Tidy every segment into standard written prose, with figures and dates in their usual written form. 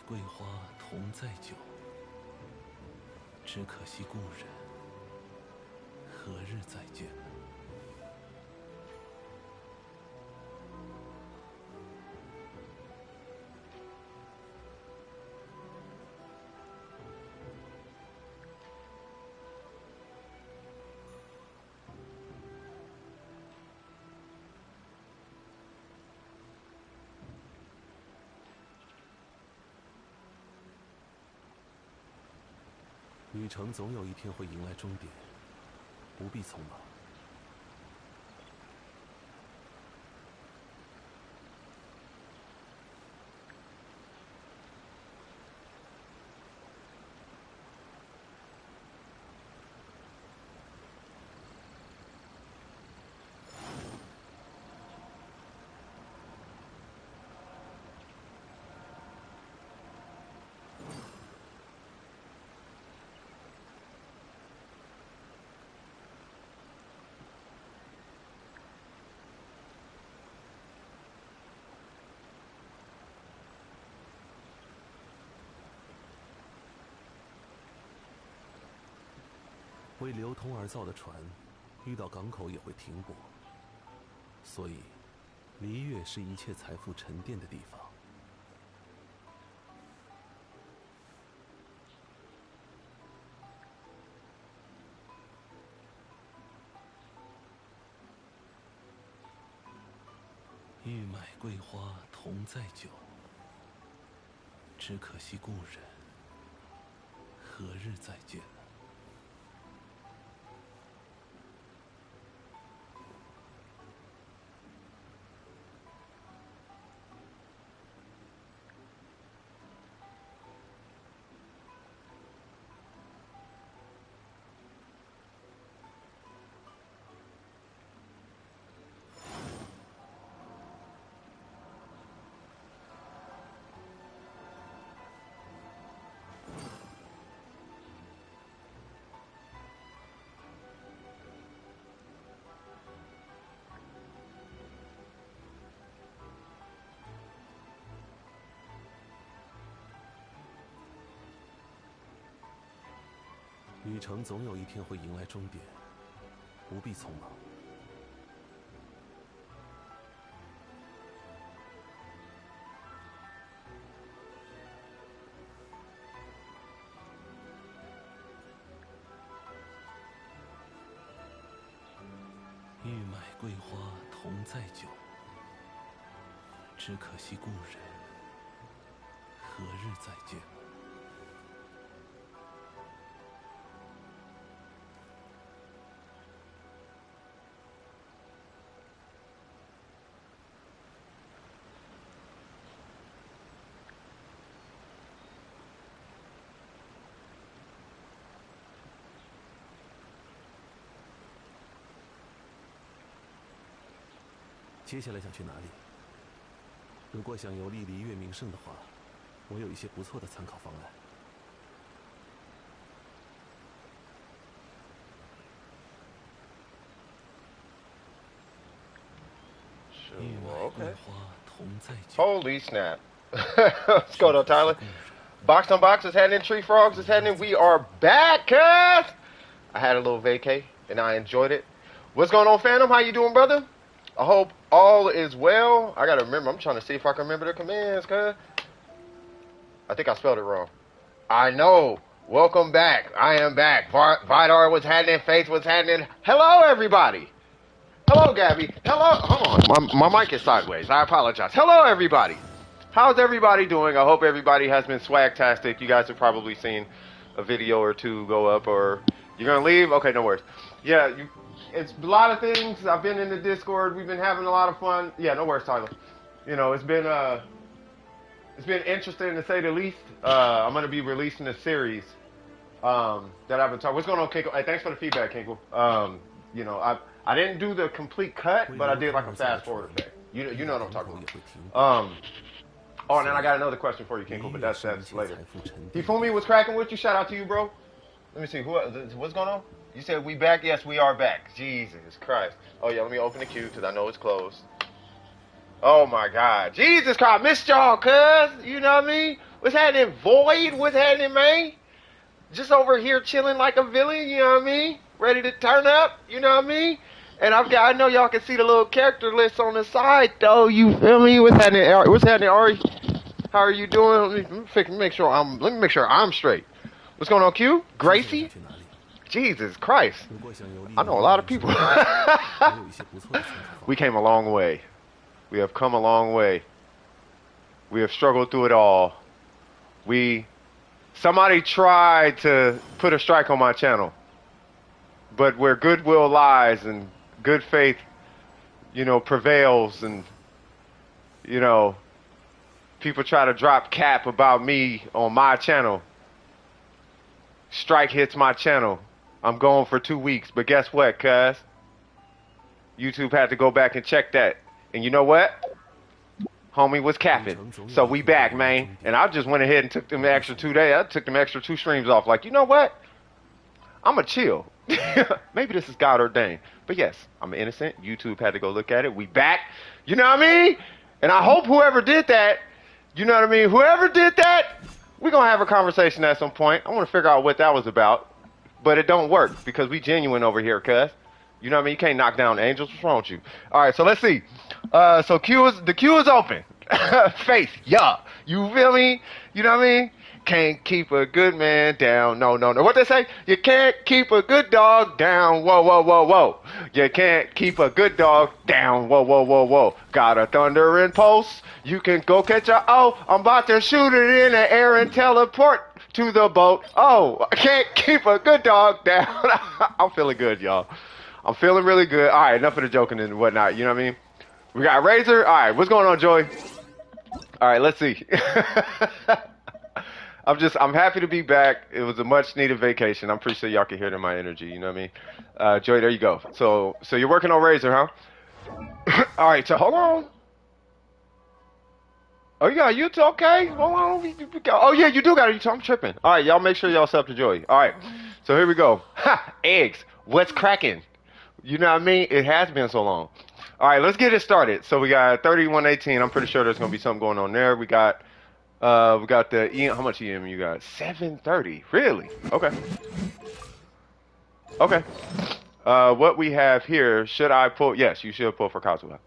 桂花同载酒，只可惜故人何日再见。旅程总有一天会迎来终点，不必匆忙。为流通而造的船，遇到港口也会停泊，所以离月是一切财富沉淀的地方。欲买桂花同载酒，只可惜故人何日再见。旅程总有一天会迎来终点，不必匆忙。欲买桂花同载酒，只可惜故人何日再见。接下来想去哪里？如果想游历离月名胜的话，我有一些不错的参考方案。Okay. Holy snap. Let's go though, Tyler. Box on Box is happening. Tree Frogs is happening. We are back, cuz! I had a little vacay, and I enjoyed it. What's going on, Phantom? How you doing, brother? I hope all is well. I gotta remember. I'm trying to see if I can remember the commands, cuz. I think I spelled it wrong. I know. Welcome back. I am back. Vidar, what's happening? Faith, what's happening? Hello, everybody. Hello, Gabby. Hello. Hold on. My mic is sideways. I apologize. Hello, everybody. How's everybody doing? I hope everybody has been swagtastic. You guys have probably seen a video or two go up, or you're going to leave? Okay, no worries. Yeah, it's a lot of things. I've been in the Discord. We've been having a lot of fun. Yeah, no worries, Tyler. You know, it's been interesting to say the least. I'm going to be releasing a series that I've been talking. What's going on, Kinkle? Hey, thanks for the feedback, Kinkle. You know, I didn't do the complete cut, but I did like a fast forward effect. You know what I'm talking about. Oh, and then I got another question for you, Kinkle, but that's later. Hifumi, what's cracking with you? Shout out to you, bro. Let me see. What's going on? You said we back? Yes, we are back. Jesus Christ. Oh, yeah, let me open the queue because I know it's closed. Oh, my God. Jesus Christ. I missed y'all, cuz. You know what I mean? What's happening, Void? What's happening, man? Just over here chilling like a villain, you know what I mean? Ready to turn up, you know what I mean? And I know y'all can see the little character list on the side, though. You feel me? What's happening, Ari? What's happening, Ari? How are you doing? Let me make sure I'm straight. What's going on, Q? Gracie? Jesus Christ. I know a lot of people. We came a long way. We have come a long way. We have struggled through it all. Somebody tried to put a strike on my channel. But where goodwill lies and good faith, prevails, and, people try to drop cap about me on my channel. Strike hits my channel. I'm going for 2 weeks, but guess what, cuz? YouTube had to go back and check that. And you know what? Homie was capping. So we back, man. And I just went ahead and took them extra 2 days. I took them extra 2 streams off. Like, you know what? I'ma chill. Maybe this is God ordained. But yes, I'm innocent. YouTube had to go look at it. We back. You know what I mean? And I hope whoever did that, you know what I mean? Whoever did that, we're going to have a conversation at some point. I want to figure out what that was about. But it don't work because we genuine over here, cuz. You know what I mean? You can't knock down angels. What's wrong with you? All right, so let's see. So the queue is open. Faith, yeah. You feel me? You know what I mean? Can't keep a good man down. No. What they say? You can't keep a good dog down. Whoa. You can't keep a good dog down. Whoa. Got a thundering pulse. You can go catch a I'm about to shoot it in the air and teleport to the boat. Oh, I can't keep a good dog down. I'm feeling good, y'all. I'm feeling really good. All right, enough of the joking and whatnot. You know what I mean? We got Razor. All right, what's going on, Joy? All right, let's see. I'm happy to be back. It was a much needed vacation. I'm pretty sure y'all can hear it in my energy. You know what I mean? Joy, there you go. So you're working on Razor, huh? All right, so hold on. Oh, you got a YouTube? Okay. Hold on. Oh, yeah, you do got a YouTube. I'm tripping. All right, y'all make sure y'all sub to Joy. All right, so here we go. Ha! Eggs. What's cracking? You know what I mean? It has been so long. All right, let's get it started. So we got 3118. I'm pretty sure there's going to be something going on there. We got the EM. How much EM you got? 730. Really? Okay. Okay. What we have here, should I pull? Yes, you should pull for Kazuha.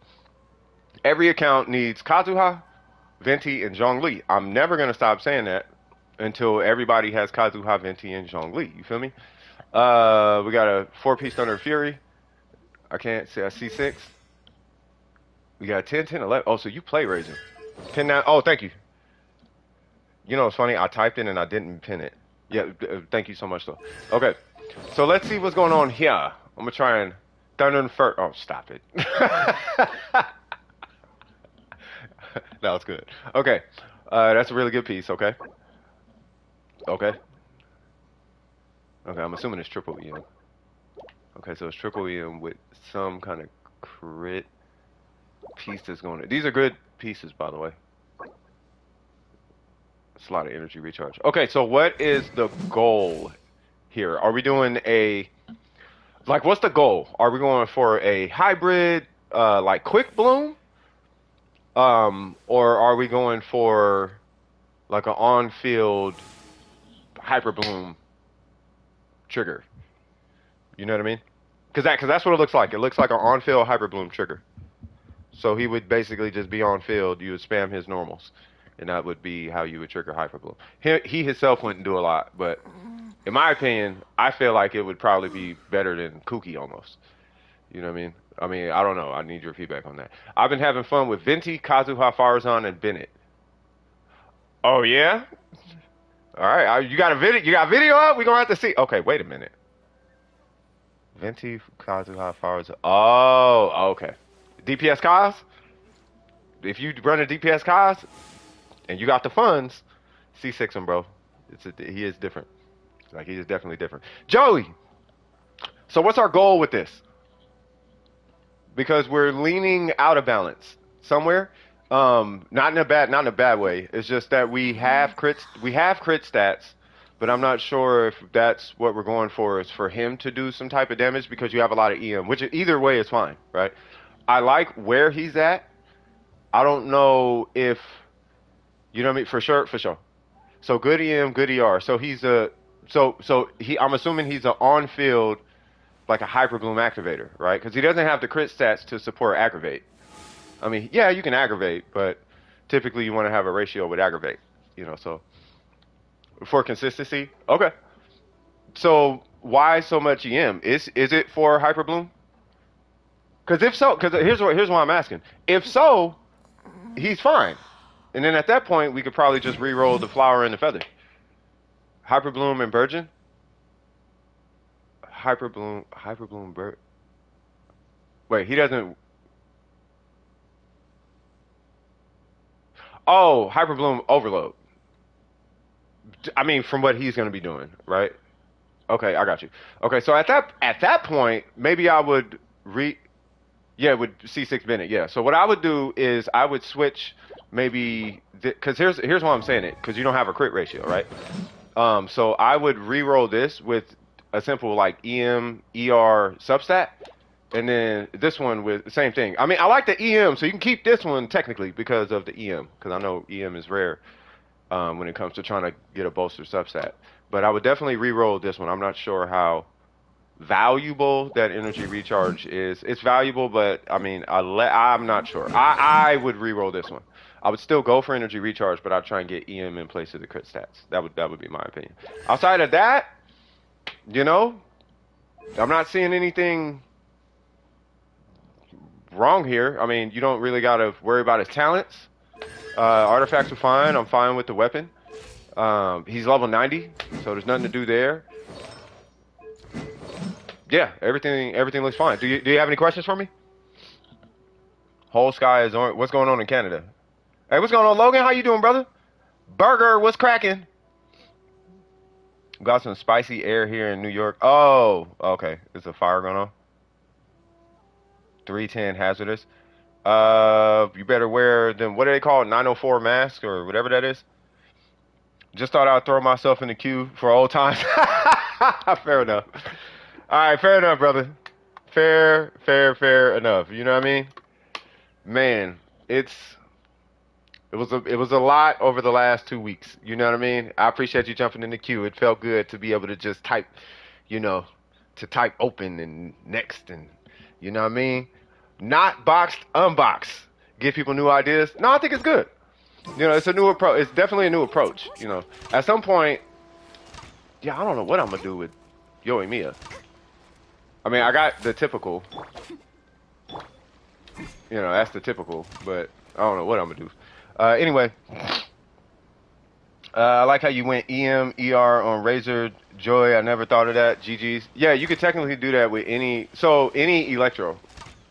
Every account needs Kazuha, Venti, and Zhongli. I'm never going to stop saying that until everybody has Kazuha, Venti, and Zhongli. You feel me? We got a 4-piece Thunder Fury. I can't say a C6. We got 10, 10, 11. Oh, so you play Resin. 10, 9. Oh, thank you. You know, it's funny. I typed in and I didn't pin it. Yeah, thank you so much, though. Okay. So let's see what's going on here. I'm going to try and Thunder and Fur. Oh, stop it. That was good. Okay. That's a really good piece. Okay. Okay. Okay, I'm assuming it's triple EM. Okay, so it's triple EM with some kind of crit piece that's going to... These are good pieces, by the way. It's a lot of energy recharge. Okay, so what is the goal here? Are we doing a... Like, what's the goal? Are we going for a hybrid, like, quick bloom? Or are we going for, like, an on-field hyper bloom trigger? You know what I mean? Because that's what it looks like. It looks like an on-field hyper bloom trigger. So he would basically just be on field. You would spam his normals, and that would be how you would trigger hyper bloom. He himself wouldn't do a lot, but in my opinion, I feel like it would probably be better than Kuki almost. You know what I mean? I mean, I don't know. I need your feedback on that. I've been having fun with Venti, Kazuha, Farazan, and Bennett. Oh yeah? All right. You got a video? You got video up? We're gonna have to see. Okay, wait a minute. Venti, Kazuha, Farazan. Oh, okay. DPS Kaz? If you run a DPS Kaz and you got the funds, C6 him, bro. He is different. Like, he is definitely different. Joey! So what's our goal with this? Because we're leaning out of balance somewhere. Not in a bad way. It's just that we have crit stats, but I'm not sure if that's what we're going for, is for him to do some type of damage, because you have a lot of EM, which either way is fine, right? I like where he's at. I don't know if, you know what I mean? For sure. So good EM, good ER. So he's a I'm assuming he's an on field like a hyper bloom activator, right? Because he doesn't have the crit stats to support aggravate. I mean, yeah, you can aggravate, but typically you want to have a ratio with aggravate, you know. So for consistency, okay. So why so much EM? Is it for hyper bloom? Because if so, because here's why I'm asking. If so, he's fine. And then at that point, we could probably just re-roll the flower and the feather. Hyperbloom and Virgin. Hyperbloom, Wait, he doesn't. Oh, Hyperbloom Overload. I mean, from what he's going to be doing, right? Okay, I got you. Okay, so at that point, maybe I would yeah, with C6 Bennett, yeah. So what I would do is I would switch maybe because here's why I'm saying it because you don't have a crit ratio, right? So I would re-roll this with a simple like EM ER substat, and then this one with the same thing. I mean, I like the EM, so you can keep this one technically because of the EM, because I know EM is rare when it comes to trying to get a bolster substat. But I would definitely re-roll this one. I'm not sure how valuable that energy recharge is. It's valuable, but I mean, I'm not sure. I would re-roll this one. I would still go for energy recharge, but I'd try and get EM in place of the crit stats. That would be my opinion. Outside of that, you know, I'm not seeing anything wrong here. I mean, you don't really got to worry about his talents. Artifacts are fine. I'm fine with the weapon. He's level 90, so there's nothing to do there. Yeah, everything looks fine. Do you have any questions for me? Whole sky is orange. What's going on in Canada? Hey, what's going on, Logan? How you doing, brother? Burger, what's cracking? Got some spicy air here in New York. Oh, okay. There's a fire going on. 310 hazardous. You better wear them. What do they call it? 904 mask or whatever that is. Just thought I'd throw myself in the queue for old times. Fair enough. All right, fair enough, brother. Fair enough. You know what I mean? Man, it was a lot over the last 2 weeks. You know what I mean? I appreciate you jumping in the queue. It felt good to be able to just type, you know, to type open and next and you know what I mean? Not boxed, unbox. Give people new ideas. No, I think it's good. You know, it's a new approach. It's definitely a new approach. You know, at some point, yeah, I don't know what I'm gonna do with Yoimiya. I mean, I got the typical. You know, that's the typical, but I don't know what I'm gonna do. Anyway, I like how you went EM, ER on Razor Joy. I never thought of that. GG's. Yeah, you could technically do that with any Electro.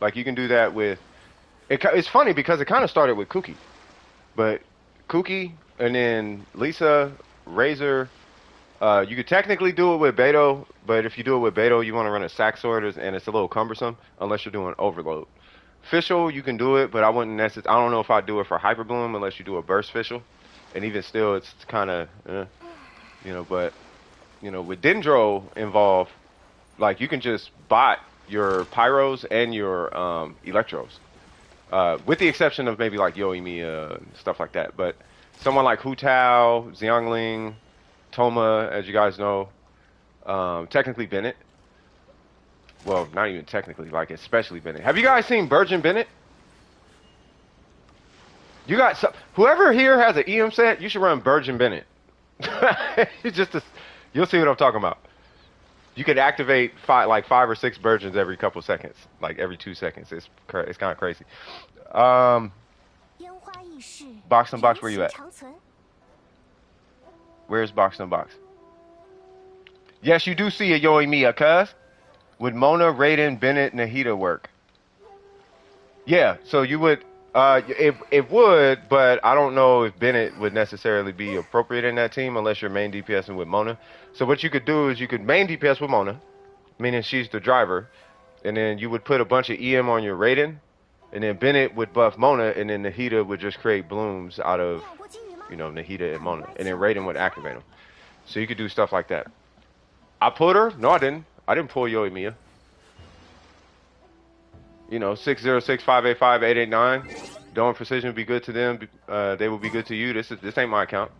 Like you can do that with. It's funny because it kind of started with Kuki, but Kuki and then Lisa, Razor. You could technically do it with Beto, but if you do it with Beto, you want to run a sack sword, and it's a little cumbersome unless you're doing overload. Fischl, you can do it, but I wouldn't necessarily. I don't know if I'd do it for Hyperbloom unless you do a burst Fischl, and even still, it's kind of, you know. But you know, with Dendro involved, like you can just bot your Pyros and your Electros, with the exception of maybe like Yoimiya and stuff like that. But someone like Hu Tao, Xiangling, Toma, as you guys know, technically Bennett. Well, not even technically, like especially Bennett. Have you guys seen Virgin Bennett? You got whoever here has an EM set, you should run Virgin Bennett. It's just you'll see what I'm talking about. You could activate like 5 or 6 Virgins every couple seconds, like every 2 seconds. It's kind of crazy. Box on box, where you at? Where's box on box? Yes, you do see a Yoimiya, cuz. Would Mona, Raiden, Bennett, Nahida work? Yeah, so you would. It would, but I don't know if Bennett would necessarily be appropriate in that team unless you're main DPSing with Mona. So what you could do is you could main DPS with Mona, meaning she's the driver, and then you would put a bunch of EM on your Raiden, and then Bennett would buff Mona, and then Nahida would just create blooms out of, you know, Nahida and Mona, and then Raiden would activate them. So you could do stuff like that. I put her? No, I didn't. I didn't pull Yoimiya. You know, 606-585-889. Dawn Precision would be good to them. They will be good to you. This ain't my account.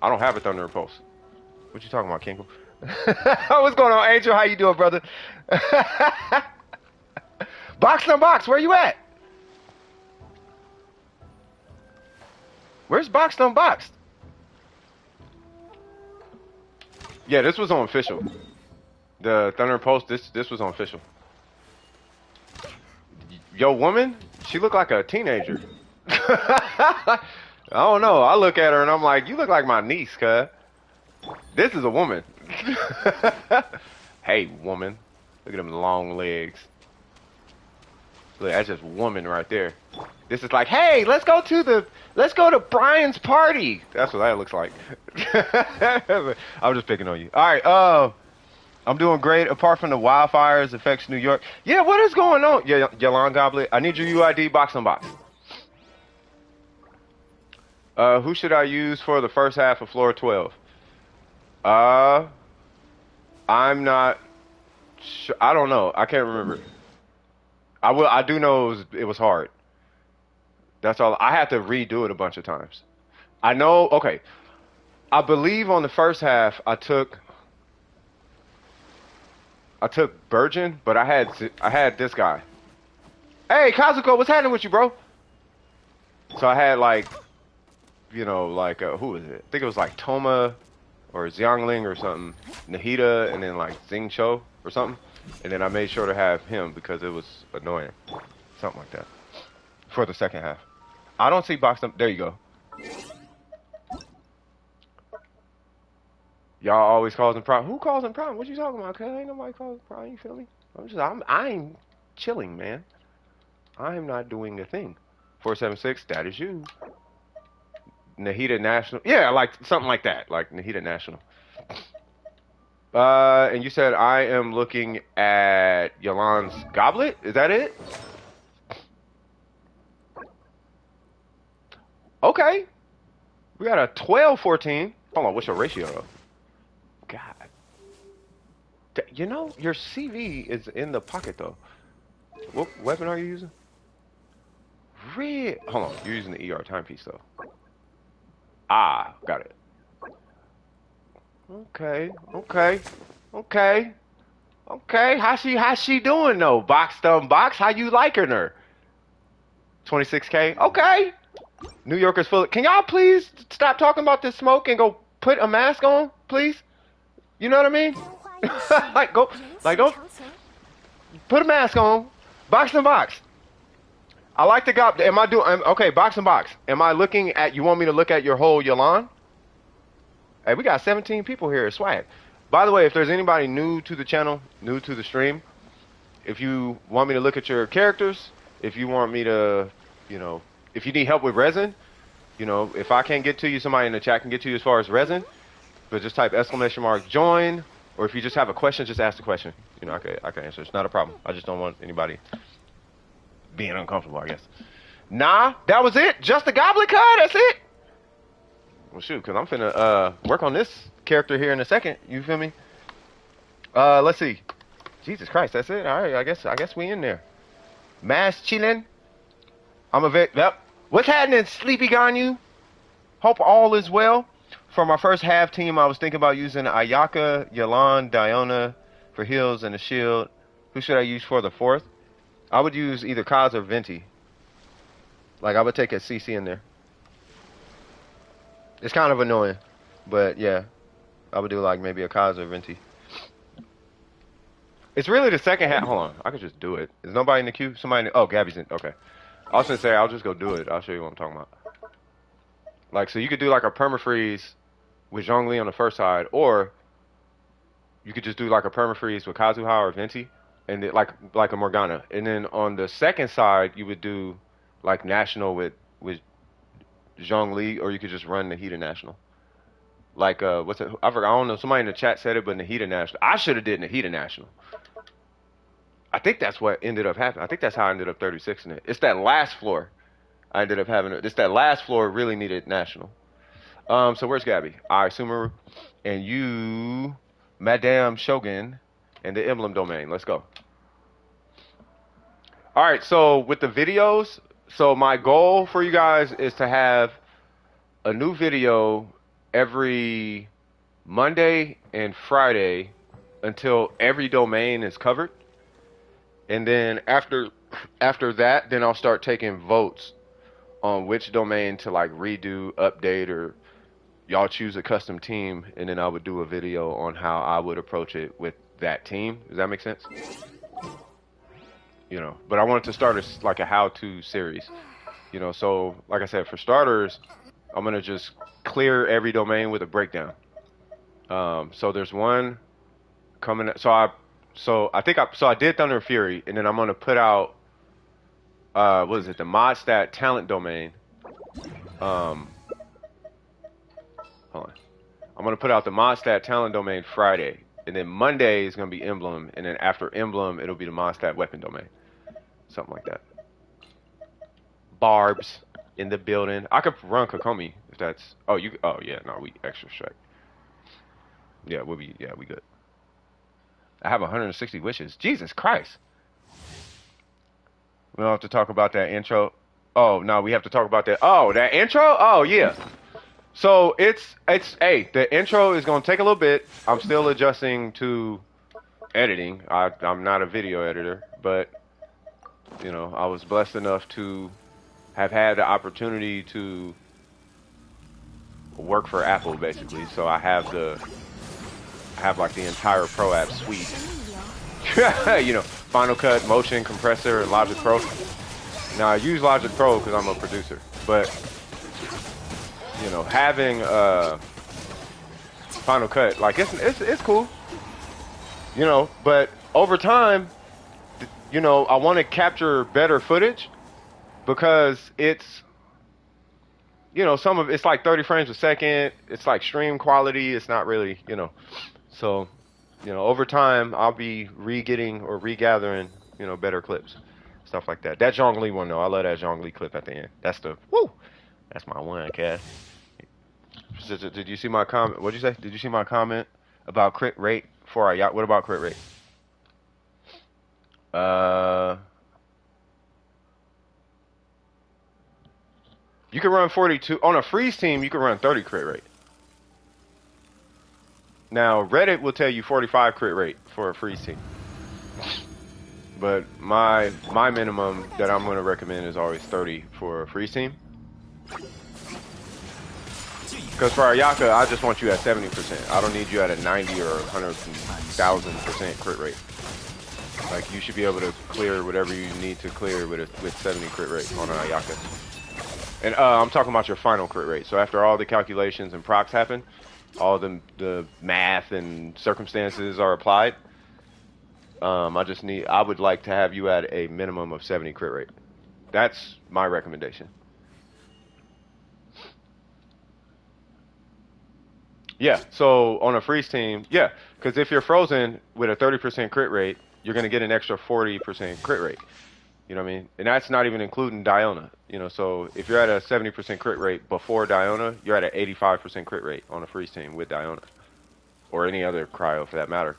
I don't have a Thunder Pulse. What you talking about, Kingo? What's going on, Angel? How you doing, brother? Box on box, where you at? Where's Boxed Unboxed? Yeah, this was on official. The Thunder Post, this was on official. Yo, woman, she looked like a teenager. I don't know. I look at her and I'm like, you look like my niece, cuz. This is a woman. Hey, woman. Look at them long legs. Look, that's just woman right there. This is like, hey, let's go to Brian's party. That's what that looks like. I'm just picking on you. All right, I'm doing great. Apart from the wildfires affects New York. Yeah, what is going on? Yeah, Yolanda Goblet. I need your UID box on box. Who should I use for the first half of floor 12? I'm not sure. I don't know. I can't remember. I do know it was hard. That's all. I had to redo it a bunch of times. I know. Okay. I believe on the first half I took Virgin, but I had this guy. Hey, Kazuko, what's happening with you, bro? So I had like, you know, like who is it? I think it was like Toma or Xiangling or something, Nahida, and then like Xing Cho or something. And then I made sure to have him because it was annoying. Something like that. For the second half. I don't see boxed up. There you go. Y'all always causing problem. Who causing problem? What you talking about? Cause ain't nobody causing problem. You feel me? I'm chilling, man. I'm not doing a thing. 476. That is you. Nahida National. Yeah, like something like that. Like Nahida National. And you said I am looking at Yolan's goblet. Is that it? Okay. We got a 12-14. Hold on, what's your ratio though? God. You know, your CV is in the pocket though. What weapon are you using? Red. Hold on, you're using the ER timepiece though. Ah, got it. Okay. How she doing though? Box unbox. How you liking her? 26K. Okay. New Yorkers full. Can y'all please stop talking about this smoke and go put a mask on, please? You know what I mean? Don't put a mask on. Box and box. I like the guy. Am I doing? Okay, box and box. Am I looking at? You want me to look at your whole Yolan? Hey, we got 17 people here. Swag. By the way, if there's anybody new to the channel, new to the stream, if you want me to look at your characters, if you want me to, you know, if you need help with Resin, you know, if I can't get to you, somebody in the chat can get to you as far as Resin, but just type !join, or if you just have a question, just ask the question. You know, I can answer. It's not a problem. I just don't want anybody being uncomfortable, I guess. Nah, that was it. Just the goblet card. That's it. Well, shoot, because I'm finna work on this character here in a second. You feel me? Let's see. Jesus Christ, that's it. All right, I guess we in there. Mass chillin'. I'm a vet. Yep. What's happening, Sleepy Ganyu? Hope all is well. For my first half team, I was thinking about using Ayaka, Yolan, Diona for heals and a shield. Who should I use for the fourth? I would use either Kaz or Venti. Like, I would take a CC in there. It's kind of annoying, but yeah, I would do like maybe a Kaz or Venti. It's really the second half. Hold on, I could just do it. Is nobody in the queue? Somebody? Oh, Gabby's in. Okay. I was gonna say I'll just go do it. I'll show you what I'm talking about. Like, so you could do like a permafreeze with Zhongli on the first side, or you could just do like a permafreeze with Kazuha or Venti, and then, like a Morgana. And then on the second side, you would do like National with Zhongli, or you could just run Nahida National. Like, what's it? I forgot. I don't know. Somebody in the chat said it, but Nahida National. I should have did Nahida National. I think that's what ended up happening. I think that's how I ended up 36 in it. It's that last floor. I ended up having it. It's that last floor really needed National. So where's Gabby? All right, Sumeru. And you, Madame Shogun, and the emblem domain. Let's go. All right, so with the videos, so my goal for you guys is to have a new video every Monday and Friday until every domain is covered. And then after that, then I'll start taking votes on which domain to like redo, update, or y'all choose a custom team, and then I would do a video on how I would approach it with that team. Does that make sense? You know, but I wanted to start as like a how-to series. You know, so like I said, for starters, I'm gonna just clear every domain with a breakdown. So there's one coming. So I did Thunder and Fury, and then I'm gonna put out what is it? The Modstat talent domain. Hold on. I'm gonna put out the Modstat talent domain Friday, and then Monday is gonna be Emblem, and then after Emblem, it'll be the Modstat weapon domain, something like that. Barbs in the building. I could run Kokomi if that's. Oh, you. Oh yeah, no, we extra strike. Yeah, we good. I have 160 wishes. Jesus Christ. We don't have to talk about that intro. Oh no, we have to talk about that. Oh, that intro. Oh yeah. So it's hey, the intro is gonna take a little bit. I'm still adjusting to editing. I'm not a video editor, but you know, I was blessed enough to have had the opportunity to work for Apple basically. So I have like the entire Pro App suite. You know, Final Cut, Motion, Compressor, and Logic Pro. Now I use Logic Pro because I'm a producer, but you know, having Final Cut, like it's cool. You know, but over time, you know, I want to capture better footage because it's, you know, some of it's like 30 frames a second. It's like stream quality. It's not really, you know, so, you know, over time I'll be regathering, you know, better clips, stuff like that. That Zhongli one though, I love that Zhongli clip at the end. That's the woo. That's my one, Cass. Did you see my comment? What'd you say? Did you see my comment about crit rate for our yacht? What about crit rate? You can run 42 on a freeze team. You can run 30 crit rate. Now Reddit will tell you 45 crit rate for a freeze team, but my minimum that I'm going to recommend is always 30 for a freeze team. Because for Ayaka, I just want you at 70%. I don't need you at a 90 or 100,000% crit rate. Like, you should be able to clear whatever you need to clear with 70 crit rate on an Ayaka. And I'm talking about your final crit rate. So after all the calculations and procs happen, all the math and circumstances are applied, I would like to have you at a minimum of 70 crit rate. That's my recommendation. Yeah, so on a freeze team, yeah, because if you're frozen with a 30% crit rate, you're going to get an extra 40% crit rate. You know what I mean? And that's not even including Diona. You know, so if you're at a 70% crit rate before Diona, you're at an 85% crit rate on a freeze team with Diona. Or any other cryo for that matter,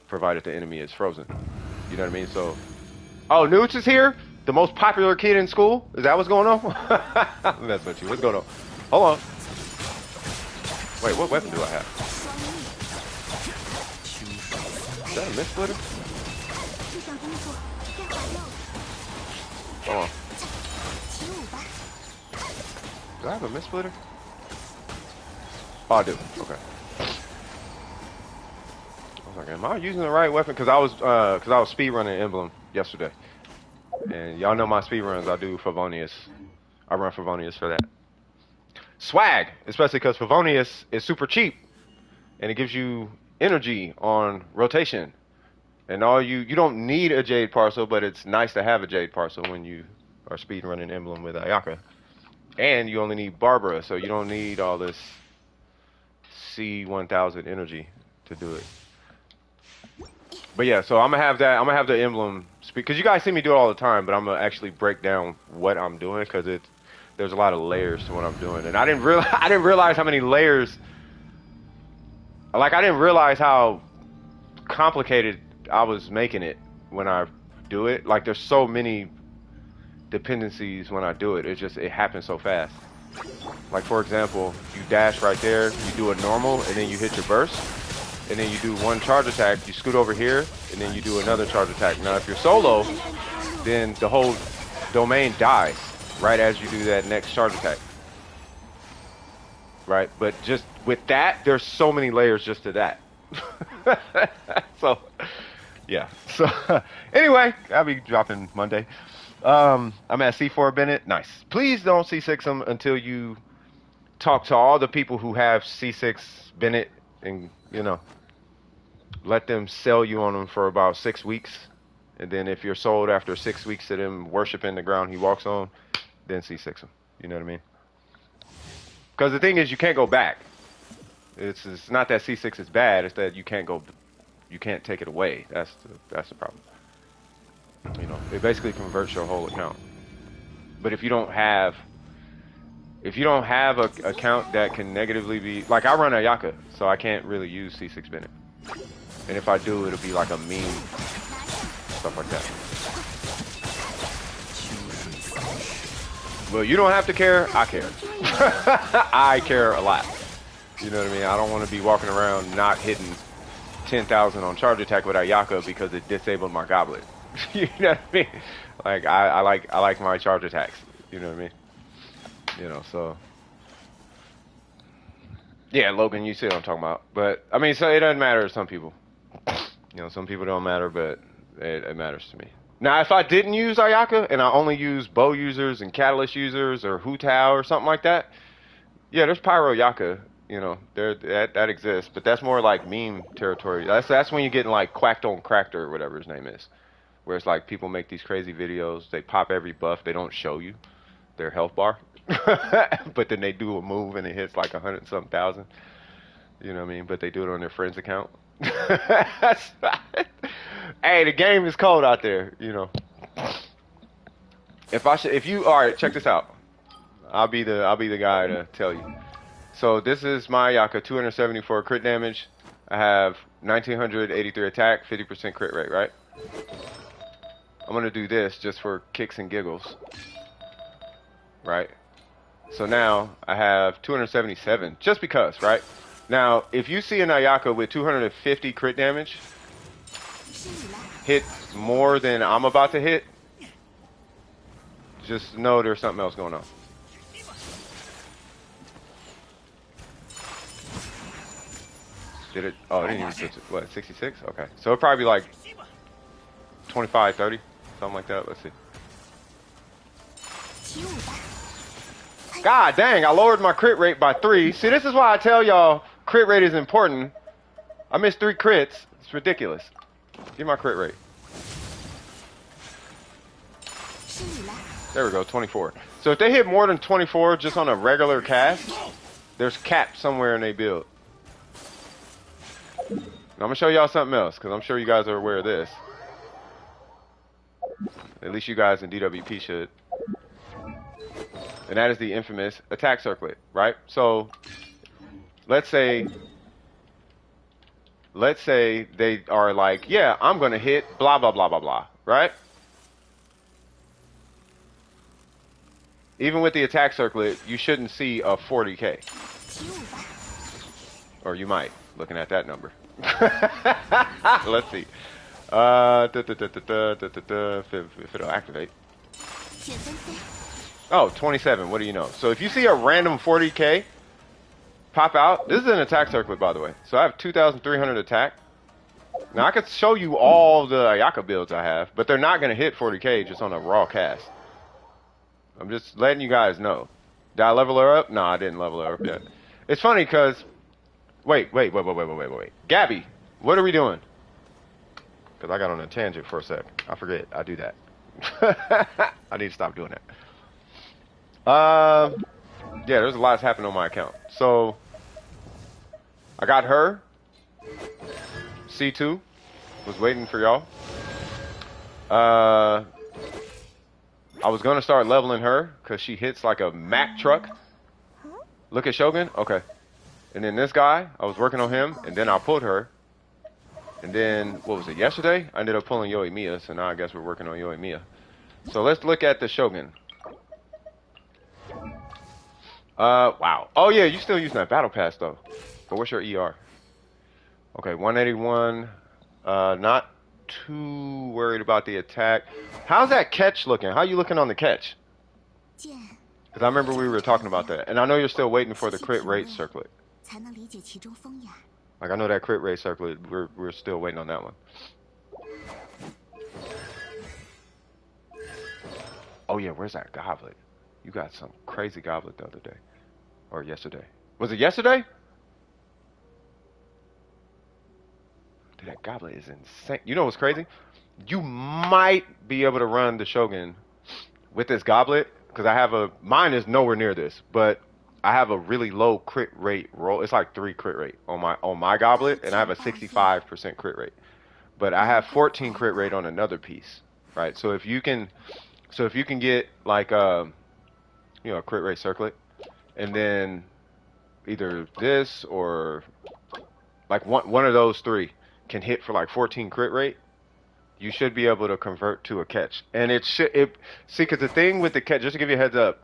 provided the enemy is frozen. You know what I mean? So, oh, Newts is here? The most popular kid in school? Is that what's going on? That's what you. What's going on? Hold on. Wait, what weapon do I have? Is that a mist splitter? Hold on. Do I have a mist splitter? Oh, I do. Okay. I was like, am I using the right weapon? Because I was speedrunning Emblem yesterday, and y'all know my speedruns. I do Favonius. I run Favonius for that. Swag, especially because Favonius is super cheap, and it gives you energy on rotation. And you don't need a Jade Parcel, but it's nice to have a Jade Parcel when you are speedrunning Emblem with Ayaka. And you only need Barbara, so you don't need all this C1000 energy to do it. But yeah, so I'm gonna have that. I'm gonna have the Emblem speed, because you guys see me do it all the time, but I'm gonna actually break down what I'm doing, because there's a lot of layers to what I'm doing, and I didn't realize how many layers. Like, I didn't realize how complicated I was making it when I do it. Like, there's so many dependencies when I do it. It happens so fast. Like for example, you dash right there, you do a normal, and then you hit your burst, and then you do one charge attack, you scoot over here, and then you do another charge attack. Now if you're solo, then the whole domain dies right as you do that next charge attack. Right? But just with that, there's so many layers just to that. So, yeah. So, anyway, I'll be dropping Monday. I'm at C4 Bennett. Nice. Please don't C6 them until you talk to all the people who have C6 Bennett and, you know, let them sell you on them for about 6 weeks. And then if you're sold after 6 weeks to them worshiping the ground he walks on, then C6 them. You know what I mean? Because the thing is, you can't go back. It's not that C6 is bad. It's that you can't take it away. That's the problem. You know, it basically converts your whole account. But if you don't have a account that can negatively be, like I run Ayaka, so I can't really use C6 Bennett. And if I do, it'll be like a meme, stuff like that. Well, you don't have to care. I care. I care a lot. You know what I mean? I don't want to be walking around not hitting 10,000 on charge attack with Ayaka because it disabled my goblet. You know what I mean? Like I like my charge attacks. You know what I mean? You know, so yeah, Logan, you see what I'm talking about. But I mean, so it doesn't matter to some people. You know, some people don't matter, but it matters to me. Now, if I didn't use Ayaka and I only use bow users and catalyst users or Hu Tao or something like that, yeah, there's Pyro Yaka. You know, that exists, but that's more like meme territory. That's when you get in like Quacked on Cracked or whatever his name is, where it's like people make these crazy videos. They pop every buff. They don't show you their health bar, but then they do a move and it hits like 100-something thousand. You know what I mean? But they do it on their friend's account. Hey, the game is cold out there. You know. If you all right, check this out. I'll be the guy to tell you. So this is my Ayaka, 274 crit damage. I have 1983 attack, 50% crit rate, right? I'm gonna do this just for kicks and giggles, right? So now I have 277, just because, right? Now, if you see an Ayaka with 250 crit damage hit more than I'm about to hit, just know there's something else going on. Did it? Oh, it didn't even switch it. What, 66? Okay. So it'll probably be like 25, 30, something like that. Let's see. God dang, I lowered my crit rate by 3. See, this is why I tell y'all crit rate is important. I missed 3 crits. It's ridiculous. Give my crit rate. There we go, 24. So if they hit more than 24 just on a regular cast, there's cap somewhere in their build. I'm going to show y'all something else, because I'm sure you guys are aware of this. At least you guys in DWP should. And that is the infamous attack circlet, right? So, let's say they are like, yeah, I'm going to hit blah, blah, blah, blah, blah, right? Even with the attack circlet, you shouldn't see a 40k. Or you might, looking at that number. Let's see. If it'll activate. Oh, 27. What do you know? So if you see a random 40k pop out, this is an attack circlet, by the way. So I have 2,300 attack. Now I could show you all the Ayaka builds I have, but they're not going to hit 40k just on a raw cast. I'm just letting you guys know. Did I level her up? No, I didn't level her up yet. It's funny because... Wait. Gabby, what are we doing? Because I got on a tangent for a sec. I forget. I do that. I need to stop doing that. Yeah, there's a lot that's happened on my account. So, I got her. C2. Was waiting for y'all. I was going to start leveling her because she hits like a Mack truck. Look at Shogun. Okay. And then this guy, I was working on him, and then I pulled her. And then, what was it, yesterday? I ended up pulling Yoimiya, so now I guess we're working on Yoimiya. So let's look at the Shogun. Wow. Oh yeah, you still using that battle pass though. But what's your ER? Okay, 181. Not too worried about the attack. How's that catch looking? How you looking on the catch? Because I remember we were talking about that, and I know you're still waiting for the crit rate circlet. Like I know that crit rate circlet. We're still waiting on that one. Oh yeah, where's that goblet? You got some crazy goblet the other day, or yesterday. Was it yesterday? Dude, that goblet is insane. You know what's crazy? You might be able to run the Shogun with this goblet because I have a mine is nowhere near this, but I have a really low crit rate roll. It's like 3 crit rate on my goblet, and I have a 65% crit rate. But I have 14 crit rate on another piece, right? So if you can get like a crit rate circlet, and then either this or like one of those three can hit for like 14 crit rate, you should be able to convert to a catch. And see, because the thing with the catch, just to give you a heads up,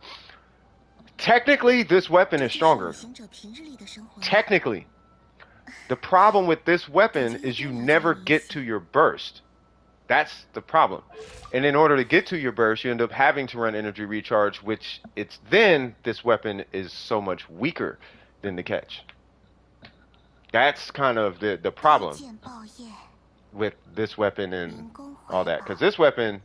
technically this weapon is stronger. Technically. The problem with this weapon is you never get to your burst. That's the problem. And in order to get to your burst, you end up having to run energy recharge, which this weapon is so much weaker than the catch. That's kind of the problem with this weapon and all that. Because this weapon,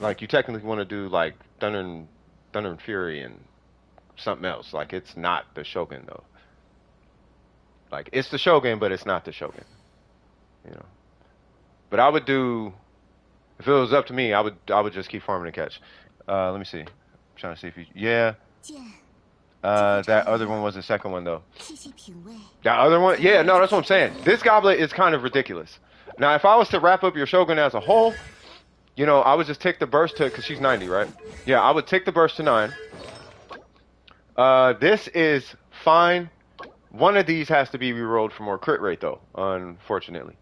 like, you technically want to do like Thunder and Fury and something else. Like, it's not the Shogun though. Like, it's the Shogun, but it's not the Shogun. You know. But I would do, if it was up to me, I would just keep farming the catch. Let me see. I'm trying to see if you, yeah. That other one was the second one though. That other one, yeah, no, that's what I'm saying. This goblet is kind of ridiculous. Now, if I was to wrap up your Shogun as a whole, I would just take the burst to, because she's 90, right? Yeah, I would take the burst to 9. This is fine. One of these has to be rerolled for more crit rate though, unfortunately.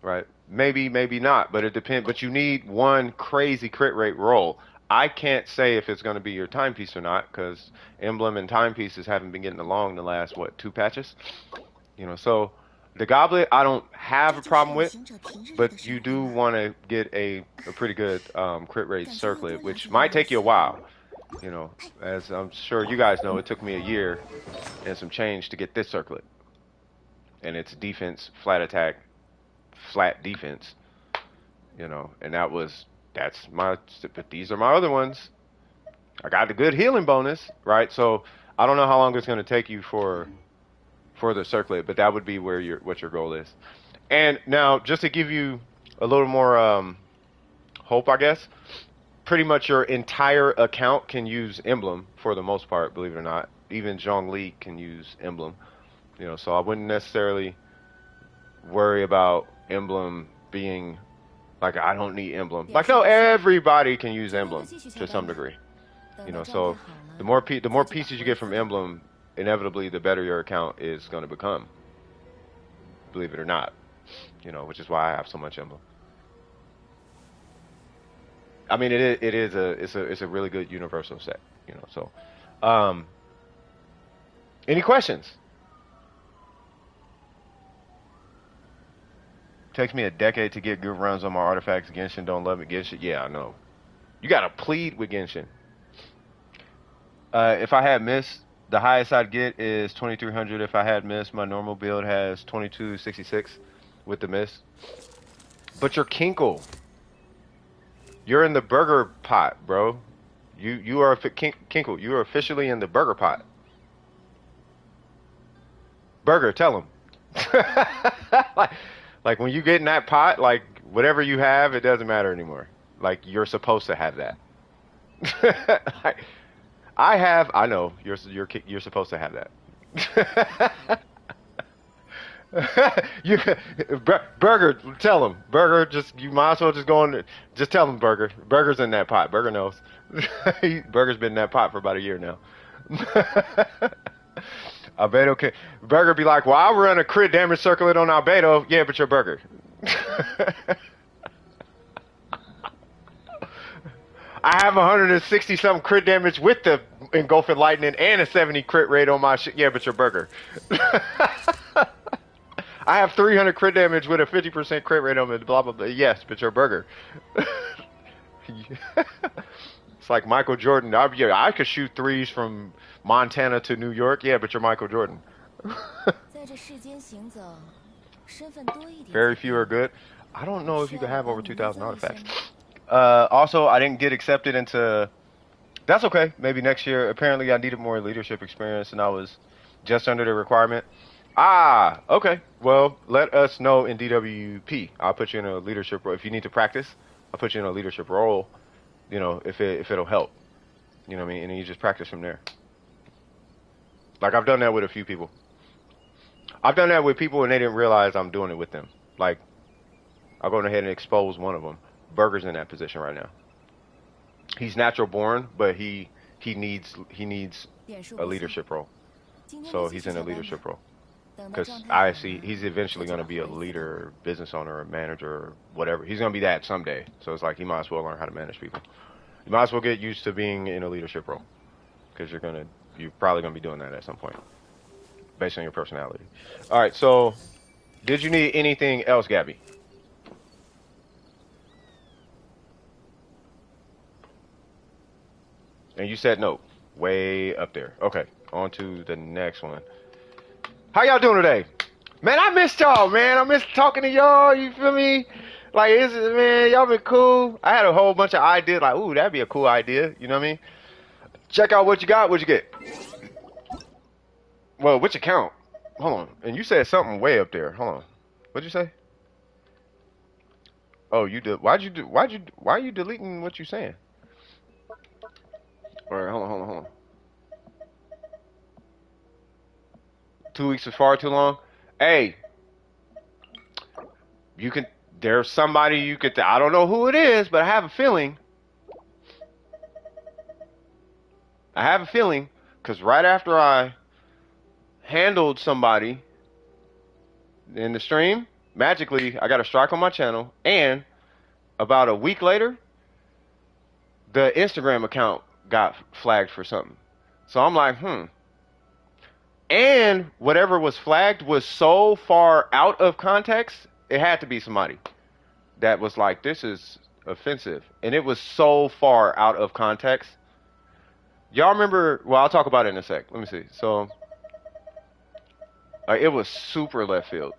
Right? Maybe, maybe not, but it depends. But you need one crazy crit rate roll. I can't say if it's going to be your timepiece or not, because emblem and timepieces haven't been getting along the last, 2 patches? So the goblet I don't have a problem with, but you do want to get a pretty good crit rate circlet, which might take you a while. As I'm sure you guys know, it took me a year and some change to get this circlet. And it's defense, flat attack, flat defense, and but these are my other ones. I got the good healing bonus, right? So I don't know how long it's going to take you for the circlet, but that would be what your goal is. And now, just to give you a little more hope, I guess, pretty much your entire account can use emblem for the most part, believe it or not. Even Zhongli can use emblem, so I wouldn't necessarily worry about emblem being like, I don't need emblem. Like, no, everybody can use emblem to some degree. So the more pieces you get from emblem, inevitably the better your account is going to become. Believe it or not, which is why I have so much emblem. I mean, it's a really good universal set, So, any questions? Takes me a decade to get good runs on my artifacts. Genshin don't love it. Genshin, yeah, I know. You gotta plead with Genshin. If I had missed, the highest I'd get is 2300. If I had missed, my normal build has 2266 with the miss. But you're Kinkle. You're in the burger pot, bro. You are Kinkle. You are officially in the burger pot. Burger, tell him. Like when you get in that pot, like whatever you have, it doesn't matter anymore. Like you're supposed to have that. I know you're supposed to have that. Burger, tell him. Burger, you might as well just go on. Just tell him, Burger. Burger's in that pot. Burger knows. Burger's been in that pot for about a year now. Albedo can. Burger be like, well, I'll run a crit damage circlet on Albedo. Yeah, but you're Burger. I have 160 something crit damage with the engulfing lightning and a 70 crit rate on my shit. Yeah, but your burger. I have 300 crit damage with a 50% crit rate on it. Blah blah blah. Yes, but your burger. It's like Michael Jordan. I could shoot threes from Montana to New York. Yeah, but you're Michael Jordan. Very few are good. I don't know if you could have over 2,000 artifacts. Also, I didn't get accepted into... That's okay. Maybe next year. Apparently, I needed more leadership experience, and I was just under the requirement. Ah, okay. Well, let us know in DWP. I'll put you in a leadership role. If you need to practice, I'll put you in a leadership role, you know, if it'll help. You know what I mean? And then you just practice from there. Like, I've done that with a few people. I've done that with people, and they didn't realize I'm doing it with them. Like, I'll go ahead and expose one of them. Burger's in that position right now. He's natural born, but he needs a leadership role. So he's in a leadership role. Because I see he's eventually going to be a leader, business owner, or manager, or whatever. He's going to be that someday. So it's like he might as well learn how to manage people. You might as well get used to being in a leadership role, because you're probably going to be doing that at some point, based on your personality. All right. So, did you need anything else, Gabby? And you said no. Way up there. Okay. On to the next one. How y'all doing today? Man, I missed y'all, man. I missed talking to y'all. You feel me? Like, man, y'all been cool. I had a whole bunch of ideas. Like, ooh, that'd be a cool idea. You know what I mean? Check out what you got. What'd you get? Well, which account? Hold on. And you said something way up there. Hold on. What'd you say? Oh, you did. Why are you deleting what you saying? All right, hold on. 2 weeks is far too long. Hey, there's somebody you could, I don't know who it is, but I have a feeling, because right after I handled somebody in the stream, magically, I got a strike on my channel, and about a week later, the Instagram account got flagged for something. So I'm like, And whatever was flagged was so far out of context, it had to be somebody that was like, this is offensive. And it was so far out of context. Y'all remember, well, I'll talk about it in a sec. Let me see. So, it was super left field.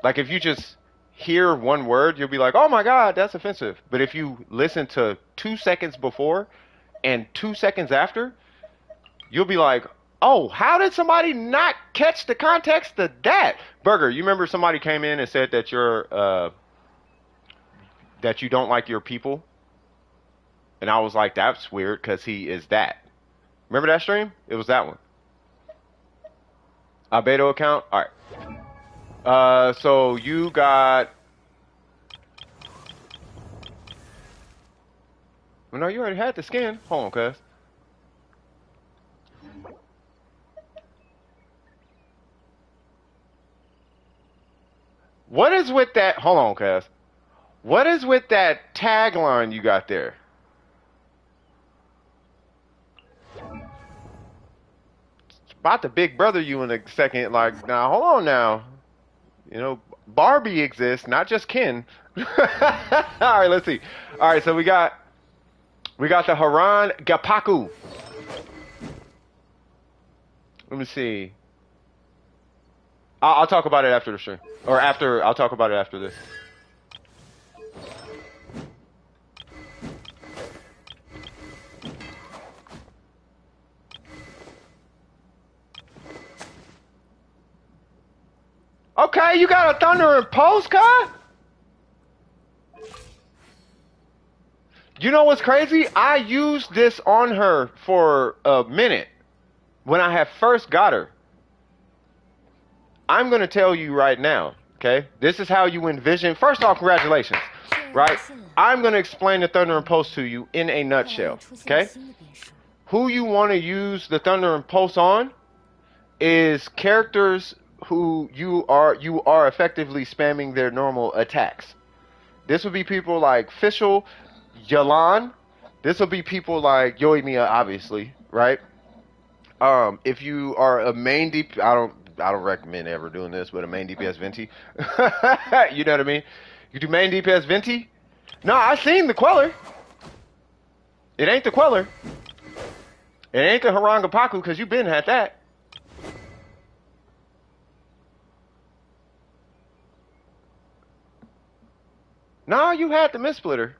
Like, if you just hear one word, you'll be like, oh my God, that's offensive. But if you listen to 2 seconds before and 2 seconds after, you'll be like, oh, how did somebody not catch the context of that? Burger, you remember somebody came in and said that that you don't like your people? And I was like, that's weird, because he is that. Remember that stream? It was that one. Albedo account? All right. So you got... Well, no, you already had the skin. Hold on, cuz. What is with that? Hold on, cuz. What is with that tagline you got there? It's about to big brother you in a second. Like, now, hold on now. You know, Barbie exists, not just Ken. All right, let's see. All right, so we got the Haran Gapaku. Let me see. I'll talk about it after the stream. Or I'll talk about it after this. Okay, you got a Thunder and Pulse, guy? You know what's crazy? I used this on her for a minute when I had first got her. I'm going to tell you right now, okay? This is how you envision. First off, congratulations, right? I'm going to explain the Thunder and Pulse to you in a nutshell, okay? Who you want to use the Thunder and Pulse on is characters who you are effectively spamming their normal attacks. This would be people like Fischl, Yalan. This will be people like Yo Mia, obviously, right? If you are a main DP, I don't recommend ever doing this, but a main DPS Venti, you know what I mean? You do main DPS Venti. No, I seen the Queller. It ain't the Queller. It ain't the Harangapaku because you been had that. No, you had the Mistsplitter.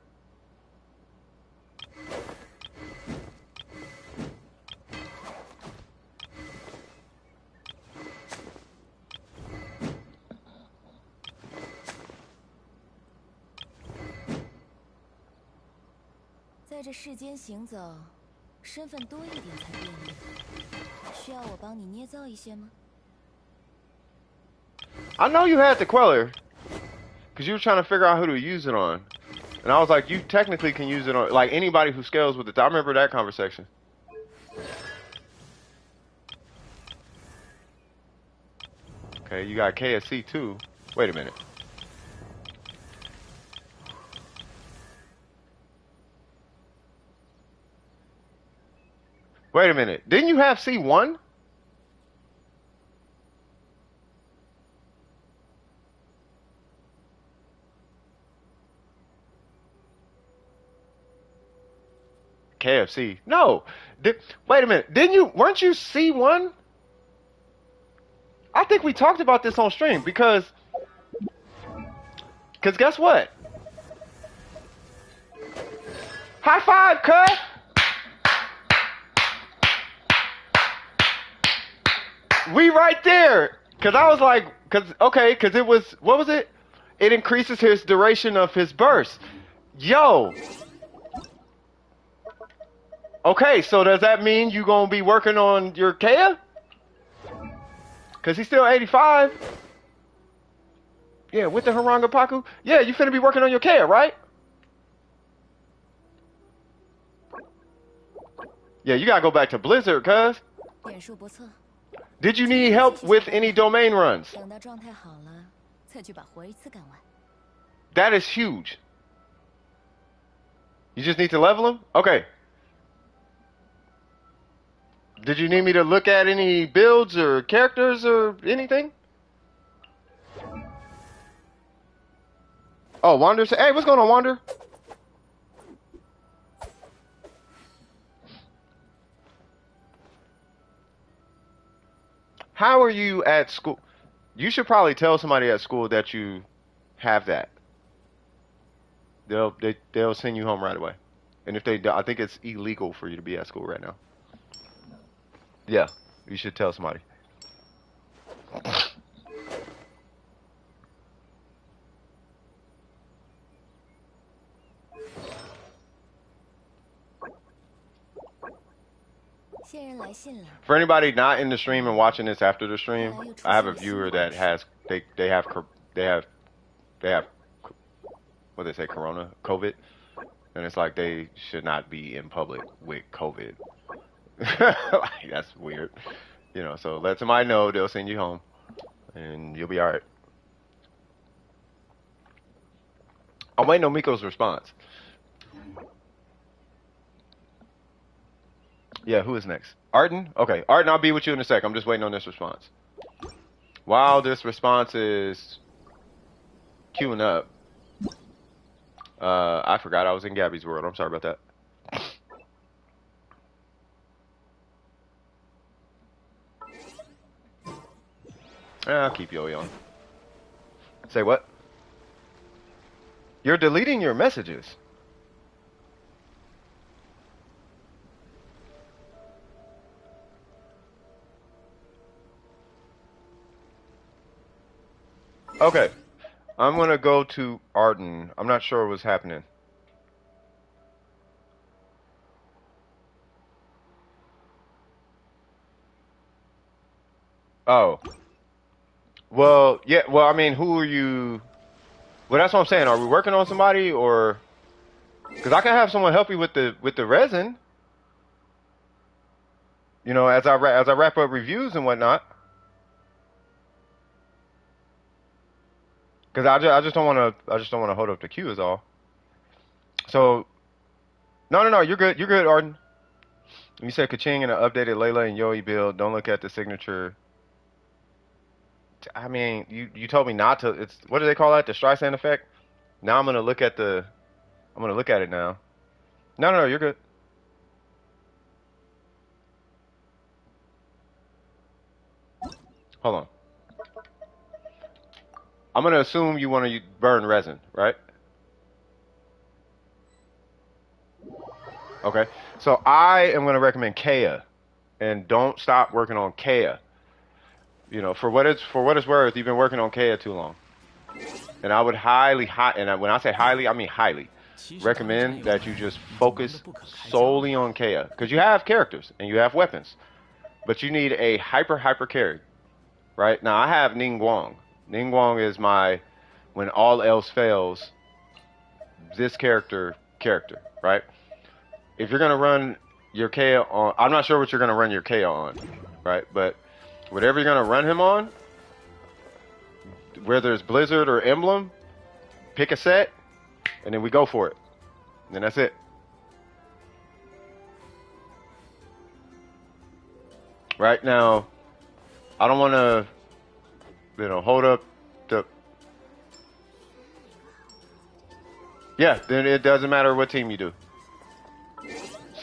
I know you had the Queller because you were trying to figure out who to use it on. And I was like, you technically can use it on, like, anybody who scales with it. I remember that conversation. Okay, you got KSC too. Wait a minute. Wait a minute. Didn't you have C1? KFC. No. Wait a minute. Weren't you C1? I think we talked about this on stream because guess what? High five, cut. We right there. Cause I was like, cause it was, what was it? It increases his duration of his burst. Yo. Okay, so does that mean you gonna be working on your Kea? Cause he's still 85. Yeah, with the Harangapaku. Yeah, you finna be working on your Kea, right? Yeah, you gotta go back to Blizzard, cuz. Did you need help with any domain runs? That is huge. You just need to level them? Okay. Did you need me to look at any builds or characters or anything? Oh, Wander. Hey, what's going on, Wander? How are you at school? You should probably tell somebody at school that you have that. They'll send you home right away. And if they do, I think it's illegal for you to be at school right now. Yeah, you should tell somebody. For anybody not in the stream and watching this after the stream, I have a viewer that has they have what they say, Corona, COVID, and it's like they should not be in public with COVID. Like, that's weird, you know. So let somebody know, they'll send you home, and you'll be all right. I'm waiting on Miko's response. Yeah, who is next? Arden? Okay, Arden, I'll be with you in a sec. I'm just waiting on this response. While this response is queuing up, I forgot I was in Gabby's world. I'm sorry about that. I'll keep Yo on. Say what? You're deleting your messages. Okay. I'm going to go to Arden. I'm not sure what's happening. Oh. Well, yeah, well, I mean, who are you? Well, that's what I'm saying. Are we working on somebody, or because I can have someone help you with the resin, you know, as I wrap up reviews and whatnot. Because I just don't want to hold up the queue is all. So No, no, no. You're good. You're good, Arden. You said Kaching and an updated Layla and Yoi build. Don't look at the signature. I mean, you told me not to. It's what do they call that? The Streisand effect. Now I'm gonna look at the. I'm gonna look at it now. No, no, no. You're good. Hold on. I'm gonna assume you want to burn resin, right? Okay. So I am gonna recommend Kea, and don't stop working on Kea. You know, for what it's worth, you've been working on Kea too long, and I would and when I say highly, I mean highly, recommend that you just focus solely on Kea because you have characters and you have weapons, but you need a hyper carry. Right now, I have Ning Guang. Ning Guang is my when all else fails, this character, right? If you're gonna run your KO on, I'm not sure what you're gonna run your KO on, right? But whatever you're gonna run him on, whether it's Blizzard or Emblem, pick a set, and then we go for it. And then that's it. Right now, I don't want to, hold up the. Yeah, then it doesn't matter what team you do.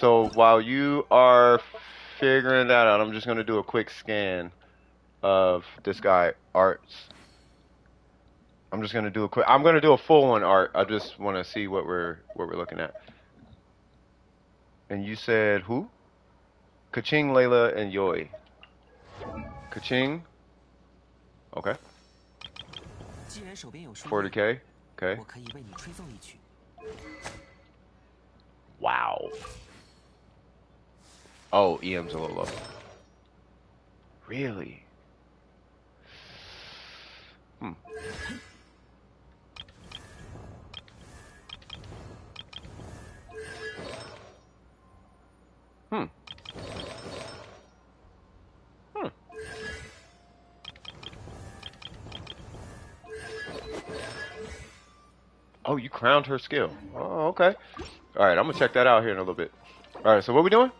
So while you are figuring that out, I'm just going to do a quick scan of this guy, Arts. I'm just going to do a quick. I'm going to do a full one, Art. I just want to see what we're looking at. And you said who? Kaching, Layla, and Yoi. Kaching. Okay. 40K. Okay. Wow. Oh, EM's a little low. Really? Hmm. Hmm. Hmm. Oh, you crowned her skill. Oh, okay. All right, I'm gonna check that out here in a little bit. All right, so what we doing?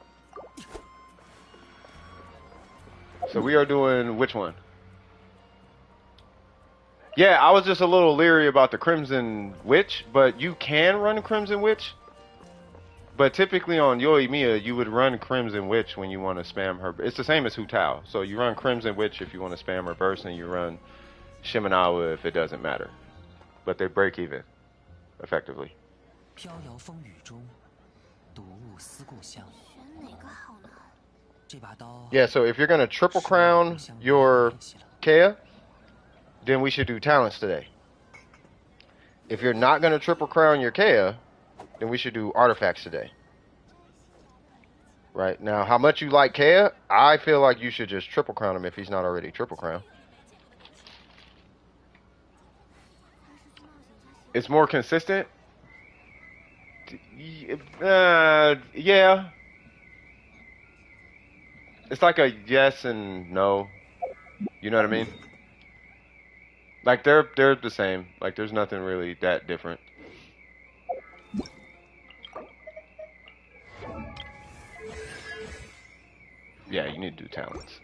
So we are doing which one? Yeah, I was just a little leery about the Crimson Witch, but you can run Crimson Witch. But typically on Yoimiya, you would run Crimson Witch when you want to spam her. It's the same as Hu Tao. So you run Crimson Witch if you want to spam her burst, and you run Shimenawa if it doesn't matter. But they break even, effectively. Yeah, so if you're going to triple crown your Kea, then we should do talents today. If you're not going to triple crown your Kea, then we should do artifacts today. Right now, how much you like Kea, I feel like you should just triple crown him if he's not already triple crown. It's more consistent. Yeah. It's like a yes and no. You know what I mean? Like they're the same. Like there's nothing really that different. Yeah, you need to do talents.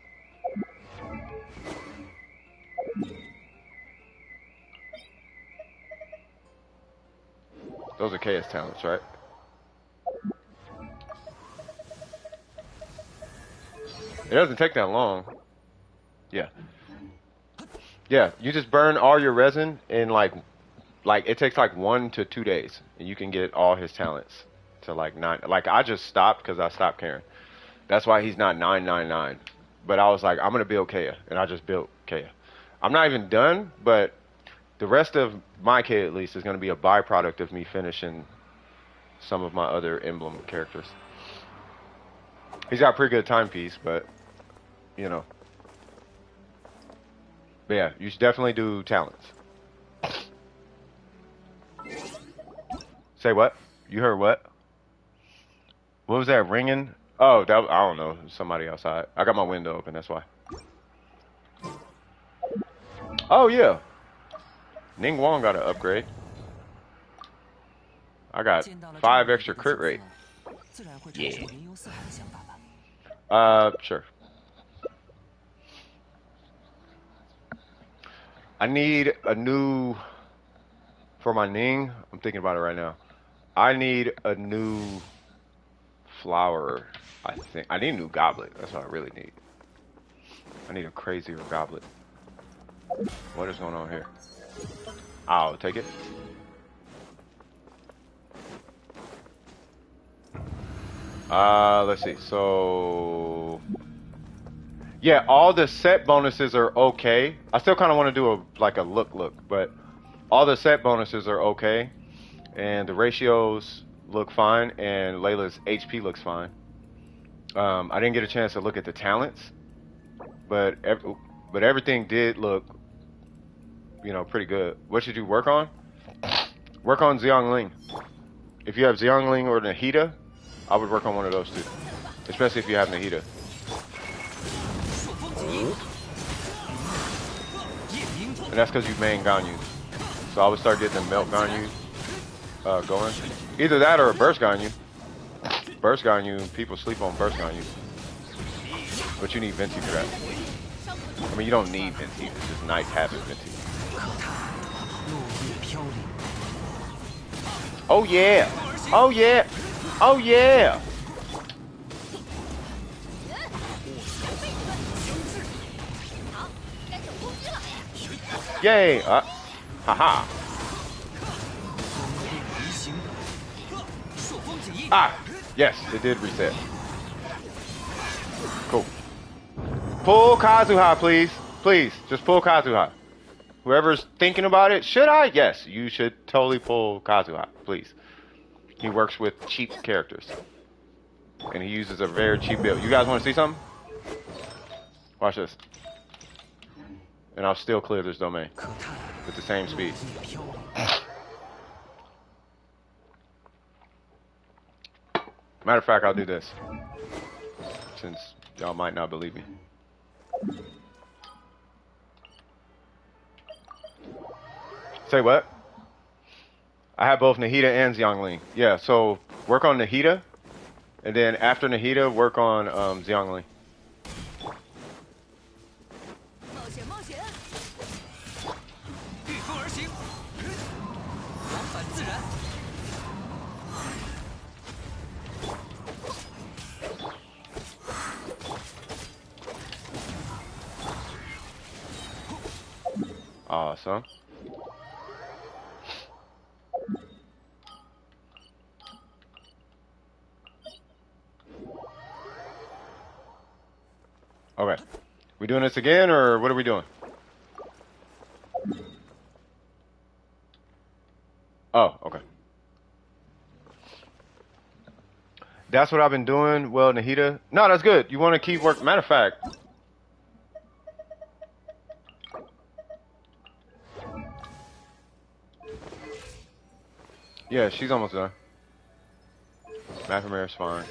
Those are KS talents, right? It doesn't take that long. Yeah. Yeah, you just burn all your resin in like it takes like 1 to 2 days, and you can get all his talents to like 9. Like I just stopped because I stopped caring. That's why he's not 999. But I was like, I'm gonna build Kea, and I just built Kea. I'm not even done, but the rest of my Kea at least is gonna be a byproduct of me finishing some of my other emblem characters. He's got a pretty good timepiece, but you know. But yeah, you should definitely do talents. Say what? You heard what? What was that ringing? Oh, that I don't know. Somebody outside. I got my window open. That's why. Oh yeah. Ning Wong got an upgrade. I got 5 extra crit rate. Yeah. Sure. I need a new for my Ning. I'm thinking about it right now. I need a new flower. I think I need a new goblet. That's what I really need. I need a crazier goblet. What is going on here? I'll take it. Let's see. So, yeah, all the set bonuses are okay. I still kind of want to do a look, but all the set bonuses are okay, and the ratios look fine, and Layla's HP looks fine. I didn't get a chance to look at the talents, but everything did look, pretty good. What should you work on? Work on Xiangling. If you have Xiangling or Nahida, I would work on one of those two, especially if you have Nahida. And that's because you main Ganyu. So I would start getting the Melt Ganyu going. Either that or a Burst Ganyu. Burst Ganyu, people sleep on Burst Ganyu. But you need Venti for that. I mean, you don't need Venti, it's just nice having Venti. Oh yeah! Oh yeah! Oh yeah! Yay! Haha! Ah! Yes, it did reset. Cool. Pull Kazuha, please. Please, just pull Kazuha. Whoever's thinking about it, should I? Yes, you should totally pull Kazuha, please. He works with cheap characters. And he uses a very cheap build. You guys want to see something? Watch this. And I'll still clear this domain with the same speed. Matter of fact, I'll do this, since y'all might not believe me. Say what? I have both Nahida and Xiangling. Yeah, so work on Nahida, and then after Nahida, work on Xiangling. Awesome. Okay. We doing this again, or what are we doing? Oh, okay. That's what I've been doing. Well, Nahida. No, that's good. You want to keep working. Matter of fact. Yeah, she's almost done. McNamara's fine.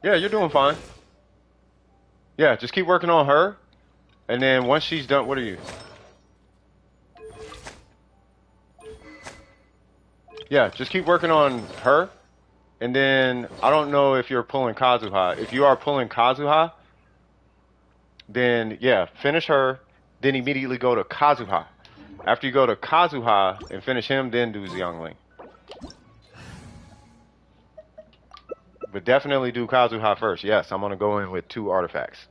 Yeah, you're doing fine. Yeah, just keep working on her. And then once she's done, what are you? Yeah, just keep working on her. And then, I don't know if you're pulling Kazuha. If you are pulling Kazuha, then, yeah, finish her. Then immediately go to Kazuha. After you go to Kazuha and finish him, then do Xiangling. But definitely do Kazuha first. Yes, I'm going to go in with 2 artifacts.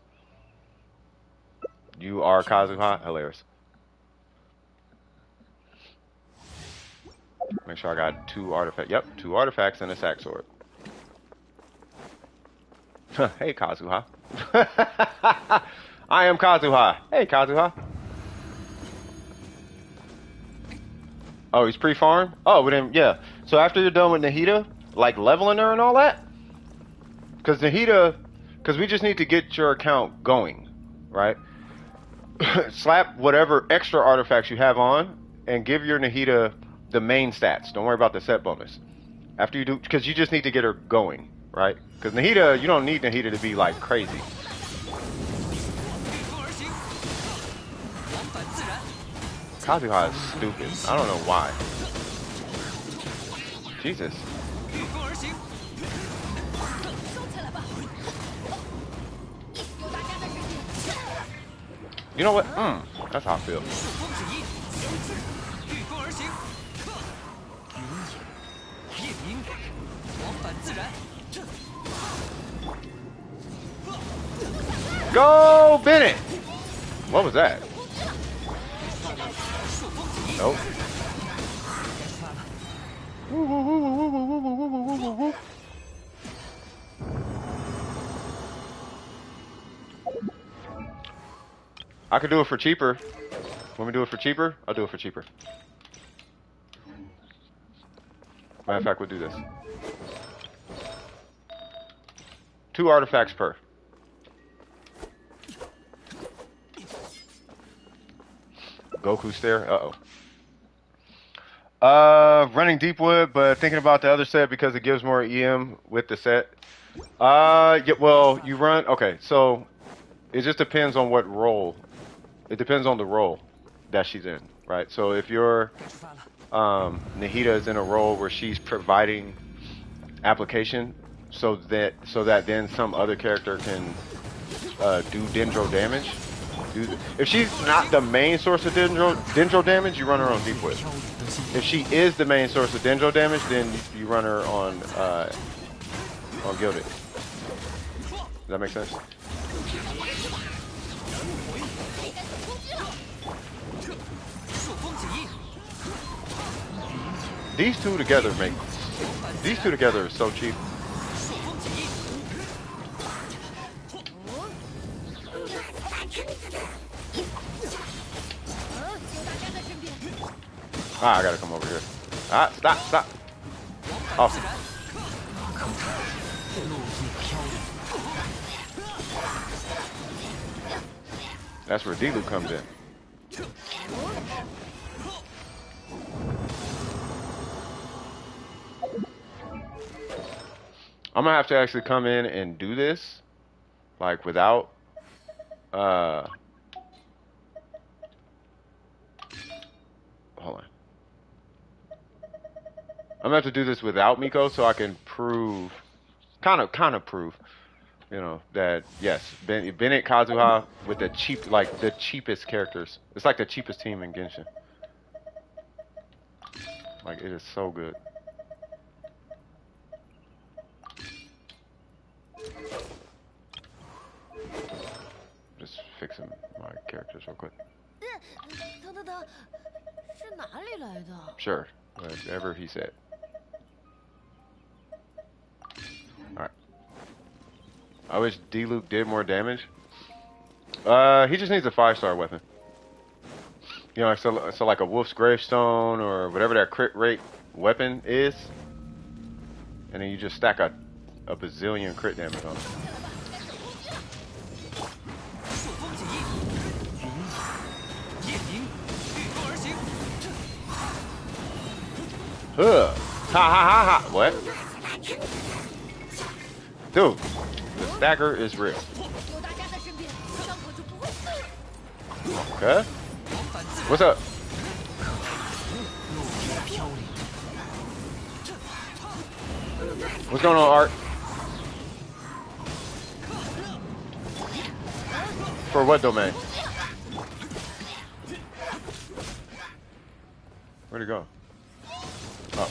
You are Kazuha? Hilarious. Make sure I got 2 artifacts. Yep, 2 artifacts and a sack sword. Hey, Kazuha. I am Kazuha. Hey, Kazuha. Oh, he's pre-farm? Oh, but then, yeah. So after you're done with Nahida, like leveling her and all that, because Nahida, because we just need to get your account going, right? Slap whatever extra artifacts you have on and give your Nahida the main stats. Don't worry about the set bonus. After you do, because you just need to get her going, right? Because Nahida, you don't need Nahida to be like crazy. Kazuha is stupid. I don't know why. Jesus. You know what? That's how I feel. Go, Bennett! What was that? Nope. I could do it for cheaper. Want me to do it for cheaper? I'll do it for cheaper. Matter of fact, we'll do this. 2 artifacts per. Goku stare. Running Deepwood, but thinking about the other set because it gives more EM with the set. Yeah, well, you run. Okay, so it just depends on what role. It depends on the role that she's in, right? So if you're Nahida is in a role where she's providing application, so that then some other character can do dendro damage. If she's not the main source of dendro damage, you run her on Deepwood. If she is the main source of dendro damage, then you run her on Gilded. Does that make sense? These two together are so cheap. Ah, I gotta come over here. Ah, stop. Awesome. That's where Dilu comes in. I'm gonna have to actually come in and do this, like without, hold on. I'm gonna have to do this without Miko so I can prove, kind of prove, you know, that yes, Bennett Kazuha with the cheapest characters. It's like the cheapest team in Genshin. Like it is so good. Just fixing my characters real quick. Sure, whatever he said. Alright. I wish D-Luke did more damage. He just needs a 5-star weapon. You know, so like a Wolf's Gravestone or whatever that crit rate weapon is. And then you just stack a bazillion crit damage on it. Huh. Ha. What? Dude, the stacker is real. Okay. What's up? What's going on, Art? For what domain? Where'd it go? Oh.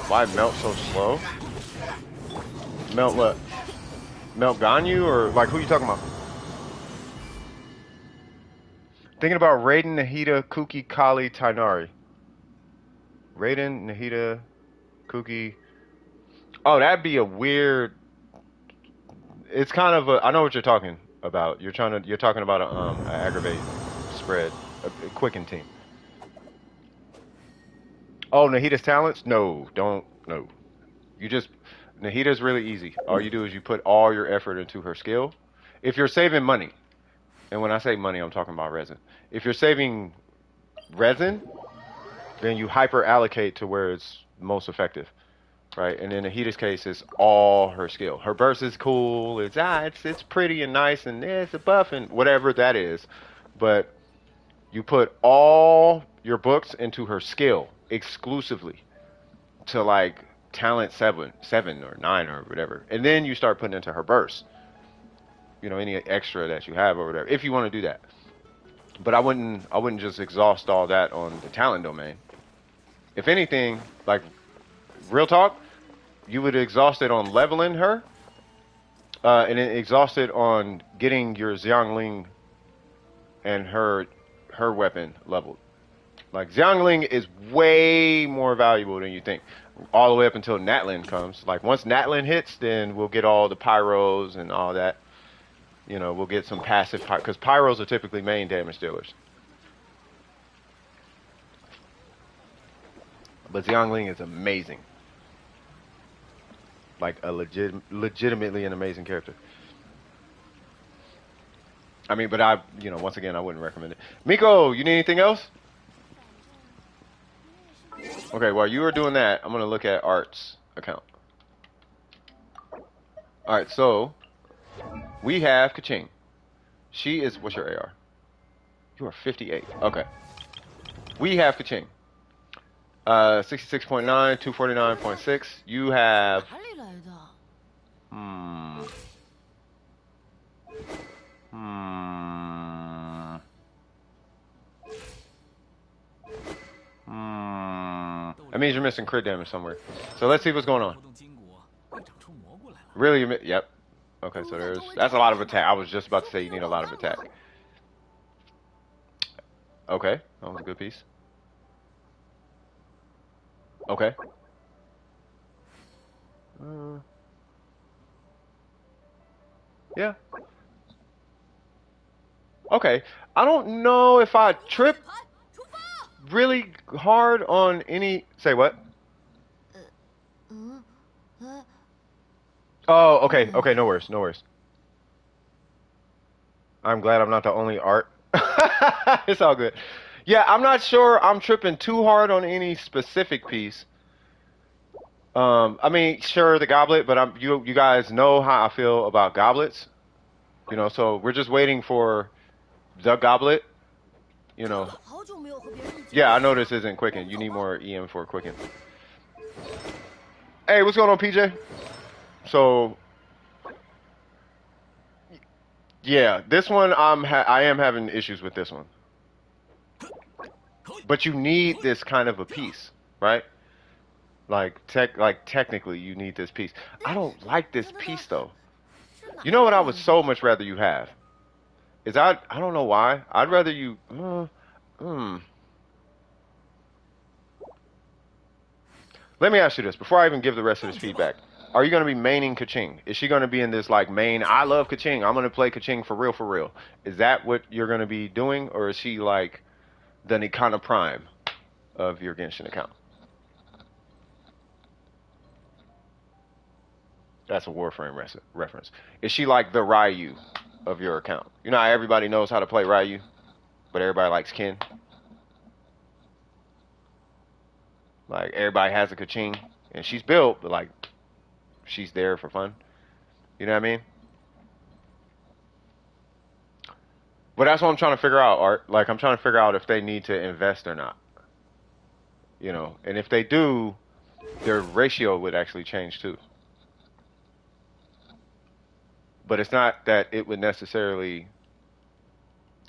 Why melt so slow? Melt what? Melt Ganyu or like who you talking about? Thinking about Raiden, Nahida, Kuki, Kali, Tainari. Raiden, Nahida, Kuki. Oh, that'd be a weird. It's kind of a. I know what you're talking about. You're talking about a aggravate spread, a quicken team. Oh, Nahida's talents? No, don't. No. You just. Nahida's really easy. All you do is you put all your effort into her skill. If you're saving money, and when I say money, I'm talking about resin. If you're saving resin, then you hyper allocate to where it's most effective, right? And in Nahida's case, it's all her skill. Her burst is cool. It's pretty and nice, and it's a buff and whatever that is. But you put all your books into her skill exclusively to like talent 7 or 9 or whatever, and then you start putting into her burst. You know, any extra that you have or whatever, if you want to do that. But I wouldn't just exhaust all that on the talent domain. If anything, like real talk, you would exhaust it on leveling her, and then exhaust it on getting your Xiangling and her weapon leveled. Like Xiangling is way more valuable than you think, all the way up until Natlin comes. Like once Natlin hits, then we'll get all the pyros and all that. You know, we'll get some passive, because pyros are typically main damage dealers. But Xiangling is amazing. Like a legitimately an amazing character. I mean, but once again, I wouldn't recommend it. Miko, you need anything else? Okay, while you are doing that, I'm going to look at Art's account. Alright, so we have Kaching. She is, what's your AR? You are 58. Okay. We have Kaching. 66.9, 249.6. You have... That means you're missing crit damage somewhere. So let's see what's going on. Really? Yep. Okay, so that's a lot of attack. I was just about to say you need a lot of attack. Okay, that was a good piece. Okay. Yeah. Okay. I don't know if I trip really hard on any... Say what? Oh, okay. Okay, no worries. No worries. I'm glad I'm not the only Art. It's all good. Yeah, I'm not sure I'm tripping too hard on any specific piece. I mean, sure, the goblet, but you guys know how I feel about goblets. You know, so we're just waiting for the goblet. You know. Yeah, I know this isn't Quicken. You need more EM for Quicken. Hey, what's going on, PJ? So, yeah, this one I am having issues with this one. But you need this kind of a piece, right? Like technically you need this piece. I don't like this piece though. You know what I would so much rather you have? Is I don't know why. I'd rather you Let me ask you this before I even give the rest of this feedback. Are you going to be maining Kaching? Is she going to be in this like main, I love Kaching, I'm going to play Kaching for real for real? Is that what you're going to be doing, or is she like the Nikana Prime of your Genshin account? That's a Warframe reference. Is she like the Ryu of your account? You know how everybody knows how to play Ryu, but everybody likes Ken? Like, everybody has a Kaching, and she's built, but like, she's there for fun. You know what I mean? But that's what I'm trying to figure out, Art. Like, I'm trying to figure out if they need to invest or not. You know, and if they do, their ratio would actually change too. But it's not that it would necessarily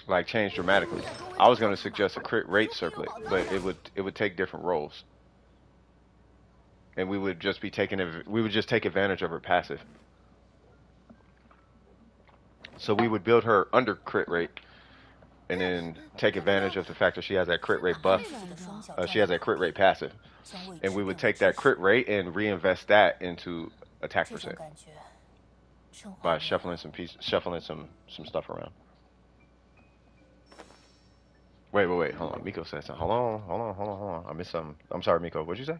like change dramatically. I was going to suggest a crit rate circlet, but it would take different roles, and we would just take advantage of her passive. So we would build her under crit rate, and then take advantage of the fact that she has that crit rate buff. She has that crit rate passive, and we would take that crit rate and reinvest that into attack percent by shuffling some stuff around. Wait, hold on. Miko said something. Hold on. I missed something. I'm sorry, Miko. What'd you say?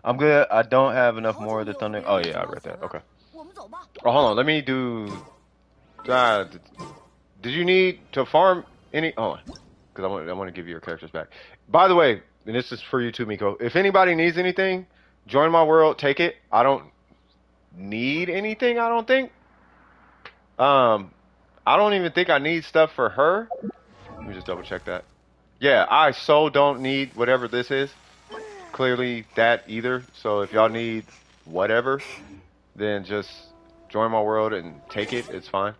I'm good. I don't have enough more of the thunder. Oh yeah, I read that. Okay. Oh, hold on. Let me do. Did you need to farm any? Hold on, because I want to give you your characters back. By the way, and this is for you too, Miko. If anybody needs anything, join my world. Take it. I don't need anything. I don't think. I don't even think I need stuff for her. Let me just double check that. Yeah, I so don't need whatever this is. clearly that either. So if y'all need whatever, then just join my world and take it. It's fine.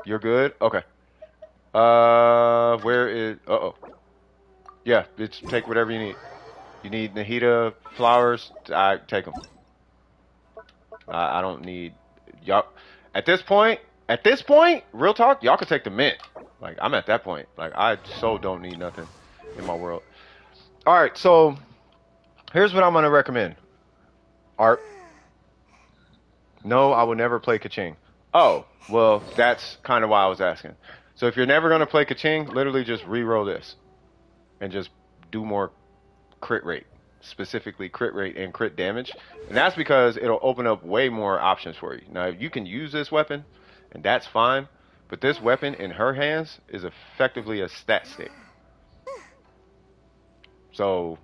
You're good? Okay. Where is... Uh-oh. Yeah, it's take whatever you need. You need Nahida flowers, I take them. I don't need... Y'all... At this point, real talk, y'all can take the mint. Like, I'm at that point. Like, I so don't need nothing in my world. Alright, so... Here's what I'm going to recommend. Art. No, I will never play Kaching. Oh, well, that's kind of why I was asking. So if you're never going to play Kaching, literally just re-roll this. And just do more crit rate. Specifically crit rate and crit damage. And that's because it'll open up way more options for you. Now, you can use this weapon, and that's fine. But this weapon in her hands is effectively a stat stick. So,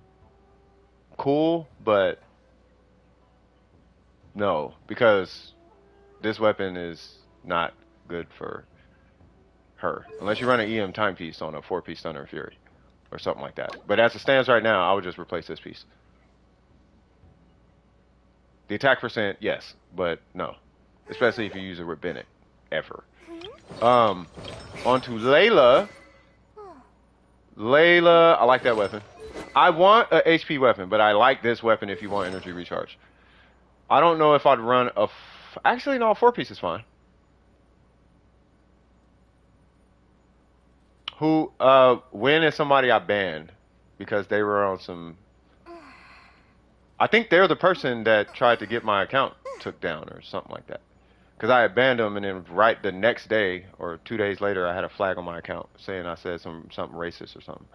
cool, but no. Because this weapon is not good for her. Unless you run an EM timepiece on a 4-piece Thunder and Fury. Or something like that. But as it stands right now, I would just replace this piece. The attack percent, yes, but no. Especially if you use it with Bennett. Ever. On to Layla. Layla, I like that weapon. I want a HP weapon, but I like this weapon if you want energy recharge. I don't know if I'd run a... Actually, no, 4-piece is fine. Who, when is somebody I banned because they were on some... I think they're the person that tried to get my account took down or something like that. Because I had banned them, and then right the next day or 2 days later, I had a flag on my account saying I said something racist or something.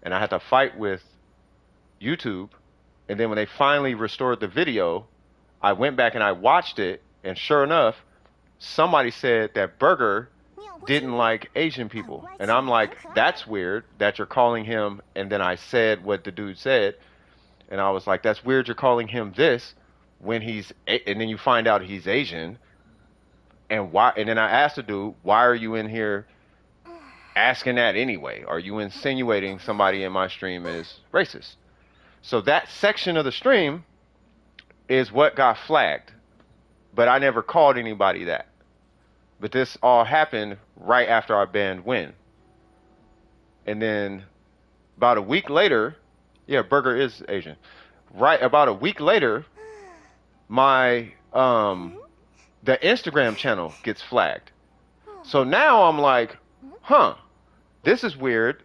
And I had to fight with YouTube, and then when they finally restored the video, I went back and I watched it, and sure enough, somebody said that Burger didn't like Asian people. And I'm like, that's weird that you're calling him, and then I said what the dude said, and I was like, that's weird you're calling him this when he's, and then you find out he's Asian, and why, and then I asked the dude, why are you in here asking that anyway? Are you insinuating somebody in my stream is racist? So that section of the stream is what got flagged, but I never called anybody that. But this all happened right after I banned Win. And then about a week later, yeah, Burger is Asian. Right about a week later, my the Instagram channel gets flagged. So now I'm like, huh, this is weird.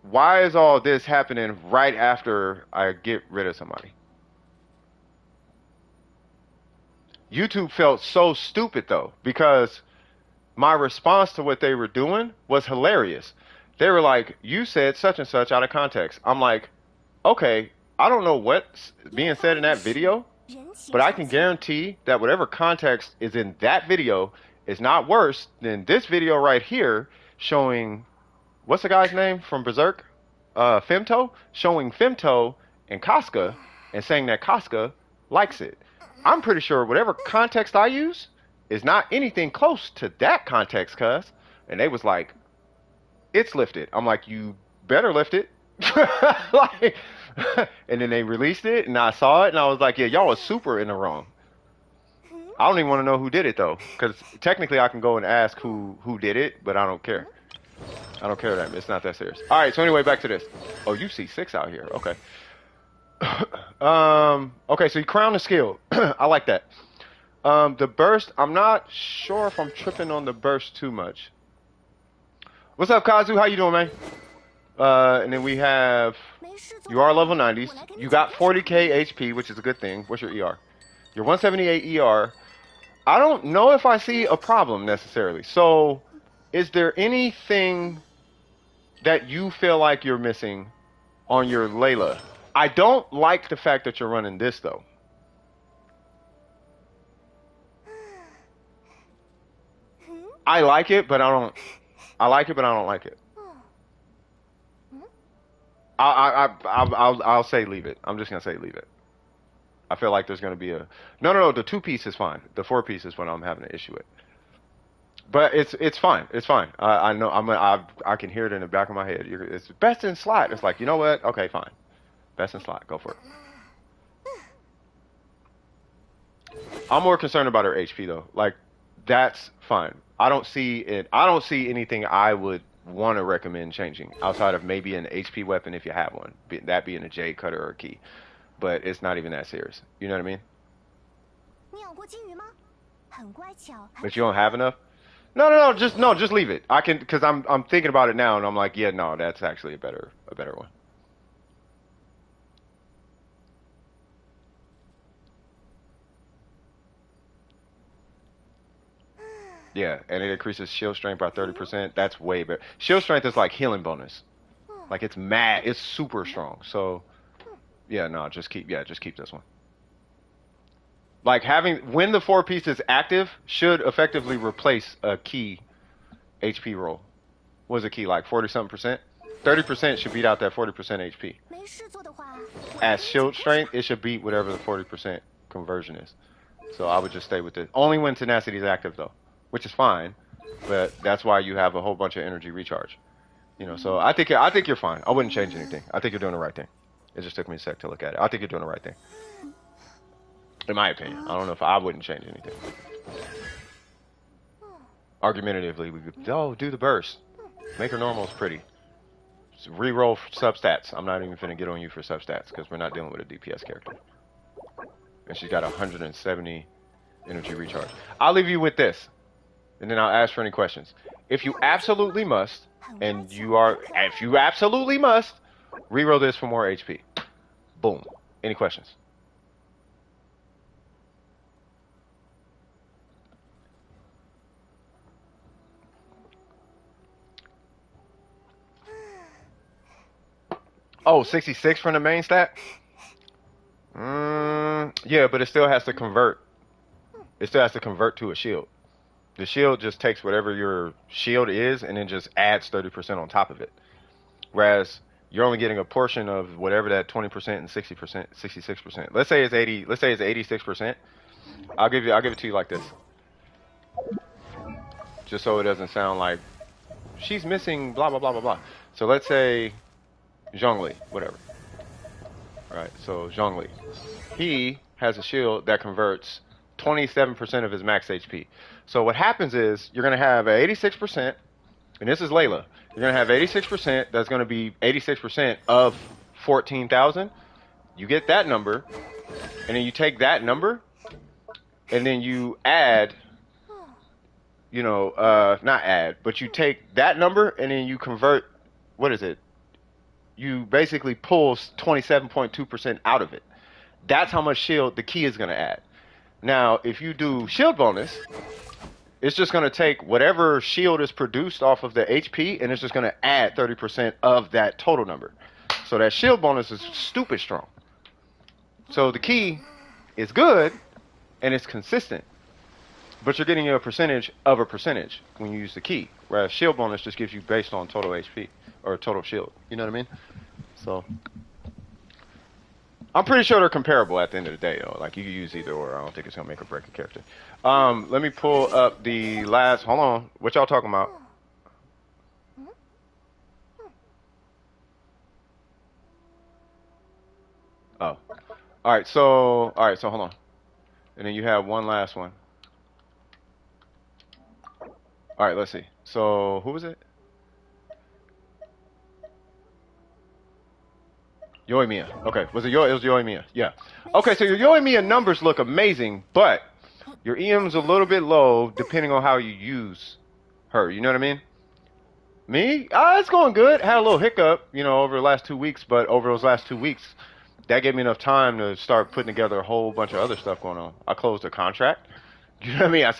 Why is all this happening right after I get rid of somebody? YouTube felt so stupid though, because my response to what they were doing was hilarious. They were like, you said such and such out of context. I'm like, okay, I don't know what's being said in that video, but I can guarantee that whatever context is in that video is not worse than this video right here showing, what's the guy's name from Berserk? Femto? Showing Femto and Casca and saying that Casca likes it. I'm pretty sure whatever context I use is not anything close to that context, cuz. And they was like, it's lifted. I'm like, you better lift it. Like, and then they released it, and I saw it, and I was like, yeah, y'all was super in the wrong. I don't even want to know who did it, though, because technically I can go and ask who did it, but I don't care. I don't care that. It's not that serious. All right, so anyway, back to this. Oh, you see 6 out here. Okay. Okay, so you crown the skill. I like that. The burst, I'm not sure if I'm tripping on the burst too much. What's up, Kazu? How you doing, man? And then we have, you are level 90s. You got 40k HP, which is a good thing. What's your ER? You're 178 ER. I don't know if I see a problem necessarily. So, is there anything that you feel like you're missing on your Layla? I don't like the fact that you're running this, though. I like it, but I don't. I like it, but I don't like it. I'll say leave it. I'm just gonna say leave it. I feel like there's gonna be a no. The 2-piece is fine. The 4-piece is when I'm having an issue with. But it's fine. It's fine. I know I can hear it in the back of my head. It's best in slot. It's like, you know what? Okay, fine. Best in slot. Go for it. I'm more concerned about her HP though. Like, that's fine. I don't see it. I don't see anything I would want to recommend changing outside of maybe an HP weapon if you have one. That being a J cutter or a key. But it's not even that serious. You know what I mean? But you don't have enough? No, just leave it. I can, because I'm thinking about it now and I'm like, yeah, no, that's actually a better one. Yeah, and it increases shield strength by 30%. That's way better. Shield strength is like healing bonus. Like it's mad, it's super strong. So yeah, no, just keep this one. Like when the 4-piece is active should effectively replace a key HP roll. What is a key like 40 something percent? 30% should beat out that 40% HP. As shield strength, it should beat whatever the 40% conversion is. So I would just stay with it. Only when tenacity is active though, which is fine, but that's why you have a whole bunch of energy recharge. You know, so I think you're fine. I wouldn't change anything. I think you're doing the right thing. It just took me a sec to look at it. I think you're doing the right thing. In my opinion. I don't know if I wouldn't change anything. Argumentatively, we could, do the burst. Make her normals pretty. Reroll substats. I'm not even finna get on you for substats because we're not dealing with a DPS character. And she's got 170 energy recharge. I'll leave you with this, and then I'll ask for any questions. If you absolutely must, reroll this for more HP. Boom. Any questions? Oh, 66 from the main stat? Yeah, but it still has to convert. It still has to convert to a shield. The shield just takes whatever your shield is and then just adds 30% on top of it. Whereas you're only getting a portion of whatever that 20% and 60%, 66%. Let's say it's 80. Let's say it's 86%. I'll give it to you like this, just so it doesn't sound like she's missing blah blah blah blah blah. So let's say Zhongli, whatever. All right. So Zhongli, he has a shield that converts 27% of his max HP. So what happens is you're gonna have 86%, and this is Layla. You're gonna have 86%. That's gonna be 86% of 14,000. You get that number, and then you take that number, and then you add. Not add, but you take that number, and then you convert. What is it? You basically pull 27.2% out of it. That's how much shield the key is gonna add. Now, if you do shield bonus, it's just going to take whatever shield is produced off of the HP, and it's just going to add 30% of that total number. So that shield bonus is stupid strong. So the key is good, and it's consistent. But you're getting a percentage of a percentage when you use the key. Whereas shield bonus just gives you based on total HP, or total shield. You know what I mean? So I'm pretty sure they're comparable at the end of the day, though. Like, you can use either or. I don't think it's going to make or break a character. Let me pull up the last... Hold on. What y'all talking about? Oh. Alright, so hold on. And then you have one last one. Alright, let's see. So, who was it? Yoimiya. Okay, it was Yoimiya. Yeah. Okay, so your Yoimiya numbers look amazing, but your EM's a little bit low depending on how you use her. You know what I mean? Me? It's going good. Had a little hiccup, over the last 2 weeks, but over those last 2 weeks, that gave me enough time to start putting together a whole bunch of other stuff going on. I closed a contract. You know what I mean? I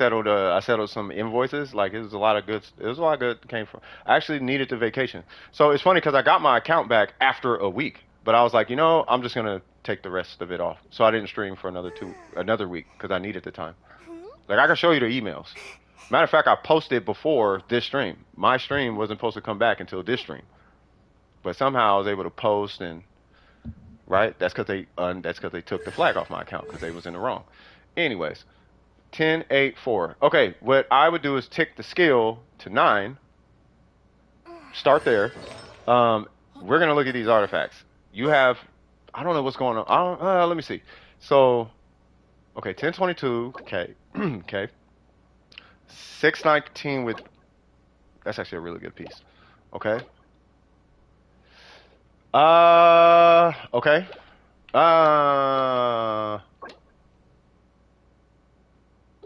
settled some invoices. Like, it was a lot of good that came from. I actually needed the vacation. So it's funny because I got my account back after a week. But I was like, I'm just gonna take the rest of it off. So I didn't stream for another week because I needed the time. Like, I can show you the emails. Matter of fact, I posted before this stream. My stream wasn't supposed to come back until this stream, but somehow I was able to post, and right, that's because they took the flag off my account because they was in the wrong. Anyways, 10, 8, 4. Okay, what I would do is tick the skill to 9. Start there. We're gonna look at these artifacts. You have, I don't know what's going on. Let me see. So, okay, 1022. Okay, okay. 619 with. That's actually a really good piece. Okay. Okay.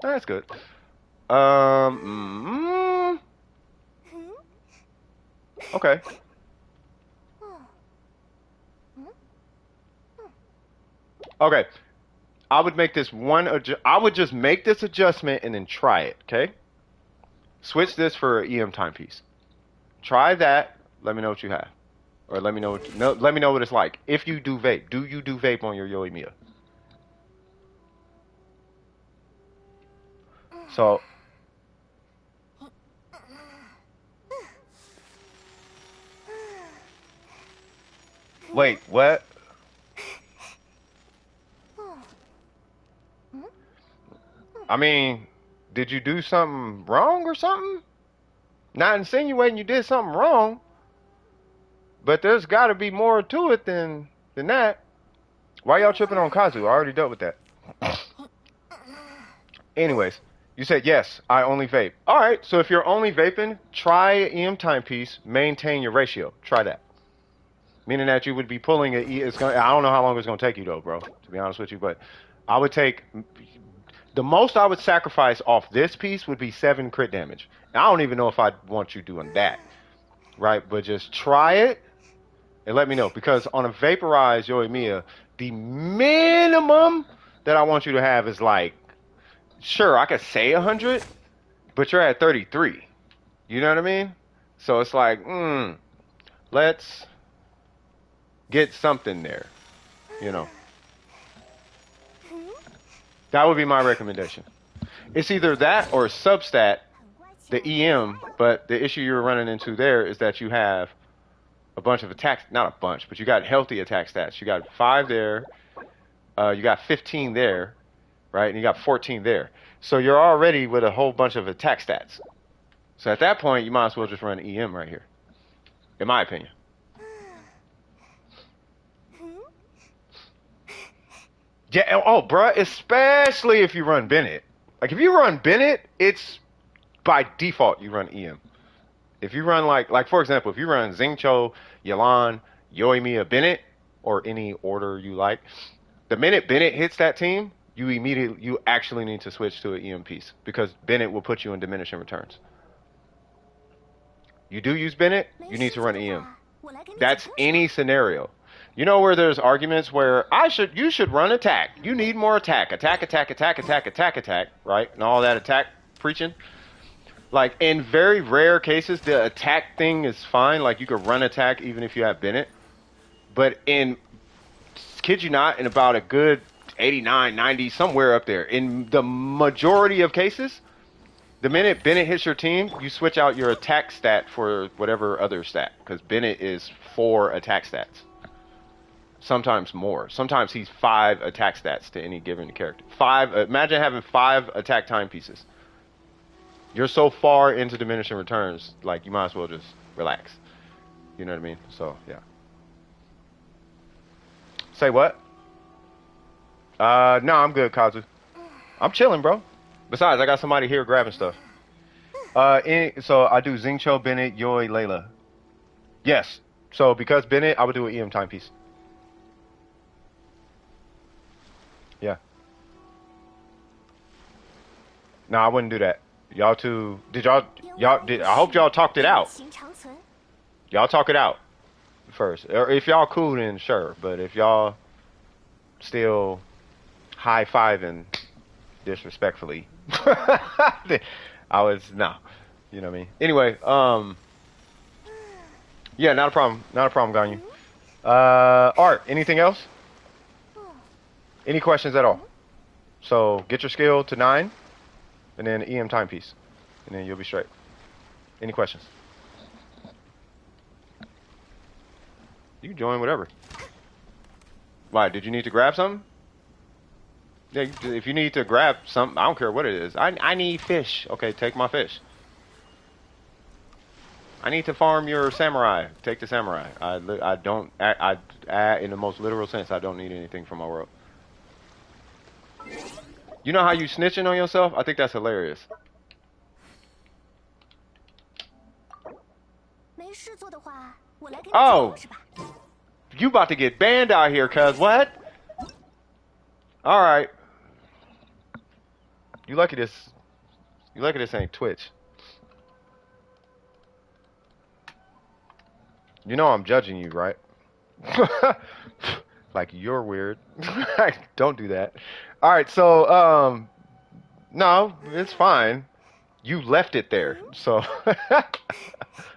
That's good. Okay. Okay. I would make this I would just make this adjustment and then try it, okay? Switch this for an EM timepiece. Try that. Let me know what you have. Or let me know let me know what it's like. If you do vape, do you do vape on your Yoimiya? So wait, what? I mean, did you do something wrong or something? Not insinuating you did something wrong, but there's got to be more to it than that. Why y'all tripping on Kazu? I already dealt with that. Anyways, you said yes, I only vape. All right, so if you're only vaping, try an EM timepiece, maintain your ratio. Try that. Meaning that you would be pulling I don't know how long it's gonna take you though, bro. To be honest with you, but I would take the most I would sacrifice off this piece would be 7 crit damage. And I don't even know if I'd want you doing that, right? But just try it and let me know, because on a vaporized Yoimiya, the minimum that I want you to have is like, sure, I could say 100, but you're at 33. You know what I mean? So it's like, let's get something there, you know. That would be my recommendation. It's either that or substat, the EM, but the issue you're running into there is that you have a bunch of attacks, not a bunch, but you got healthy attack stats. You got 5 there, you got 15 there, right? And you got 14 there. So you're already with a whole bunch of attack stats. So at that point, you might as well just run EM right here, in my opinion. Yeah, oh, bruh, especially if you run Bennett. Like, if you run Bennett, it's by default you run EM. If you run, like for example, if you run Xingqiu, Yelan, Yoimiya, Bennett, or any order you like, the minute Bennett hits that team, you actually need to switch to an EM piece, because Bennett will put you in diminishing returns. You do use Bennett, you need to run EM. That's any scenario. You know where there's arguments where you should run attack. You need more attack, right? And all that attack preaching. Like, in very rare cases, the attack thing is fine. Like, you could run attack even if you have Bennett. But kid you not, in about a good 89, 90, somewhere up there, in the majority of cases, the minute Bennett hits your team, you switch out your attack stat for whatever other stat. Because Bennett is 4 attack stats. Sometimes more. Sometimes he's 5 attack stats to any given character. 5. Imagine having 5 attack timepieces. You're so far into diminishing returns, like, you might as well just relax. You know what I mean? So, yeah. Say what? No, I'm good, Kazu. I'm chilling, bro. Besides, I got somebody here grabbing stuff. So I do Xingqiu, Bennett, Yoi, Layla. Yes. So because Bennett, I would do an EM timepiece. Yeah. No, I wouldn't do that. Y'all two, I hope y'all talked it out. Y'all talk it out first. Or if y'all cool, then sure. But if y'all still high-fiving disrespectfully, I was, no. You know what I mean? Anyway, yeah, not a problem. Not a problem, Ganyu. Art, anything else? Any questions at all? So get your skill to 9, and then EM timepiece, and then you'll be straight. Any questions? You can join whatever. Why? Did you need to grab something? Yeah, if you need to grab something, I don't care what it is. I need fish. Okay, take my fish. I need to farm your samurai. Take the samurai. I don't. In the most literal sense, I don't need anything from my world. You know how you snitching on yourself? I think that's hilarious. Oh, you about to get banned out here, cuz what? All right. You lucky this ain't Twitch. You know I'm judging you, right? Like you're weird. Don't do that. All right, so no, it's fine. You left it there. So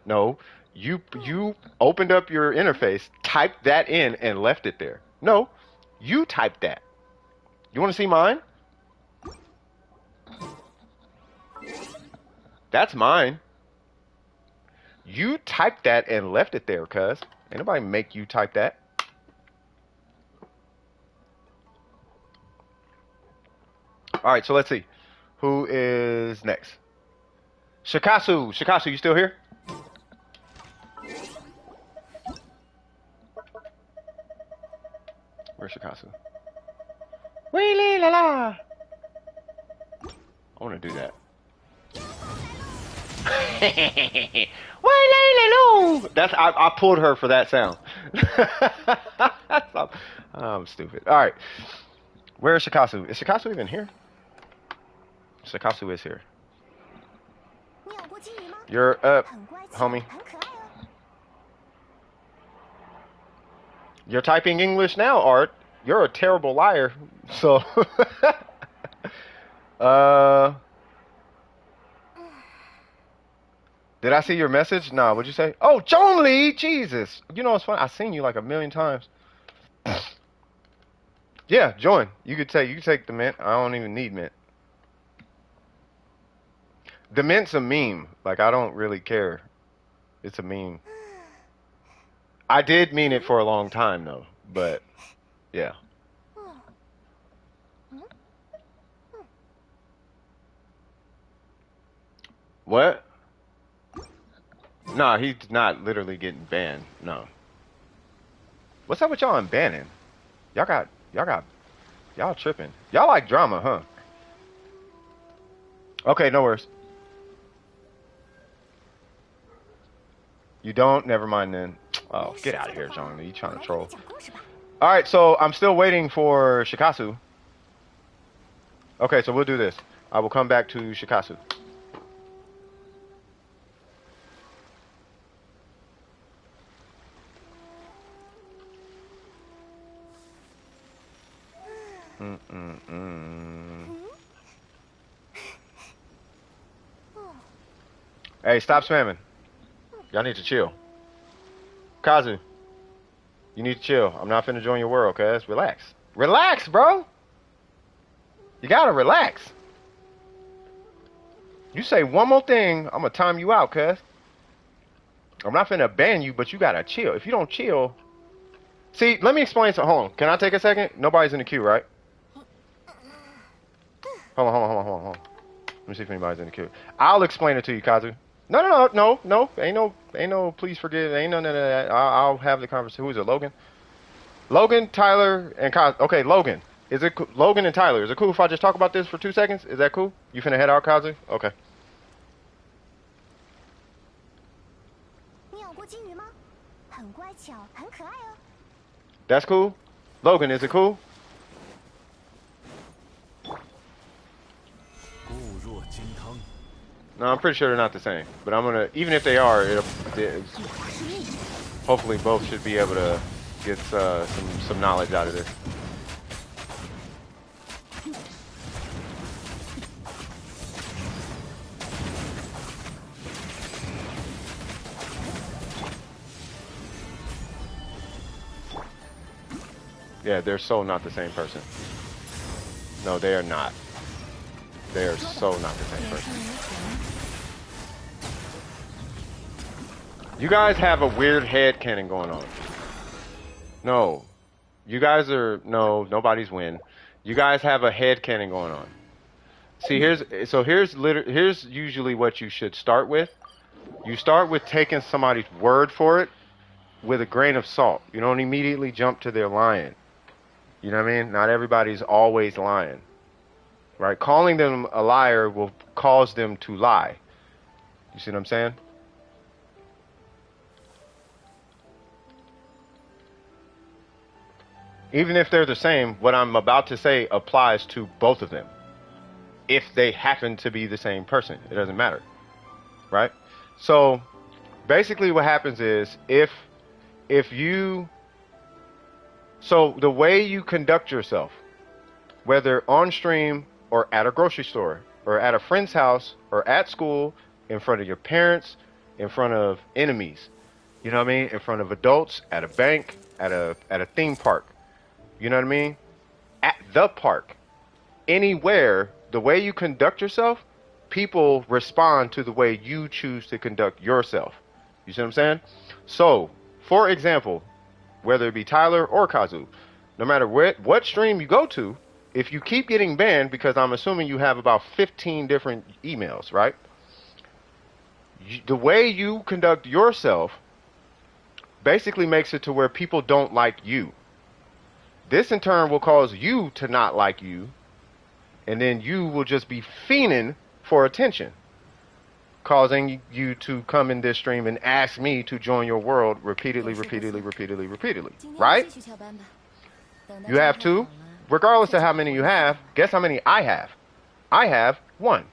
no, you opened up your interface, typed that in and left it there. No, you typed that. You want to see mine? That's mine. You typed that and left it there, cuz. Ain't nobody make you type that. All right, so let's see. Who is next? Shikasu. Shikasu, you still here? Where's Shikasu? Wee la la. I want to do that. That's I pulled her for that sound. I'm stupid. All right, where is Shikasu? Is Shikasu even here? Shikasu is here. You're up, homie. You're typing English now, Art. You're a terrible liar. So, did I see your message? Nah, what'd you say? Oh, Joan Lee! Jesus! You know, it's funny. I've seen you like a million times. Yeah, join. You could take the mint. I don't even need mint. The mint's a meme. Like, I don't really care. It's a meme. I did mean it for a long time, though. But, yeah. What? Nah, he's not literally getting banned. No. What's up with y'all and banning? Y'all tripping. Y'all like drama, huh? Okay, no worries. You don't? Never mind then. Oh, get out of here, John. You trying to troll. Alright, so I'm still waiting for Shikasu. Okay, so we'll do this. I will come back to Shikasu. Hey, stop spamming. Y'all need to chill. Kazu, you need to chill. I'm not finna join your world, cuz. Relax. Relax, bro! You gotta relax. You say one more thing, I'm gonna time you out, cuz. I'm not finna ban you, but you gotta chill. If you don't chill... See, let me explain something. Hold on. Can I take a second? Nobody's in the queue, right? Hold on. Let me see if anybody's in the queue. I'll explain it to you, Kazu. No. Ain't no. Please forgive. Ain't none of that. I'll have the conversation. Who is it? Logan. Logan, Tyler, and Kazu. Okay, Logan. Is it Logan and Tyler? Is it cool if I just talk about this for 2 seconds? Is that cool? You finna head out, Kazu? Okay. That's cool. Logan, is it cool? No, I'm pretty sure they're not the same. But I'm gonna, even if they are, hopefully both should be able to get some knowledge out of this. Yeah, they're so not the same person. No, they are not. They are so not the same person. You guys have a weird head cannon going on. No. You guys are... No, nobody's win. You guys have a headcanon going on. See, here's usually what you should start with. You start with taking somebody's word for it with a grain of salt. You don't immediately jump to their lying. You know what I mean? Not everybody's always lying. Right? Calling them a liar will cause them to lie. You see what I'm saying? Even if they're the same, what I'm about to say applies to both of them. If they happen to be the same person, it doesn't matter. Right? So basically what happens is if you, so the way you conduct yourself, whether on stream or at a grocery store or at a friend's house or at school, in front of your parents, in front of enemies, you know what I mean? In front of adults, at a bank, at a theme park, you know what I mean? At the park, anywhere, the way you conduct yourself, people respond to the way you choose to conduct yourself. You see what I'm saying? So, for example, whether it be Tyler or Kazu, no matter what stream you go to, if you keep getting banned, because I'm assuming you have about 15 different emails, right? The way you conduct yourself basically makes it to where people don't like you. This in turn will cause you to not like you, and then you will just be fiending for attention, causing you to come in this stream and ask me to join your world repeatedly, right? You have two. Regardless of how many you have, guess how many I have? I have one.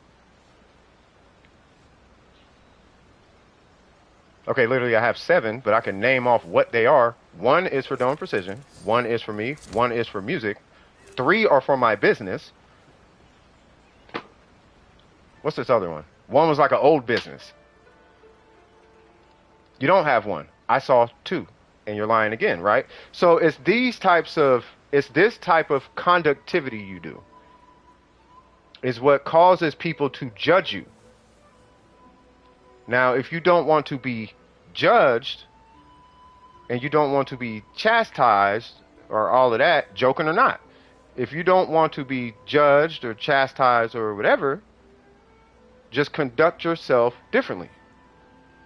Okay, literally I have 7, but I can name off what they are. 1 is for Dome Precision. 1 is for me. 1 is for music. 3 are for my business. What's this other one? 1 was like an old business. You don't have 1. I saw 2. And you're lying again, right? So it's this type of conductivity you do is what causes people to judge you. Now, if you don't want to be judged and you don't want to be chastised or all of that, joking or not, if you don't want to be judged or chastised or whatever, just conduct yourself differently,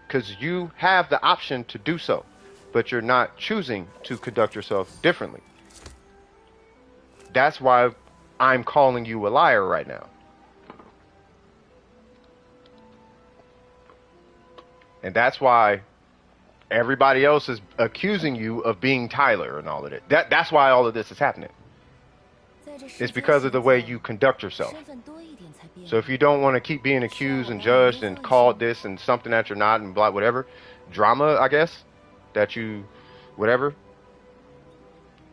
because you have the option to do so, but you're not choosing to conduct yourself differently. That's why I'm calling you a liar right now. And that's why everybody else is accusing you of being Tyler and all of it. That's why all of this is happening. It's because of the way you conduct yourself. So if you don't want to keep being accused and judged and called this and something that you're not and blah, whatever, drama, I guess, that you, whatever,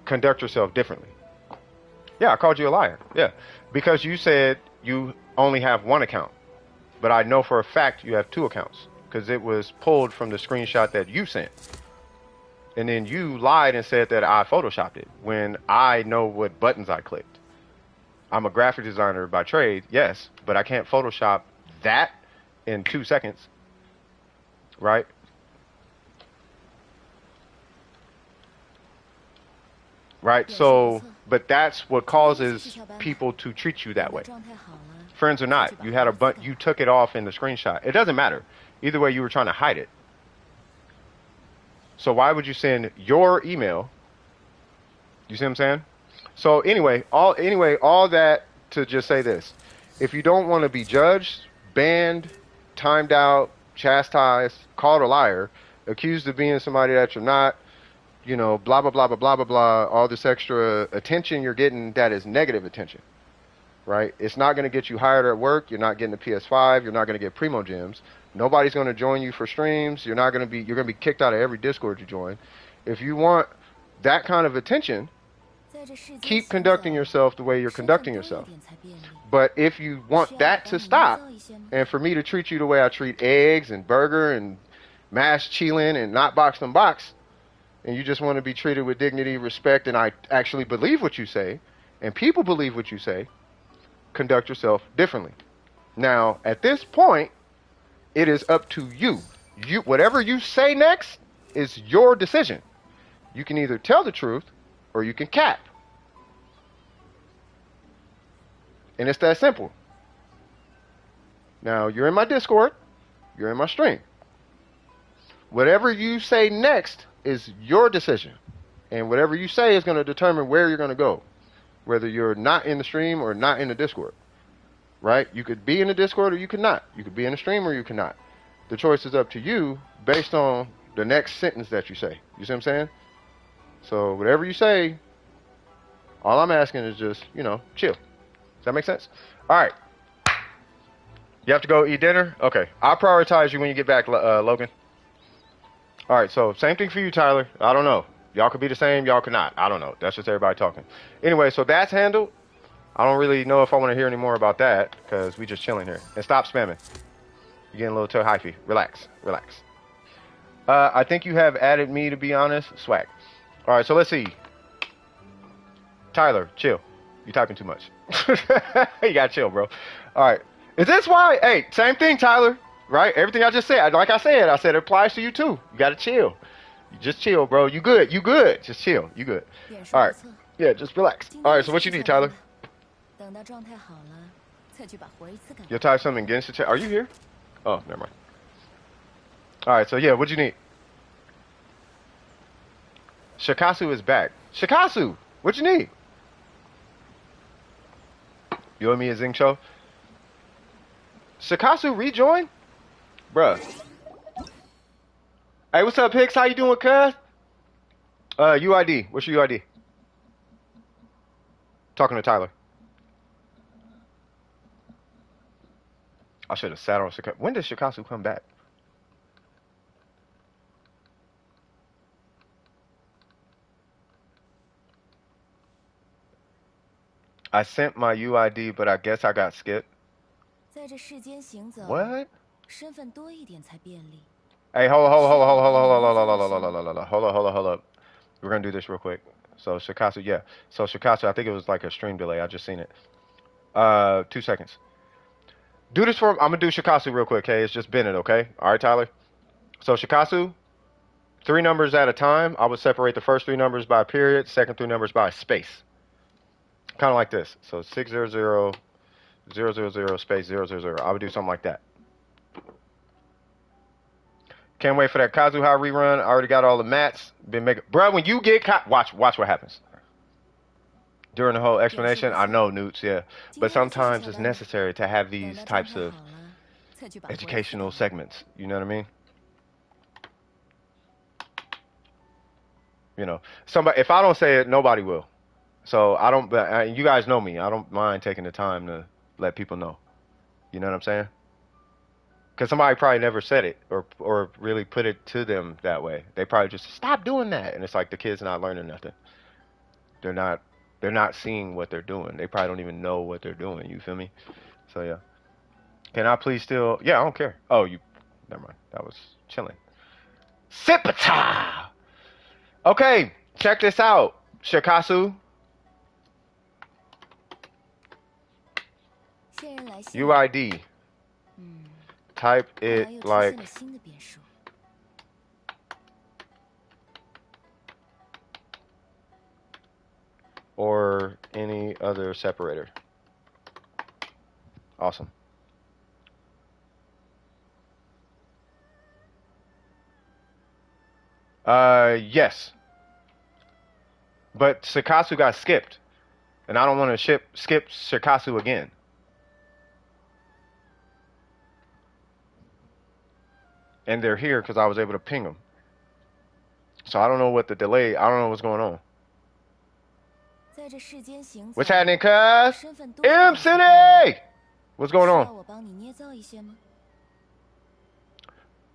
conduct yourself differently. Yeah, I called you a liar. Yeah, because you said you only have 1 account. But I know for a fact you have 2 accounts, because it was pulled from the screenshot that you sent. And then you lied and said that I photoshopped it when I know what buttons I clicked. I'm a graphic designer by trade, yes, but I can't Photoshop that in 2 seconds, right? Right, so, but that's what causes people to treat you that way. Friends or not, you took it off in the screenshot. It doesn't matter. Either way, you were trying to hide it. So why would you send your email? You see what I'm saying? So anyway, all that to just say this. If you don't want to be judged, banned, timed out, chastised, called a liar, accused of being somebody that you're not, you know, blah, blah, blah, blah, blah, blah, blah, all this extra attention you're getting, that is negative attention, right? It's not going to get you hired at work. You're not getting the PS5. You're not going to get Primo Gems. Nobody's going to join you for streams. You're going to be kicked out of every Discord you join. If you want that kind of attention, keep conducting yourself the way you're conducting yourself. But if you want that to stop, and for me to treat you the way I treat eggs and burger and mashed chilin and not boxed and box, and you just want to be treated with dignity, respect, and I actually believe what you say, and people believe what you say, conduct yourself differently. Now, at this point, it is up to you. Whatever you say next is your decision. You can either tell the truth or you can cap. And it's that simple. Now, you're in my Discord. You're in my stream. Whatever you say next is your decision. And whatever you say is going to determine where you're going to go. Whether you're not in the stream or not in the Discord. Right? You could be in the Discord or you could not. You could be in the stream or you could not. The choice is up to you based on the next sentence that you say. You see what I'm saying? So whatever you say, all I'm asking is just, you know, chill. Does that make sense? All right. You have to go eat dinner? Okay. I'll prioritize you when you get back, Logan. All right. So same thing for you, Tyler. I don't know. Y'all could be the same. Y'all could not. I don't know. That's just everybody talking. Anyway, so that's handled. I don't really know if I want to hear any more about that because we just chilling here. And stop spamming. You're getting a little too hyphy. Relax. Relax. I think you have added me, to be honest. Swag. All right. So let's see. Tyler, chill. You're typing too much. You gotta chill, bro. All right. Is this why? Hey, same thing, Tyler. Right? Everything I just said. Like I said it applies to you too. You gotta chill. You just chill, bro. You good. You good. Just chill. You good. All right. Yeah, just relax. All right. So what you need, Tyler? You'll type something in Genshin chat. Are you here? Oh, never mind. All right. So yeah, what'd you need? Shikasu is back. Shikasu, what you need? You owe me a Zingcho. Shikasu rejoin? Bruh. Hey, what's up, Hicks? How you doing, cuz? UID. What's your UID? Talking to Tyler. I should have sat on Shikasu. When did Shikasu come back? I sent my UID, but I guess I got skipped. What? Hey, hold up. We're gonna do this real quick. So Shikasu, yeah. So Shikasu, I think it was like a stream delay. I just seen it. 2 seconds. Do this for. I'm gonna do Shikasu real quick. Okay, it's just Bennett. Okay. All right, Tyler. So Shikasu, 3 numbers at a time. I would separate the first 3 numbers by a period, second 3 numbers by a space. Kind of like this. So 600 000 space 000. I would do something like that. Can't wait for that Kazuha rerun. I already got all the mats. Been making, bro. When you get watch what happens. During the whole explanation, I know, Newts, yeah. But sometimes it's necessary to have these types of educational segments. You know what I mean? You know, somebody. If I don't say it, nobody will. So I don't. You guys know me. I don't mind taking the time to let people know. You know what I'm saying? Because somebody probably never said it or really put it to them that way. They probably just stop doing that, and it's like the kid's not learning nothing. They're not seeing what they're doing. They probably don't even know what they're doing. You feel me? So yeah. Can I please still? Yeah, I don't care. Oh, you. Never mind. That was chilling. Sipata. Okay, check this out, Shikasu. UID. Type it like or any other separator. Awesome. Yes. But Shikasu got skipped. And I don't want to skip Shikasu again. And they're here because I was able to ping them. So I don't know what the delay, I don't know what's going on. What's happening, cuz? M City! What's going on?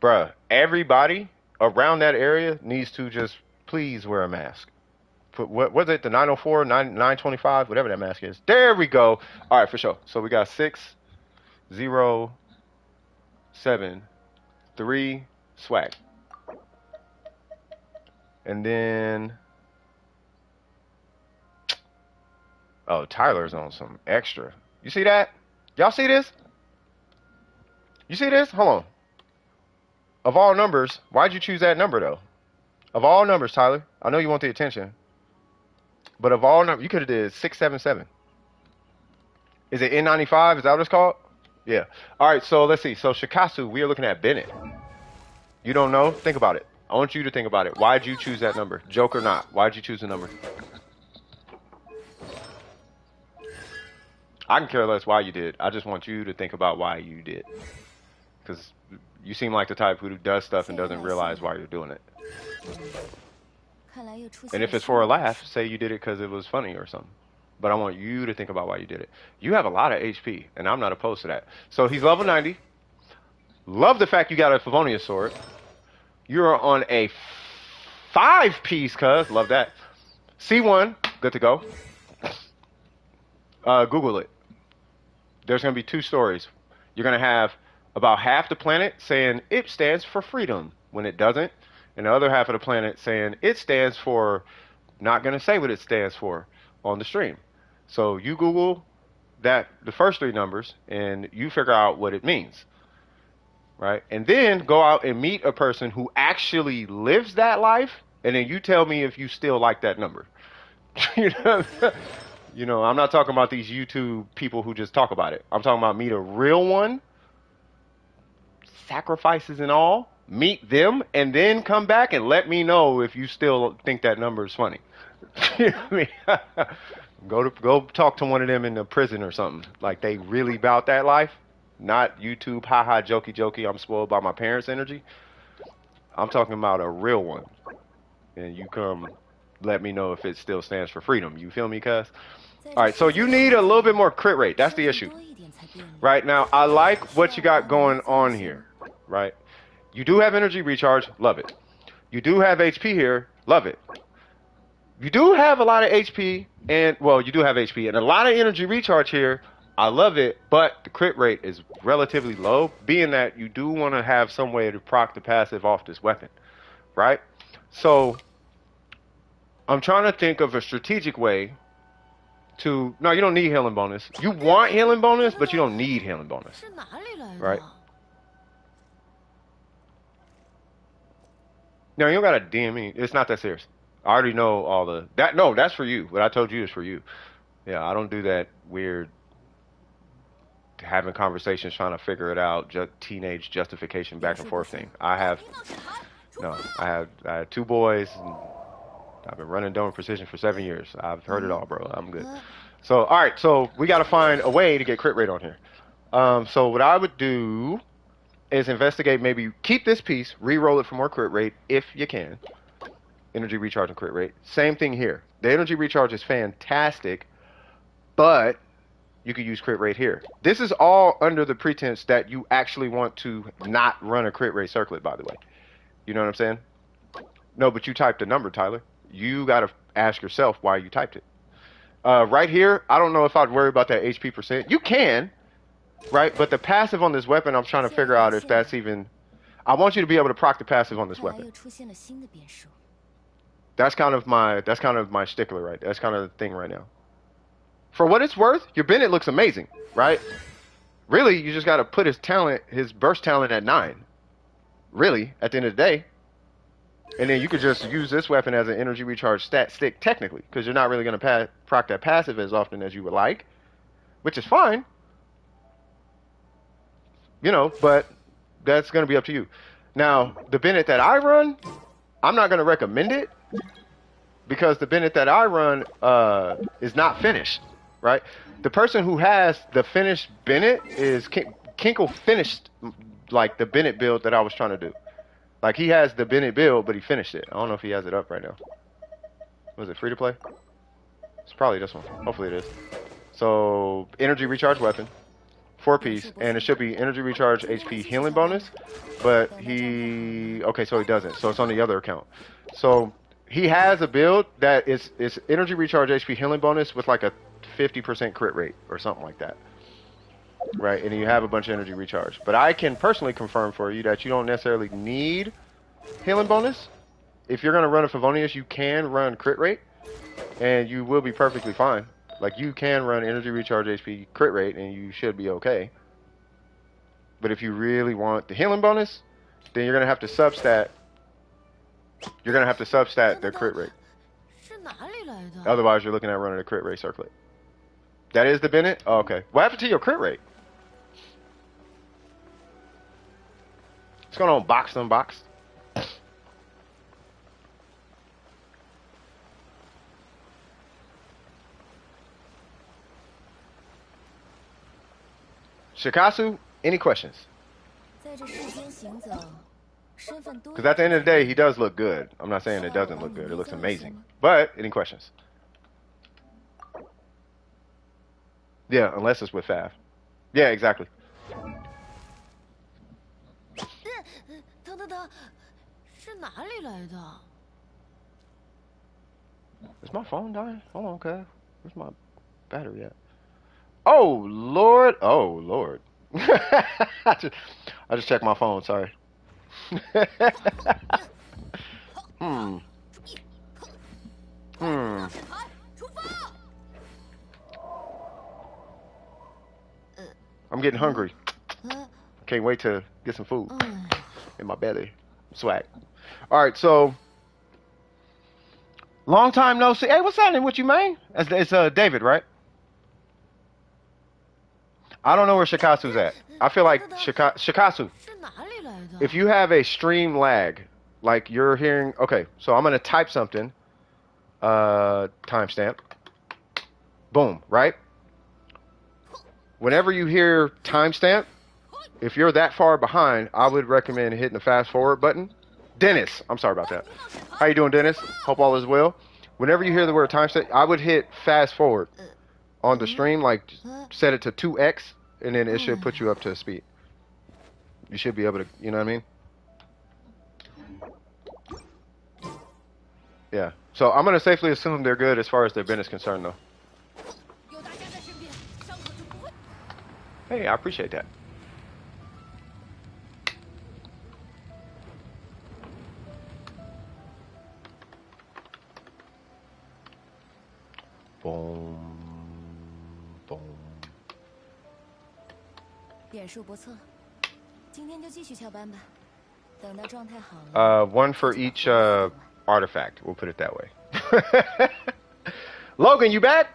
Bruh, everybody around that area needs to just please wear a mask. What was it? The 904, 925, whatever that mask is. There we go. All right, for sure. So we got 6, 0, 7, 3, swag. And then, oh, Tyler's on some extra. You see that? Y'all see this? You see this? Hold on. Of all numbers, why'd you choose that number though? Of all numbers, Tyler, I know you want the attention, but of all numbers, you could have did 677. Is it N95? Is that what it's called? Yeah. All right, so let's see. So Shikasu, we are looking at Bennett. You don't know? Think about it. I want you to think about it. Why'd you choose that number? Joke or not? Why'd you choose the number? I can care less why you did. I just want you to think about why you did. Because you seem like the type who does stuff and doesn't realize why you're doing it. And if it's for a laugh, say you did it because it was funny or something. But I want you to think about why you did it. You have a lot of HP, and I'm not opposed to that. So he's level 90. Love the fact you got a Favonius sword. You're on a 5-piece, cuz. Love that. C1, good to go. Google it. There's going to be 2 stories. You're going to have about half the planet saying it stands for freedom when it doesn't. And the other half of the planet saying it stands for, not going to say what it stands for on the stream. So you Google that, the first 3 numbers, and you figure out what it means. Right? And then go out and meet a person who actually lives that life, and then you tell me if you still like that number. You know? You know, I'm not talking about these YouTube people who just talk about it. I'm talking about meet a real one, sacrifices and all, meet them, and then come back and let me know if you still think that number is funny. You know what I mean? Go talk to one of them in the prison or something. Like they really about that life. Not YouTube, haha, jokey, I'm spoiled by my parents' energy. I'm talking about a real one. And you come let me know if it still stands for freedom. You feel me, cuz? Alright, so you need a little bit more crit rate. That's the issue. Right now, I like what you got going on here. Right? You do have energy recharge. Love it. You do have HP here. Love it. You do have a lot of HP. And, well, you do have HP. And a lot of energy recharge here. I love it. But the crit rate is relatively low. Being that you do want to have some way to proc the passive off this weapon. Right? So, I'm trying to think of a strategic way to... No, you don't need healing bonus. You want healing bonus, but you don't need healing bonus. Right? No, you don't gotta DM me. It's not that serious. I already know all the... No, that's for you. What I told you is for you. Yeah, I don't do that weird... having conversations, trying to figure it out, teenage justification back and forth thing. I have 2 boys... And I've been running Dome Precision for 7 years. I've heard it all, bro. I'm good. So, alright. So, we got to find a way to get crit rate on here. So, what I would do is investigate, maybe keep this piece, re-roll it for more crit rate, if you can. Energy recharge and crit rate. Same thing here. The energy recharge is fantastic, but you could use crit rate here. This is all under the pretense that you actually want to not run a crit rate circlet, by the way. You know what I'm saying? No, but you typed a number, Tyler. You got to ask yourself why you typed it. Right here, I don't know if I'd worry about that HP percent. You can, right? But the passive on this weapon, I'm trying to figure out if that's even... I want you to be able to proc the passive on this weapon. That's kind of my stickler right there. That's kind of the thing right now. For what it's worth, your Bennett looks amazing, right? Really, you just got to put his burst talent at 9. Really, at the end of the day. And then you could just use this weapon as an energy recharge stat stick, technically, because you're not really going to proc that passive as often as you would like, which is fine. You know, but that's going to be up to you. Now, the Bennett that I run, I'm not going to recommend it, because the Bennett that I run is not finished, right? The person who has the finished Bennett is Kinkle finished, like, the Bennett build that I was trying to do. Like, he has the Bennett build, but he finished it. I don't know if he has it up right now. Was it free to play? It's probably this one. Hopefully it is. So, energy recharge weapon. 4-piece. And it should be energy recharge HP healing bonus. But he... Okay, so he doesn't. So, it's on the other account. So, he has a build that is energy recharge HP healing bonus with like a 50% crit rate or something like that. Right, and you have a bunch of energy recharge. But I can personally confirm for you that you don't necessarily need healing bonus. If you're going to run a Favonius, you can run crit rate, and you will be perfectly fine. Like, you can run energy recharge HP crit rate, and you should be okay. But if you really want the healing bonus, then you're going to have to substat. You're going to have to substat their crit rate. Otherwise, you're looking at running a crit rate circlet. That is the Bennett? Oh, okay. What happened to your crit rate? What's going on, box unbox? Shikasu, any questions? Because at the end of the day, he does look good. I'm not saying it doesn't look good. It looks amazing. But, any questions? Yeah, unless it's with Fav. Yeah, exactly. Is my phone dying? Hold on, okay. Where's my battery at? Oh, Lord. Oh, Lord. I just checked my phone, sorry. Hmm. I'm getting hungry. Can't wait to get some food in my belly. Swag. All right, so long time no see. Hey, what's happening with you, man? It's David, right? I don't know where Shikasu's at. I feel like Shikasu. If you have a stream lag, like you're hearing, okay, so I'm gonna type something. Timestamp. Boom, right? Whenever you hear timestamp, if you're that far behind, I would recommend hitting the fast forward button. Dennis, I'm sorry about that. How you doing, Dennis? Hope all is well. Whenever you hear the word timestamp, I would hit fast forward on the stream, like set it to 2x, and then it should put you up to speed. You should be able to, you know what I mean? Yeah. So I'm going to safely assume they're good as far as their bin is concerned, though. Hey, I appreciate that. Boom. Boom. 点数不错，今天就继续翘班吧。等到状态好了。One for each artifact. We'll put it that way. Logan, you back?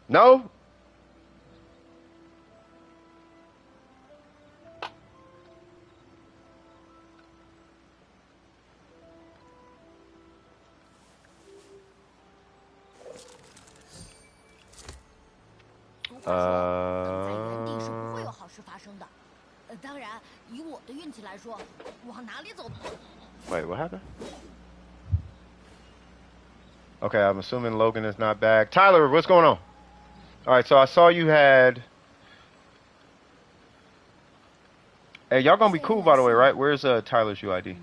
No? Wait, what happened? Okay, I'm assuming Logan is not back. Tyler, what's going on? Alright, so I saw you had... Hey, y'all gonna be cool, by the way, right? Where's Tyler's UID?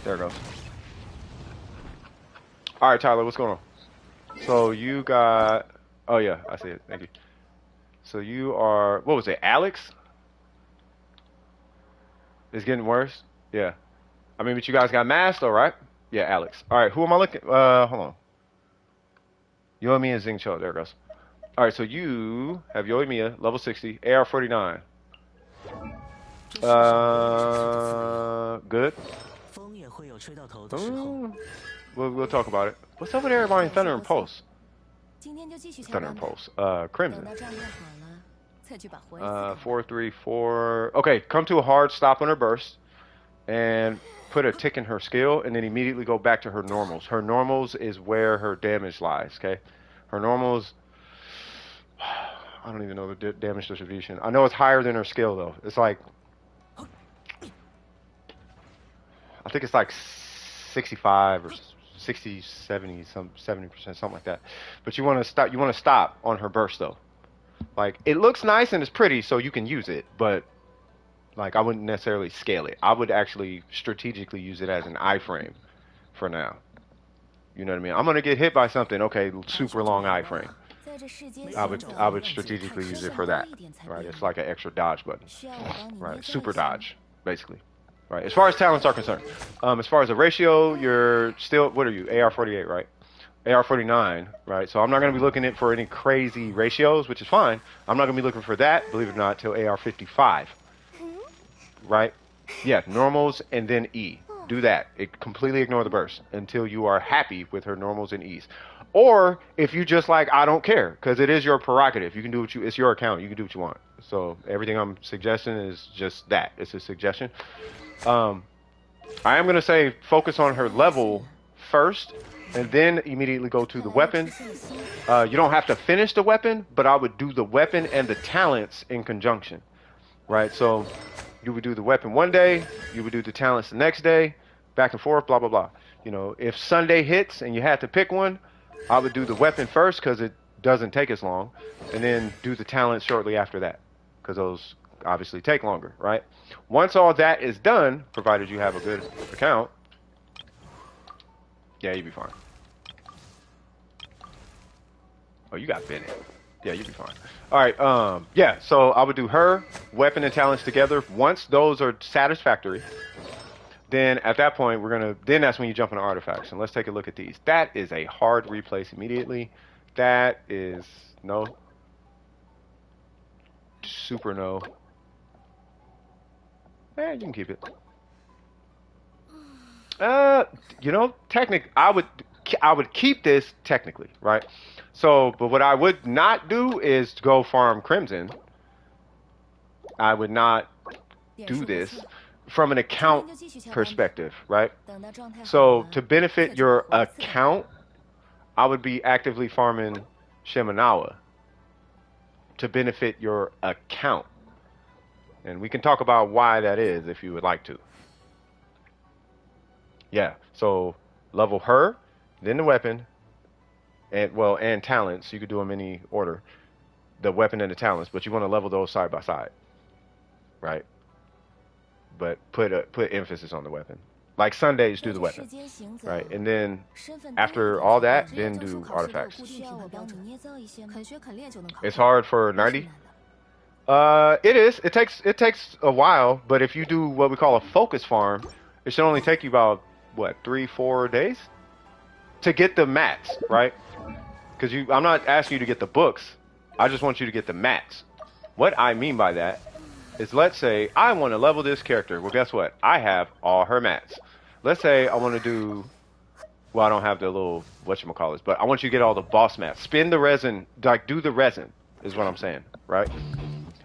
There it goes. Alright, Tyler, what's going on? So you got... Oh, yeah, I see it. Thank you. So you are... What was it, Alex? It's getting worse? Yeah. I mean, but you guys got masked, though, right? Yeah, Alex. Alright, who am I looking... hold on. Yoimiya and Xingqiu. There it goes. Alright, so you have Yoimiya, level 60, AR49. Good. We'll talk about it. What's up with everybody in Thunder and Pulse? Thunder and Pulse. Crimson. 4, 3, 4. Okay, come to a hard stop on her burst. And put a tick in her skill. And then immediately go back to her normals. Her normals is where her damage lies, okay? Her normals... I don't even know the damage distribution. I know it's higher than her skill, though. It's like... I think it's like 65 or 60, 70, some 70%, something like that. But you want to stop. You want to stop on her burst, though. Like, it looks nice and it's pretty, so you can use it. But like, I wouldn't necessarily scale it. I would actually strategically use it as an iframe for now. You know what I mean? I'm gonna get hit by something. Okay, super long iframe. I would strategically use it for that. Right? It's like an extra dodge button. Right? Super dodge, basically. Right? As far as talents are concerned. As far as the ratio, you're still, what are you? AR48, right? AR49, right? So I'm not going to be looking at for any crazy ratios, which is fine. I'm not going to be looking for that, believe it or not, till AR55. Right? Yeah, normals and then E. Do that. Completely ignore the burst until you are happy with her normals and E's. Or if you just like, I don't care, because it is your prerogative. You can do it's your account. You can do what you want. So everything I'm suggesting is just that. It's a suggestion. I am going to say focus on her level first and then immediately go to the weapon. You don't have to finish the weapon, but I would do the weapon and the talents in conjunction, right? So you would do the weapon one day, you would do the talents the next day, back and forth, blah, blah, blah. You know, if Sunday hits and you had to pick one, I would do the weapon first because it doesn't take as long, and then do the talents shortly after that because those obviously take longer, right? Once all that is done, provided you have a good account, yeah, you'll be fine. Oh, you got Bennett. Yeah, you'll be fine. All right, yeah, so I would do her, weapon, and talents together. Once those are satisfactory, then at that point, then that's when you jump into artifacts. And let's take a look at these. That is a hard replace immediately. That is no. Super no. You can keep it. You know, I would keep this technically, right? So, but what I would not do is go farm Crimson. I would not do this from an account perspective, right? So to benefit your account, I would be actively farming Shimenawa to benefit your account. And we can talk about why that is if you would like to. Yeah, so level her, then the weapon, and talents. You could do them in any order. The weapon and the talents, but you want to level those side by side, right? But put emphasis on the weapon. Like Sundays, do the weapon, right? And then after all that, then do artifacts. It's hard for 90. It is. It takes a while, but if you do what we call a focus farm, it should only take you about what 3-4 days to get the mats, right? Because I'm not asking you to get the books. I just want you to get the mats. What I mean by that is, let's say I want to level this character. Well, guess what? I have all her mats. Let's say I want to do, well, I don't have the little whatchamacallits, but I want you to get all the boss mats. Spin the resin, like do the resin is what I'm saying, right?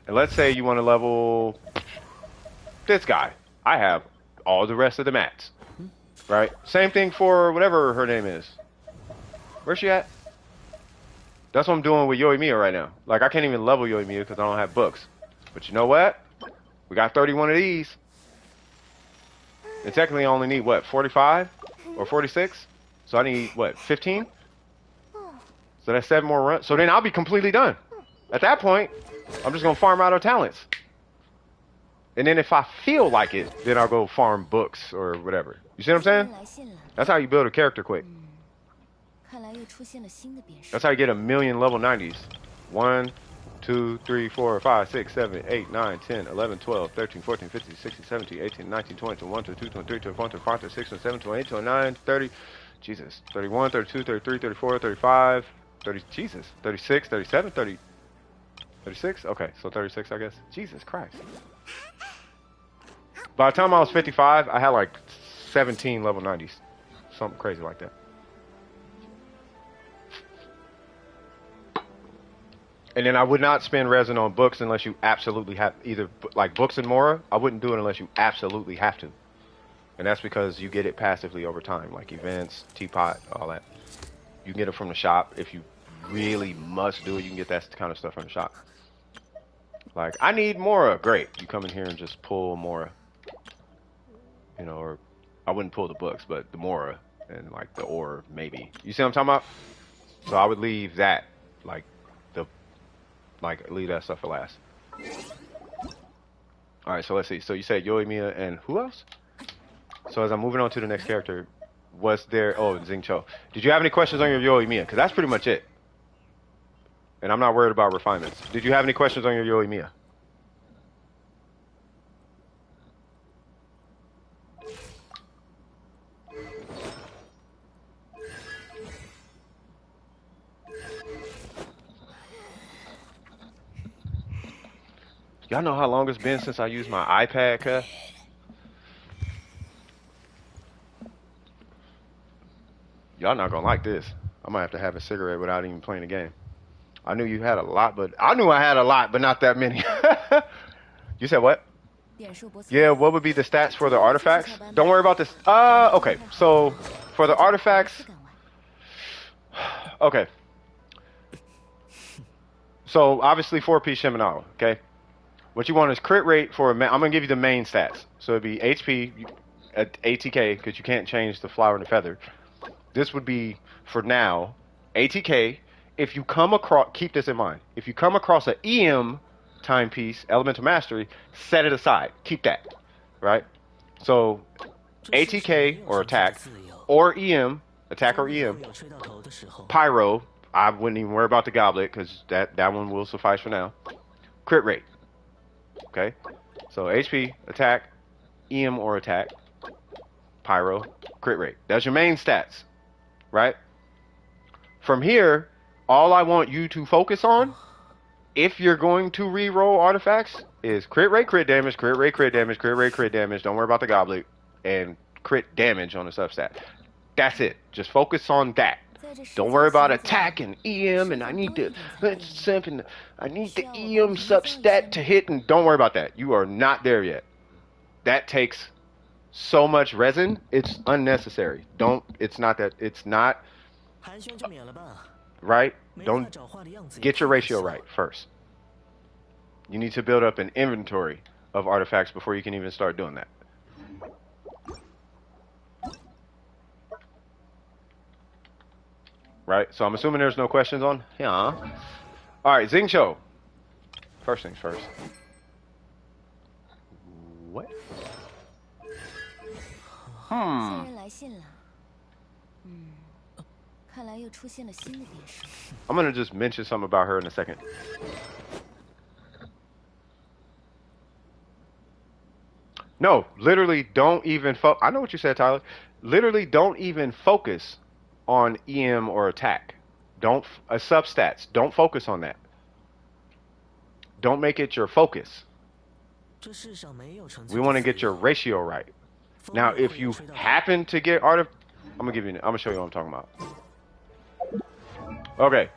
And let's say you want to level this guy. I have all the rest of the mats, right? Same thing for whatever her name is. Where's she at? That's what I'm doing with Yoimiya right now. Like, I can't even level Yoimiya because I don't have books. But you know what? We got 31 of these. And technically I only need, what, 45 or 46? So I need, what, 15? So that's 7 more runs. So then I'll be completely done. At that point, I'm just going to farm out our talents. And then if I feel like it, then I'll go farm books or whatever. You see what I'm saying? That's how you build a character quick. That's how you get a million level 90s. 1, 2, 3, 4, 5, 6, 7, 8, 9, 10, 11, 12, 13, 14, 15, 16, 17, 18, 19, 20, 21, 22, 23, 24, 25, 26, 27, 28, 29, 30. Jesus. 31, 32, 33, 34, 35, 30. Jesus. 36, 37, 30. 36? Okay, so 36, I guess. Jesus Christ. By the time I was 55, I had like 17 level 90s. Something crazy like that. And then I would not spend resin on books unless you absolutely have, either like books and Mora. I wouldn't do it unless you absolutely have to. And that's because you get it passively over time, like events, teapot, all that. You can get it from the shop. If you really must do it, you can get that kind of stuff from the shop. Like, I need Mora. Great. You come in here and just pull Mora. You know, or I wouldn't pull the books, but the Mora and like the ore, maybe. You see what I'm talking about? So I would leave that, leave that stuff for last. Alright, so let's see. So you said Yoimiya and who else? So as I'm moving on to the next character, was there... Oh, Xingqiu. Did you have any questions on your Yoimiya? Because that's pretty much it. And I'm not worried about refinements. Did you have any questions on your Yoimiya? Y'all know how long it's been since I used my iPad, cuz? Y'all not gonna like this. I might have to have a cigarette without even playing the game. I knew you had a lot, but I knew I had a lot, but not that many. You said what? Yeah, what would be the stats for the artifacts? Don't worry about this. Okay. So for the artifacts, okay. So obviously 4P Shiminawa, okay? What you want is crit rate for I'm going to give you the main stats. So it'd be HP at ATK because you can't change the flower and the feather. This would be for now ATK. If you come across, keep this in mind. If you come across an EM timepiece, Elemental Mastery, set it aside. Keep that, right? So ATK or attack or EM, attack or EM, Pyro. I wouldn't even worry about the goblet because that one will suffice for now. Crit rate. Okay, so HP, attack, EM or attack, Pyro, crit rate. That's your main stats, right? From here, all I want you to focus on, if you're going to re-roll artifacts, is crit rate, crit damage, crit rate, crit damage, crit rate, crit damage. Don't worry about the goblet, and crit damage on the substat. That's it. Just focus on that. Don't worry about attack and EM and I need the simp and I need the EM substat to hit, and don't worry about that. You are not there yet. That takes so much resin, it's unnecessary. It's not right. Don't get your ratio right first. You need to build up an inventory of artifacts before you can even start doing that. Right, so I'm assuming there's no questions on. Yeah. All right, Xingqiu. First things first. What? I'm gonna just mention something about her in a second. No, literally don't even I know what you said, Tyler. Literally don't even focus on EM or attack. Don't substats. Don't focus on that. Don't make it your focus. We want to get your ratio right. Now, if you happen to get I'm gonna show you what I'm talking about. Okay,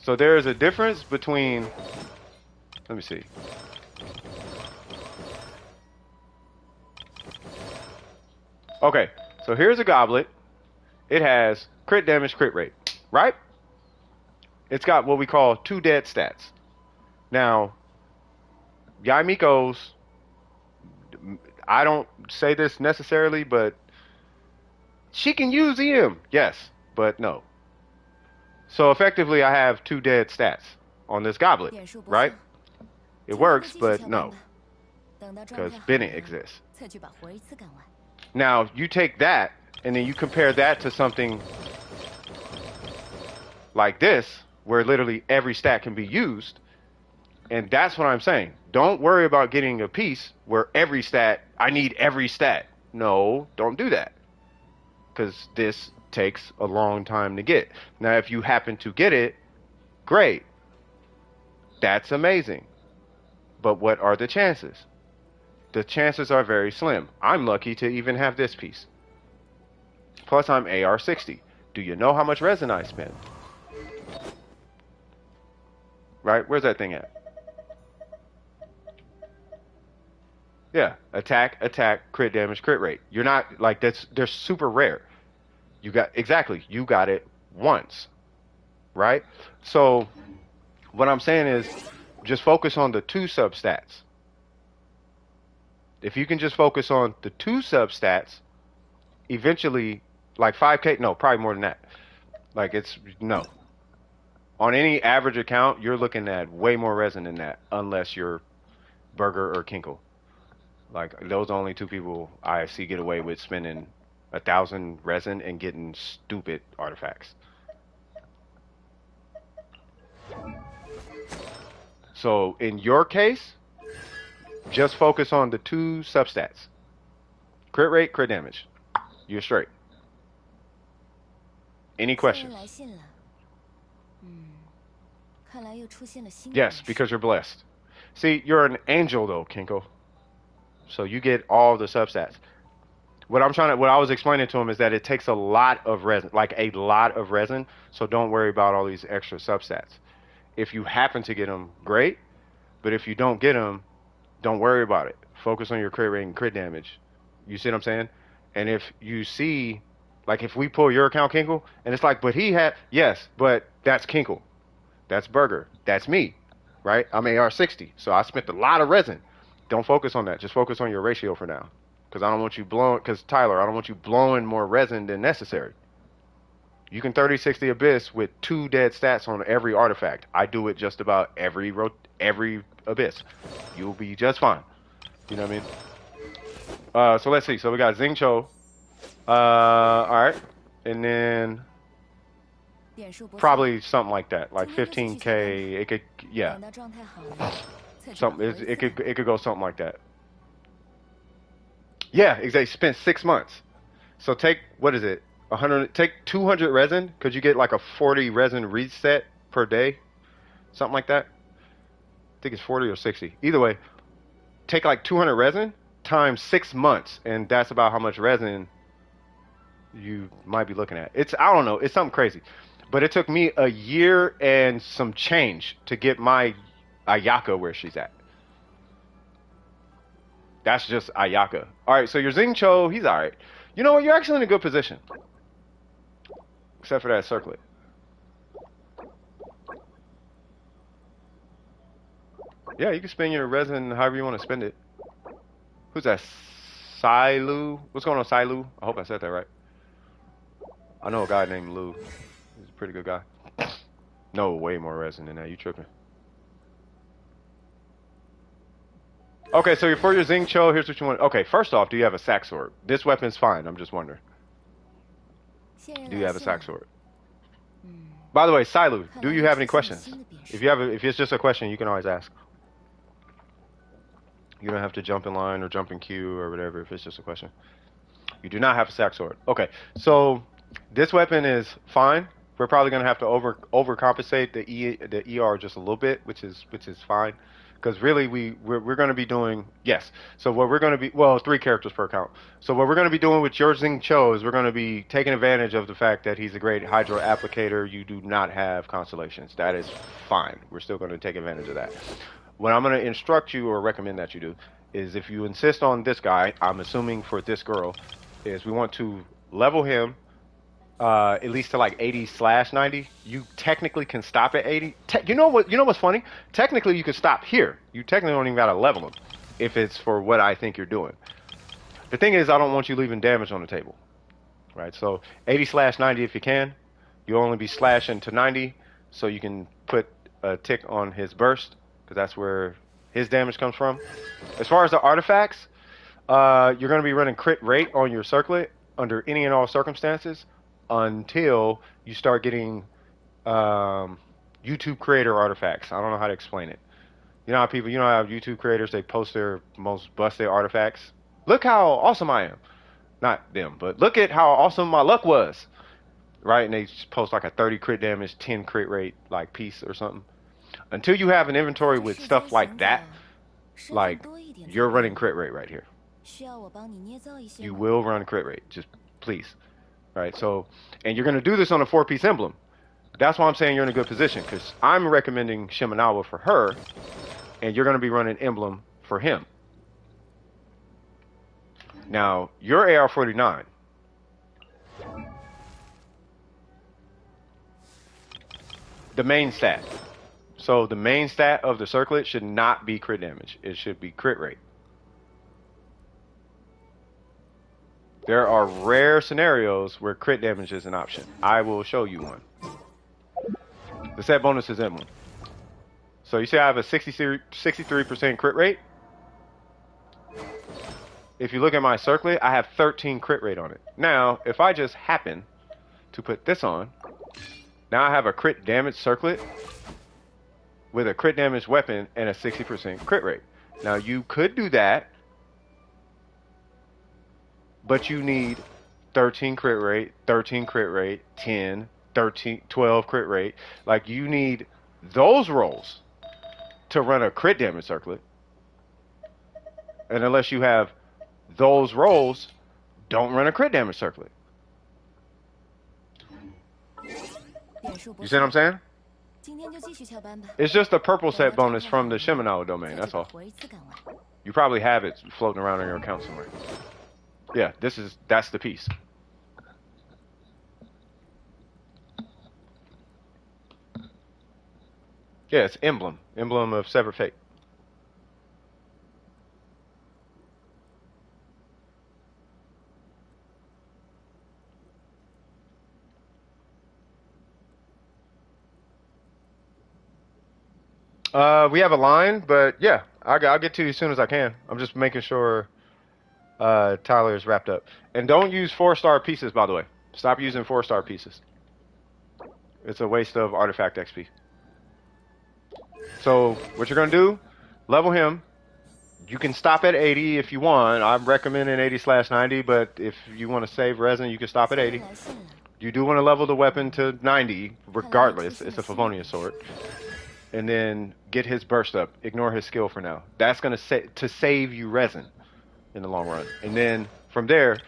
so there is a difference between. Let me see. Okay, so here's a goblet. It has crit damage, crit rate, right? It's got what we call 2 dead stats. Now, Yaimiko's, I don't say this necessarily, but she can use EM, yes, but no. So effectively, I have 2 dead stats on this goblet, right? It works, but no, because Bennett exists. Now, you take that, and then you compare that to something like this, where literally every stat can be used. And that's what I'm saying. Don't worry about getting a piece where every stat, I need every stat. No, don't do that. Because this takes a long time to get. Now, if you happen to get it, great. That's amazing. But what are the chances? The chances are very slim. I'm lucky to even have this piece. Plus, I'm AR60. Do you know how much resin I spend? Right? Where's that thing at? Yeah. Attack, crit damage, crit rate. You're not, like, they're super rare. You got it once. Right? So, what I'm saying is, just focus on the 2 substats. If you can just focus on the 2 substats, eventually, like 5K, no, probably more than that. Like, no. On any average account, you're looking at way more resin than that, unless you're Burger or Kinkle. Like, those are only 2 people I see get away with spending 1,000 resin and getting stupid artifacts. So, in your case, just focus on the 2 substats. Crit rate, crit damage. You're straight. Any questions? Yes, because you're blessed. See, you're an angel though, Kinko. So you get all the substats. what I was explaining to him is that it takes a lot of resin, like a lot of resin. So don't worry about all these extra substats. If you happen to get them, great. But if you don't get them, don't worry about it. Focus on your crit rate and crit damage. You see what I'm saying? And if you see, like if we pull your account, Kinkle, and it's like, but he had, yes, but that's Kinkle. That's Burger. That's me, right? I'm AR60. So I spent a lot of resin. Don't focus on that. Just focus on your ratio for now. Because I don't want you blowing, because Tyler, I don't want you blowing more resin than necessary. You can 30-60 Abyss with 2 dead stats on every artifact. I do it just about every Abyss. You'll be just fine. You know what I mean? So let's see. So we got Xingqiu. Alright. And then probably something like that. Like 15k. It could, yeah. Something, it could go something like that. Yeah, exactly. Spent 6 months. So take, what is it? 100, take 200 resin, because you get like a 40 resin reset per day. Something like that. I think it's 40 or 60. Either way, take like 200 resin times 6 months, and that's about how much resin you might be looking at. It's, I don't know, it's something crazy. But it took me a year and some change to get my Ayaka where she's at. That's just Ayaka. Alright, so your Xingqiu, he's alright. You know what, you're actually in a good position. Except for that circlet. Yeah, you can spend your resin however you want to spend it. Who's that? Silu? What's going on, Silu? I hope I said that right. I know a guy named Lou. He's a pretty good guy. No, way more resin than that. You tripping. Okay, so for your Xingqiu, here's what you want. Okay, first off, do you have a sack sword? This weapon's fine. I'm just wondering. Do you have a sack sword? By the way, Silu, do you have any questions? If it's just a question, you can always ask. You don't have to jump in line or jump in queue or whatever if it's just a question. You do not have a sack sword. Okay, so this weapon is fine. We're probably gonna have to overcompensate the ER just a little bit, which is fine. Because really, we're going to be doing, yes. So what we're going to be, well, 3 characters per account. So what we're going to be doing with your Xingqiu is we're going to be taking advantage of the fact that he's a great hydro applicator. You do not have constellations. That is fine. We're still going to take advantage of that. What I'm going to instruct you or recommend that you do is if you insist on this guy, I'm assuming for this girl, is we want to level him at least to like 80/90. You technically can stop at 80. You know what's funny? Technically, you can stop here. You technically don't even gotta level him if it's for what I think you're doing. The thing is, I don't want you leaving damage on the table, right? So 80/90 if you can. You'll only be slashing to 90, so you can put a tick on his burst because that's where his damage comes from. As far as the artifacts, you're gonna be running crit rate on your circlet under any and all circumstances, until you start getting YouTube creator artifacts. I don't know how to explain it. You know how people, how YouTube creators, they post their most busted artifacts. Look how awesome I am. Not them, but look at how awesome my luck was. Right? And they just post like a 30 crit damage, 10 crit rate like piece or something. Until you have an inventory with stuff like that, like you're running crit rate right here. You will run crit rate. Just please. Right, so, and you're going to do this on a 4-piece emblem. That's why I'm saying you're in a good position, because I'm recommending Shimenawa for her, and you're going to be running emblem for him. Now, your AR49. The main stat. So the main stat of the circlet should not be crit damage. It should be crit rate. There are rare scenarios where crit damage is an option. I will show you one. The set bonus is emblem. So you see I have a 63% crit rate. If you look at my circlet, I have 13 crit rate on it. Now, if I just happen to put this on, now I have a crit damage circlet with a crit damage weapon and a 60% crit rate. Now you could do that, but you need 13 crit rate, 13 crit rate, 10, 13, 12 crit rate. Like, you need those rolls to run a crit damage circlet. And unless you have those rolls, don't run a crit damage circlet. You see what I'm saying? It's just a purple set bonus from the Shiminawa domain, that's all. You probably have it floating around in your account somewhere. Yeah, that's the piece. Yeah, it's emblem of Severed Fate. We have a line, but yeah, I'll get to you as soon as I can. I'm just making sure Tyler is wrapped up. And don't use 4-star pieces, by the way. Stop using 4-star pieces. It's a waste of artifact XP. So what you're gonna do? Level him. You can stop at 80 if you want. I'm recommending 80/90, but if you want to save resin, you can stop at 80. You do want to level the weapon to 90, regardless. It's a Favonius sword. And then get his burst up. Ignore his skill for now. That's going to save you resin in the long run. And then from there,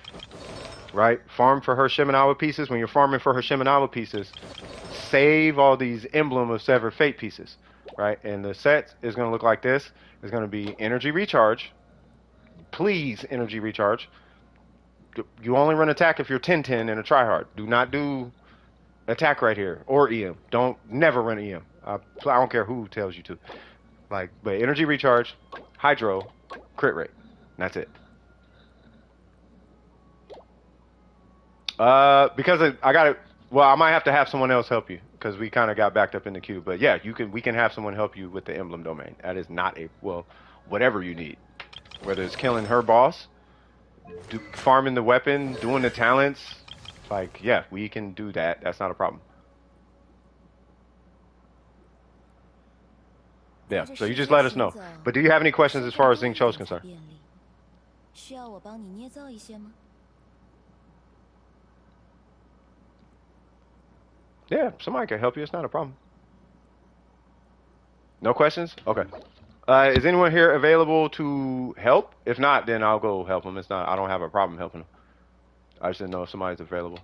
right, farm for her Shiminawa pieces. When you're farming for her Shiminawa pieces, save all these Emblem of Severed Fate pieces, right? And the set is going to look like this. It's going to be energy recharge. Please, energy recharge. You only run attack if you're 10-10 in a tryhard. Do not do attack right here or EM. Never run EM. I don't care who tells you to. But energy recharge, hydro, crit rate. That's it. Because I got it. Well, I might have to have someone else help you because we kind of got backed up in the queue. But yeah, we can have someone help you with the emblem domain. That is not whatever you need. Whether it's killing her boss, farming the weapon, doing the talents. Yeah, we can do that. That's not a problem. Yeah, so you just let us know. But do you have any questions as far as Xing Chou is concerned? Yeah, somebody can help you. It's not a problem. No questions? Okay. Is anyone here available to help? If not, then I'll go help them. I don't have a problem helping them. I just didn't know if somebody's available.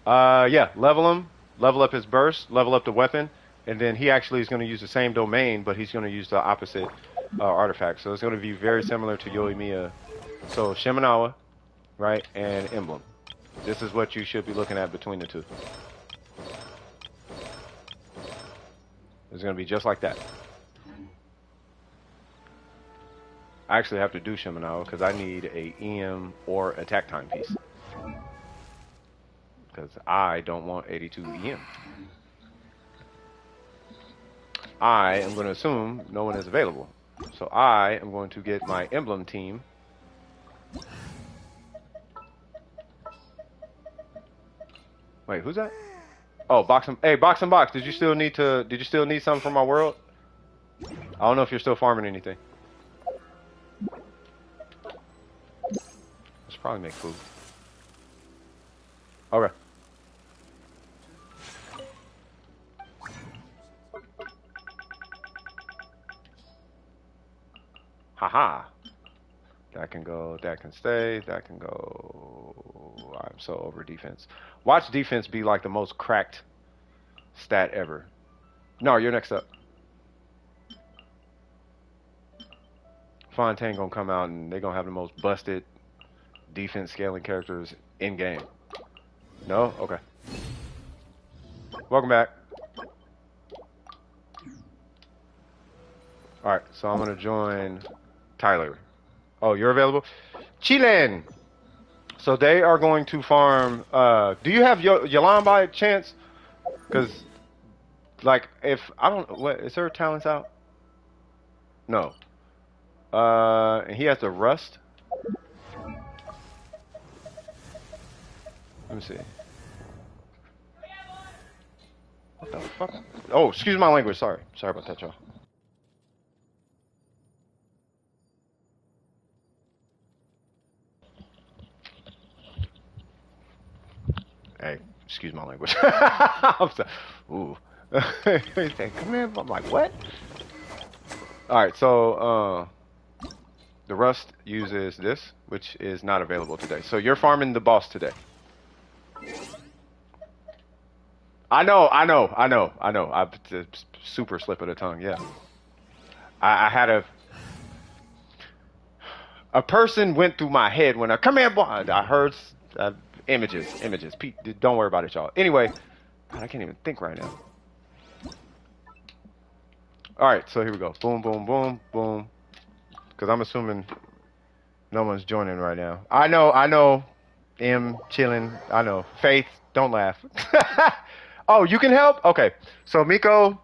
Yeah, level him, level up his burst, level up the weapon, and then he actually is going to use the same domain, but he's going to use the opposite artifact. So it's going to be very similar to Yoimiya. So Shiminawa, right, and Emblem. This is what you should be looking at between the two. It's going to be just like that. I actually have to do Shiminawa because I need a EM or attack time piece. Because I don't want 82 EM. I am going to assume no one is available. So I am going to get my emblem team. Wait, who's that? Oh, Box and hey, Box and Box. Did you still need something from my world? I don't know if you're still farming anything. Let's probably make food. Okay. Haha. That can go, that can stay, that can go. I'm so over defense. Watch defense be like the most cracked stat ever. No, you're next up. Fontaine gonna come out and they're gonna have the most busted defense scaling characters in game. No? Okay. Welcome back. Alright, so I'm gonna join Tyler. Oh, you're available? Chilen! So they are going to farm. Do you have Yalan by chance? Because, if I don't. What is her talents out? No. And he has the rust. Let me see. What the fuck? Oh, excuse my language. Sorry about that, y'all. Hey, excuse my language. I'm sorry. Ooh. He said, come here. I'm like, what? All right, so the Rust uses this, which is not available today. So you're farming the boss today. I know. I super slip of the tongue. Yeah. I had a person went through my head when I come here, boy. I heard images. Pete, don't worry about it, y'all. Anyway, God, I can't even think right now. All right, so here we go. Boom, boom, boom, boom. Because I'm assuming no one's joining right now. I know. M chilling. I know. Faith, don't laugh. Oh, you can help? Okay. So Miko,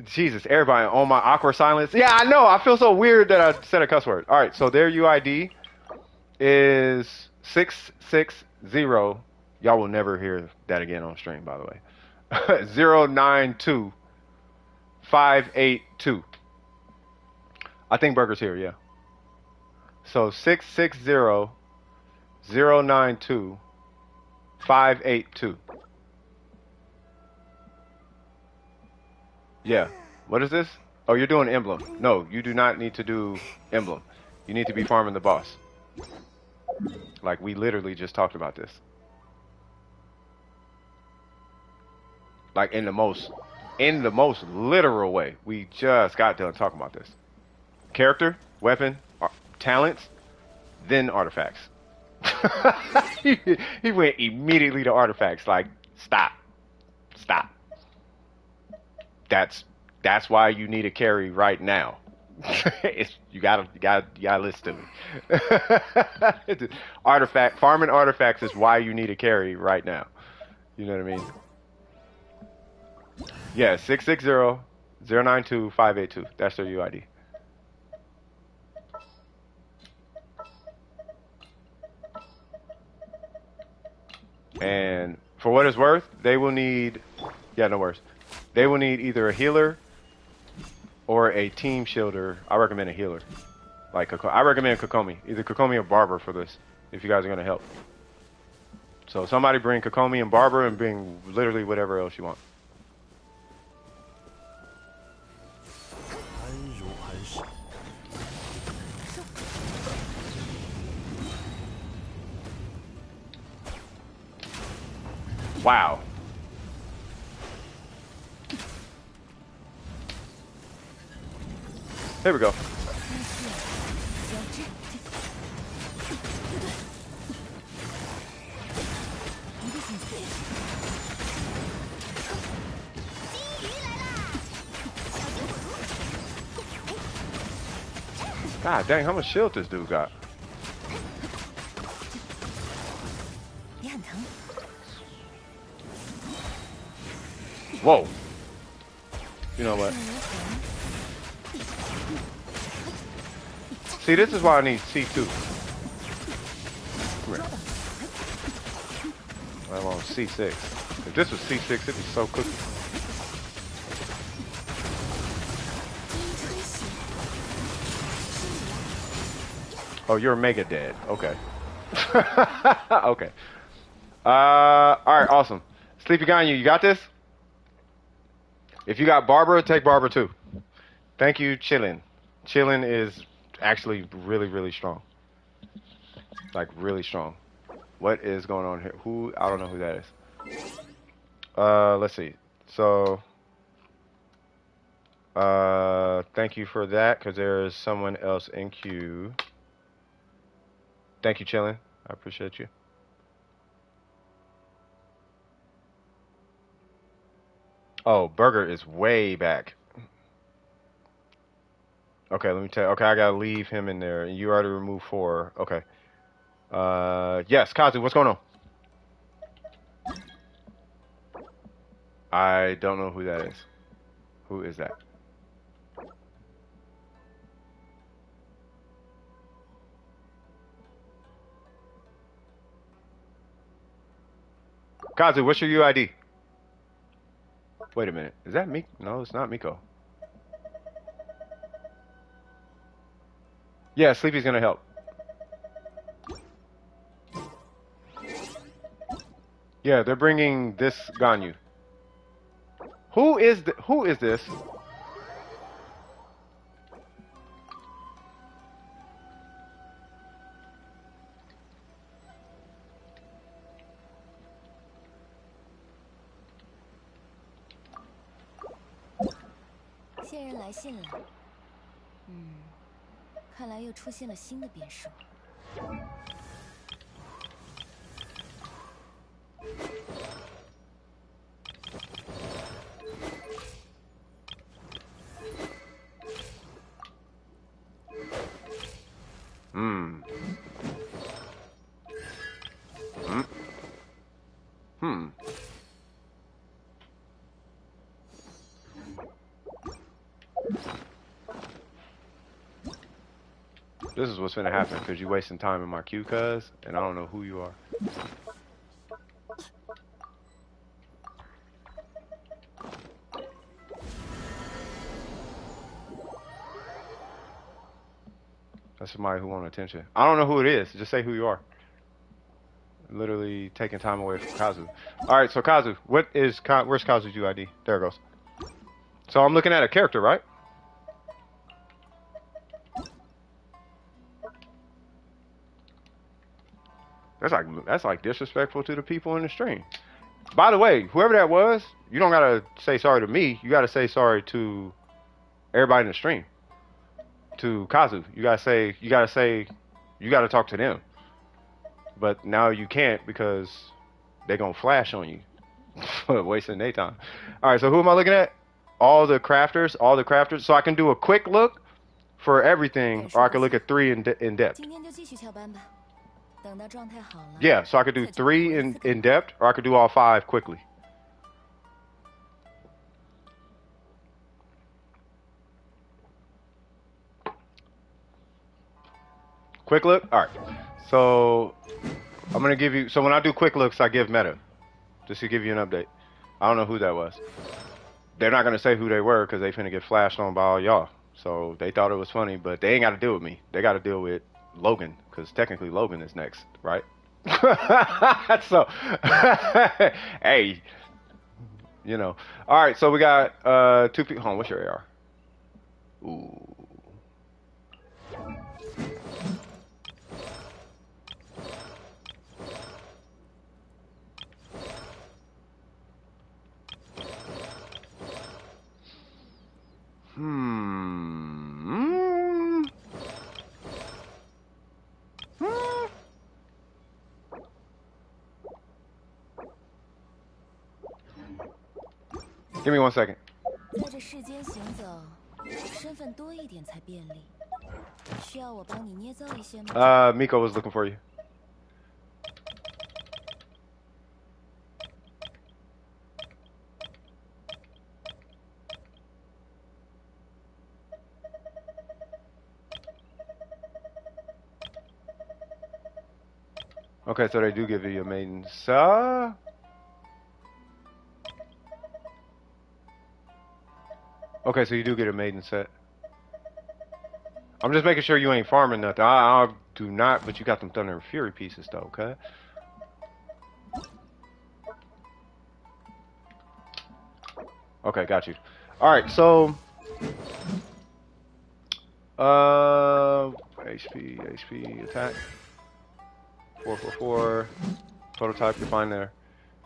Jesus, everybody on my awkward silence. Yeah, I know. I feel so weird that I said a cuss word. All right, so their UID is 660. Y'all will never hear that again on stream, by the way. 092582. I think Burger's here, yeah. So 660-092-582. Yeah. What is this? Oh, you're doing emblem. No, you do not need to do emblem. You need to be farming the boss. Like, we literally just talked about this. Like, in the most literal way. We just got done talking about this. Character, weapon, talents, then artifacts. He went immediately to artifacts. Like, stop. That's why you need a carry right now. You gotta listen to me. Farming artifacts is why you need a carry right now. You know what I mean? Yeah, 660-092-582. That's their UID. And for what it's worth, they will need, yeah, no worries. They will need either a healer or a team shielder. I recommend a healer. Like, I recommend Kokomi. Either Kokomi or Barber for this, if you guys are going to help. So somebody bring Kokomi and Barber and bring literally whatever else you want. Wow. There we go. God dang, how much shield this dude got? Whoa. You know what? See, this is why I need C2. Come here. I'm on C6. If this was C6, it'd be so cookie. Oh, you're mega dead. Okay. Okay. Alright, awesome. Sleepy Ganyu, you got this? If you got Barber, take Barber too. Thank you, Chillin. Chillin is actually really, really strong. Like, really strong. What is going on here? Who? I don't know who that is. Let's see. So, thank you for that, because there is someone else in queue. Thank you, Chillin. I appreciate you. Oh, Burger is way back. Okay, let me tell you. Okay, I gotta leave him in there. You already removed 4. Okay. Yes, Kazu, what's going on? I don't know who that is. Who is that? Kazu, what's your UID? Wait a minute. Is that me? No, it's not Miko. Yeah, Sleepy's gonna help. Yeah, they're bringing this Ganyu. Who is this?线人来信了。看来又出现了新的变数。This is what's gonna happen because you're wasting time in my queue, cuz, and I don't know who you are. That's somebody who wants attention. I don't know who it is. Just say who you are. Literally taking time away from Kazu. All right, so Kazu, where's Kazu's UID? There it goes. So I'm looking at a character, right? That's like disrespectful to the people in the stream. By the way, whoever that was, you don't gotta say sorry to me. You gotta say sorry to everybody in the stream. To Kazu, you gotta talk to them. But now you can't because they're gonna flash on you for wasting their time. All right, so who am I looking at? All the crafters. So I can do a quick look for everything, or I can look at 3 in depth. Yeah, so I could do 3 in depth, or I could do all 5 quickly. Quick look? All right. So I'm going to give you, so when I do quick looks, I give meta, just to give you an update. I don't know who that was. They're not going to say who they were because they finna get flashed on by all y'all. So they thought it was funny, but they ain't got to deal with me. They got to deal with Logan, because technically Logan is next, right? So, hey, you know. All right, so we got 2 people. Hold on, what's your AR? Ooh. Give me 1 second. Miko was looking for you. Okay, so they do give you a maiden saw. Okay, so you do get a maiden set. I'm just making sure you ain't farming nothing. I do not, but you got them Thunder and Fury pieces though, okay? Okay, got you. Alright, so HP, attack. 444. Prototype, you're fine there.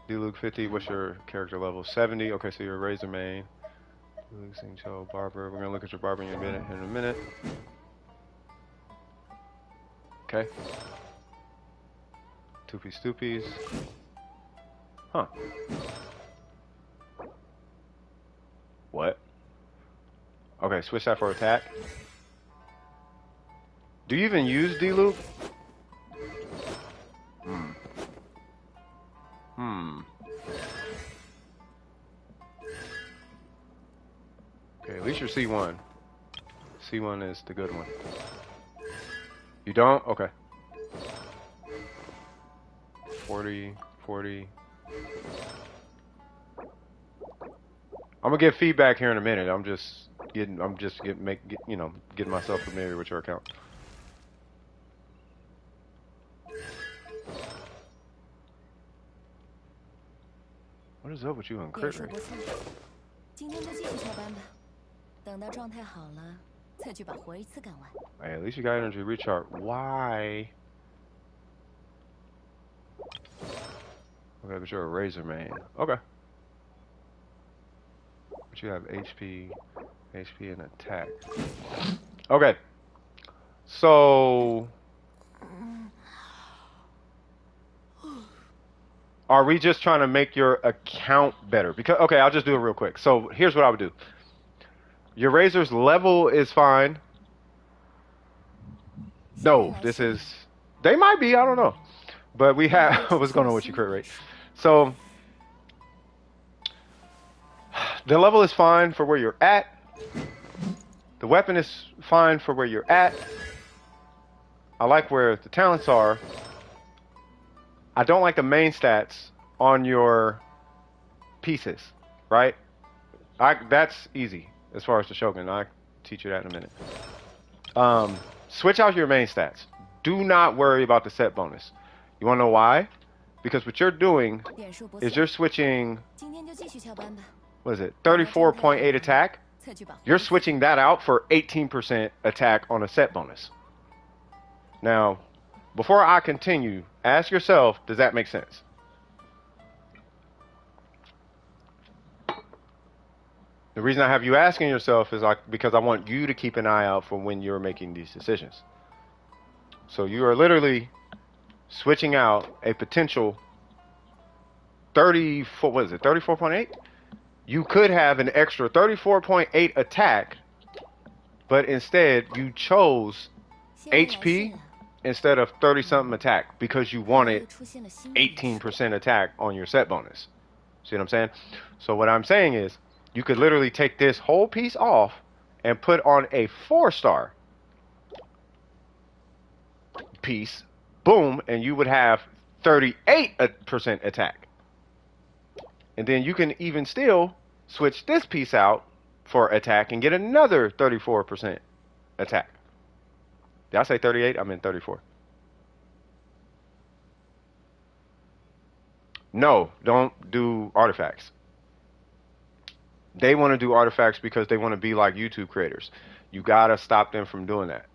D-Luke 50, what's your character level? 70. Okay, so you're a Razor main. D-Luke Sing-Cho, Barber. We're gonna look at your Barber in a minute. Okay. Stoopies. Huh. What? Okay, switch that for attack. Do you even use D-Loop? Okay, at least you're C1. C1 is the good one. You don't? Okay. 40. I'm gonna get feedback here in a minute. I'm just getting myself familiar with your account. What is up with you on 点 crit 数 rate? 不错，今天就继续翘班吧，等到状态好了，再去把活一次干完。 Hey, at least you got energy recharge. Why? Okay, but you're a razor main. Okay. But you have HP, and attack. Okay. So, are we just trying to make your account better? Because, okay, I'll just do it real quick. So here's what I would do. Your razor's level is fine. No, this is... They might be, I don't know. But we have... What's going on with your crit rate? So, the level is fine for where you're at. The weapon is fine for where you're at. I like where the talents are. I don't like the main stats on your pieces, right? That's easy as far as the Shogun. I'll teach you that in a minute. Switch out your main stats. Do not worry about the set bonus. You want to know why? Because what you're doing is you're switching, what is it, 34.8 attack? You're switching that out for 18% attack on a set bonus. Now, before I continue, ask yourself, does that make sense? The reason I have you asking yourself is because I want you to keep an eye out for when you're making these decisions. So you are literally switching out a potential 34.8? You could have an extra 34.8 attack, but instead you chose HP instead of 30-something attack because you wanted 18% attack on your set bonus. See what I'm saying? So what I'm saying is you could literally take this whole piece off and put on a 4-star piece, boom, and you would have 38% attack. And then you can even still switch this piece out for attack and get another 34% attack. Did I say 38? I meant 34. No, don't do artifacts. They want to do artifacts because they want to be like YouTube creators. You gotta stop them from doing that.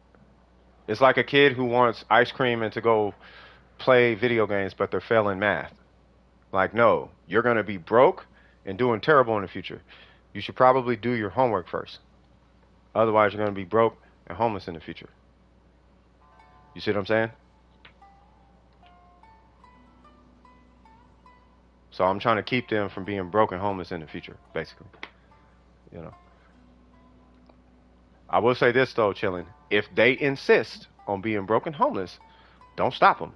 It's like a kid who wants ice cream and to go play video games, but they're failing math. Like, no, you're gonna be broke and doing terrible in the future. You should probably do your homework first. Otherwise, you're gonna be broke and homeless in the future. You see what I'm saying? So I'm trying to keep them from being broke and homeless in the future, basically. You know. I will say this though, chillin'. If they insist on being broke and homeless, don't stop them.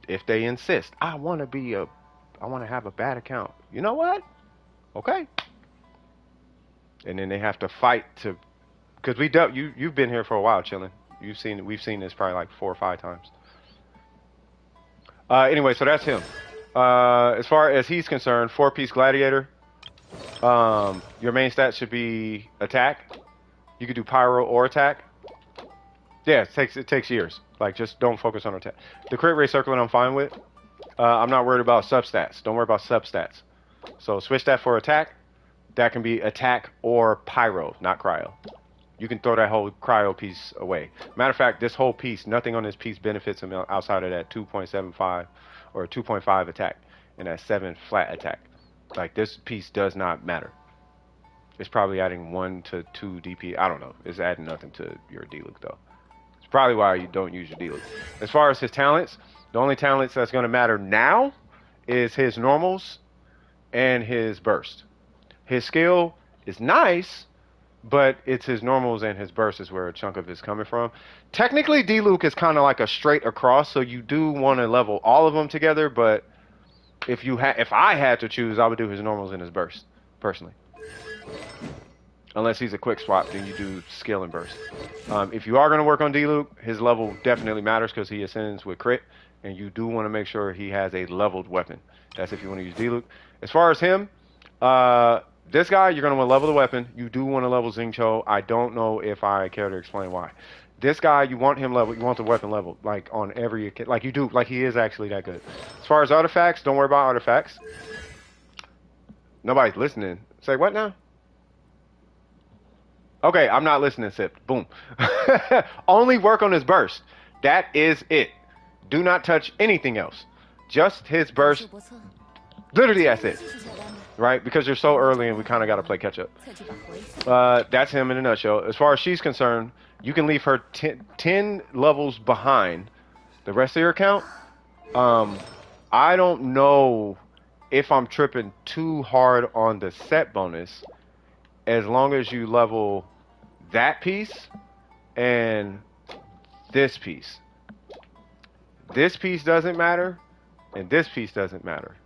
If they insist, I want to have a bad account. You know what? Okay. And then they have to fight to, because you've been here for a while, chillin'. We've seen this probably like 4 or 5 times. Anyway, so that's him. As far as he's concerned, 4-piece gladiator. Your main stat should be attack. You could do pyro or attack. Yeah, it takes years. Like, just don't focus on attack. The crit rate circling I'm fine with. I'm not worried about substats. Don't worry about substats. So switch that for attack. That can be attack or pyro, not cryo. You can throw that whole cryo piece away. Matter of fact, this whole piece, nothing on this piece benefits him outside of that 2.75 or 2.5 attack and that 7 flat attack. Like, this piece does not matter. It's probably adding 1 to 2 DP. I don't know. It's adding nothing to your D-Look, though. It's probably why you don't use your D-Look. As far as his talents, the only talents that's going to matter now is his normals and his burst. His skill is nice, but it's his normals and his burst is where a chunk of it's coming from. Technically, D-Luke is kind of like a straight across, so you do want to level all of them together, but if I had to choose, I would do his normals and his burst, personally. Unless he's a quick swap, then you do skill and burst. If you are going to work on D-Luke, his level definitely matters because he ascends with crit, and you do want to make sure he has a leveled weapon. That's if you want to use D-Luke. As far as him, this guy, you're going to want to level the weapon. You do want to level Xingqiu. I don't know if I care to explain why. This guy, you want him leveled. You want the weapon leveled, like on every, like you do, like he is actually that good. As far as artifacts, don't worry about artifacts. Nobody's listening. Say what now? Okay, I'm not listening, Sip. Boom. Only work on his burst. That is it. Do not touch anything else. Just his burst. Literally, that's it. Right? Because you're so early and we kind of got to play catch up. That's him in a nutshell. As far as she's concerned, you can leave her 10 levels behind the rest of your account. I don't know if I'm tripping too hard on the set bonus, as long as you level that piece and this piece. This piece doesn't matter, and this piece doesn't matter.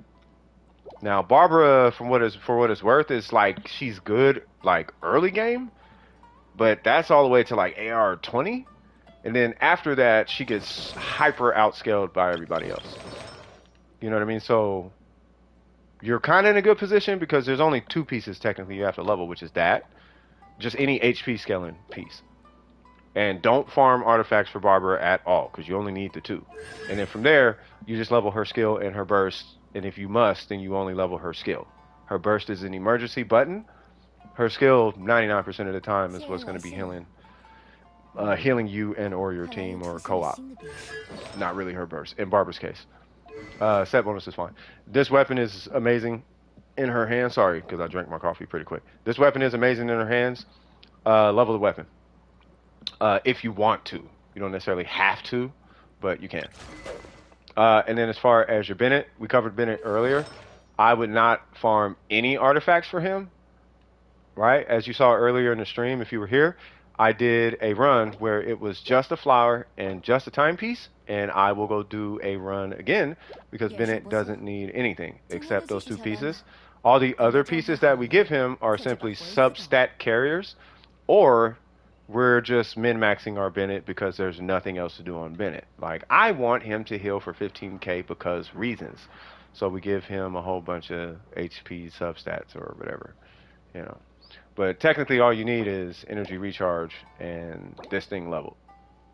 Now, Barbara, for what it's worth, is like, she's good like early game, but that's all the way to like AR20, and then after that, she gets hyper outscaled by everybody else. You know what I mean? So you're kind of in a good position because there's only 2 pieces technically you have to level, which is that, just any HP scaling piece. And don't farm artifacts for Barbara at all, because you only need the 2. And then from there, you just level her skill and her burst. And if you must, then you only level her skill. Her burst is an emergency button. Her skill, 99% of the time, is what's going to be healing you and or your team or co-op. Not really her burst, in Barbara's case. Set bonus is fine. This weapon is amazing in her hands. Sorry, because I drank my coffee pretty quick. This weapon is amazing in her hands. Level the weapon. If you want to. You don't necessarily have to, but you can. And then as far as your Bennett, we covered Bennett earlier. I would not farm any artifacts for him, right? As you saw earlier in the stream, if you were here, I did a run where it was just a flower and just a timepiece, and I will go do a run again because Bennett doesn't need anything except those 2 pieces. All the other pieces that we give him are simply sub-stat carriers, or we're just min-maxing our Bennett because there's nothing else to do on Bennett. Like, I want him to heal for 15k because reasons. So we give him a whole bunch of HP substats or whatever, you know. But technically all you need is energy recharge and this thing leveled,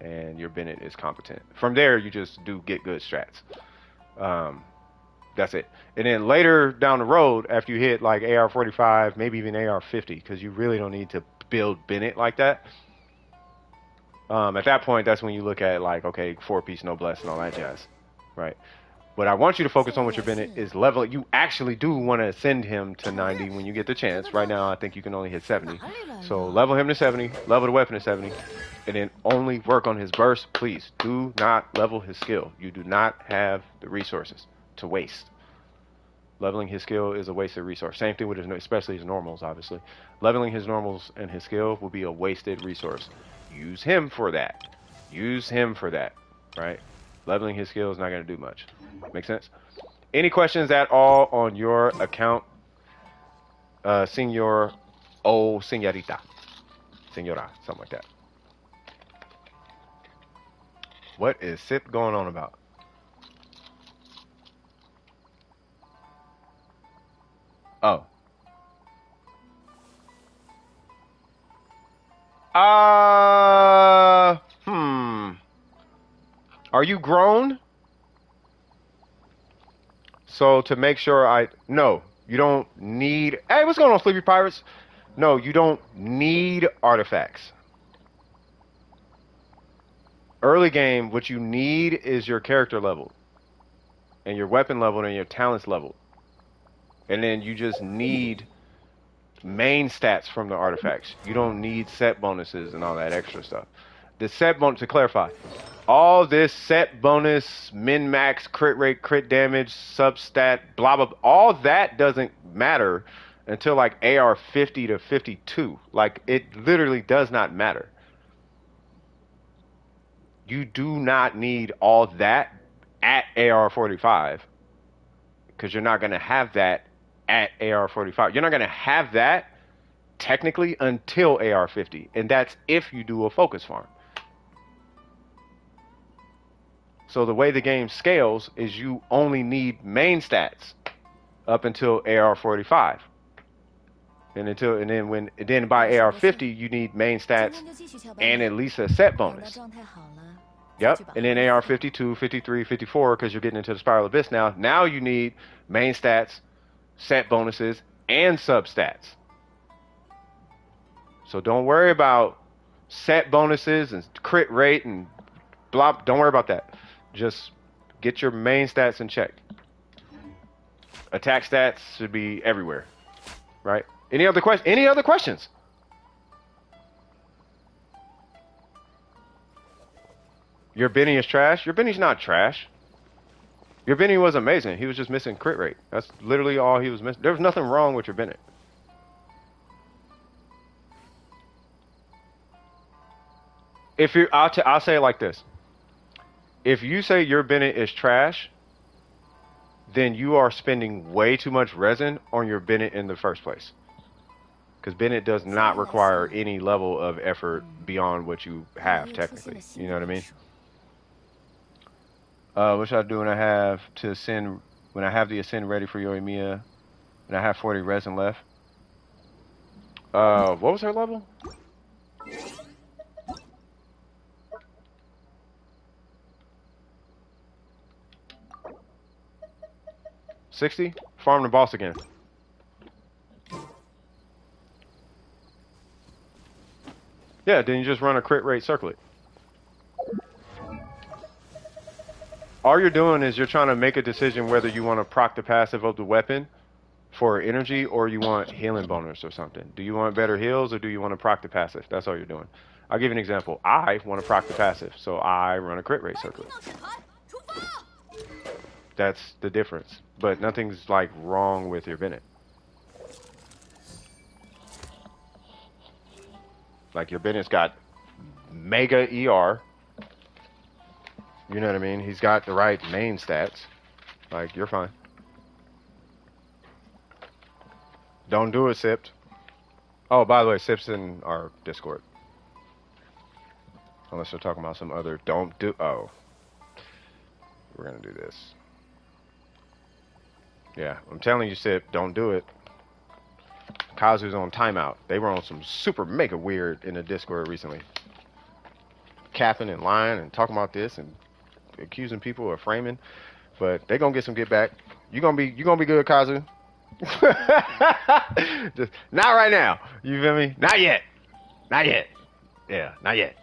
and your Bennett is competent. From there, you just do get good strats. That's it. And then later down the road, after you hit like AR45, maybe even AR50, because you really don't need to build Bennett like that. At that point, that's when you look at like, okay, 4-piece noblesse and all that jazz, right? What I want you to focus on with your Bennett is level. You actually do want to send him to 90 when you get the chance. Right now, I think you can only hit 70. So level him to 70, level the weapon to 70, and then only work on his burst. Please do not level his skill. You do not have the resources to waste. Leveling his skill is a wasted resource. Same thing with his, especially his normals, obviously. Leveling his normals and his skill will be a wasted resource. Use him for that. Use him for that, right? Leveling his skill is not going to do much. Make sense? Any questions at all on your account, Senor o Senorita? Senora, something like that. What is Sip going on about? Oh. Are you grown? So to make sure no, you don't need, hey, what's going on, Sleepy Pirates? No, you don't need artifacts. Early game, what you need is your character level, and your weapon level, and your talents level. And then you just need main stats from the artifacts. You don't need set bonuses and all that extra stuff. The set bonus, to clarify, all this set bonus, min-max, crit rate, crit damage, substat, blah, blah, blah, all that doesn't matter until like AR50 to 52. Like, it literally does not matter. You do not need all that at AR45, because you're not going to have that at AR45. You're not going to have that technically until AR50, and that's if you do a focus farm. So the way the game scales is you only need main stats up until AR45. And then by AR50 you need main stats and at least a set bonus. Yep. And then AR52, 53, 54, because you're getting into the Spiral Abyss now. Now you need main stats, set bonuses, and substats. So don't worry about set bonuses and crit rate and blah. Don't worry about that. Just get your main stats in check. Attack stats should be everywhere, right? Any other questions? Your Benny is trash? Your Benny's not trash. Your Benny was amazing. He was just missing crit rate. That's literally all he was missing. There was nothing wrong with your Bennett. If you, I'll say it like this. If you say your Bennett is trash, then you are spending way too much resin on your Bennett in the first place. Because Bennett does not require any level of effort beyond what you have, technically. You know what I mean? What should I do when I have to ascend? When I have the ascend ready for Yoimiya, and I have 40 resin left. What was her level? $60? Farm the boss again. Yeah, then you just run a crit rate circlet. All you're doing is you're trying to make a decision whether you want to proc the passive of the weapon for energy or you want healing bonus or something. Do you want better heals or do you want to proc the passive? That's all you're doing. I'll give you an example. I want to proc the passive, so I run a crit rate circlet. That's the difference. But nothing's like wrong with your Bennett. Like your Bennett's got mega ER. You know what I mean? He's got the right main stats. Like, you're fine. Don't do it, Sipped. Oh, by the way, Sip's in our Discord. Unless they're talking about some other... Don't do... Oh. We're gonna do this. Yeah, I'm telling you, Sip, don't do it. Kazu's on timeout. They were on some super mega weird in the Discord recently. Capping and lying and talking about this and accusing people of framing, but they gonna get some get back. You gonna be good, Kazu. Just not right now. You feel me? Not yet. Not yet. Yeah, not yet.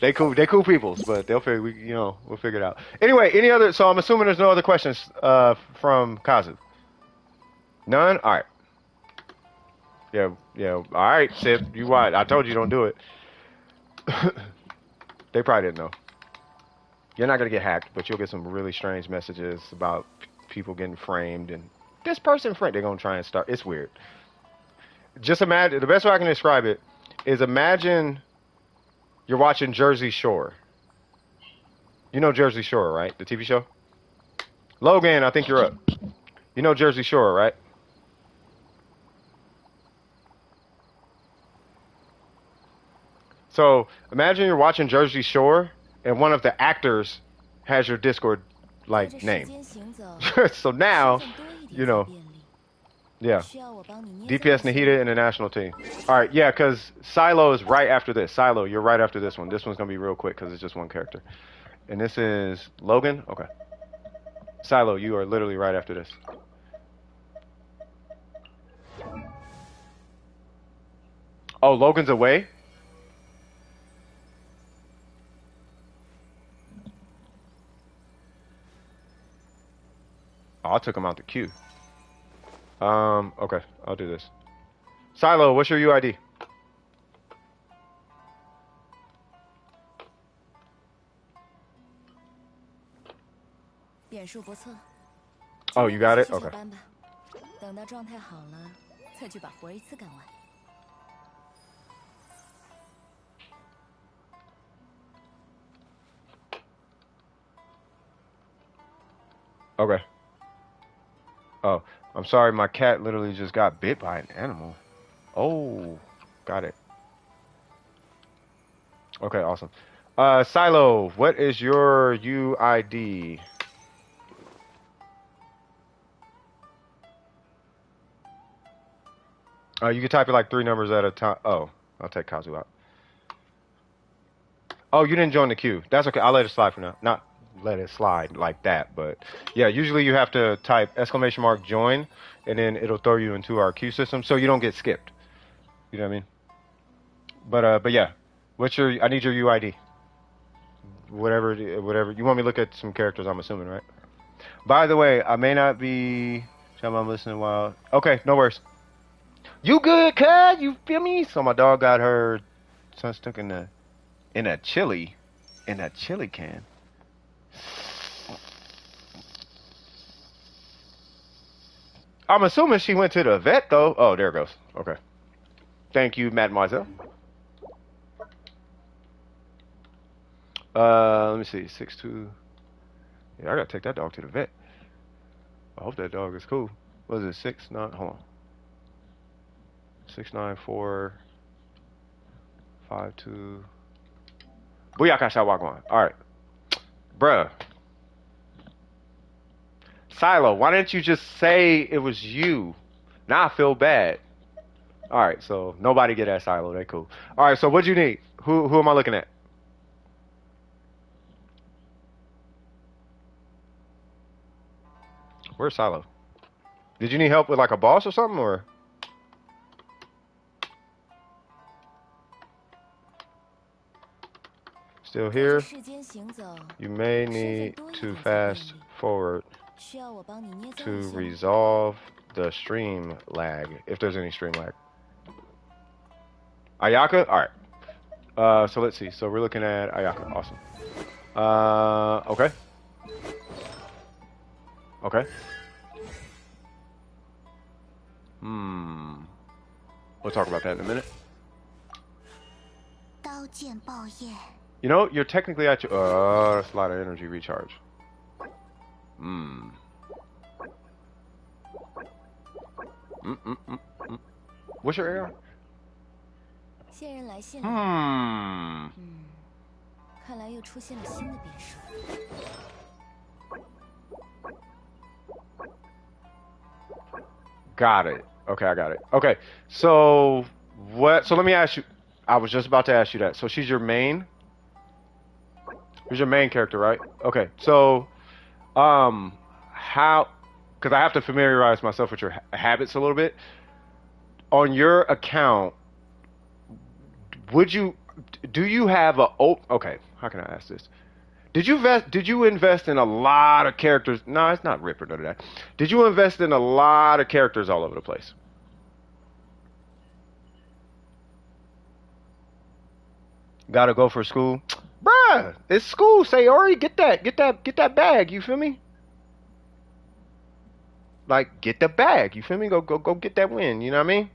They cool peoples, but they'll figure we'll figure it out. Anyway, any other? So I'm assuming there's no other questions from Kazu. None. All right. Yeah. All right, Sip. You what? I told you don't do it. They probably didn't know. You're not gonna get hacked, but you'll get some really strange messages about people getting framed and this person framed. They're gonna try and start. It's weird. Just imagine. The best way I can describe it is imagine you're watching Jersey Shore. You know Jersey Shore, right? The TV show. Logan, I think you're up. You know Jersey Shore, right? So imagine you're watching Jersey Shore and one of the actors has your Discord like name. So now, yeah. DPS Nahida International Team. All right, yeah, because Silo is right after this. Silo, you're right after this one. This one's gonna be real quick because it's just one character. And this is Logan. Okay. Silo, you are literally right after this. Oh, Logan's away. Oh, I took him out the queue. Okay, I'll do this. Silo, what's your UID? Oh, you got it? Okay. Okay. Oh, I'm sorry, my cat literally just got bit by an animal. Oh, got it. Okay, awesome. Silo, what is your UID? You can type it like 3 numbers at a time. Oh, I'll take Kazu out. Oh, you didn't join the queue. That's okay. I'll let it slide for now. let it slide like that. But yeah, usually you have to type !join, and then it'll throw you into our queue system, so you don't get skipped. You know what I mean? But yeah, what's your? I need your UID. Whatever you want me to look at some characters. I'm assuming, right? By the way, I may not be. I'm listening while. Okay, no worries. You good, cuz? You feel me? So my dog got her son stuck in that chili can. I'm assuming she went to the vet though. Oh, there it goes. Okay. Thank you, mademoiselle. Let me see. 6'2". Yeah, I gotta take that dog to the vet. I hope that dog is cool. What is it? 6'9". Hold on. 6'9", 4, 5'2". Booyaka Shawagwan. Alright. Bruh. Silo, why didn't you just say it was you? Now I feel bad. Alright, so nobody get at Silo. They cool. Alright, so what do you need? Who am I looking at? Where's Silo? Did you need help with like a boss or something, or? Still here? You may need to fast forward to resolve the stream lag, if there's any stream lag. Ayaka? Alright. So let's see. So we're looking at Ayaka. Awesome. Okay. Okay. We'll talk about that in a minute. You know, you're technically at your... that's a lot of energy recharge. What's your AR? Got it. Okay, I got it. Okay, so what? So let me ask you. I was just about to ask you that. So she's your main? Who's your main character, right? Okay, so how? Because I have to familiarize myself with your habits a little bit. On your account, do you have a? Okay, how can I ask this? Did you invest in a lot of characters? No, it's not Ripper, none of that. Did you invest in a lot of characters all over the place? Gotta go for school, bruh. It's school. Sayori, get that bag. You feel me? Like, get the bag. You feel me? Go get that win. You know what I mean?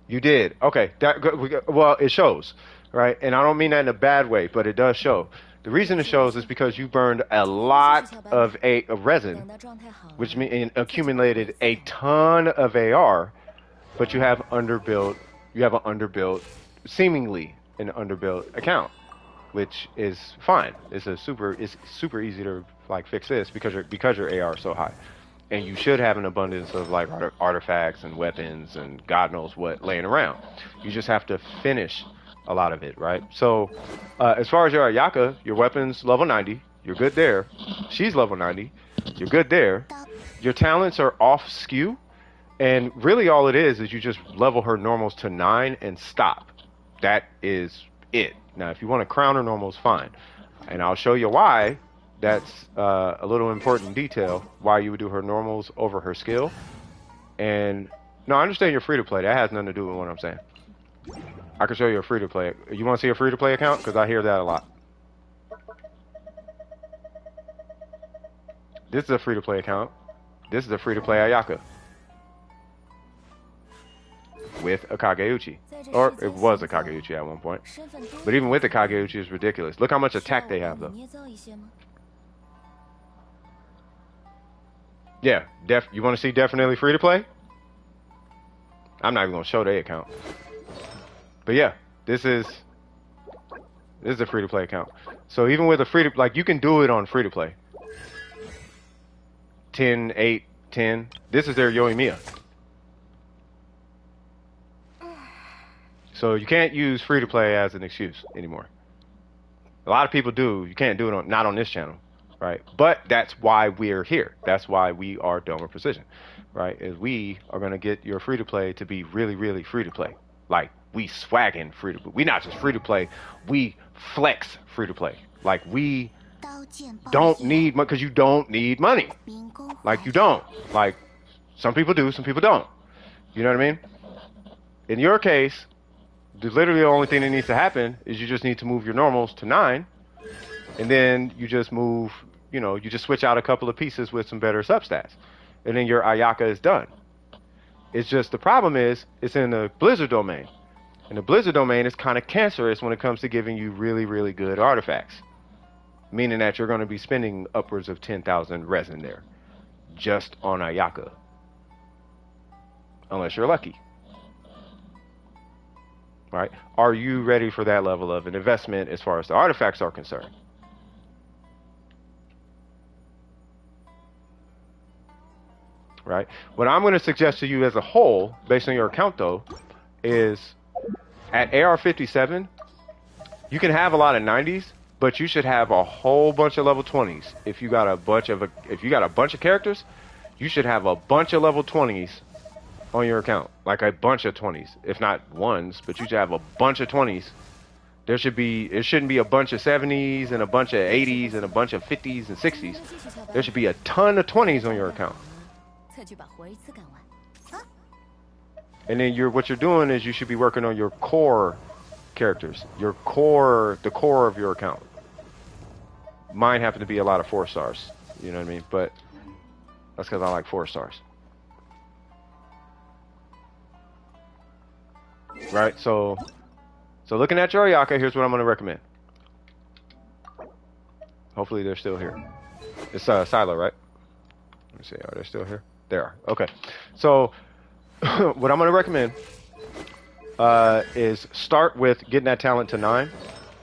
You did. Okay. Well, it shows, right? And I don't mean that in a bad way, but it does show. The reason it shows is because you burned a lot of resin, which means accumulated a ton of AR, but you have seemingly an underbuilt account, which is fine. It's super easy to like fix this because your AR is so high. And you should have an abundance of like artifacts and weapons and God knows what laying around. You just have to finish a lot of it, right? So as far as your Ayaka, your weapon's level 90. You're good there. She's level 90. You're good there. Your talents are off skew. And really all it is you just level her normals to 9 and stop. That is it. Now, if you want to crown her normals, fine. And I'll show you why. That's a little important detail, why you would do her normals over her skill. And no, I understand you're free to play. That has nothing to do with what I'm saying. I can show you a free to play. You want to see a free to play account? Because I hear that a lot. This is a free to play account. This is a free to play Ayaka. With a Kageuchi. Or it was a Kageuchi at one point. But even with the Kageuchi, it's ridiculous. Look how much attack they have, though. Yeah, you want to see definitely free to play? I'm not even going to show their account. But yeah, this is a free to play account. So even with a free to, like, you can do it on free to play. 10, 8, 10. This is their Yoimiya. So you can't use free to play as an excuse anymore. A lot of people do. You can't do it not on this channel, right? But that's why we're here. That's why we are Domer Precision, right? Is we are gonna get your free to play to be really, really free to play. Like we swagging free to play. We not just free to play. We flex free to play. Like we don't need money because you don't need money. Like you don't. Like some people do, some people don't. You know what I mean? In your case, literally the only thing that needs to happen is you just need to move your normals to 9, and then you just move, you know, you just switch out a couple of pieces with some better substats, and then your Ayaka is done. It's just the problem is it's in the Blizzard domain, and the Blizzard domain is kind of cancerous when it comes to giving you really, really good artifacts, meaning that you're going to be spending upwards of 10,000 resin there just on Ayaka, unless you're lucky. Right? Are you ready for that level of an investment as far as the artifacts are concerned? Right? What I'm going to suggest to you as a whole, based on your account though, is at AR57, you can have a lot of 90s, but you should have a whole bunch of level 20s. If you got a bunch of characters, you should have a bunch of level 20s on your account, like a bunch of 20s, if not ones, but you should have a bunch of 20s. It shouldn't be a bunch of 70s and a bunch of 80s and a bunch of 50s and 60s. There should be a ton of 20s on your account. And then what you're doing is you should be working on your core characters, the core of your account. Mine happen to be a lot of 4 stars, you know what I mean? But that's because I like 4 stars. Right, so looking at your Ayaka, here's what I'm going to recommend. Hopefully they're still here. It's Silo, right? Let me see, are they still here? They are. Okay. So what I'm going to recommend is start with getting that talent to 9.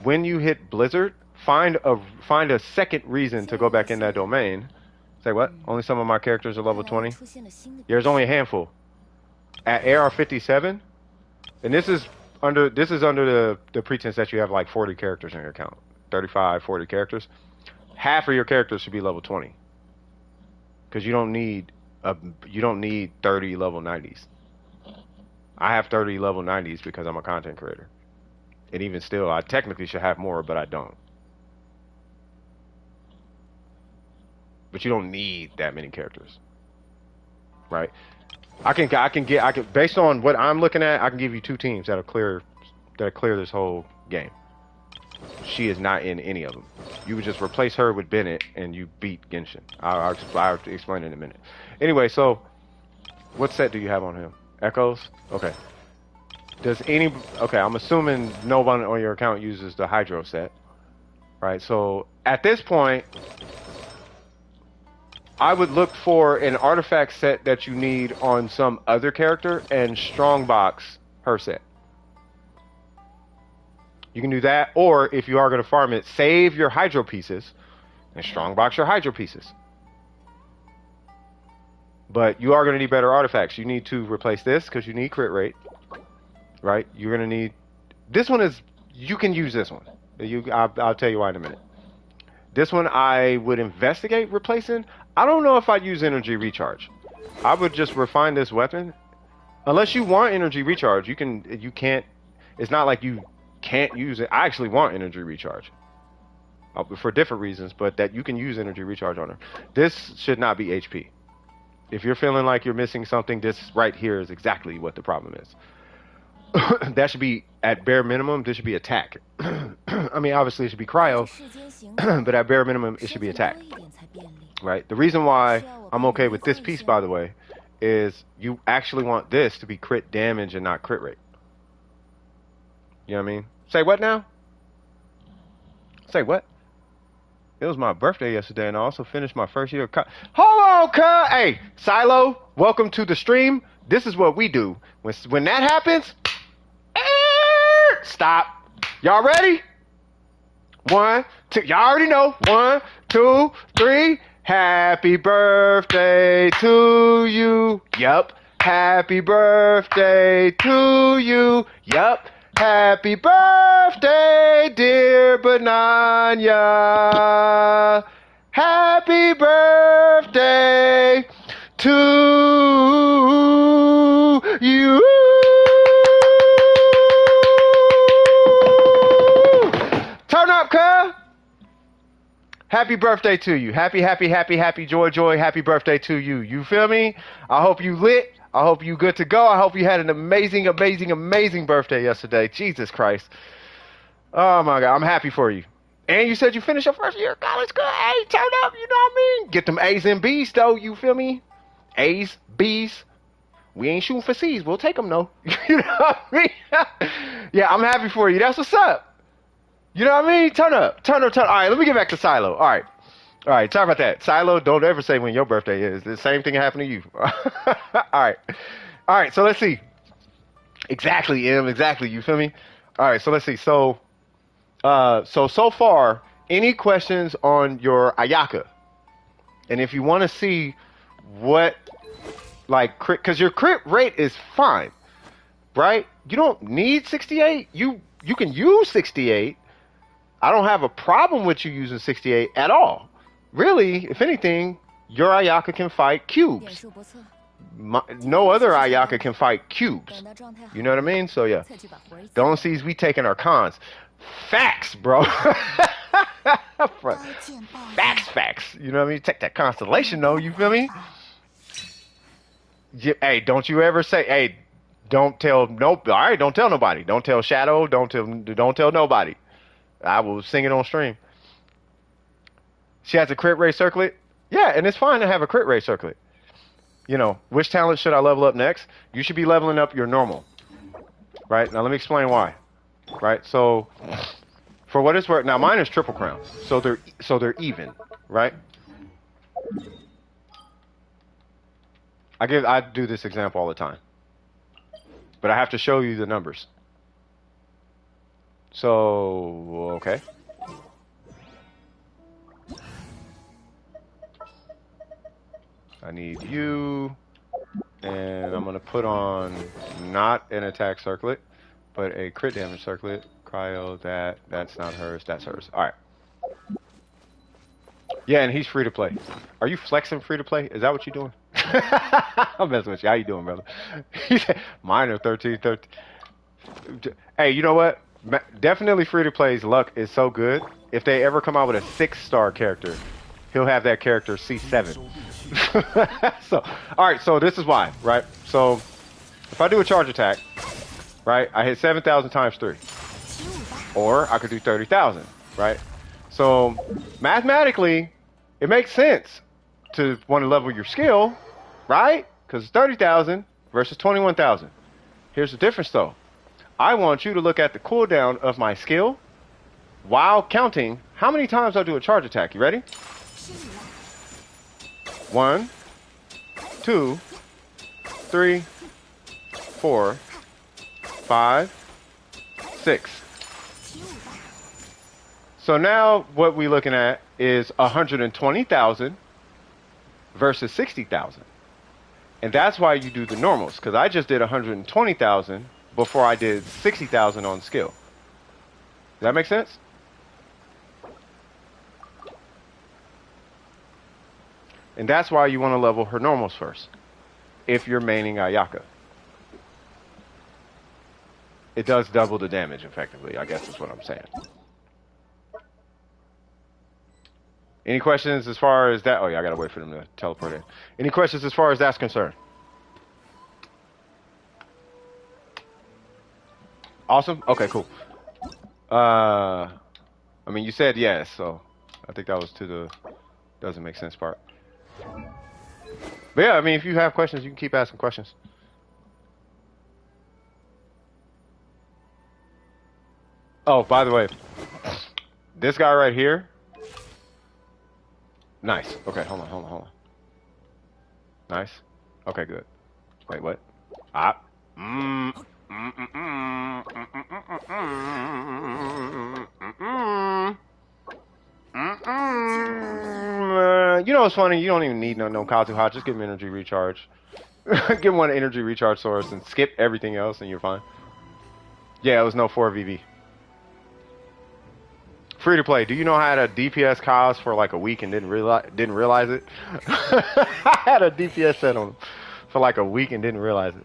When you hit Blizzard, find a second reason to go back in that domain. Say what? Only some of my characters are level 20? There's only a handful. At AR57, and this is under the pretense that you have like 40 characters in your account. 35, 40 characters. Half of your characters should be level 20. Because you don't need 30 level 90s. I have 30 level 90s because I'm a content creator. And even still, I technically should have more, but I don't. But you don't need that many characters. Right? I can based on what I'm looking at, I can give you 2 teams that'll clear this whole game. She is not in any of them. You would just replace her with Bennett and you beat Genshin. I'll explain in a minute. Anyway, so what set do you have on him? Echoes? Okay. Okay, I'm assuming no one on your account uses the Hydro set. Right, so at this point, I would look for an artifact set that you need on some other character and strongbox her set. You can do that, or if you are going to farm it, save your Hydro pieces and strongbox your Hydro pieces. But you are going to need better artifacts. You need to replace this because you need crit rate. Right? You're going to need... This one is... You can use this one. I'll tell you why in a minute. This one I would investigate replacing. I don't know if I'd use energy recharge. I would just refine this weapon. Unless you want energy recharge, you can't. It's not like you can't use it. I actually want energy recharge for different reasons, but that you can use energy recharge on her. This should not be HP. If you're feeling like you're missing something, this right here is exactly what the problem is. That should be at bare minimum. This should be attack. I mean, obviously it should be cryo, but at bare minimum it should be attack. Right. The reason why I'm okay with this piece, by the way, is you actually want this to be crit damage and not crit rate. You know what I mean? Say what now? Say what? It was my birthday yesterday, and I also finished my first year of college. Hold on, hey, Silo, welcome to the stream. This is what we do. When that happens, stop. Y'all ready? 1, 2. Y'all already know. 1, 2, 3. Happy birthday to you. Yup. Happy birthday to you. Yup. Happy birthday, dear Benanya. Happy birthday to you. Turn up, cuz. Happy birthday to you. Happy, joy, happy birthday to you. You feel me? I hope you lit. I hope you good to go. I hope you had an amazing birthday yesterday. Jesus Christ. Oh my God, I'm happy for you. And you said you finished your first year of college. Good. Hey, turn up, you know what I mean? Get them A's and B's though, you feel me? A's, B's. We ain't shooting for C's. We'll take them though. You know what I mean? Yeah, I'm happy for you. That's what's up. You know what I mean? Turn up. All right, let me get back to Silo. All right, sorry about that. Silo, don't ever say when your birthday is. The same thing happened to you. All right, so let's see. Exactly, M, exactly. You feel me? All right, so let's see. So far, any questions on your Ayaka? And if you want to see what, like, crit, because your crit rate is fine, right? You don't need 68. You can use 68. I don't have a problem with you using 68 at all. Really, if anything, your Ayaka can fight cubes. No other Ayaka can fight cubes. You know what I mean? So yeah, the only C's we taking are cons. Facts, bro. Facts. You know what I mean? Take that constellation though. You feel me? Hey, don't you ever say, hey, don't tell all right, don't tell nobody. Don't tell Shadow. Don't tell nobody. I will sing it on stream. She has a crit rate circlet. Yeah, and it's fine to have a crit rate circlet. You know, which talent should I level up next? You should be leveling up your normal. Right? Now let me explain why. Right? So for what it's worth, now mine is triple crown. So they're even, right? I do this example all the time. But I have to show you the numbers. So, okay. I need you, and I'm going to put on not an attack circlet, but a crit damage circlet. Cryo, that's not hers, that's hers. All right. Yeah, and he's free to play. Are you flexing free to play? Is that what you're doing? I'm messing with you. How you doing, brother? He said, mine are 13. Hey, you know what? Definitely free to play's luck is so good. If they ever come out with a 6-star character, he'll have that character C7. So, all right. So this is why, right? So if I do a charge attack, right, I hit 7,000 times 3, or I could do 30,000, right? So mathematically, it makes sense to want to level your skill, right? Because it's 30,000 versus 21,000. Here's the difference, though. I want you to look at the cooldown of my skill while counting how many times I do a charge attack. You ready? 1, 2, 3, 4, 5, 6. So now what we're looking at is 120,000 versus 60,000. And that's why you do the normals, because I just did 120,000 before I did 60,000 on skill. Does that make sense? And that's why you want to level her normals first, if you're maining Ayaka. It does double the damage, effectively, I guess is what I'm saying. Any questions as far as that? Oh yeah, I gotta wait for them to teleport in. Any questions as far as that's concerned? Awesome. Okay, cool. I mean, you said yes, so I think that was to the doesn't make sense part. But yeah, I mean, if you have questions, you can keep asking questions. Oh, by the way, this guy right here. Nice. Okay, hold on. Nice. Okay, good. Wait, what? You know what's funny? You don't even need no Kazu Hot. Just give him energy recharge. Give him one energy recharge source and skip everything else, and you're fine. Yeah, it was no 4VV. Free to play. Do you know I had a DPS cause for like a week and didn't realize it? I had a DPS set on him for like a week and didn't realize it.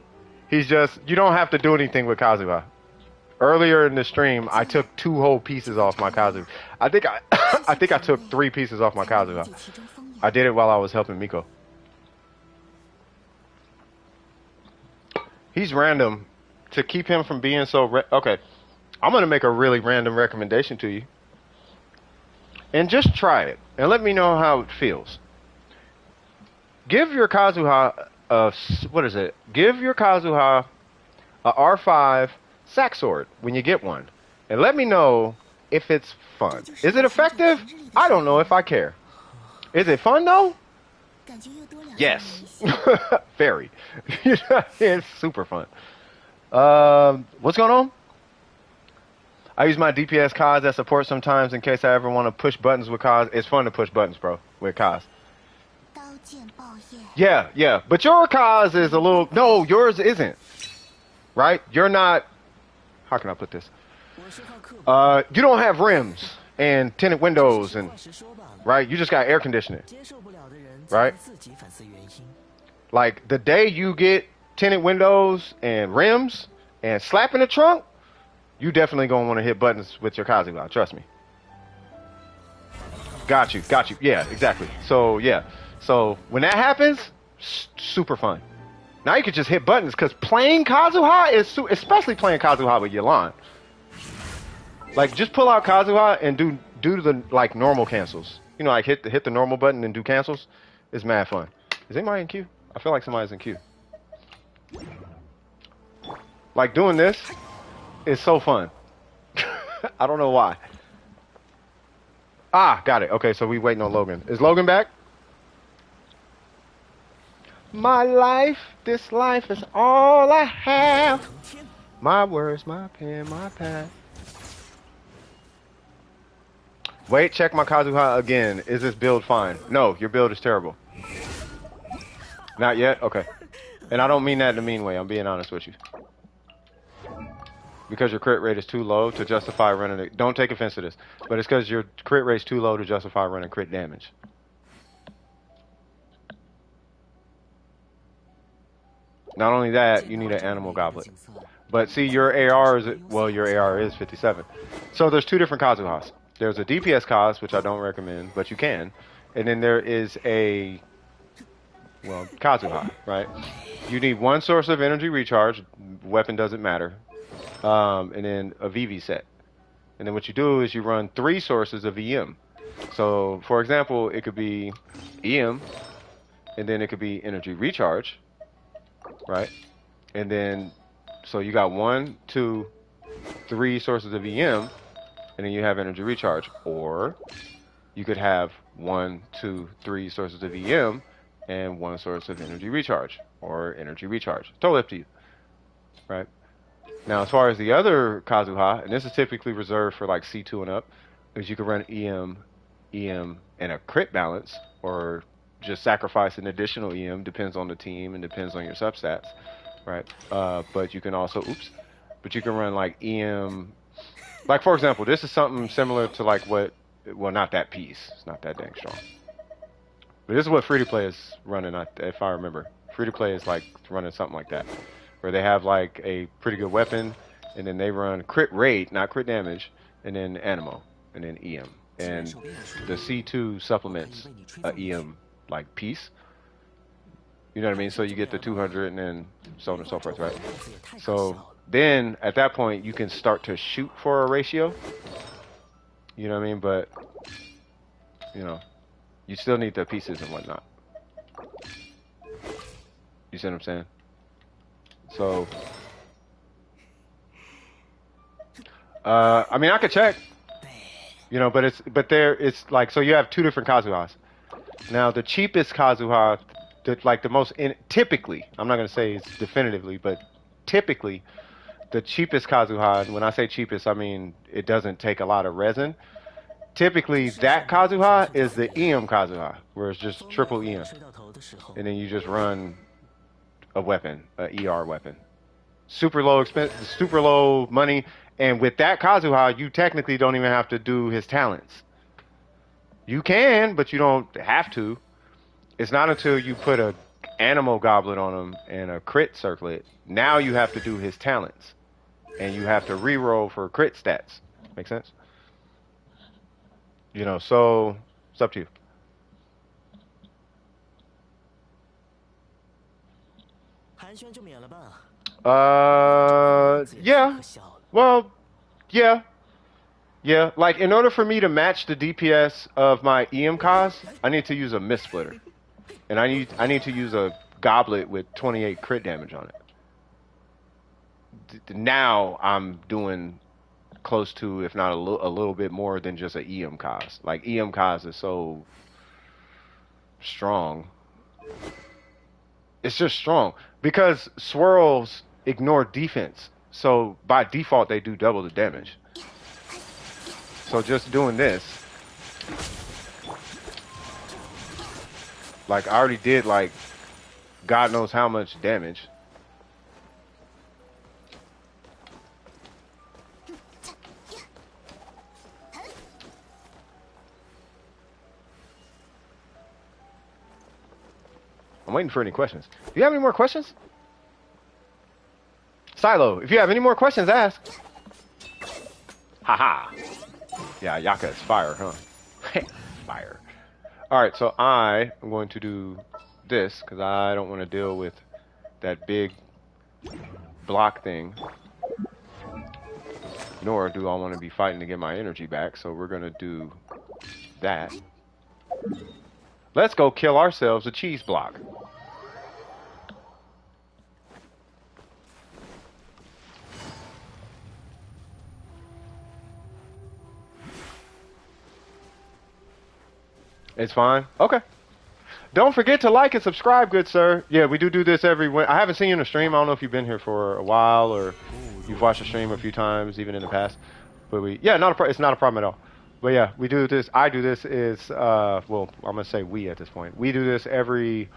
He's just, you don't have to do anything with Kazuha. Earlier in the stream, I took 2 whole pieces off my Kazuha. I think I took 3 pieces off my Kazuha. I did it while I was helping Miko. He's random. To keep him from being so okay, I'm gonna make a really random recommendation to you, and just try it and let me know how it feels. Give your Kazuha what is it? Give your Kazuha a R5 sack sword when you get one, and let me know if it's fun. Is it effective? I don't know if I care. Is it fun though? Yes. Very. It's super fun. What's going on? I use my DPS Kaz as support sometimes in case I ever want to push buttons with Kaz. It's fun to push buttons, bro, with Kaz. Yeah. But your Kaz is a little... No, yours isn't. Right? You're not... How can I put this? You don't have rims and tinted windows and... Right? You just got air conditioning. Right? Like, the day you get tinted windows and rims and slap in the trunk, you definitely gonna want to hit buttons with your Kazuha, trust me. Got you. Yeah, exactly. So yeah, so when that happens, super fun. Now you can just hit buttons, because playing Kazuha is especially playing Kazuha with Yelan. Like, just pull out Kazuha and do the like normal cancels. You know, like hit the normal button and do cancels. It's mad fun. Is anybody in queue? I feel like somebody's in queue. Like, doing this is so fun. I don't know why. Ah, got it. Okay, so we waiting on Logan. Is Logan back? My life, this life is all I have. My words, my pen, my pad. Wait, check my Kazuha again. Is this build fine? No, your build is terrible. Not yet? Okay. And I don't mean that in a mean way. I'm being honest with you. Because your crit rate is too low to justify running it. Don't take offense to this. But it's because your crit rate is too low to justify running crit damage. Not only that, you need an animal goblet. But see, your AR is... Well, your AR is 57. So there's 2 different Kazuhas. There's a DPS Kaz, which I don't recommend, but you can. And then there is a... Well, Kazuha, right? You need 1 source of energy recharge. Weapon doesn't matter. And then a VV set. And then what you do is you run 3 sources of EM. So, for example, it could be EM, and then it could be energy recharge, right? And then, so you got 1, 2, 3 sources of EM, and then you have energy recharge. Or you could have 1, 2, 3 sources of EM and 1 source of energy recharge, or energy recharge. Totally up to you, right? Now, as far as the other Kazuha, and this is typically reserved for like C2 and up, is you can run EM, and a crit balance, or just sacrifice an additional EM, depends on the team and depends on your substats, right? But you can also, but you can run like EM, like for example, this is something similar to like what, well, not that piece, it's not that dang strong. But this is what free-to-play is running, if I remember. Free-to-play is like running something like that, where they have like a pretty good weapon, and then they run crit rate, not crit damage, and then Animo, and then EM. And the C2 supplements a EM like piece. You know what I mean? So you get the 200 and then so on and so forth, right? So then at that point you can start to shoot for a ratio. You know what I mean? But you know, you still need the pieces and whatnot. You see what I'm saying? So I mean, I could check, you know, but it's like, so you have 2 different Kazuhas. Now the cheapest Kazuha, like the most typically, I'm not gonna say it's definitively, but typically the cheapest Kazuha, and when I say cheapest, I mean it doesn't take a lot of resin. Typically that Kazuha is the EM Kazuha, where it's just triple EM, and then you just run a weapon, a ER weapon. super low expense, super low money. And with that Kazuha, you technically don't even have to do his talents. You can, but you don't have to. It's not until you put a animal goblet on him and a crit circlet. Now you have to do his talents. And you have to re-roll for crit stats. Make sense? You know, so it's up to you. Yeah. Well, yeah. Yeah. Like, in order for me to match the DPS of my EMKs, I need to use a Mist Splitter. And I need to use a goblet with 28 crit damage on it. Now I'm doing close to, if not a little bit more than just an EMKs. Like, EMKs is so strong. It's just strong. Because swirls ignore defense. So by default, they do double the damage. So just doing this. Like, I already did, like, God knows how much damage. I'm waiting for any questions. Do you have any more questions? Silo, if you have any more questions, ask. Haha. Yeah, Yaka is fire, huh? Fire. Alright, so I am going to do this, because I don't want to deal with that big block thing. Nor do I want to be fighting to get my energy back, so we're going to do that. Let's go kill ourselves a cheese block. It's fine? Okay. Don't forget to like and subscribe, good sir. Yeah, we do this every week. I haven't seen you in a stream. I don't know if you've been here for a while or you've watched the stream a few times, even in the past. But yeah, it's not a problem at all. But yeah, we do this. I do this well, I'm going to say we at this point. We do this every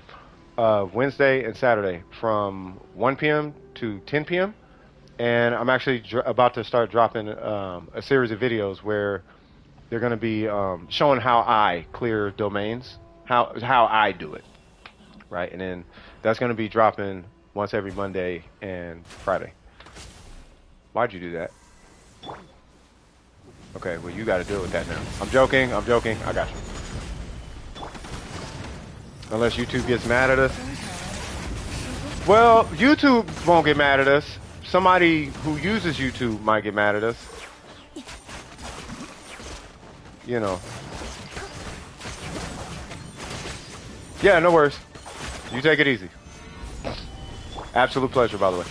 Wednesday and Saturday from 1 p.m. to 10 p.m. And I'm actually about to start dropping a series of videos where they're going to be showing how I clear domains, how I do it, right? And then that's going to be dropping once every Monday and Friday. Why'd you do that? Okay, well, you got to deal with that now. I'm joking. I got you. Unless YouTube gets mad at us. Well, YouTube won't get mad at us. Somebody who uses YouTube might get mad at us. You know. Yeah, no worries. You take it easy. Absolute pleasure, by the way.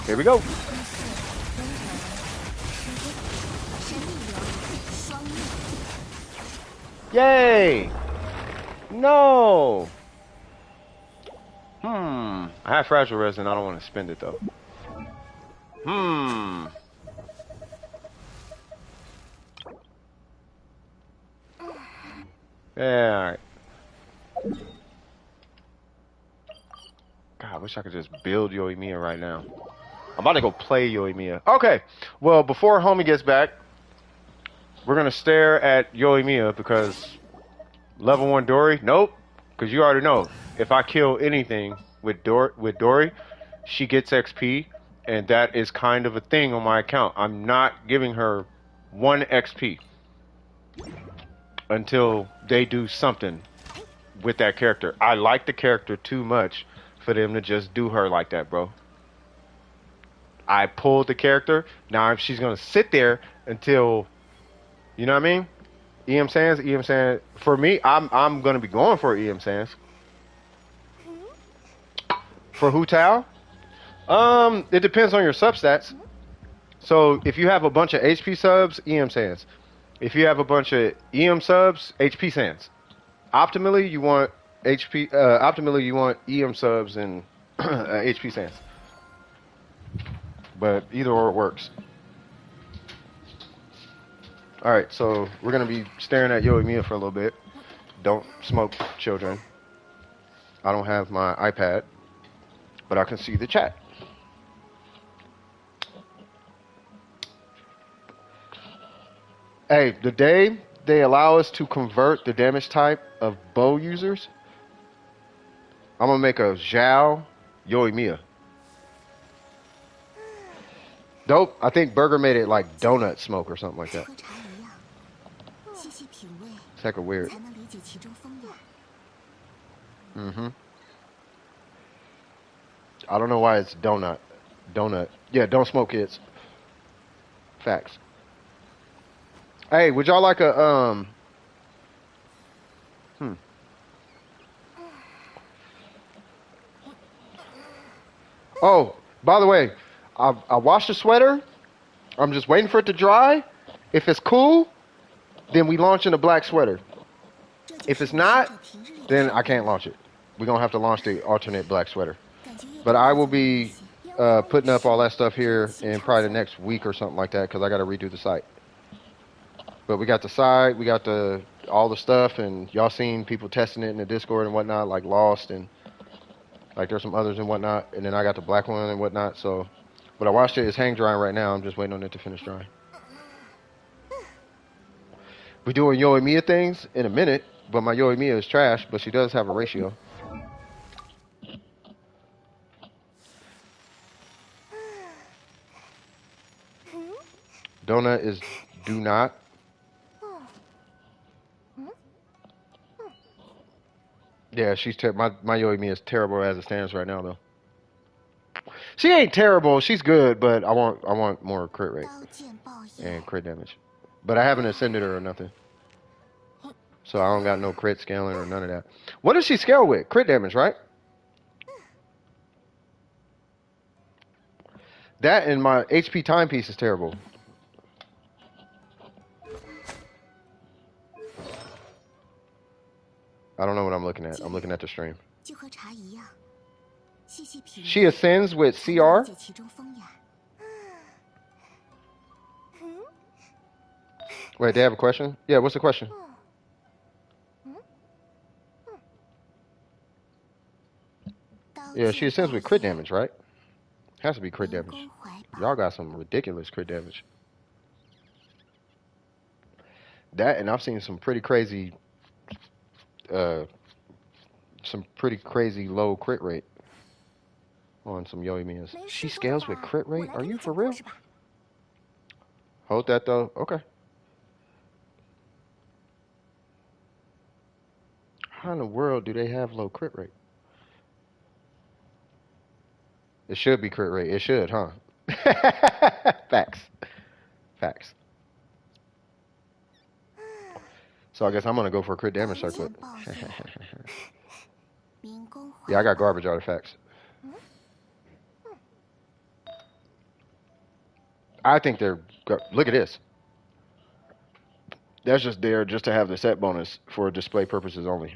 Here we go. Yay! No! I have fragile resin. I don't want to spend it, though. Yeah, alright. God, I wish I could just build Yoimiya right now. I'm about to go play Yoimiya. Okay, well, before homie gets back, we're going to stare at Yoimiya because level 1 Dory? Nope, because you already know. If I kill anything with Dory, she gets XP, and that is kind of a thing on my account. I'm not giving her 1 XP until they do something with that character. I like the character too much for them to just do her like that, bro. I pulled the character. Now if she's gonna sit there until, you know what I mean? EM Sans. For me, I'm gonna be going for EM Sans. For Hu Tao, it depends on your substats. So if you have a bunch of HP subs, EM Sans. If you have a bunch of EM subs, HP Sans. Optimally, you want EM subs and HP Sans. But either or works. Alright, so we're going to be staring at Yoimiya for a little bit. Don't smoke, children. I don't have my iPad. but I can see the chat. Hey, the day they allow us to convert the damage type of bow users, I'm gonna make a Zhao Yoimiya. Dope. I think Burger made it like donut smoke or something like that. It's heck of weird. I don't know why it's donut. Donut. Yeah, don't smoke, kids. Facts. Hey, would y'all like a Oh, by the way, I washed the sweater. I'm just waiting for it to dry. If it's cool, then we launch in a black sweater. If it's not, then I can't launch it. We're going to have to launch the alternate black sweater. But I will be putting up all that stuff here in probably the next week or something like that because I got to redo the site. But we got the site, we got all the stuff, and y'all seen people testing it in the Discord and whatnot, like Lost and like there's some others and whatnot. And then I got the black one and whatnot. So, but I washed it. It's hang drying right now. I'm just waiting on it to finish drying. We're doing Yoimiya things in a minute, but my Yoimiya is trash, but she does have a ratio. Donut is do not. Yeah, she's my Yoimiya is terrible as it stands right now, though. She ain't terrible. She's good, but I want more crit rate and crit damage. But I haven't ascended her or nothing, so I don't got no crit scaling or none of that. What does she scale with? Crit damage, right? That and my HP timepiece is terrible. I don't know what I'm looking at. I'm looking at the stream. She ascends with CR? Wait, they have a question? Yeah, what's the question? Yeah, she ascends with crit damage, right? Has to be crit damage. Y'all got some ridiculous crit damage. That, and I've seen some pretty crazy low crit rate on some Yoimiyas. She scales with crit rate? Are you for real? Hold that though. Okay. How in the world do they have low crit rate? It should be crit rate. It should, huh? Facts. Facts. So I guess I'm gonna go for a crit damage circlet. Yeah, I got garbage artifacts. I think they're... Look at this. That's just there just to have the set bonus for display purposes only.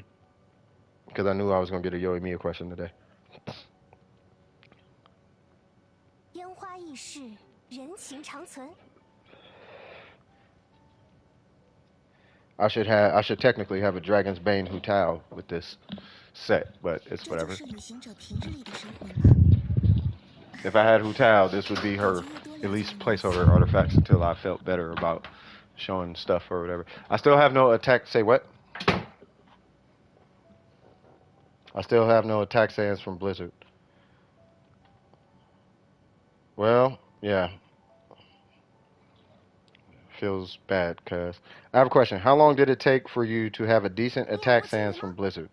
Because I knew I was going to get a Yoimiya question today. I should technically have a Dragon's Bane Hu Tao with this set, but it's whatever. If I had Hu Tao, this would be her at least placeholder artifacts until I felt better about showing stuff or whatever. I still have no attack. Say what? I still have no attack sands from Blizzard. Well, yeah. Feels bad, cuz. I have a question. How long did it take for you to have a decent attack sands from Blizzard?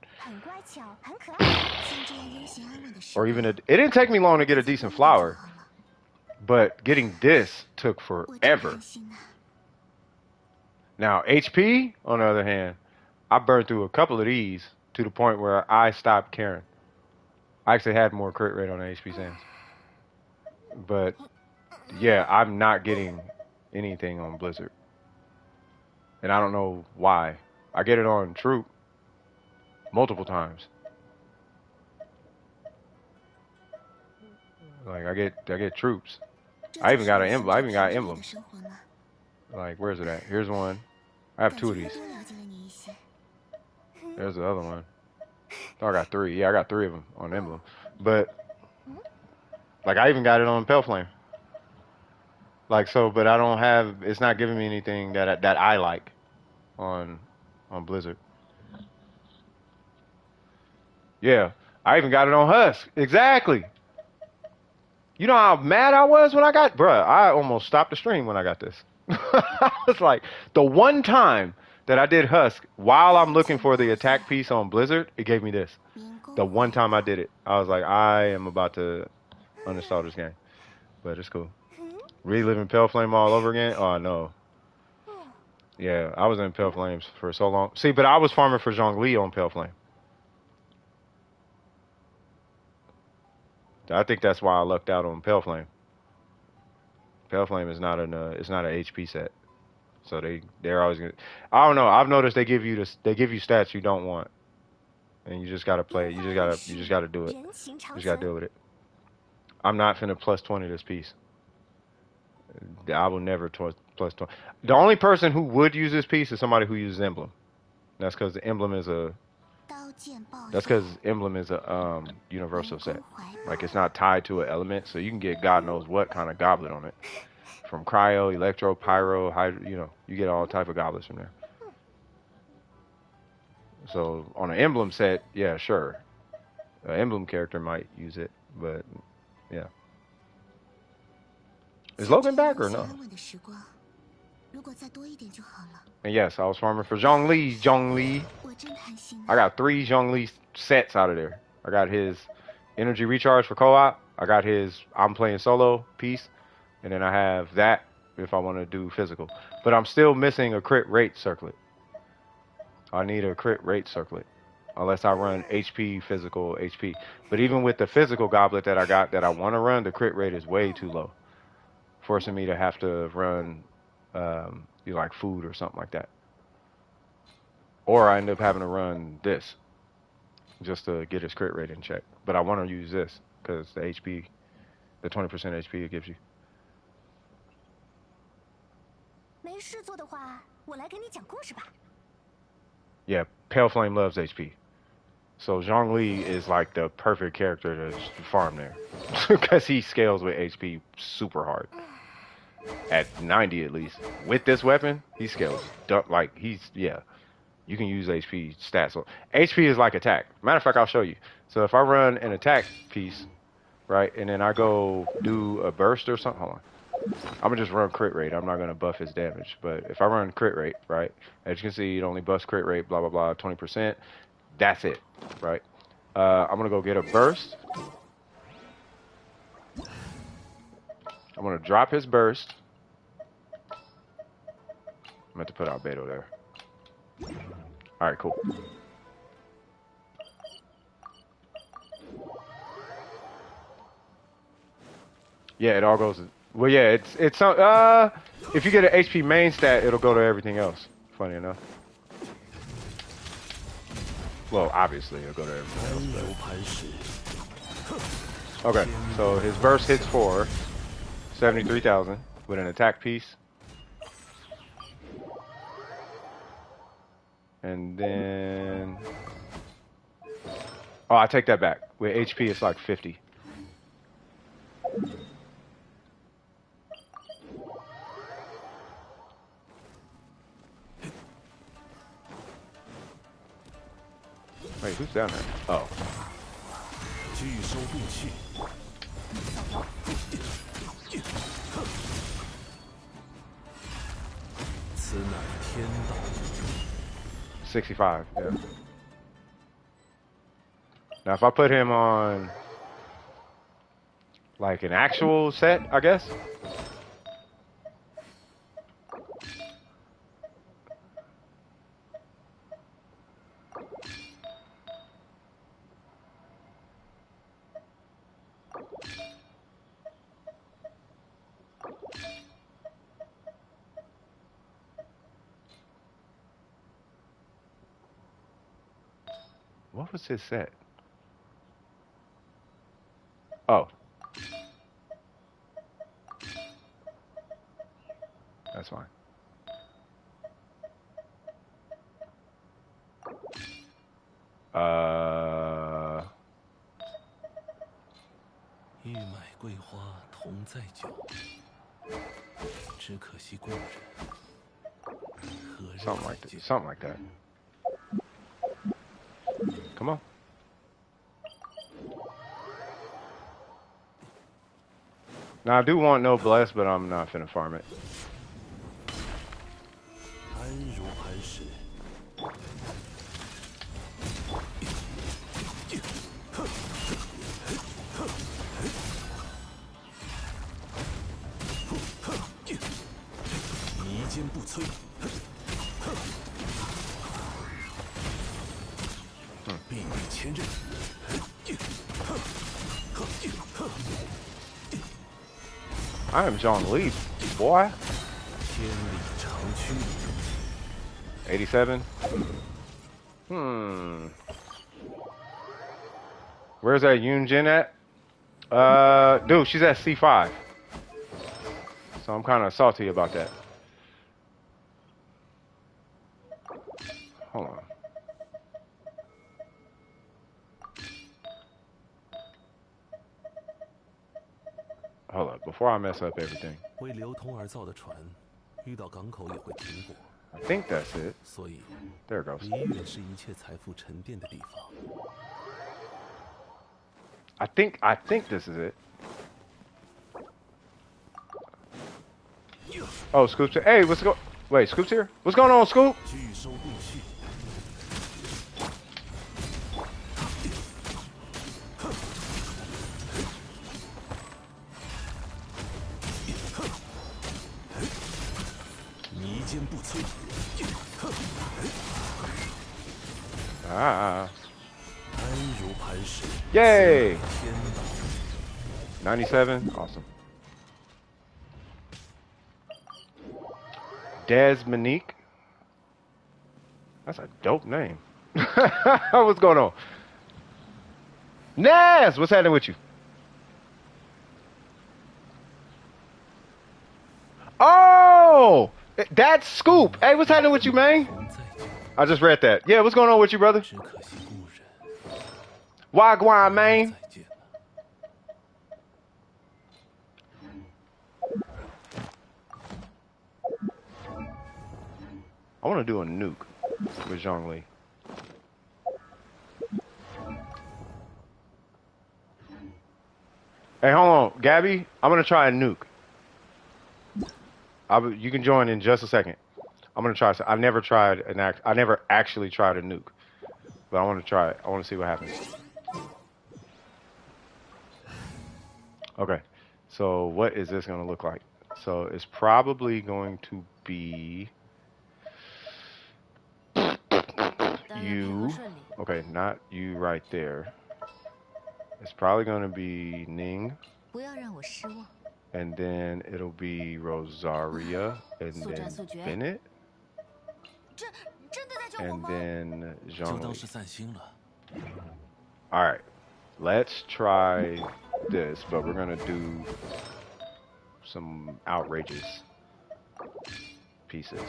Or even it didn't take me long to get a decent flower. But getting this took forever. Now, HP, on the other hand, I burned through a couple of these to the point where I stopped caring. I actually had more crit rate on the HP sands. But, yeah, I'm not getting anything on Blizzard. And I don't know why. I get it on Troop multiple times. Like, I get troops. I even got an emblem. I even got emblems. Like, where's it at? Here's one. I have two of these. There's the other one. Oh, I got three. Yeah, I got three of them on emblem. But Like I even got it on Pale Flame. Like so, but I don't have. It's not giving me anything that I like on Blizzard. Yeah, I even got it on Husk. Exactly. You know how mad I was when I got, bruh, I almost stopped the stream when I got this. I was like, the one time that I did Husk while I'm looking for the attack piece on Blizzard, it gave me this. The one time I did it, I was like, I am about to uninstall this game. But it's cool. Reliving Pale Flame all over again? Oh, no. Yeah, I was in Pale Flames for so long. See, but I was farming for Zhongli on Pale Flame. I think that's why I lucked out on Pale Flame. Pale Flame is not it's not an HP set. So they're always gonna. I don't know. I've noticed they give you stats you don't want, and you just gotta play it. You just gotta do it. You just gotta deal with it. I'm not finna plus 20 this piece. I will never plus 20. The only person who would use this piece is somebody who uses emblem. That's because the emblem is a. That's because emblem is a universal set. Like it's not tied to an element, so you can get God knows what kind of goblet on it. From cryo, electro, pyro, hydro, you get all type of goblets from there. So on an emblem set, yeah, sure. An emblem character might use it, but yeah. Is Logan back or no? And yes, I was farming for Zhongli. I got 3 Zhongli sets out of there. I got his energy recharge for co-op. I got his I'm playing solo piece. And then I have that if I want to do physical. But I'm still missing a crit rate circlet. I need a crit rate circlet. Unless I run HP, physical, HP. But even with the physical goblet that I got that I want to run, the crit rate is way too low. Forcing me to have to run like food or something like that. Or I end up having to run this just to get his crit rate in check. But I want to use this because the HP, the 20% HP it gives you. Yeah, Pale Flame loves HP. So Zhongli is like the perfect character to farm there. Because he scales with HP super hard. At 90 at least. With this weapon, he scales. Like, yeah. You can use HP stats. So HP is like attack. Matter of fact, I'll show you. So if I run an attack piece, right, and then I go do a burst or something, hold on. I'm gonna just run crit rate. I'm not gonna buff his damage. But if I run crit rate, right, as you can see, it only buffs crit rate, blah, blah, blah, 20%. That's it, right? I'm gonna go get a burst. I'm gonna drop his burst. I meant to put Albedo there. All right, cool. Yeah, it all goes. Well, yeah, it's if you get an HP main stat, it'll go to everything else. Funny enough. Well, obviously, it'll go to everything else. But... Okay, so his burst hits for 73,000 with an attack piece. And then... Oh, I take that back. With HP, it's like 50. Wait, who's down there? Oh. $65, yeah. Now, if I put him on, like, an actual set, I guess. What was his set? Oh. That's fine. 桂花同载酒，只可惜故人何日再见。 Something like that. Come on. Now I do want no bless, but I'm not finna farm it. 安如磐石。 迷坚不摧，必bị千仞。I am John Lee, boy. 天理长驱。 87. Where's that Yunjin at? Dude, she's at C5. So I'm kind of salty about that. Hold on. Hold up, before I mess up everything. 为流通而造的船，遇到港口也会停泊。 I think that's it. 所以 There it goes. 离远是一切财富沉淀的地方。 I think this is it. Oh, Scoop's here. Hey, what's go? Wait, Scoop's here? What's going on, Scoop? 拒收并蓄。 迷坚不摧。 Ah. 安如磐石。 Yay! 天道。 97. Awesome. Desmonique. That's a dope name. What's going on? Naz, what's happening with you? Oh, that's Scoop. Hey, what's happening with you, man? I just read that. Yeah, what's going on with you, brother? 只可惜故人。 Wagwan, man. 再见了。 I want to do a nuke with Zhongli. Hey, hold on, Gabby. I'm gonna try a nuke. You can join in just a second. I'm gonna try. I never tried I never actually tried a nuke, but I want to try it. I want to see what happens. Okay, so what is this gonna look like? So it's probably going to be. You, okay, not you right there. It's probably going to be Ning, and then it'll be Rosaria, and then Bennett, and then 就当 Zhongli. 是散心了。 All right, let's try this, but we're going to do some outrageous pieces.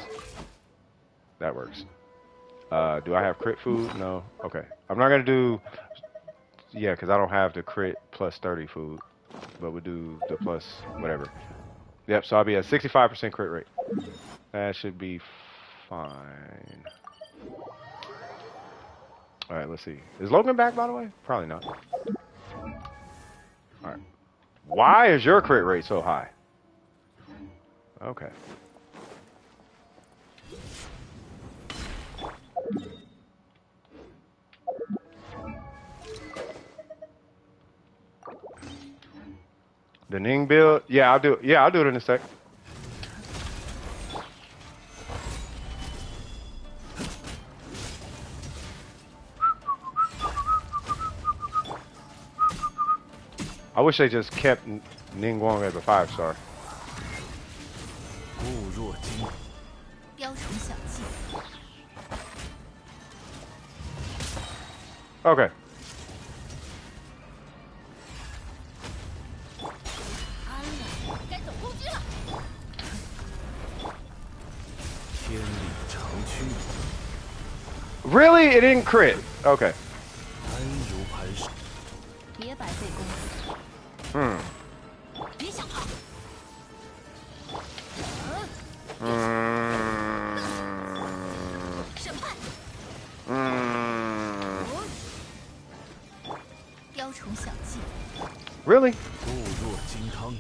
That works. Do I have crit food? No. Okay. I'm not gonna do. Yeah, because I don't have the crit plus 30 food, but we'll do the plus whatever. Yep. So I'll be at 65% crit rate. That should be fine. All right. Let's see. Is Logan back, by the way? Probably not. All right. Why is your crit rate so high? Okay. The Ning build? Yeah, I'll do it. Yeah, I'll do it in a sec. I wish they just kept Ning Wong as a 5-star. 固若金。 雕虫小技。 Okay. 该走空军了。 天理长驱。 Really? It didn't crit. Okay. 安如磐石。别白费功夫。Really? 固若金汤。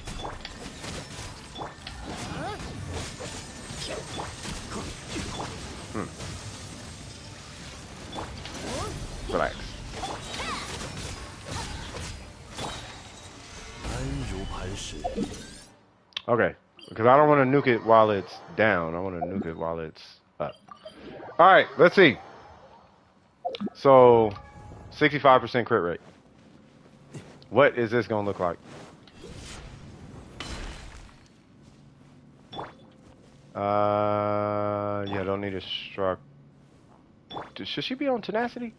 Relax. 安如磐石。 Okay, because I don't want to nuke it while it's down. I want to nuke it while it's up. All right, let's see. So, 65% crit rate. What is this gonna look like? Yeah, don't need a struck. Should she be on tenacity?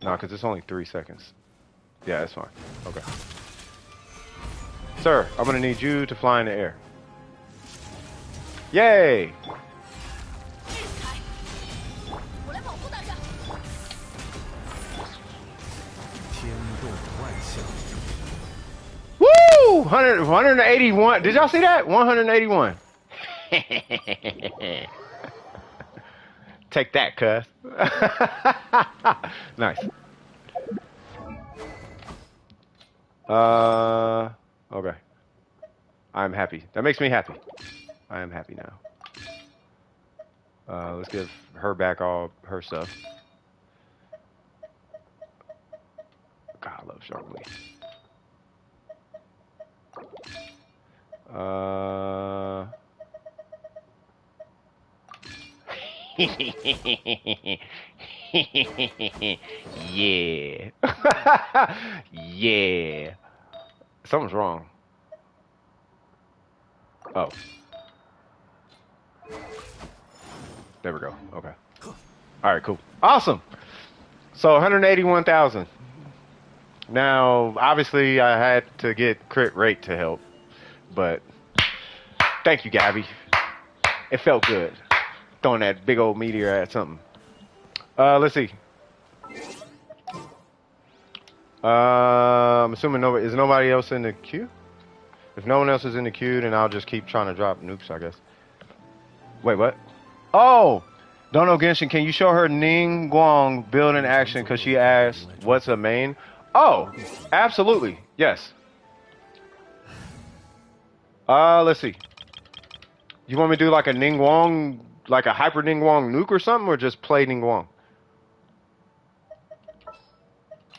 No, because it's only 3 seconds. Yeah, that's fine. Okay. Sir, I'm gonna need you to fly in the air. Yay! Woo! 181. Did y'all see that? 181. Take that, cuz. Nice. Okay. I'm happy. That makes me happy. I am happy now. Let's give her back all her stuff. God, I love Sharkly. Yeah. Yeah. Something's wrong. Oh. There we go. Okay. All right, cool. Awesome. So 181,000. Now, obviously, I had to get crit rate to help, but thank you, Gabby. It felt good throwing that big old meteor at something. Let's see. I'm assuming is nobody else in the queue? If no one else is in the queue, then I'll just keep trying to drop nukes, I guess. Wait, what? Oh! Don't know Genshin, can you show her Ning Guang build in action because she asked what's a main? Oh, absolutely. Yes. Let's see. You want me to do like a Ning Guang, like a hyper Ning Guang nuke or something, or just play Ning Guang?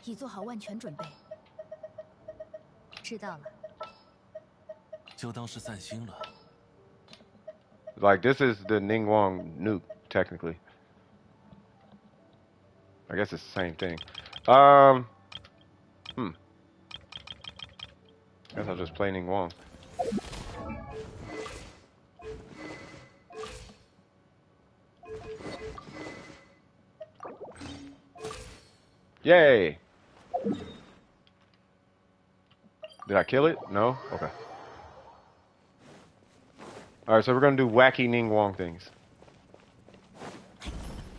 已做好万全准备。知道了。就当是散心了。 Like, this is the Ning Guang nuke, technically. I guess it's the same thing. Guess I'll just play Ning Guang. Yay! Did I kill it? No? Okay. Alright, so we're gonna do wacky Ning Guang things.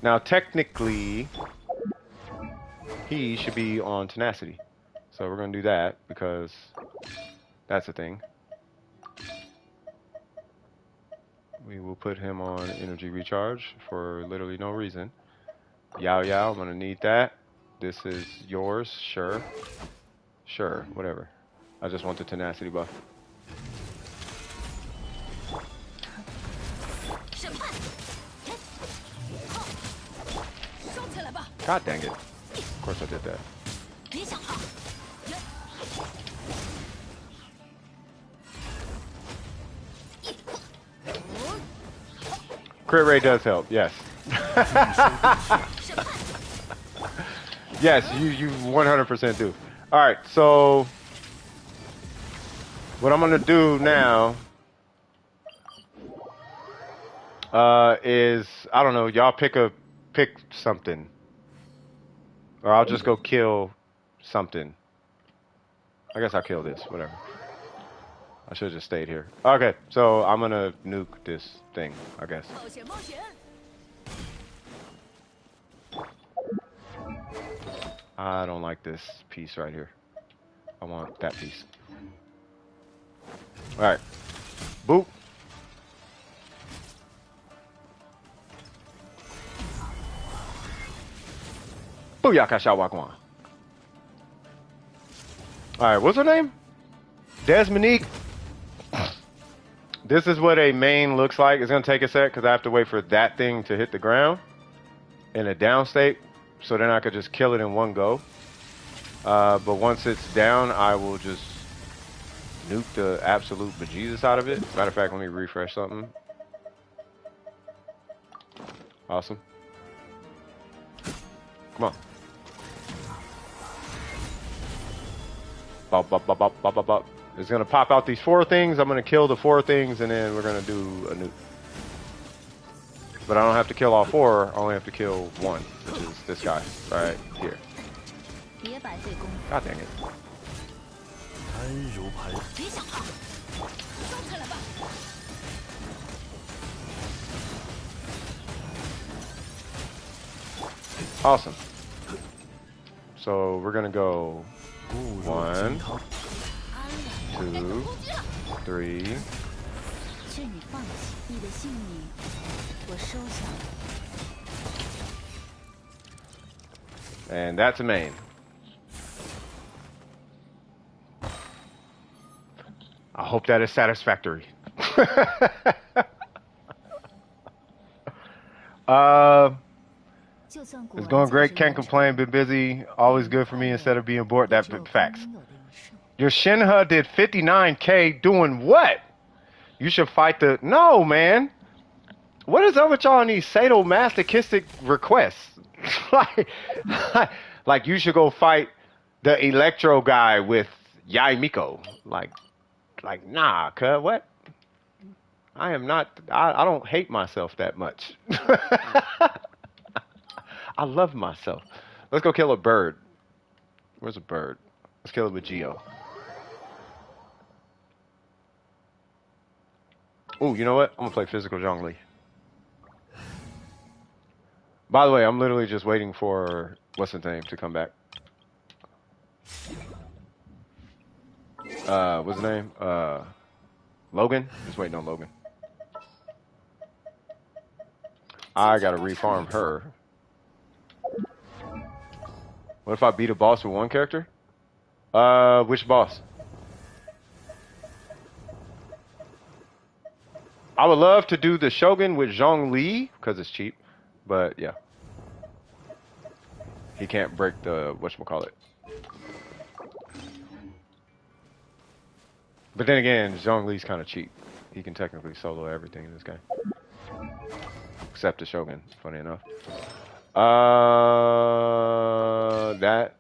Now, technically, he should be on tenacity. So we're gonna do that because that's a thing. We will put him on energy recharge for literally no reason. Yao Yao, I'm gonna need that. This is yours, sure. Sure, whatever. I just want the tenacity buff. God dang it. Of course I did that. Crit rate does help, yes. Yes, you 100% do. Alright, so what I'm gonna do now is, I don't know, y'all pick something. Or I'll just go kill something. I guess I'll kill this, whatever. I should have just stayed here. Okay, so I'm gonna nuke this thing, I guess. I don't like this piece right here. I want that piece. Alright. Boop. Booyaka Shawagwan. Alright, what's her name? Desmonique. This is what a main looks like. It's going to take a sec because I have to wait for that thing to hit the ground in a down state. So then I could just kill it in one go. But once it's down, I will just nuke the absolute bejesus out of it. Matter of fact, let me refresh something. Awesome. Come on. Bop, bop, bop, bop, bop, bop, bop. It's gonna pop out these 4 things. I'm gonna kill the 4 things, and then we're gonna do a nuke. But I don't have to kill all 4. I only have to kill 1, which is this guy right here. God dang it. Awesome. So we're gonna go 1, 2, 3. And that's a main. I hope that is satisfactory. It's going great, can't complain, been busy, always good for me instead of being bored. That facts. Your Shinha did 59K doing what? You should fight the... No, man. What is up with y'all on these sadomasochistic requests? like you should go fight the Electro guy with Yai Miko. Like nah, cuz, what? I am not... I don't hate myself that much. I love myself. Let's go kill a bird. Where's a bird? Let's kill it with Geo. Ooh, you know what? I'm gonna play physical Zhongli. By the way, I'm literally just waiting for what's his name to come back. What's his name? Logan? Just waiting on Logan. I gotta refarm her. What if I beat a boss with 1 character? Which boss? I would love to do the Shogun with Zhongli, because it's cheap. But, yeah. He can't break the, whatchamacallit. But then again, Zhongli's kind of cheap. He can technically solo everything in this game. Except the Shogun, funny enough. That.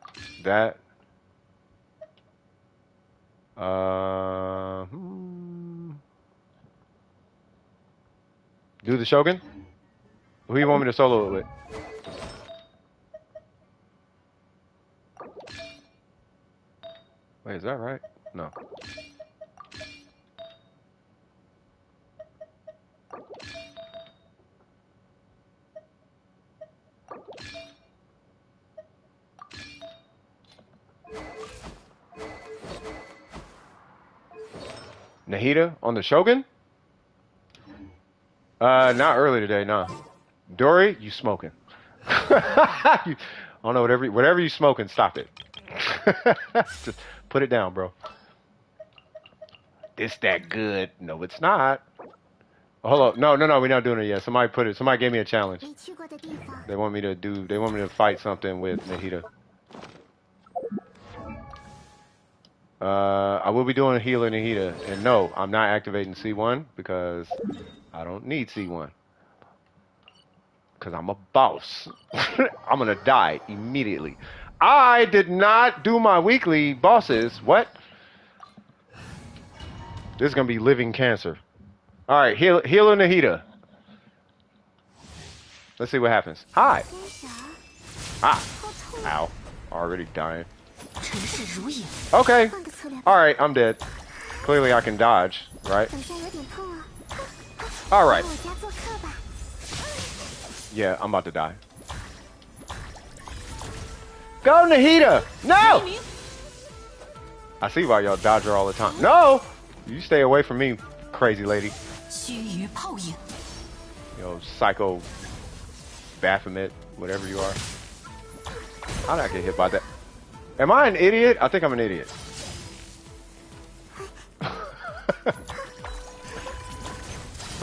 Do the Shogun? Who do you want me to solo it with? Wait, is that right? No. Nahida on the Shogun? Not early today, nah. Dory, you smoking. I don't know, whatever you smoking, stop it. Just put it down, bro. It's that good. No, it's not. Hold on. No, we're not doing it yet. Somebody gave me a challenge. They want me to fight something with Nahida. I will be doing a healer Nahida. And no, I'm not activating C1 because I don't need C1. Because I'm a boss. I'm going to die immediately. I did not do my weekly bosses. What? This is going to be living cancer. All right, healer Nahida. Let's see what happens. Hi. Ah. Ow. Already dying. Okay. All right, I'm dead. Clearly I can dodge, right? All right. Yeah, I'm about to die. Go, Nahida! No! I see why y'all dodge her all the time. No! You stay away from me, crazy lady. Yo, psycho Baphomet, whatever you are. How did I get hit by that? Am I an idiot? I think I'm an idiot.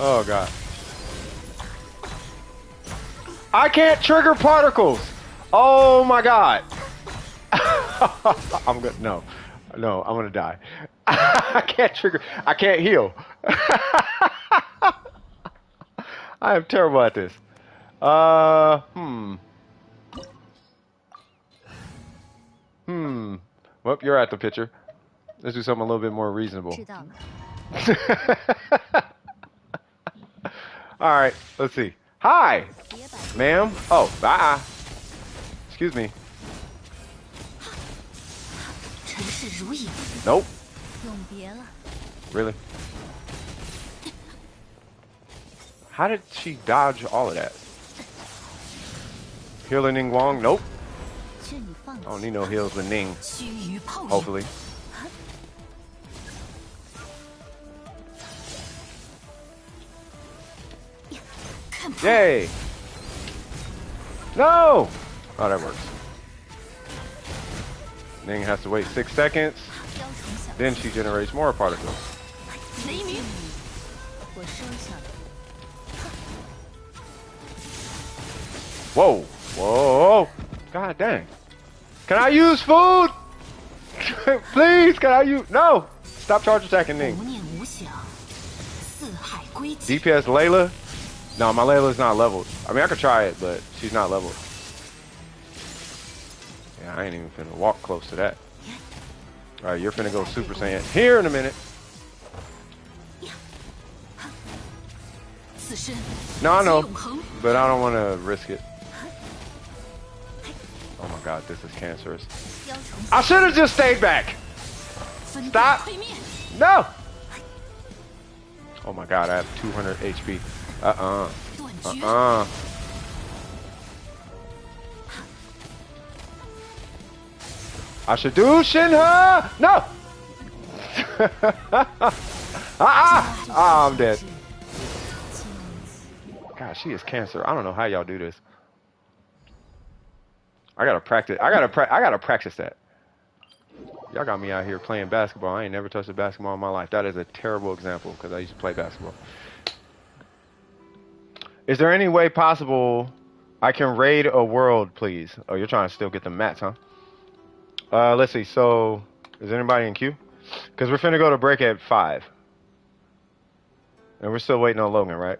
Oh god. I can't trigger particles. Oh my god. I'm good. No, I'm gonna die. I can't trigger. I can't heal. I am terrible at this. Well, you're at the picture. Let's do something a little bit more reasonable. All right, let's see. Hi, ma'am. Oh, bye. Excuse me. Nope. Really? How did she dodge all of that? Healer Ning Wong? Nope. I don't need no heals with Ning. Hopefully. Yay! No! Oh, that works. Ning has to wait 6 seconds. Then she generates more particles. Whoa! Whoa! God dang. Can I use food? Please, can I use... No! Stop charge attacking Ning. DPS Layla? No, my Layla's not leveled. I mean, I could try it, but she's not leveled. Yeah, I ain't even finna walk close to that. Alright, you're finna go Super Saiyan here in a minute. No, I know, but I don't want to risk it. Oh my god, this is cancerous. I should have just stayed back. Stop. No. Oh my god, I have 200 HP. I should do Shinha. No. I'm dead. God, she is cancer. I don't know how y'all do this. I gotta practice. I gotta practice that. Y'all got me out here playing basketball. I ain't never touched a basketball in my life. That is a terrible example because I used to play basketball. Is there any way possible I can raid a world, please? Oh, you're trying to still get the mats, huh? Let's see. So, is anybody in queue? Because we're finna go to break at 5. And we're still waiting on Logan, right?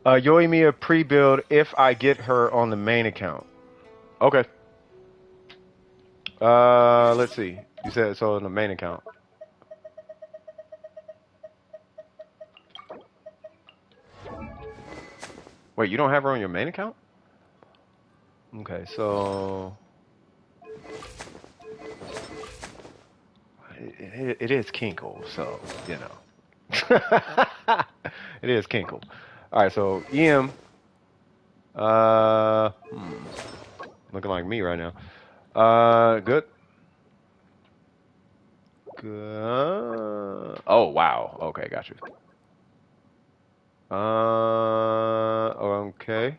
Yoimiya pre-build if I get her on the main account. Okay. Let's see. You said so on the main account. Wait, you don't have her on your main account? Okay, so... It is Kinkle, so, you know. It is Kinkle. Alright, so, EM. Looking like me right now. Good. Good. Oh, wow. Okay, got you. Okay.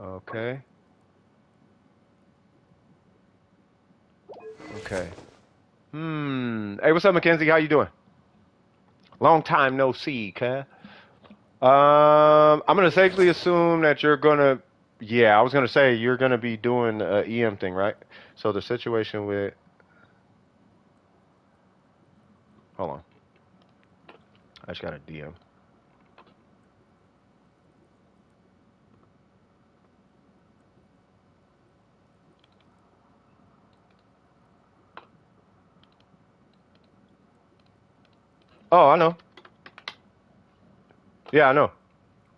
Okay. Okay. Hey, what's up, Mackenzie? How you doing? Long time no see, cuz. I'm gonna safely assume that you're gonna... Yeah, I was gonna say you're gonna be doing a EM thing, right? So the situation with... Hold on. I just got a DM. Oh, I know. Yeah, I know.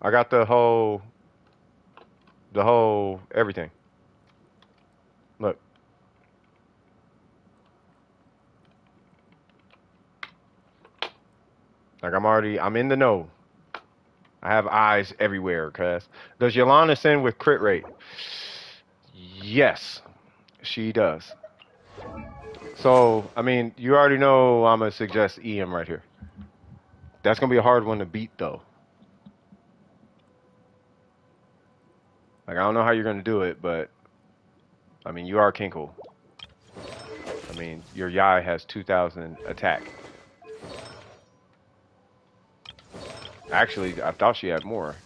I got the whole everything. Look. Like I'm in the know. I have eyes everywhere, cuz. Does Yolanda send with crit rate? Yes, she does. So, I mean, you already know I'm gonna suggest EM right here. That's gonna be a hard one to beat, though. Like, I don't know how you're gonna do it, but I mean, you are Kinkle. I mean, your Yai has 2,000 attack. Actually, I thought she had more.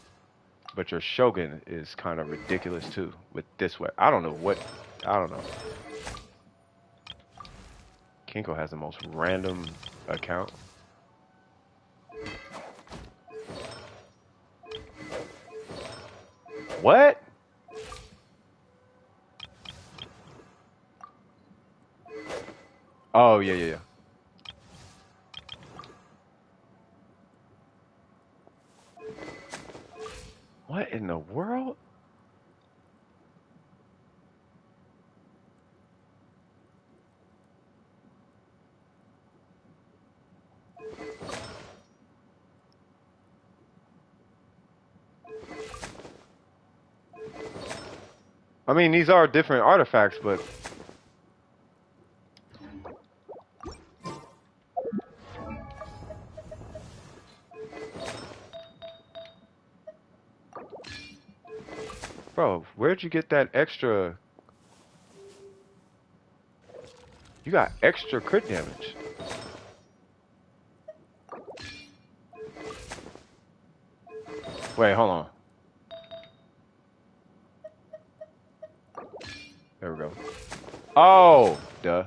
But your Shogun is kind of ridiculous too with this way. I don't know what. I don't know. Kinko has the most random account. What? Oh, yeah. What in the world? I mean, these are different artifacts, but... Bro, where'd you get that extra... You got extra crit damage. Wait, hold on. There we go. Oh, duh.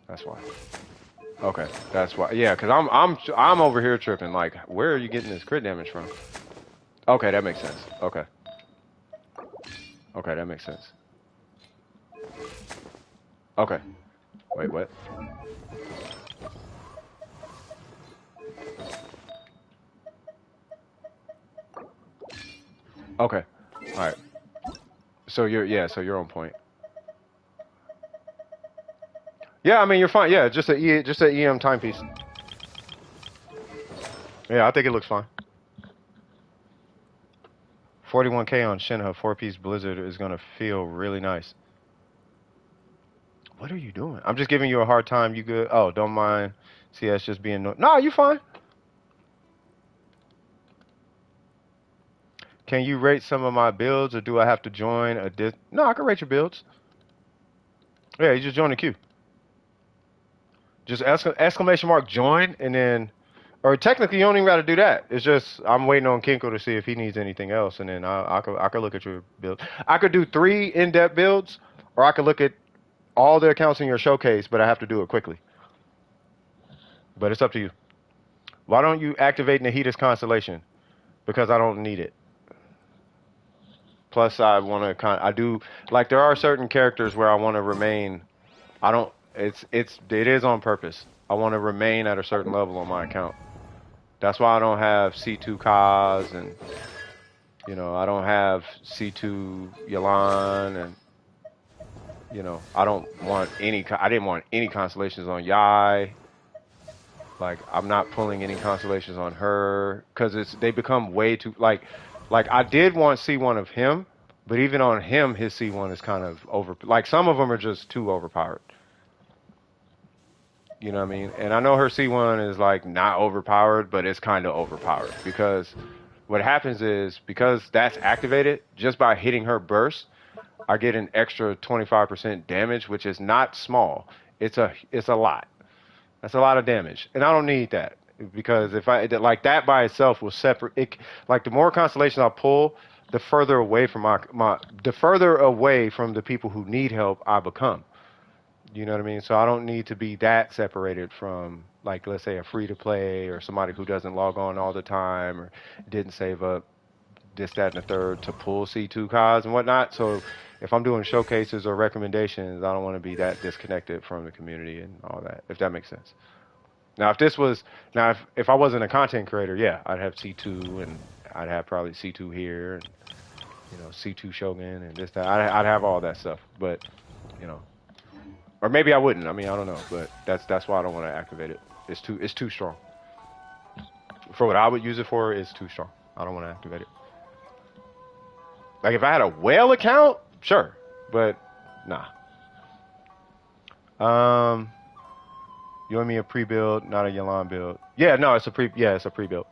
That's why. Okay, that's why. Yeah, cause I'm over here tripping. Like, where are you getting this crit damage from? Okay, that makes sense. Okay. Okay, that makes sense. Okay. Wait, what? Okay. All right. So you're on point. Yeah, I mean you're fine. Yeah, just a EM timepiece. Yeah, I think it looks fine. 41K on Shinha 4-piece Blizzard is gonna feel really nice. What are you doing? I'm just giving you a hard time. You good? Oh, don't mind. CS just being no, you fine. Can you rate some of my builds, or do I have to join a No, I can rate your builds. Yeah, you just join the queue. Just exclamation mark join, and then, or technically you don't even got to do that. It's just I'm waiting on Kinko to see if he needs anything else, and then I could look at your build. I could do 3 in-depth builds, or I could look at all the accounts in your showcase, but I have to do it quickly. But it's up to you. Why don't you activate Nahita's constellation? Because I don't need it. Plus, I want to I do like there are certain characters where I want to remain. I don't. It is on purpose. I want to remain at a certain level on my account. That's why I don't have C2 Kaz, and you know I don't have C2 Yalan, and you know I don't want any. I didn't want any constellations on Yai. Like I'm not pulling any constellations on her because they become way too like I did want C1 of him, but even on him his C1 is kind of over. Like some of them are just too overpowered. You know what I mean? And I know her C1 is like not overpowered, but it's kind of overpowered because what happens is because that's activated, just by hitting her burst, I get an extra 25% damage, which is not small. It's a lot. That's a lot of damage, and I don't need that because if I like that by itself will separate it. Like the more constellations I pull, the further away from the further away from the people who need help I become. You know what I mean? So I don't need to be that separated from, like, let's say a free-to-play or somebody who doesn't log on all the time or didn't save up this, that, and the third to pull C2 cards and whatnot. So if I'm doing showcases or recommendations, I don't want to be that disconnected from the community and all that, if that makes sense. Now, if I wasn't a content creator, yeah, I'd have C2 and I'd have probably C2 here and, you know, C2 Shogun and this, that. I'd have all that stuff, but, you know. Or maybe I wouldn't. I mean, I don't know, but that's why I don't want to activate it. It's too strong. For what I would use it for, it's too strong. I don't want to activate it. Like if I had a whale account, sure, but nah. You want me a pre-build, not a Yalan build? Yeah, no, it's a pre-build.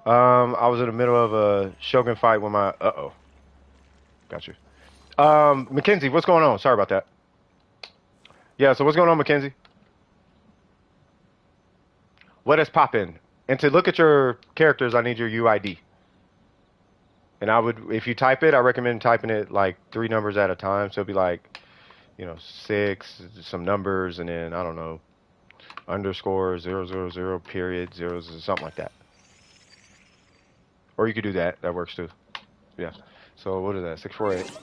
I was in the middle of a Shogun fight with my got you. Mackenzie, what's going on? Sorry about that. Yeah, so what's going on, Mackenzie? What is poppin'? And to look at your characters, I need your UID. And I would, if you type it, I recommend typing it like 3 numbers at a time. So it'd be like, 6, some numbers, and then, I don't know, underscore 000 period 0, something like that. Or you could do that. That works too. Yeah. So what is that? 648.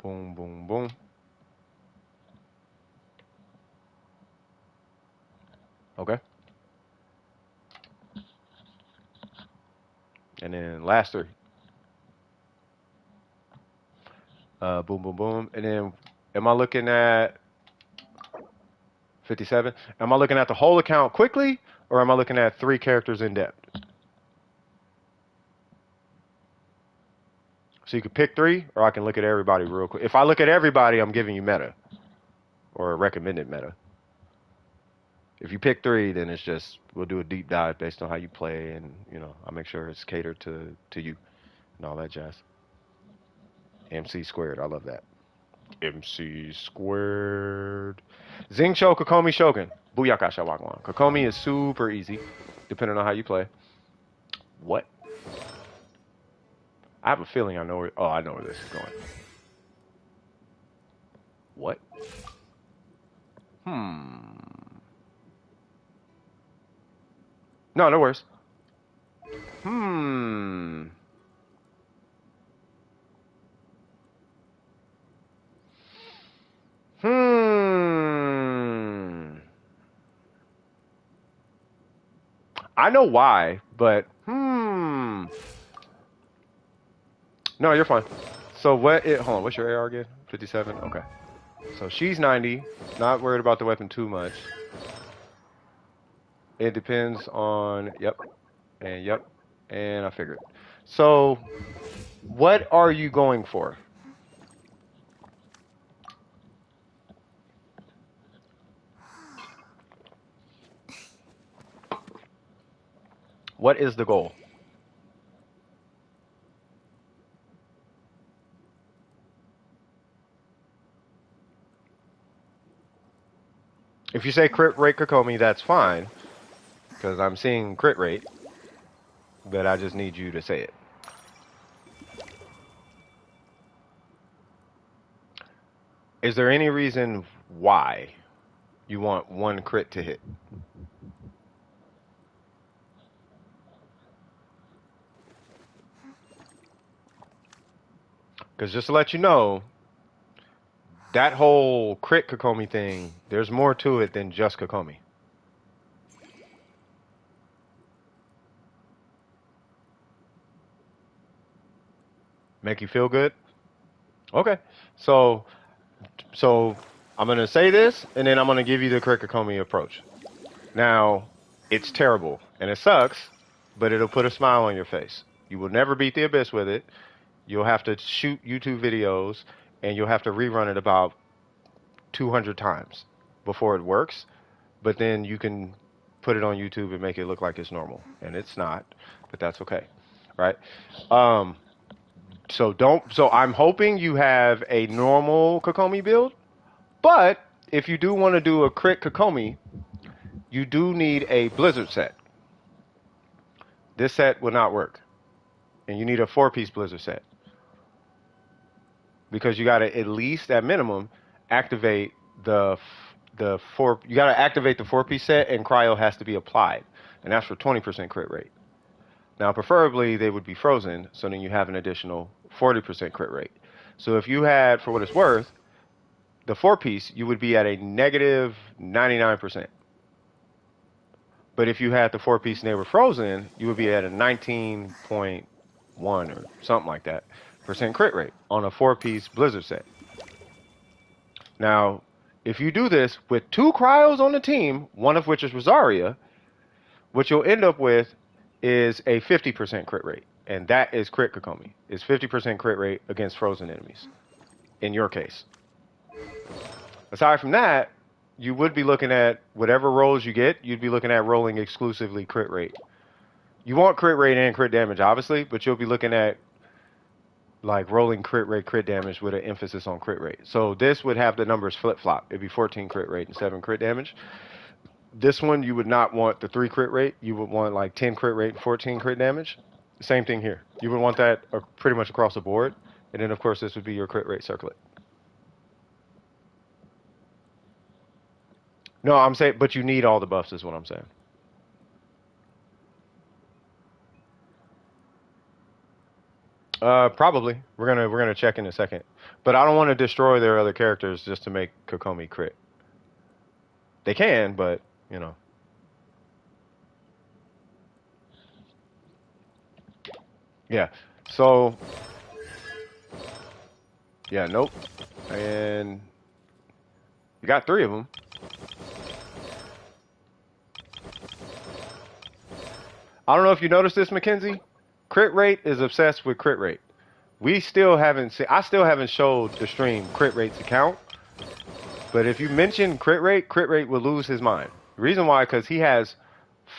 Boom, boom, boom. Okay. And then last 3. Boom, boom, boom. And then, am I looking at 57? Am I looking at the whole account quickly, or am I looking at 3 characters in depth? So you can pick 3, or I can look at everybody real quick. If I look at everybody, I'm giving you meta, or a recommended meta. If you pick 3, then it's just, we'll do a deep dive based on how you play, and, I'll make sure it's catered to you and all that jazz. MC squared, I love that. MC squared. Xingqiu Kokomi Shogun. Booyaka Shawagwan. Kokomi is super easy, depending on how you play. What? I have a feeling I know where... Oh, I know where this is going. What? No, no worries. I know why, but No, you're fine. So hold on, what's your AR again? 57? Okay. So she's 90. Not worried about the weapon too much. It depends on, yep, and I figured. So, what are you going for? What is the goal? If you say crit rate Kokomi, that's fine, because I'm seeing crit rate, but I just need you to say it. Is there any reason why you want 1 crit to hit? Because just to let you know, that whole crit Kokomi thing, there's more to it than just Kokomi. Make you feel good? Okay. So I'm going to say this, and then I'm going to give you the crit Kokomi approach. Now, it's terrible, and it sucks, but it'll put a smile on your face. You will never beat the Abyss with it. You'll have to shoot YouTube videos, and you'll have to rerun it about 200 times before it works. But then you can put it on YouTube and make it look like it's normal, and it's not, but that's okay, right? So I'm hoping you have a normal Kokomi build, but if you do want to do a crit Kokomi, you do need a Blizzard set. This set will not work, and you need a 4-piece Blizzard set, because you got to at least, at minimum, activate the 4. You got to activate the 4-piece set, and cryo has to be applied, and that's for 20% crit rate. Now, preferably they would be frozen, so then you have an additional 40% crit rate. So if you had, for what it's worth, the 4-piece, you would be at a negative 99%. But if you had the 4-piece and they were frozen, you would be at a 19.1 or something like that % crit rate on a 4-piece Blizzard set. Now, if you do this with 2 cryos on the team, one of which is Rosaria, what you'll end up with is a 50% crit rate. And that is crit Kokomi. It's 50% crit rate against frozen enemies, in your case. Aside from that, you would be looking at whatever rolls you get, you'd be looking at rolling exclusively crit rate. You want crit rate and crit damage, obviously, but you'll be looking at like rolling crit rate, crit damage with an emphasis on crit rate. So this would have the numbers flip flop. It'd be 14 crit rate and 7 crit damage. This one you would not want the 3 crit rate. You would want like 10 crit rate and 14 crit damage. Same thing here. You would want that pretty much across the board. And then of course this would be your crit rate circlet. No, I'm saying, but you need all the buffs is what I'm saying. Probably. We're gonna check in a second. But I don't want to destroy their other characters just to make Kokomi crit. They can, but you know. Yeah. So yeah, nope. And you got 3 of them. I don't know if you noticed this, Mackenzie. Crit rate is obsessed with crit rate. We still haven't seen. I still haven't showed the stream crit rate to count. But if you mention crit rate will lose his mind. The reason why, because he has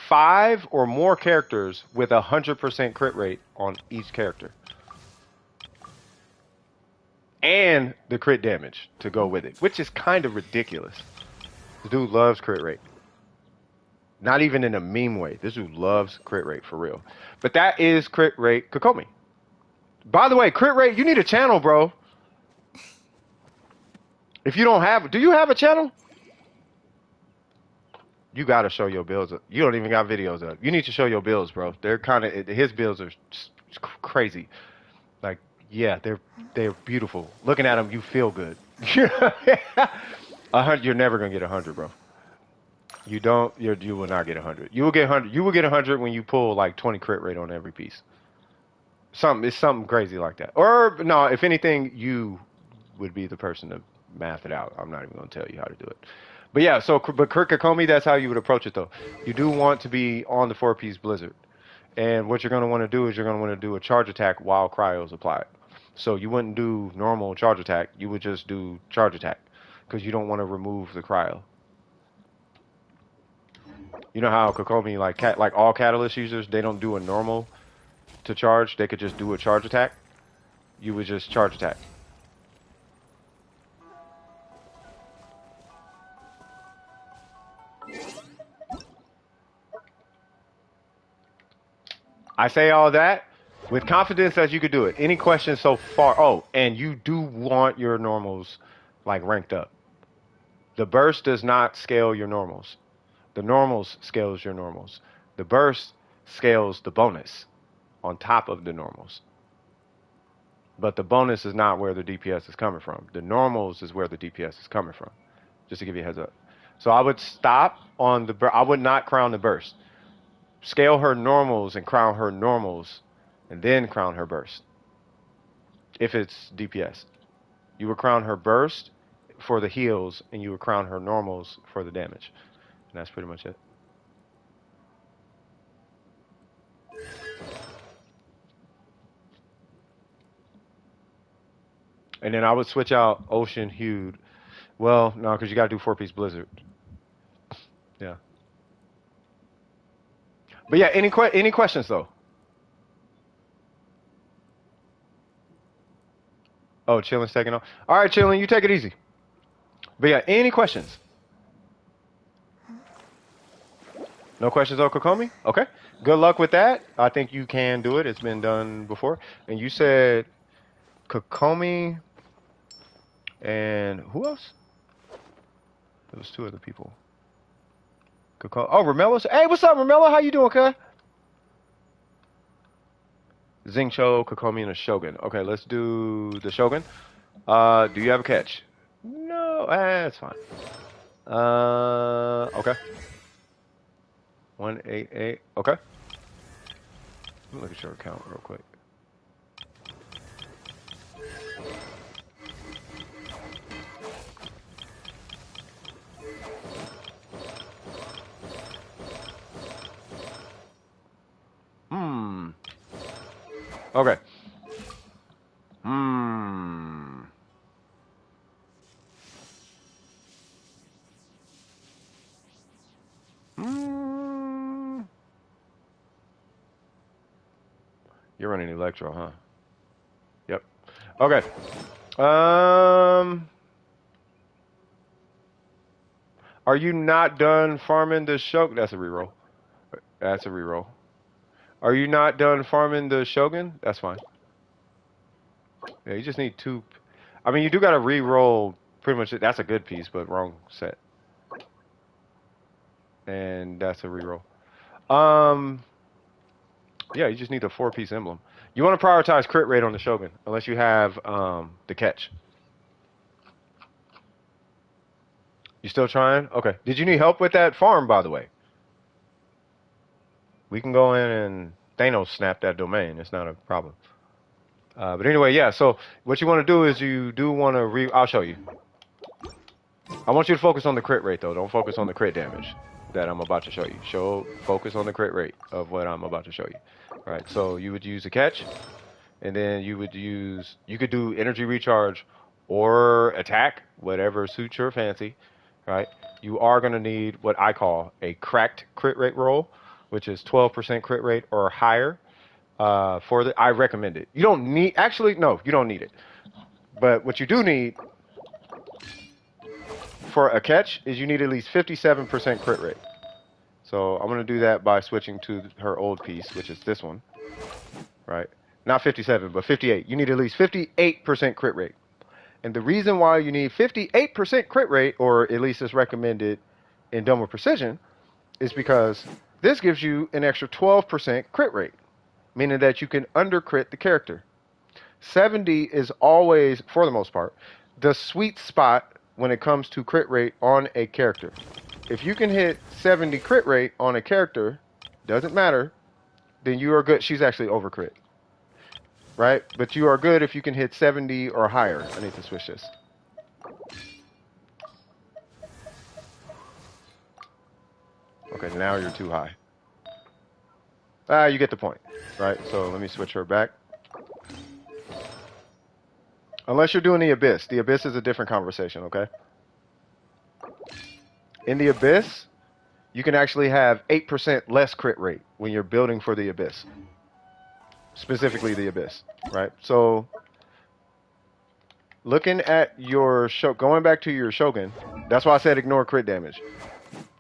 5 or more characters with 100% crit rate on each character, and the crit damage to go with it, which is kind of ridiculous. This dude loves crit rate. Not even in a meme way. This dude loves crit rate for real. But that is crit rate Kokomi. By the way, crit rate, you need a channel, bro. If you don't have, do you have a channel? You gotta show your builds up. You don't even got videos up. You need to show your builds, bro. They're kind of, his builds are crazy. Like, yeah, they're beautiful. Looking at them, you feel good. 100, you're never gonna get 100, bro. You don't. You will not get 100. You will get 100. You will get 100 when you pull like 20 crit rate on every piece. It's something crazy like that. Or no, if anything, you would be the person to math it out. I'm not even gonna tell you how to do it. But yeah, so but Kurt Kokomi, that's how you would approach it though. You do want to be on the 4-piece blizzard, and what you're gonna want to do is you're gonna want to do a charge attack while cryo is applied. So you wouldn't do normal charge attack. You would just do charge attack because you don't want to remove the cryo. You know how Kokomi, like all catalyst users, they don't do a normal to charge. They could just do a charge attack. You would just charge attack. I say all that with confidence that you could do it. Any questions so far? Oh, and you do want your normals like ranked up. The burst does not scale your normals. The normals scales your normals. The burst scales the bonus on top of the normals. But the bonus is not where the DPS is coming from. The normals is where the DPS is coming from. Just to give you a heads up. So I would stop on the I would not crown the burst. Scale her normals and crown her normals and then crown her burst. If it's DPS. You would crown her burst for the heals and you would crown her normals for the damage. And that's pretty much it. And then I would switch out Ocean Hued. Well, no, because you got to do 4-piece Blizzard. Yeah. But yeah, any questions though? Oh, Chillin's taking off. All right, Chillin, you take it easy. But yeah, any questions? No questions on Kokomi? Okay. Good luck with that. I think you can do it. It's been done before. And you said Kokomi and who else? There was 2 other people. Oh, Ramella's. Hey, what's up, Ramella? How you doing, cuz? Xingqiu, Kokomi, and a Shogun. Okay, let's do the Shogun. Do you have a catch? No, that's fine. Okay. 188. Okay. Let me look at your account real quick. Okay. You're running Electro, huh? Yep. Okay. Are you not done farming the Shogun? That's a reroll. That's a reroll. Are you not done farming the Shogun? That's fine. Yeah, you just need 2. I mean, you do got to re-roll pretty much. That's a good piece, but wrong set. And that's a reroll. Yeah, you just need a 4-piece emblem. You want to prioritize crit rate on the Shogun, unless you have the catch. You still trying? Okay. Did you need help with that farm, by the way? We can go in and Thanos snap that domain. It's not a problem. But anyway, yeah, so what you want to do is you do want to I'll show you. I want you to focus on the crit rate, though. Don't focus on the crit damage that I'm about to show you. Focus on the crit rate of what I'm about to show you. All right, so you would use a catch, and then you could do energy recharge or attack, whatever suits your fancy, right? You are going to need what I call a cracked crit rate roll, which is 12% crit rate or higher. I recommend it. You don't need, actually, no, you don't need it. But what you do need for a catch is you need at least 57% crit rate. So I'm going to do that by switching to her old piece, which is this one, right? Not 57, but 58. You need at least 58% crit rate. And the reason why you need 58% crit rate, or at least it's recommended in Dome with Precision, is because this gives you an extra 12% crit rate, meaning that you can under-crit the character. 70 is always, for the most part, the sweet spot when it comes to crit rate on a character. If you can hit 70 crit rate on a character, doesn't matter, then you are good. She's actually over crit, right? But you are good if you can hit 70 or higher. I need to switch this. Okay, now you're too high. You get the point, right? So let me switch her back. Unless you're doing the Abyss. The Abyss is a different conversation, okay? In the Abyss, you can actually have 8% less crit rate when you're building for the Abyss. Specifically the Abyss, right? So, looking at your going back to your Shogun, that's why I said ignore crit damage,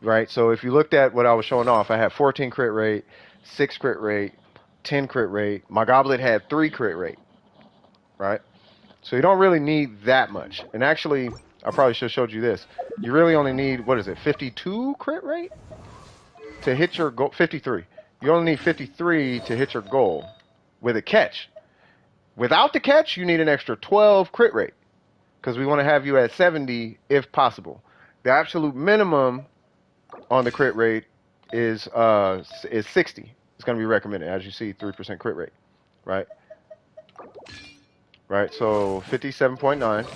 right? So if you looked at what I was showing off, I had 14 crit rate, 6 crit rate, 10 crit rate. My Goblet had 3 crit rate, right? So you don't really need that much. And actually, I probably should have showed you this. You really only need, 52 crit rate? To hit your goal, 53. You only need 53 to hit your goal with a catch. Without the catch, you need an extra 12 crit rate, because we want to have you at 70 if possible. The absolute minimum on the crit rate is 60. It's going to be recommended, as you see, 3% crit rate, right? Right, so 57.9.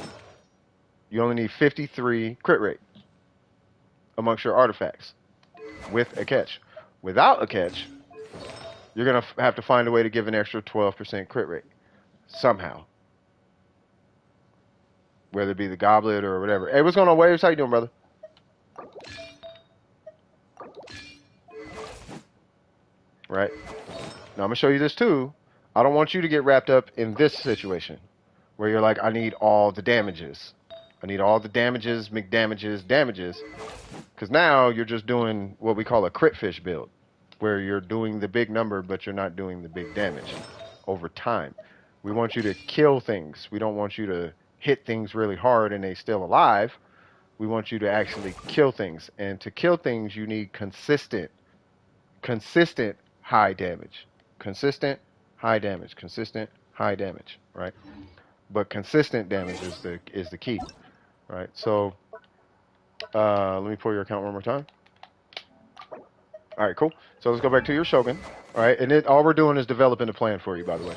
You only need 53 crit rate amongst your artifacts with a catch. Without a catch, you're going to have to find a way to give an extra 12% crit rate somehow. Whether it be the Goblet or whatever. Hey, what's going on, Waves? How you doing, brother? Right. Now, I'm going to show you this too. I don't want you to get wrapped up in this situation where you're like, I need all the damages. I need all the damages, McDamages, damages. Because now you're just doing what we call a crit fish build, where you're doing the big number, but you're not doing the big damage over time. We want you to kill things. We don't want you to hit things really hard and they still alive. We want you to actually kill things. And to kill things, you need consistent high damage. Consistent high damage. Consistent high damage, right? But consistent damage is the key, right? So let me pull your account one more time. All right, cool. So let's go back to your Shogun. All right, and all we're doing is developing a plan for you, by the way.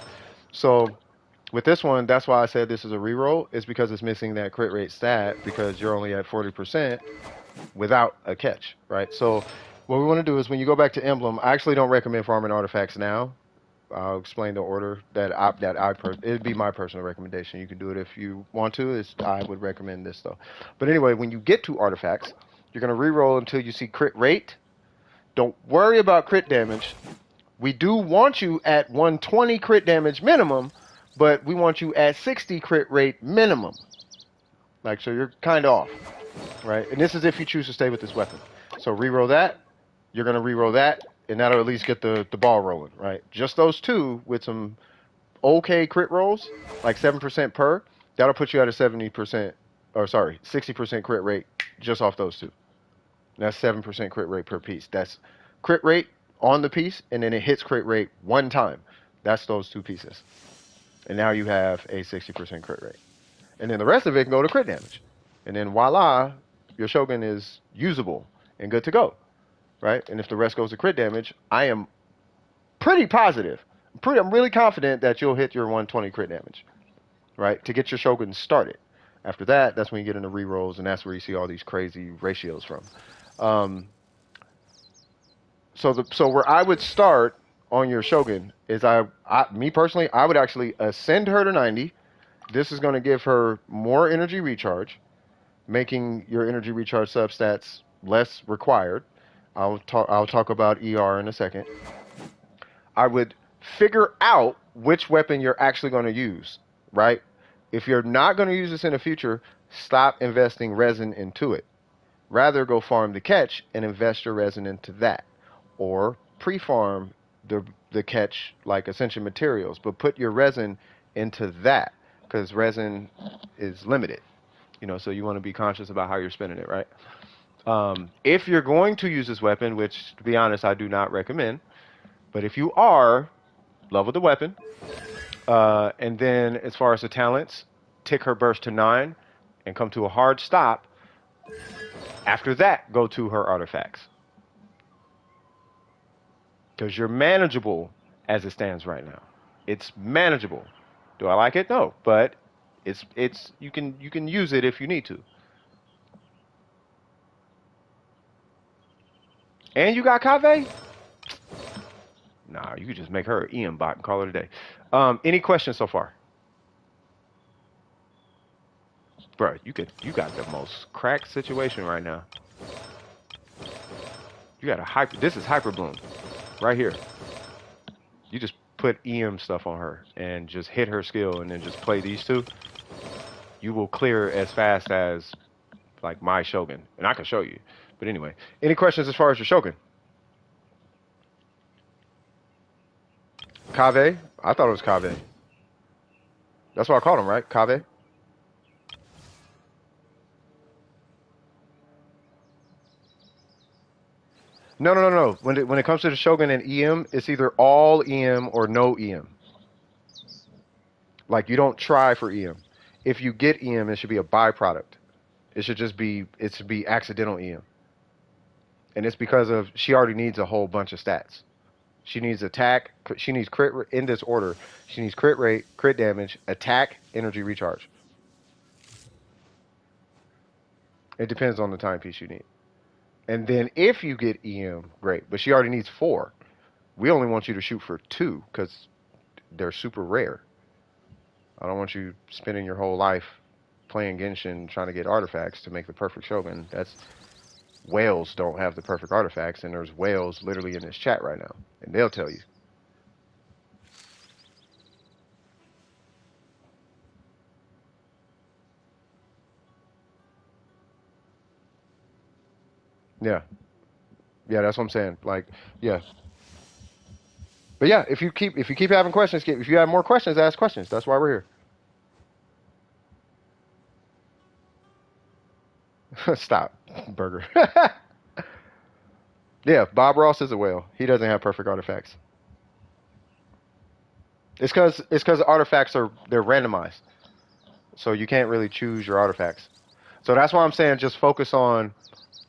So with this one, that's why I said this is a reroll. It's because it's missing that crit rate stat, because you're only at 40% without a catch, right? So what we want to do is when you go back to Emblem, I actually don't recommend farming artifacts now. I'll explain the order it'd be my personal recommendation. You can do it if you want to. I would recommend this though. But anyway, when you get to artifacts, you're going to reroll until you see crit rate. Don't worry about crit damage. We do want you at 120 crit damage minimum, but we want you at 60 crit rate minimum. Like, so you're kind of off, right? And this is if you choose to stay with this weapon. So reroll that. You're going to reroll that, and that'll at least get the ball rolling, right? Just those two with some okay crit rolls, like 7% per, that'll put you at a 70%, or sorry, 60% crit rate just off those two. That's 7% crit rate per piece. That's crit rate on the piece, and then it hits crit rate one time. That's those two pieces. And now you have a 60% crit rate. And then the rest of it can go to crit damage. And then voila, your Shogun is usable and good to go, right? And if the rest goes to crit damage, I am pretty positive. I'm really confident that you'll hit your 120 crit damage, right? To get your Shogun started. After that, that's when you get into rerolls, and that's where you see all these crazy ratios from. So where I would start on your Shogun is me personally, I would actually ascend her to 90. This is going to give her more energy recharge, making your energy recharge substats less required. I'll talk about ER in a second. I would figure out which weapon you're actually going to use, right? If you're not going to use this in the future, stop investing resin into it. Rather, go farm the catch and invest your resin into that. Or pre-farm the catch like Ascension materials, but put your resin into that, because resin is limited. So you want to be conscious about how you're spending it, right? If you're going to use this weapon, which, to be honest, I do not recommend, but if you are, level the weapon. And then as far as the talents, tick her burst to 9 and come to a hard stop. After that, go to her artifacts. Because you're manageable as it stands right now. It's manageable. Do I like it? No, but it's you can use it if you need to. And you got Kave? Nah, you could just make her an EM bot and call it a day. Any questions so far? Bro, you got the most cracked situation right now. You got this is Hyper Bloom. Right here. You just put EM stuff on her and just hit her skill and then just play these two. You will clear as fast as like my Shogun. And I can show you. But anyway, any questions as far as your Shogun? Kave? I thought it was Kave. That's what I called him, right? Kave? No. When it comes to the Shogun and EM, it's either all EM or no EM. Like, you don't try for EM. If you get EM, it should be a byproduct. It should be accidental EM. And it's because she already needs a whole bunch of stats. She needs attack, she needs crit in this order. She needs crit rate, crit damage, attack, energy recharge. It depends on the timepiece you need. And then if you get EM, great. But she already needs 4. We only want you to shoot for 2 because they're super rare. I don't want you spending your whole life playing Genshin trying to get artifacts to make the perfect Shogun. Whales don't have the perfect artifacts, and there's whales literally in this chat right now, and they'll tell you. Yeah, that's what I'm saying. Like, yeah. But yeah, if you keep having questions, if you have more questions, ask questions. That's why we're here. Stop, Burger. Yeah, Bob Ross is a whale. He doesn't have perfect artifacts. It's because artifacts they're randomized, so you can't really choose your artifacts. So that's why I'm saying just focus on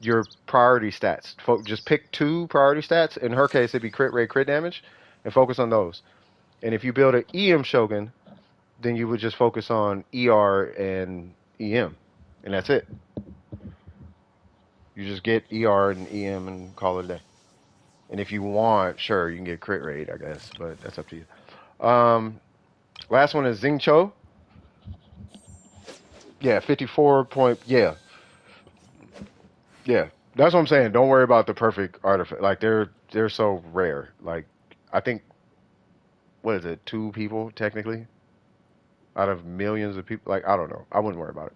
your priority stats. Just pick 2 priority stats. In her case, it'd be crit rate, crit damage, and focus on those. And if you build an EM Shogun, then you would just focus on ER and EM, and that's it. You just get ER and EM and call it a day. And if you want, sure, you can get crit rate, I guess, but that's up to you. Last one is Xingqiu. Yeah, 54 point. Yeah. That's what I'm saying. Don't worry about the perfect artifact. Like, they're so rare. Like, I think, what is it, 2 people technically out of millions of people. Like, I don't know. I wouldn't worry about it.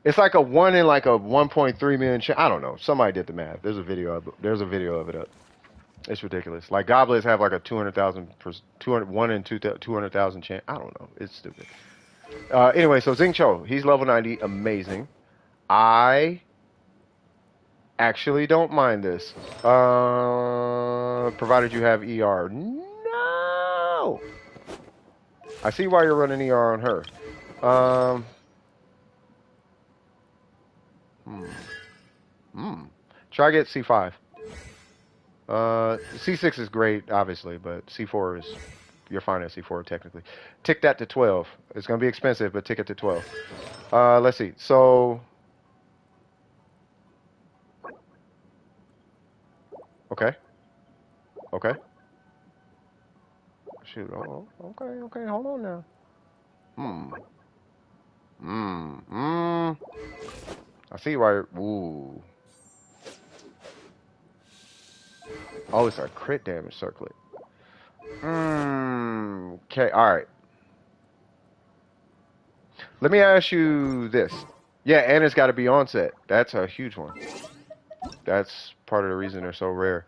It's like a 1 in like a 1.3 million chance. I don't know. Somebody did the math. There's a video of it up. It's ridiculous. Like goblets have like a 200,000 1 in 200,000 chance. I don't know. It's stupid. Anyway, so Xing Cho, he's level 90, amazing. I actually don't mind this. Provided you have ER. No. I see why you're running ER on her. Try get C5. C6 is great, obviously, but C4 is, you're fine at C4 technically. Tick that to 12. It's going to be expensive, but tick it to 12. Let's see. So, okay. Okay. Shoot. Oh, okay. Hold on now. I see why you're, ooh. Oh, it's a crit damage circlet. Okay, alright. Let me ask you this. Yeah, and it's got to be onset. That's a huge one. That's part of the reason they're so rare.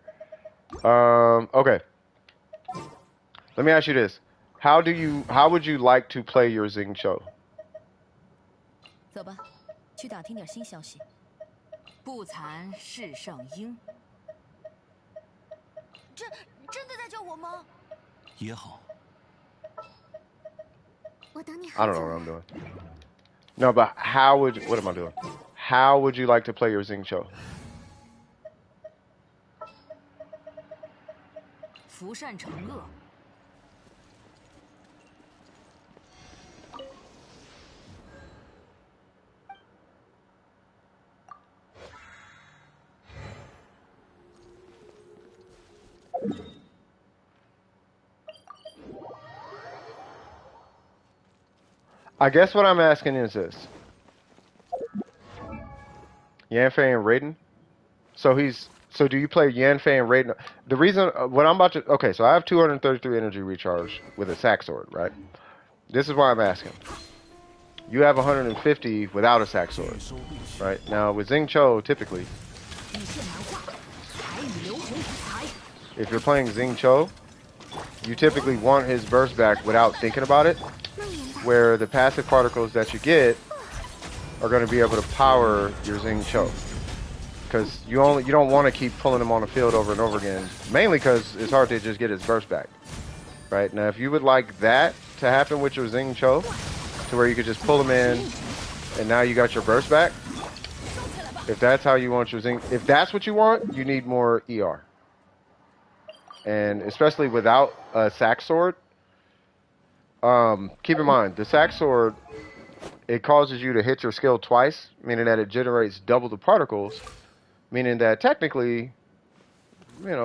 Okay. Let me ask you this. How would you like to play your Xing Cho? 走吧，去打听点新消息。不残是圣婴。真的在叫我吗？也好。我等你 I don't know what I'm doing. No, but what am I doing? How would you like to play your Xing Cho? 福善惩恶。I guess what I'm asking is this. Yanfei and Raiden? So do you play Yanfei and Raiden? The reason, what I'm about to, okay, so I have 233 energy recharge with a sack sword, right? This is why I'm asking. You have 150 without a sack sword, right? Now with Xing Cho, typically, if you're playing Xing Cho, you typically want his burst back without thinking about it, where the passive particles that you get are going to be able to power your Xing Cho. Because you don't want to keep pulling him on the field over and over again, mainly because it's hard to just get his burst back. Right? Now, if you would like that to happen with your Xing Cho, to where you could just pull him in, and now you got your burst back, if that's how you want your Xing, if that's what you want, you need more ER. And especially without a sack sword, keep in mind, the sack sword, it causes you to hit your skill twice, meaning that it generates double the particles, meaning that technically,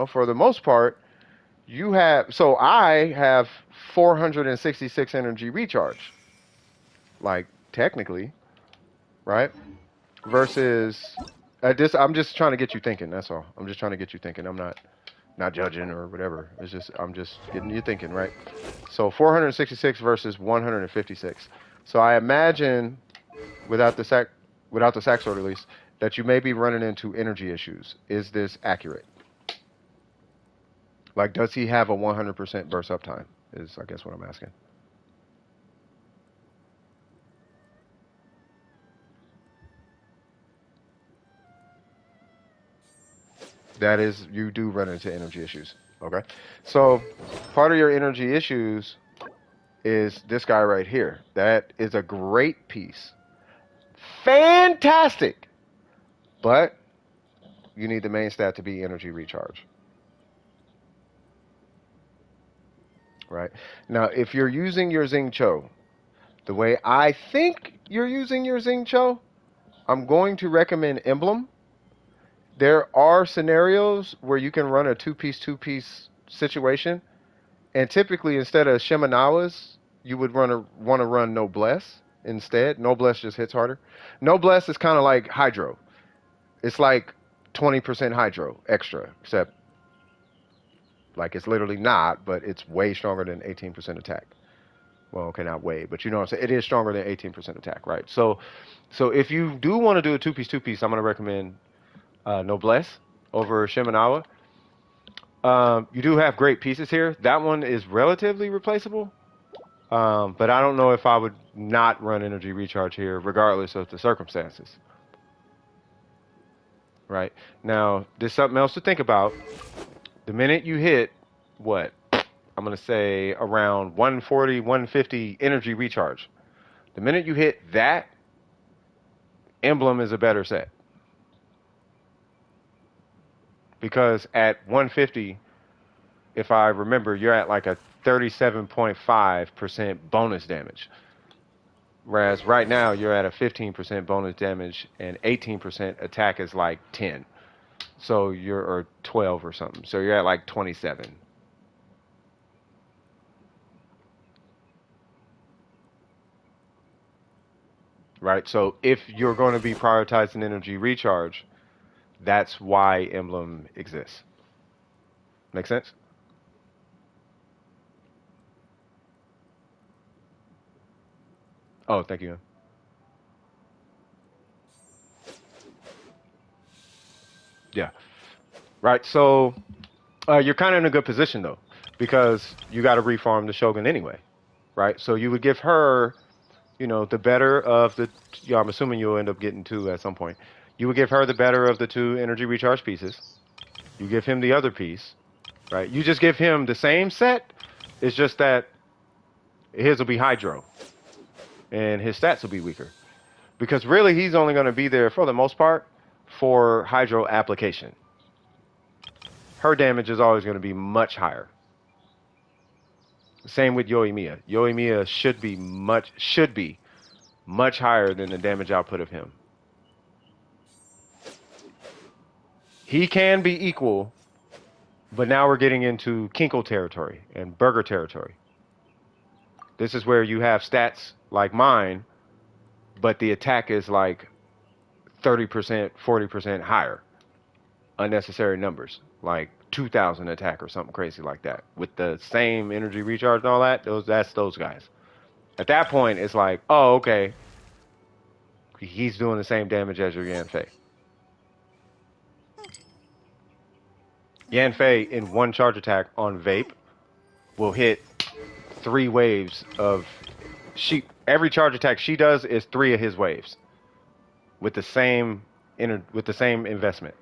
for the most part, you have, so I have 466 energy recharge. Like, technically, right? Versus, I'm just trying to get you thinking, that's all. I'm just trying to get you thinking. I'm not judging or whatever. It's just, I'm just getting you thinking, right? So 466 versus 156. So I imagine, without the sack sword at least, that you may be running into energy issues. Is this accurate? Like, does he have a 100% burst uptime? Is, I guess, what I'm asking. That is, you do run into energy issues. Okay? So, part of your energy issues is this guy right here. That is a great piece. Fantastic! But you need the main stat to be energy recharge. Right? Now, if you're using your Xing Cho the way I think you're using your Xing Cho, I'm going to recommend Emblem. There are scenarios where you can run a two-piece situation, and typically instead of Shimenawa's, you would want to run Noblesse instead. Noblesse just hits harder. Noblesse is kind of like Hydro. It's like 20% Hydro extra, except like it's literally not, but it's way stronger than 18% attack. Well, okay, not way, but you know what I'm saying. It is stronger than 18% attack, right? So if you do want to do a two-piece, I'm gonna recommend Noblesse over Shimenawa. You do have great pieces here. That one is relatively replaceable, but I don't know if I would not run energy recharge here, regardless of the circumstances. Right now, there's something else to think about. The minute you hit what I'm gonna say around 140, 150 energy recharge, the minute you hit that, Emblem is a better set because at 150, if I remember, you're at like a 37.5% bonus damage. Whereas right now you're at a 15% bonus damage and 18% attack is like 10. So you're or 12 or something. So you're at like 27. Right? So if you're going to be prioritizing energy recharge, that's why Emblem exists. Make sense? Oh, thank you. Yeah. Right. So you're kind of in a good position though, because you got to reform the Shogun anyway, right? So you would give her, you know, the better of the. Yeah, I'm assuming you'll end up getting two at some point. You would give her the better of the two energy recharge pieces. You give him the other piece, right? You just give him the same set. It's just that his will be Hydro, and his stats will be weaker. Because really, he's only going to be there for the most part for Hydro application. Her damage is always going to be much higher. Same with Yoimiya. Yoimiya should be much higher than the damage output of him. He can be equal, but now we're getting into Kinkle territory and Burger territory. This is where you have stats like mine, but the attack is like 30%, 40% higher. Unnecessary numbers, like 2,000 attack or something crazy like that. With the same energy recharge and all that, that's those guys. At that point, it's like, oh, okay, he's doing the same damage as your Yanfei. Yanfei in one charge attack on Vape will hit 3 waves of every charge attack she does is 3 of his waves with the same investment.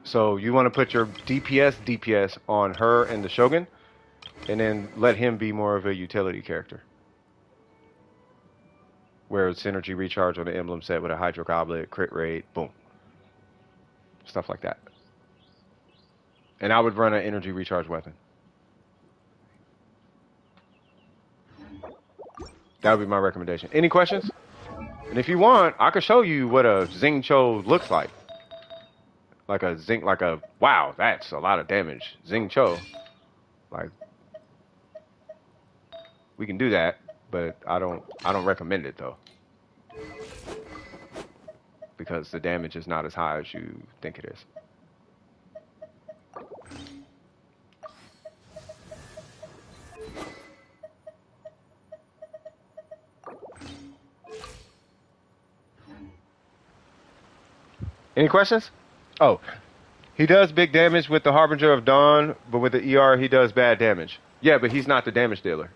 So you want to put your DPS on her and the Shogun, and then let him be more of a utility character. Where it's energy recharge on the emblem set with a Hydro Goblet, crit rate, boom. Stuff like that. And I would run an energy recharge weapon. That would be my recommendation. Any questions? And if you want, I could show you what a Xingqiu looks like. Wow, that's a lot of damage. Xingqiu. Like, we can do that, but I don't recommend it though. Because the damage is not as high as you think it is. Any questions? Oh, he does big damage with the Harbinger of Dawn, but with the ER he does bad damage. Yeah, but he's not the damage dealer.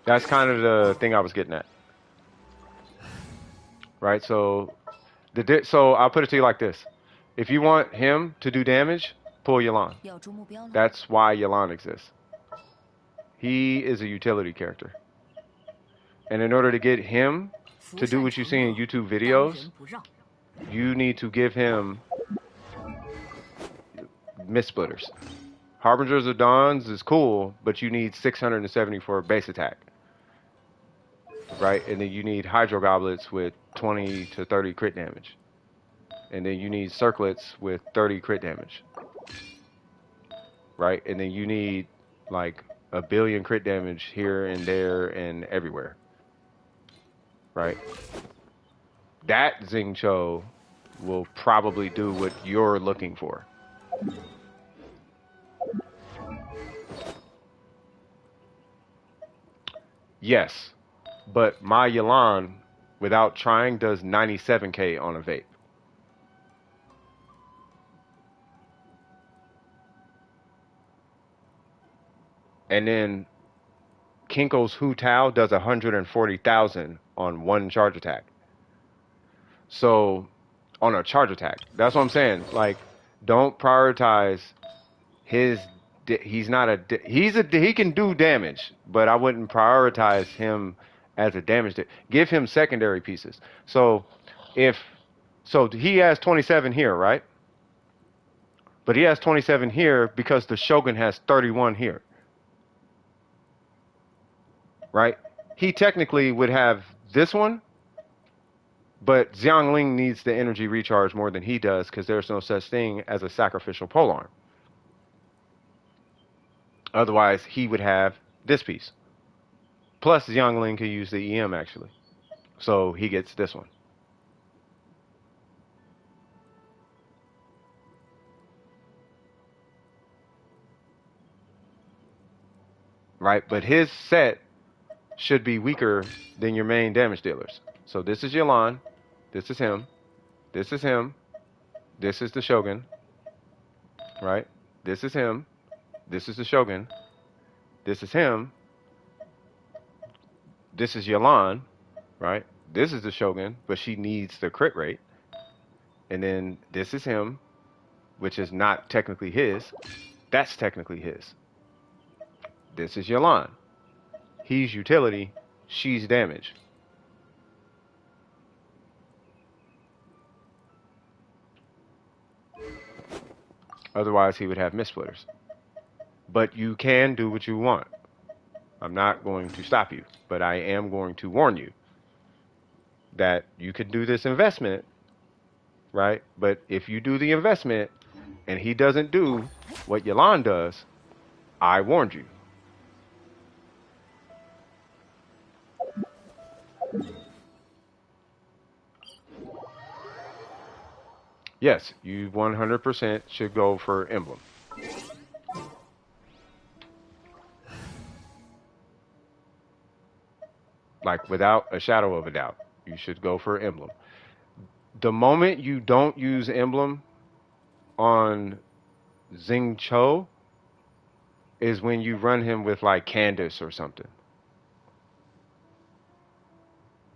That's kind of the thing I was getting at. Right, so I'll put it to you like this. If you want him to do damage, pull Yelan. That's why Yelan exists. He is a utility character. And in order to get him to do what you see in YouTube videos, you need to give him Mist Splitters. Harbingers of Dawns is cool, but you need 670 for base attack. Right? And then you need Hydro Goblets with 20 to 30 crit damage. And then you need Circlets with 30 crit damage. Right? And then you need like a billion crit damage here and there and everywhere. Right? That Xingqiu will probably do what you're looking for. Yes, but my Yalan, without trying, does 97k on a vape. And then Kinko's Hu Tao does 140,000 on one charge attack. So, on a charge attack, that's what I'm saying. Like, don't prioritize his. He's not a. He can do damage, but I wouldn't prioritize him as a damage. Give him secondary pieces. So, he has 27 here, right? But he has 27 here because the Shogun has 31 here. Right? He technically would have this one, but Xiangling needs the energy recharge more than he does because there's no such thing as a sacrificial polearm. Otherwise, he would have this piece. Plus, Xiangling could use the EM actually. So he gets this one. Right? But his set should be weaker than your main damage dealers. So this is Yalan, this is him, this is him, this is the Shogun, right? This is him, this is the Shogun, this is him, this is Yalan, right? This is the Shogun, but she needs the crit rate. And then this is him, which is not technically his. That's technically his. This is Yalan. He's utility, she's damage. Otherwise, he would have mist-splitters. But you can do what you want. I'm not going to stop you, but I am going to warn you that you could do this investment, right? But if you do the investment and he doesn't do what Yalan does, I warned you. Yes, you 100% should go for Emblem. Like, without a shadow of a doubt, you should go for Emblem. The moment you don't use Emblem on Xing Cho is when you run him with, like, Candace or something.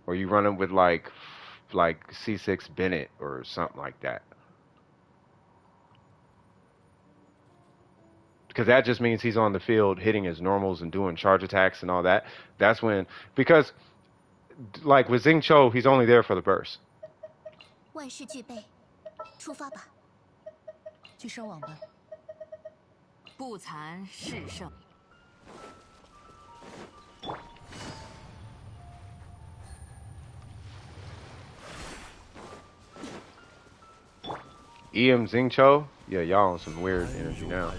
Or you run him with, like C6 Bennett or something like that. Because that just means he's on the field hitting his normals and doing charge attacks and all that. That's when, because like with Xing Cho, he's only there for the burst. 万事俱备，出发吧。去收网吧。不残是胜。EM Xing Cho? Yeah, y'all on some weird energy now.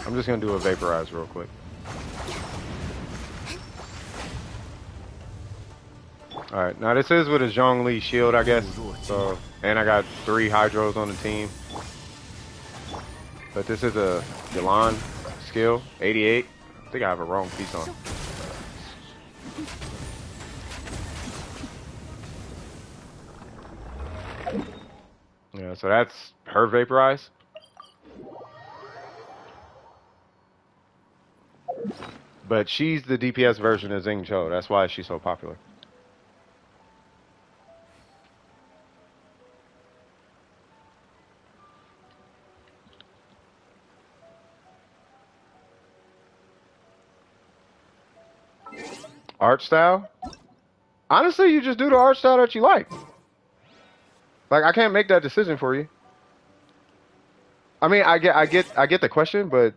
I'm just gonna do a vaporize real quick. Alright, now this is with a Zhongli shield, I guess. So, and I got 3 Hydros on the team. But this is a Yalan skill, 88. I think I have a wrong piece on. Yeah, so that's her vaporize. But she's the DPS version of Xing Cho. That's why she's so popular. Art style? Honestly, you just do the art style that you like. Like, I can't make that decision for you. I mean, I get the question, but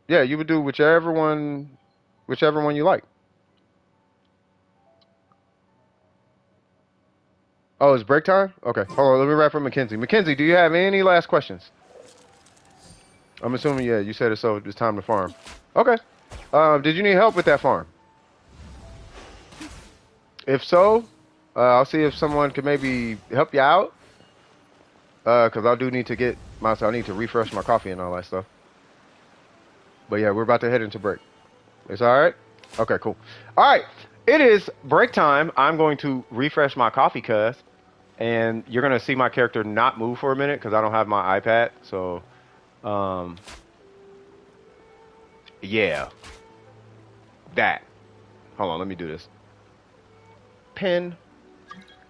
yeah, you would do whichever one you like. Oh, it's break time? Okay, hold on, let me wrap up Mackenzie. Mackenzie, do you have any last questions? I'm assuming, yeah, you said it's time to farm. Okay. Did you need help with that farm? If so, I'll see if someone could maybe help you out. Cause I do need to get myself. I need to refresh my coffee and all that stuff. But yeah, we're about to head into break. It's all right. Okay, cool. All right, it is break time. I'm going to refresh my coffee, and you're gonna see my character not move for a minute because I don't have my iPad. So, yeah, that. Hold on, let me do this. Pin.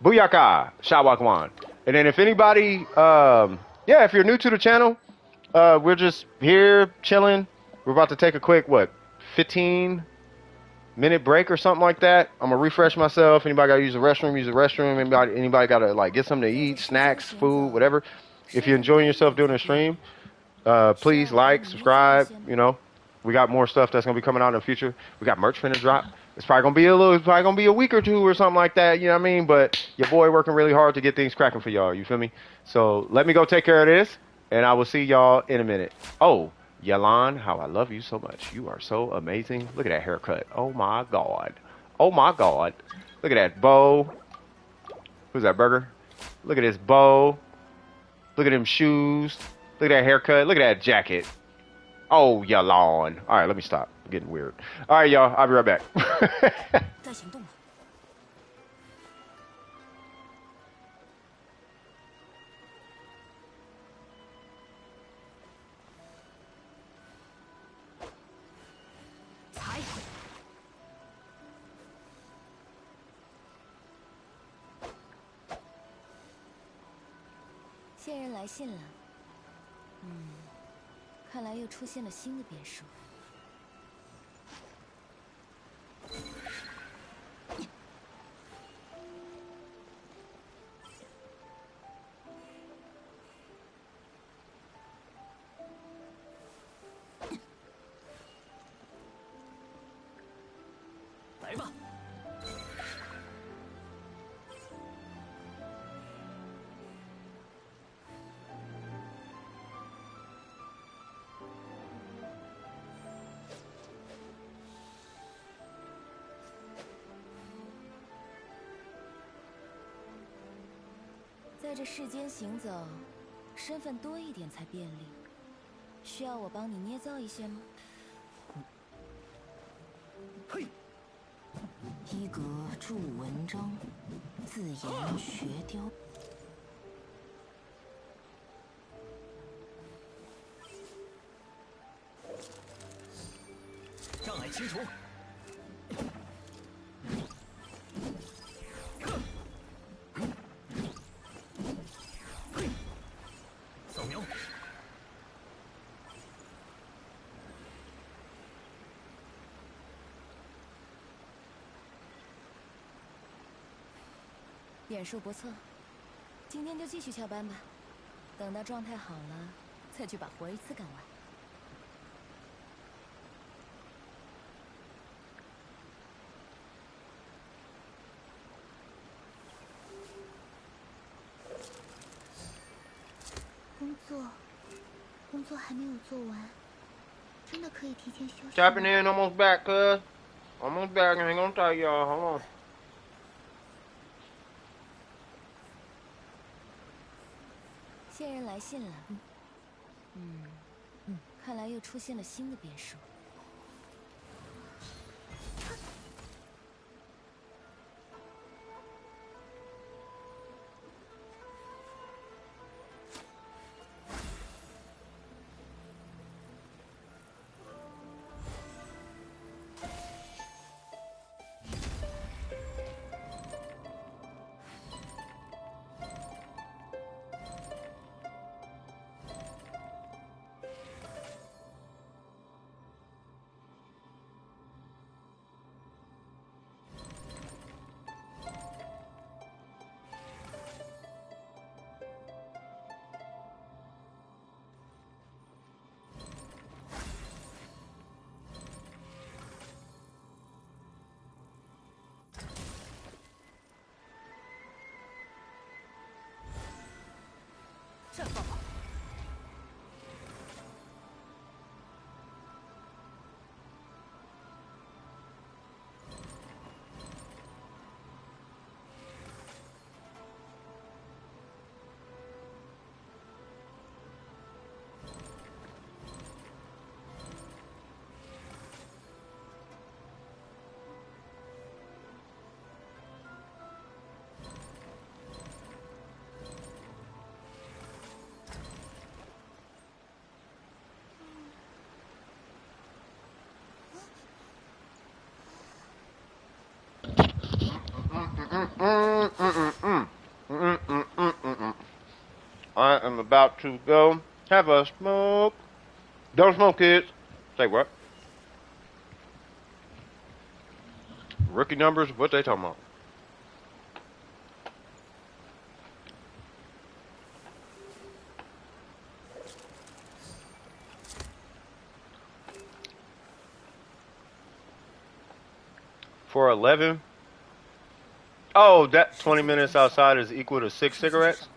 Booyaka, Shawakwan. And then if anybody, yeah, if you're new to the channel, we're just here chilling. We're about to take a quick, 15-minute break or something like that. I'm gonna refresh myself. Anybody gotta use the restroom, use the restroom. Anybody gotta like get something to eat, snacks, food, whatever. If you're enjoying yourself doing the stream, please like, subscribe. You know, we got more stuff that's gonna be coming out in the future. We got merch finna drop. It's probably gonna be a week or two or something like that. You know what I mean? But your boy working really hard to get things cracking for y'all. You feel me? So let me go take care of this, and I will see y'all in a minute. Oh, Yalan, how I love you so much. You are so amazing. Look at that haircut. Oh my god. Oh my god. Look at that bow. Who's that, Burger? Look at this bow. Look at them shoes. Look at that haircut. Look at that jacket. Oh, Yalan. All right, let me stop. I'm getting weird. All right, y'all. I'll be right back. 该行动了。踩！线人来信了。看来又出现了新的变数。来吧。在这世间行走，身份多一点才便利。需要我帮你捏造一些吗？嘿，一格著文章，自研学雕。障碍清除。扫描。点数不错，今天就继续翘班吧。等到状态好了，再去把活一次干完。工作还没有做完，真的可以提前休息。 Tapping in, almost back, cuz. Almost back. Hang on tight, y'all. Hold on. 线人来信了。看来又出现了新的变数。绽放吧！ I am about to go have a smoke. Don't smoke, kids. Say what? Rookie numbers? What they talking about? For 11? Oh, that 20 minutes outside is equal to 6 cigarettes?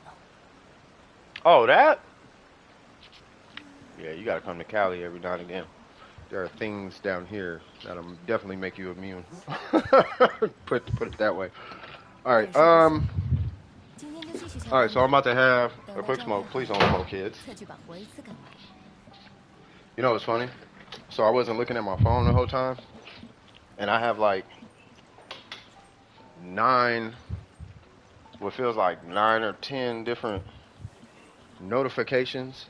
Oh, that? Yeah, you gotta come to Cali every now and again. There are things down here that'll definitely make you immune. put it that way. All right, all right. So I'm about to have a quick smoke. Please don't smoke, kids. You know what's funny? So I wasn't looking at my phone the whole time, and I have like 9, what feels like 9 or 10 different notifications.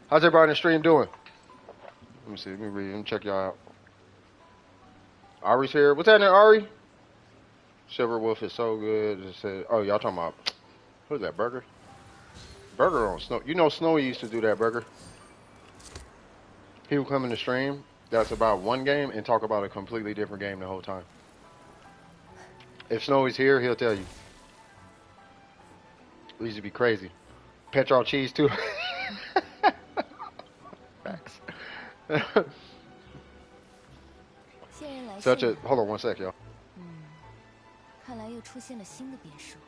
How's everybody in the stream doing? Let me see. Let me read. Let me check y'all out. Ari's here. What's happening, Ari? Silver Wolf is so good. It said, oh, y'all talking about, who's that, Burger? Burger on Snow. You know Snowy used to do that, Burger. He would come in the stream that's about one game and talk about a completely different game the whole time. If Snowy's here, he'll tell you. We used to be crazy. Petrol cheese, too. Facts. Such a, hold on one sec, y'all. 看来又出现了新的变数。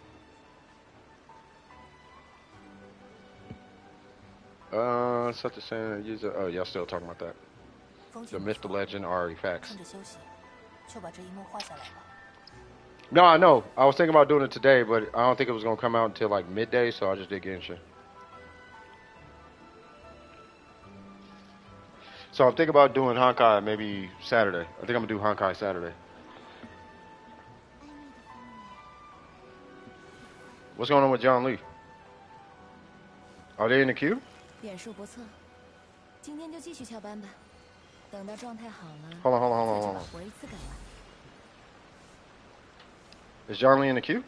Such a saying user. Oh, y'all still talking about that? The myth, the legend, Ari facts. No, I know. I was thinking about doing it today, but I don't think it was gonna come out until like midday, so I just did Genshin. So I'm thinking about doing Honkai maybe Saturday. I think I'm gonna do Honkai Saturday. What's going on with John Lee? Are they in the queue? 点数不错，今天就继续翘班吧。等到状态好了， Hold on. 再把活一次干完。 Is John Lee in the queue?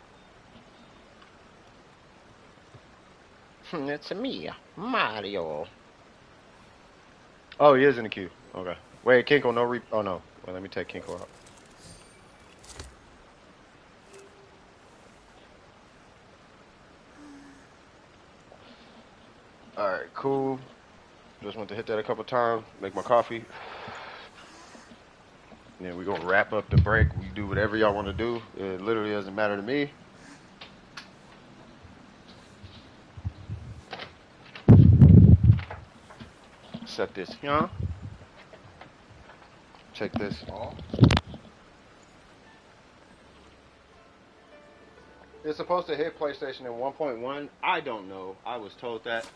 It's me, Mario. Oh, he is in the queue. Okay. Wait, Kinko, no oh no. Well, let me take Kinko out. Alright, cool. Just want to hit that a couple times, make my coffee. And then we're gonna wrap up the break. We do whatever y'all want to do. It literally doesn't matter to me. Set this here. Check this off. It's supposed to hit PlayStation in 1.1. I don't know. I was told that.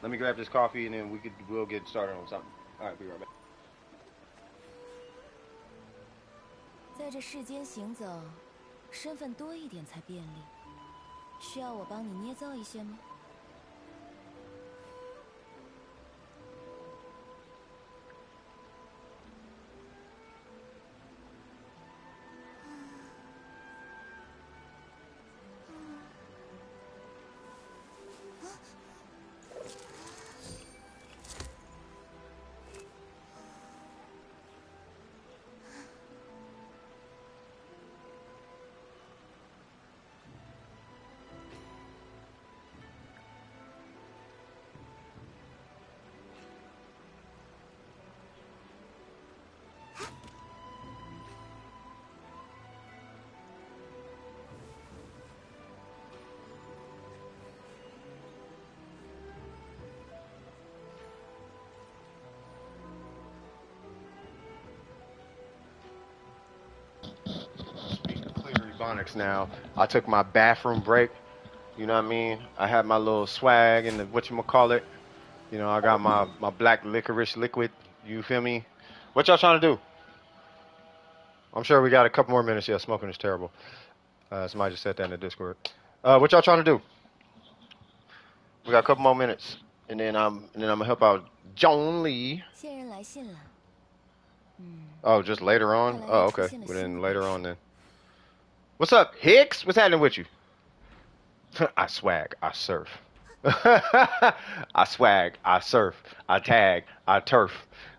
Let me grab this coffee and then we'll get started on something. All right, be right back. 在这世间行走，身份多一点才便利。需要我帮你捏造一些吗？ Now, I took my bathroom break. You know what I mean? I had my little swag and the whatchamacallit. You know, I got my black licorice liquid. You feel me? What y'all trying to do? I'm sure we got a couple more minutes. Yeah, smoking is terrible. Somebody just said that in the Discord. What y'all trying to do? We got a couple more minutes. and then I'm gonna help out John Lee. 线人来信了。 Oh, just later on? Oh, okay. Well, then later on then. What's up, Hicks? What's happening with you? I swag. I surf. I swag. I surf. I tag. I turf.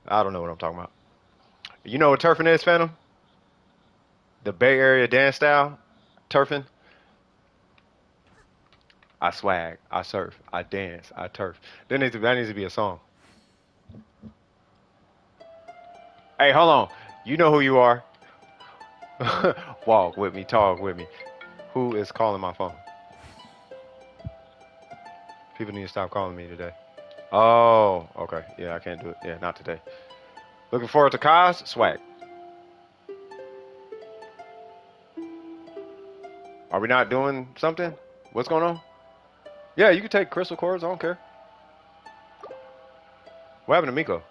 I don't know what I'm talking about. You know what turfing is, Phantom? The Bay Area dance style? Turfing? I swag. I surf. I dance. I turf. That needs to be a song. Hey, hold on. You know who you are. Walk with me. Talk with me. Who is calling my phone? People need to stop calling me today. Oh, okay. Yeah, I can't do it. Yeah, not today. Looking forward to Kaz? Swag. Are we not doing something? What's going on? Yeah, you can take crystal cores. I don't care. What happened to Miko?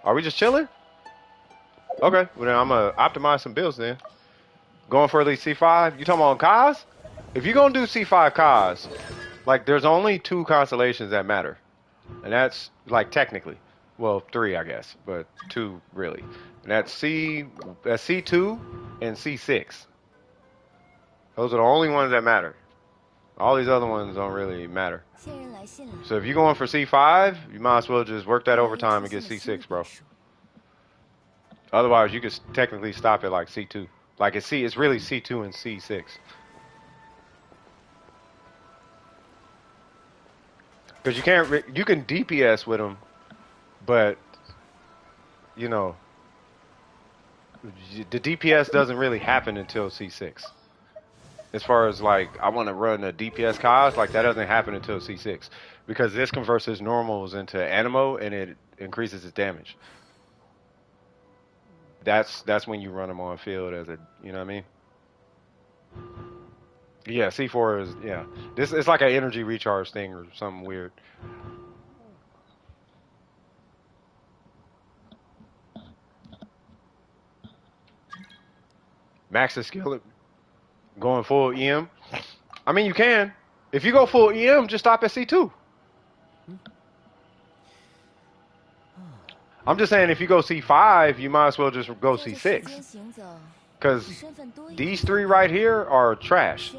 Are we just chilling? Okay. Well, then I'm going to optimize some builds then. Going for at least C5? You talking about Kaz? If you're going to do C5 Kaz, like, there's only 2 constellations that matter. And that's, like, technically. Well, 3, I guess. But 2, really. And that's C2 and C6. Those are the only ones that matter. All these other ones don't really matter. So if you're going for C5, you might as well just work that overtime and get C6, bro. Otherwise, you could technically stop at, like, C2. Like, it's really C2 and C6. Because you can DPS with them, but, you know, the DPS doesn't really happen until C6. As far as, like, I want to run a DPS Kaz, like, that doesn't happen until C6. Because this converts his normals into Animo, and it increases his damage. That's when you run him on field as a, you know what I mean? Yeah, C4 is, yeah. It's like an energy recharge thing or something weird. Max the skill going full EM. I mean, you can. If you go full EM, just stop at C2. I'm just saying, if you go C5, you might as well just go C6. Because these 3 right here are trash.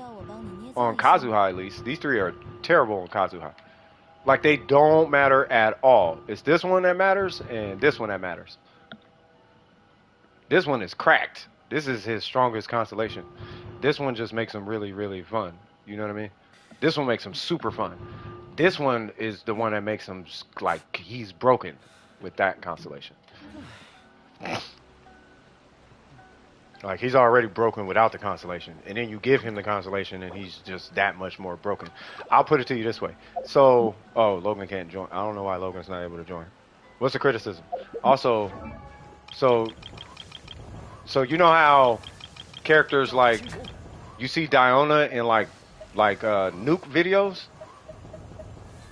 On Kazuha, at least. These 3 are terrible on Kazuha. Like, they don't matter at all. It's this one that matters, and this one that matters. This one is cracked. This is his strongest constellation. This one just makes him really, really fun. You know what I mean? This one makes him super fun. This one is the one that makes him, like, he's broken with that constellation. Like, he's already broken without the constellation. And then you give him the constellation, and he's just that much more broken. I'll put it to you this way. So, oh, Logan can't join. I don't know why Logan's not able to join. What's the criticism? Also, so you know how characters, like, you see Diona in, like nuke videos?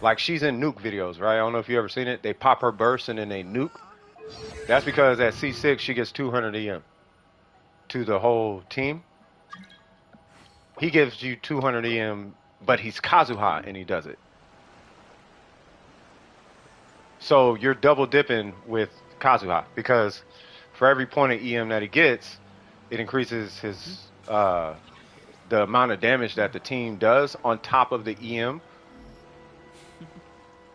Like, she's in nuke videos, right? I don't know if you ever seen it. They pop her burst, and then they nuke. That's because at C6, she gets 200 EM. To the whole team. He gives you 200 EM, but he's Kazuha and he does it. So you're double dipping with Kazuha because for every point of EM that he gets, it increases his the amount of damage that the team does on top of the EM.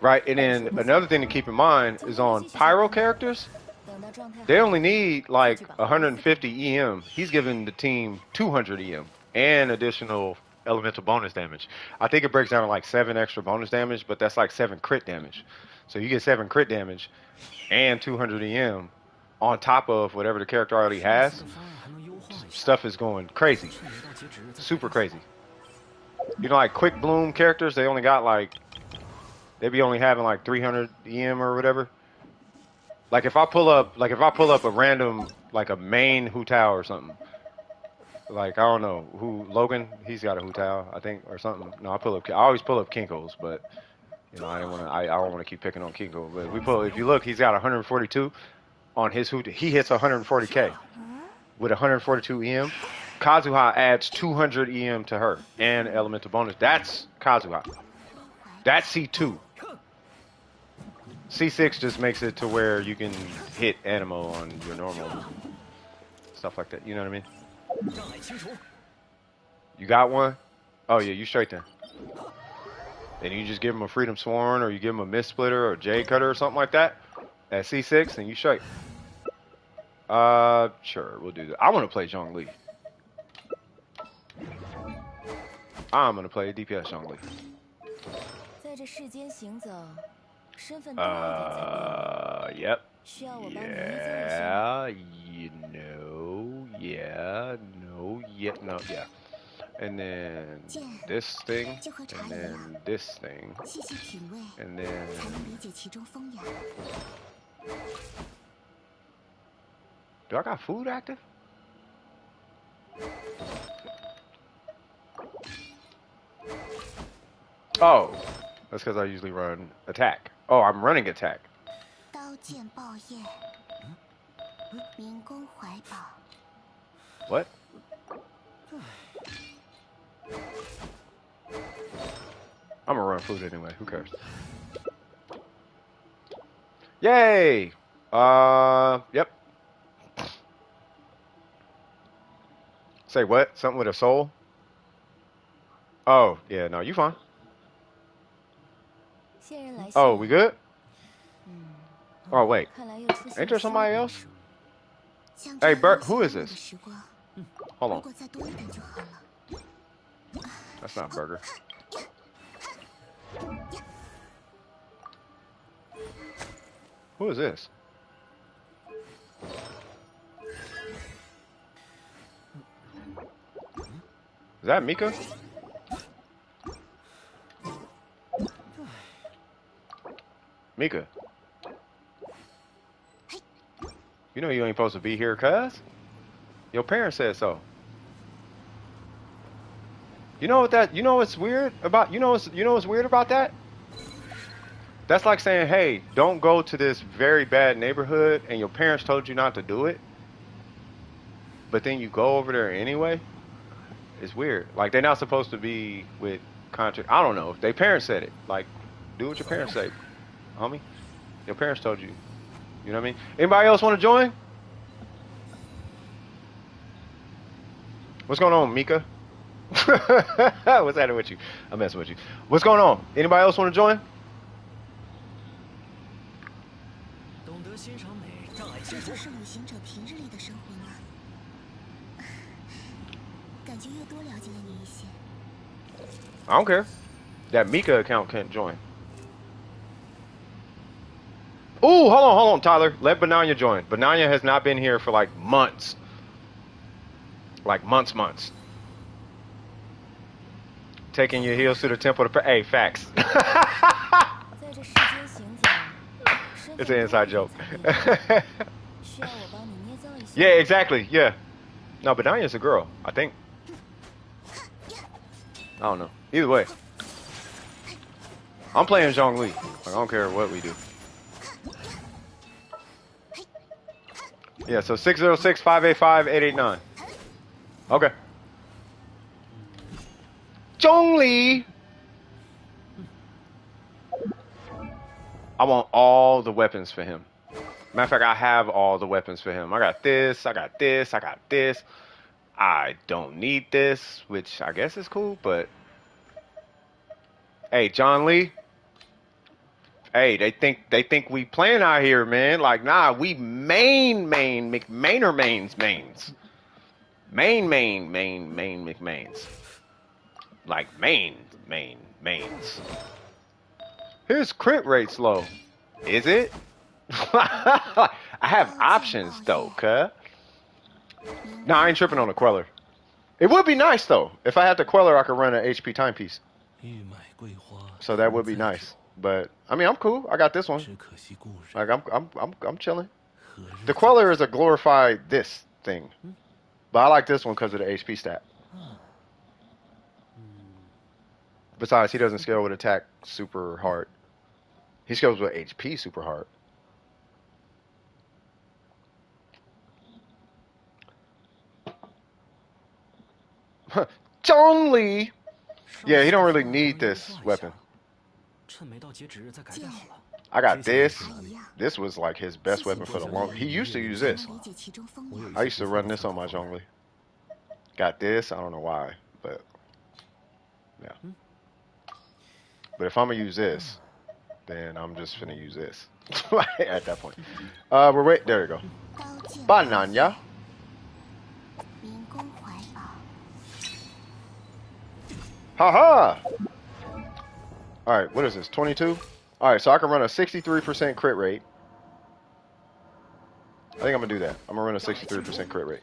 Right, and then another thing to keep in mind is on Pyro characters, they only need like 150 EM. He's giving the team 200 EM and additional elemental bonus damage. I think it breaks down to like 7 extra bonus damage, but that's like 7 crit damage. So you get 7 crit damage and 200 EM on top of whatever the character already has. Stuff is going crazy. Super crazy. You know, like quick bloom characters, they only got like, they be only having like 300 EM or whatever. Like if I pull up a random, like a main Hu Tao or something. Like, I don't know, Logan, he's got a Hu Tao, I think, or something. No, I always pull up Kinko's, but, you know, I don't want to keep picking on Kinko. But if you look, he's got 142 on his Hu Tao. He hits 140k with 142 EM. Kazuha adds 200 EM to her and elemental bonus. That's Kazuha. That's C2. C6 just makes it to where you can hit Animo on your normal stuff like that. You know what I mean? You got one? Oh yeah, you straight then. And you just give him a Freedom Sworn, or you give him a Mist Splitter or Jade Cutter or something like that at C6, and you straight. Sure, we'll do that. I want to play Zhongli. I'm gonna play DPS Zhongli. Yep. Yeah, you know, yeah, no, yeah, no, yeah. And then this thing, and then this thing, and then... Do I got food active? Oh, that's because I usually run attack. Oh, I'm running attack. What? I'm gonna run food anyway. Who cares? Yay! Yep. Say what? Something with a soul? Oh, yeah, no, you fine. Oh, we good? Oh, wait. Ain't there somebody else? Hey, Bert, who is this? Hold on. That's not Burger. Who is this? Is that Mika? Mika. You know you ain't supposed to be here, cuz. Your parents said so. You know what that? You know what's weird about? You know what's weird about that? That's like saying, "Hey, don't go to this very bad neighborhood," and your parents told you not to do it, but then you go over there anyway. It's weird. Like they're not supposed to be with contract. I don't know. Their parents said it. Like, do what your parents say, homie. Your parents told you. You know what I mean? Anybody else want to join? What's going on, Mika? What's happening with you? I'm messing with you. What's going on? Anybody else want to join? I don't care. That Mika account can't join. Ooh, hold on, Tyler. Let Bananya join. Bananya has not been here for like months. Like months. Taking your heels to the temple to... Hey, facts. It's an inside joke. Yeah, exactly. Yeah. No, Bananya's a girl, I think. I don't know. Either way. I'm playing Zhongli. Like, I don't care what we do. Yeah, so 606-585-889. Okay. Zhongli! I want all the weapons for him. Matter of fact, I have all the weapons for him. I got this, I got this, I got this. I don't need this, which I guess is cool, but... Hey, John Lee. Hey, they think we playing out here, man. Like, nah, we main McMainer mains. Main McMains. Like mains. His crit rate's low. Is it? I have options though, cuh. Nah, I ain't tripping on the Queller. It would be nice though. If I had the Queller, I could run an HP timepiece. So that would be nice. But I mean, I'm cool. I got this one. Like I'm chilling. The Queller is a glorified this thing, but I like this one because of the HP stat. Besides, he doesn't scale with attack super hard. He scales with HP super hard. Zhongli. Yeah, he don't really need this weapon. I got this. This was like his best weapon for the long. He used to use this. I used to run this on my Zhongli. Got this. I don't know why, but yeah. But if I'm gonna use this, then I'm just finna use this at that point. We're wait. There you go. Banana. Haha. All right. What is this? 22. All right. So I can run a 63% crit rate. I think I'm gonna do that. I'm gonna run a 63% crit rate.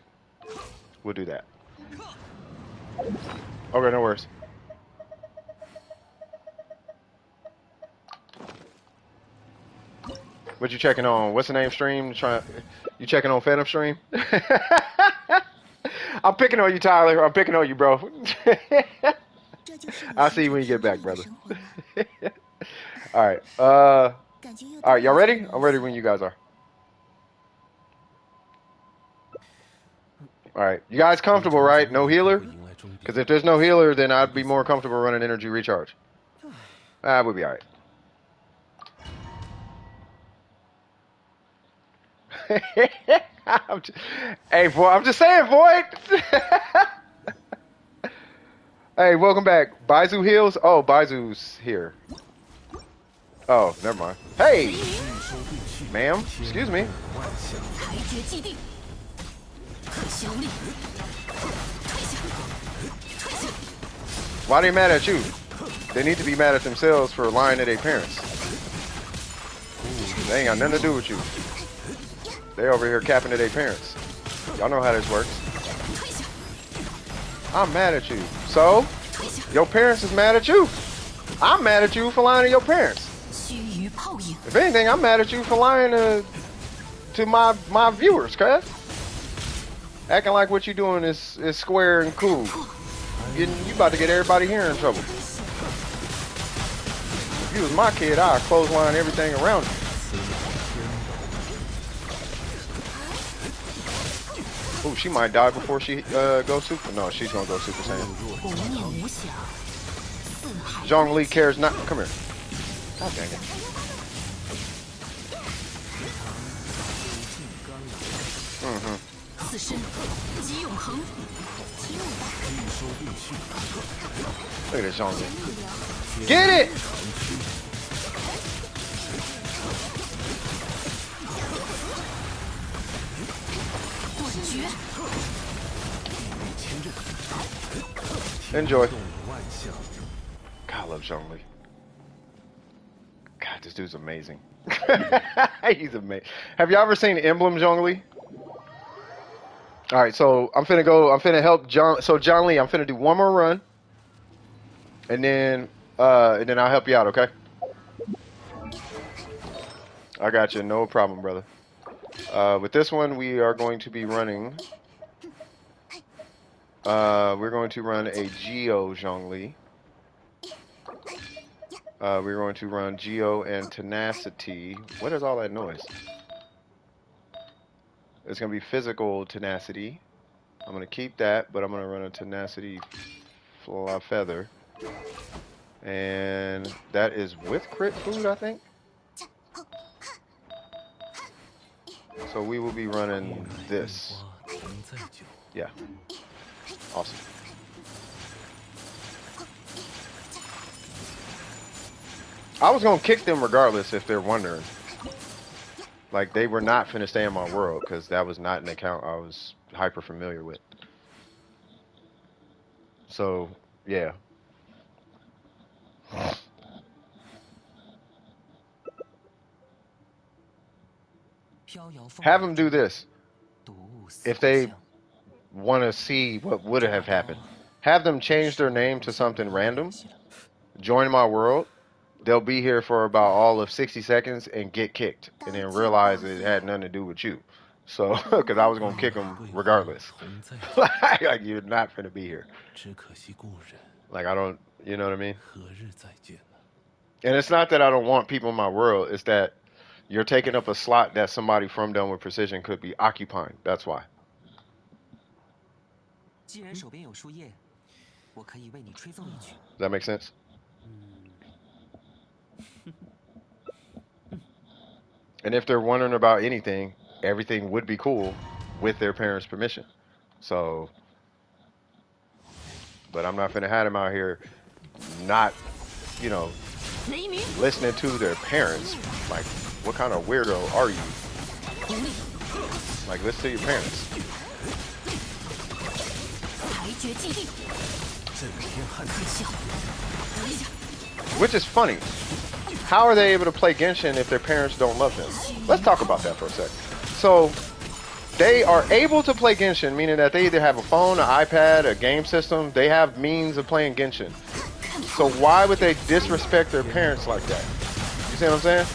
We'll do that. Okay, no worries. What you checking on? What's the name stream? You checking on Phantom stream? I'm picking on you, Tyler. I'm picking on you, bro. I'll see you when you get back, brother. All right. All right, y'all ready? I'm ready when you guys are. All right. You guys comfortable, right? No healer? Because if there's no healer, then I'd be more comfortable running energy recharge. We'll be all right. Hey, boy, I'm just saying, boy. Hey, welcome back. Baizu heals? Oh, Baizu's here. Oh, never mind. Hey! Ma'am, excuse me. Why are they mad at you? They need to be mad at themselves for lying to their parents. They ain't got nothing to do with you. They over here capping to their parents. Y'all know how this works. I'm mad at you. So, your parents is mad at you. I'm mad at you for lying to your parents. If anything, I'm mad at you for lying to my viewers, cuz. Acting like what you doing is square and cool. You about to get everybody here in trouble. If you was my kid, I'd clothesline everything around you. Oh, she might die before she goes super. No, she's gonna go super saiyan. Zhongli cares not. Come here. God dang it. Look at this Zhongli. Get it! Enjoy. God, I love Zhongli. God, this dude's amazing. He's amazing. Have y'all ever seen Emblem Zhongli? All right, so I'm finna help John. So John Lee, I'm finna do one more run, and then I'll help you out. Okay? I got you. No problem, brother. With this one, we are going to be running. We're going to run a Geo Zhongli. We're going to run Geo and Tenacity. What is all that noise? It's going to be physical Tenacity. I'm going to keep that, but I'm going to run a Tenacity Feather. And that is with crit food, I think. So we will be running this. Yeah. Awesome. I was going to kick them regardless if they're wondering. Like, they were not finna stay in my world because that was not an account I was hyper familiar with. So, yeah. Have them do this. If they want to see what would have happened, have them change their name to something random, join my world. They'll be here for about all of 60 seconds and get kicked and then realize it had nothing to do with you. So, because I was going to kick them regardless. Like, you're not finna be here. Like, I don't, you know what I mean? And it's not that I don't want people in my world. It's that you're taking up a slot that somebody from Done with Precision could be occupying. That's why. Does that make sense? And if they're wondering about anything, everything would be cool with their parents' permission. So, but I'm not finna have them out here not, you know, listening to their parents. Like, what kind of weirdo are you? Like, listen to your parents. Which is funny. How are they able to play Genshin if their parents don't love them? Let's talk about that for a sec. So, they are able to play Genshin, meaning that they either have a phone, an iPad, a game system. They have means of playing Genshin. So why would they disrespect their parents like that? You see what I'm saying?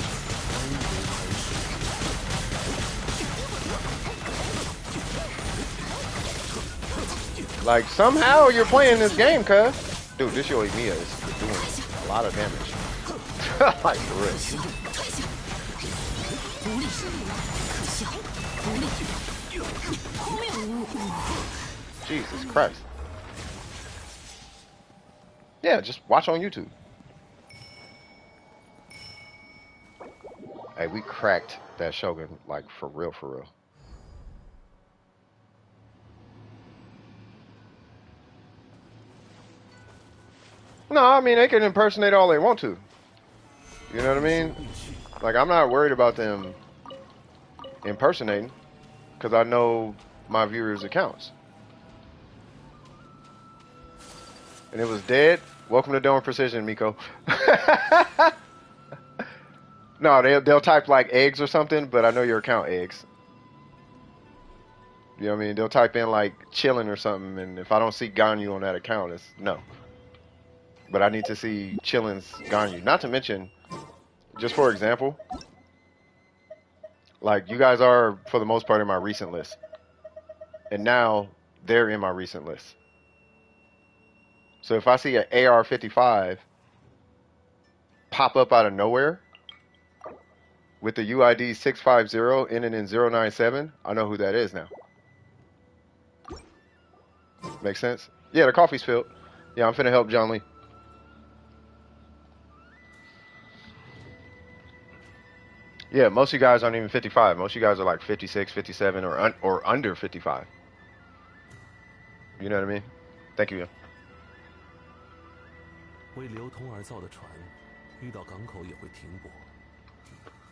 Like, somehow you're playing this game, cuz. Dude, this Yoimiya is doing a lot of damage. Like, for real. Jesus Christ. Yeah, just watch on YouTube. Hey, we cracked that Shogun, like, for real, for real. No, I mean, they can impersonate all they want to. You know what I mean? Like, I'm not worried about them impersonating, because I know my viewers' accounts. And it was dead. Welcome to Dome Precision, Miko. No, they'll type like eggs or something, but I know your account eggs. You know what I mean? They'll type in like chilling or something, and if I don't see Ganyu on that account, it's no. But I need to see chilling's Ganyu. Not to mention, just for example, like you guys are for the most part in my recent list, and now they're in my recent list. So if I see an AR55 pop up out of nowhere with the UID 650 ending in 097, I know who that is now. Make sense? Yeah, the coffee's filled. Yeah, I'm finna help John Lee. Yeah, most of you guys aren't even 55. Most of you guys are like 56, 57, or under 55. You know what I mean? Thank you. 为流通而造的船，遇到港口也会停泊。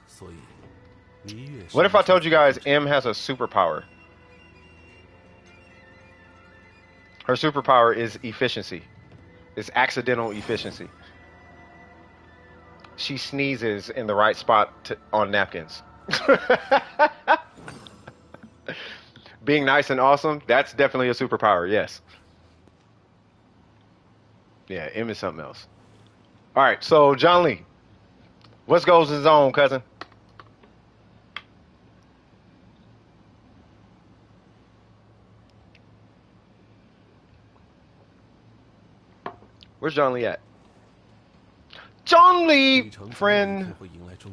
所以，离越。What if I told you guys M has a superpower? Her superpower is efficiency. It's accidental efficiency. She sneezes in the right spot on napkins. Being nice and awesome, that's definitely a superpower, yes. Yeah, M is something else. All right, so John Lee, what goes in zone, cousin? Where's John Lee at? John Lee, friend,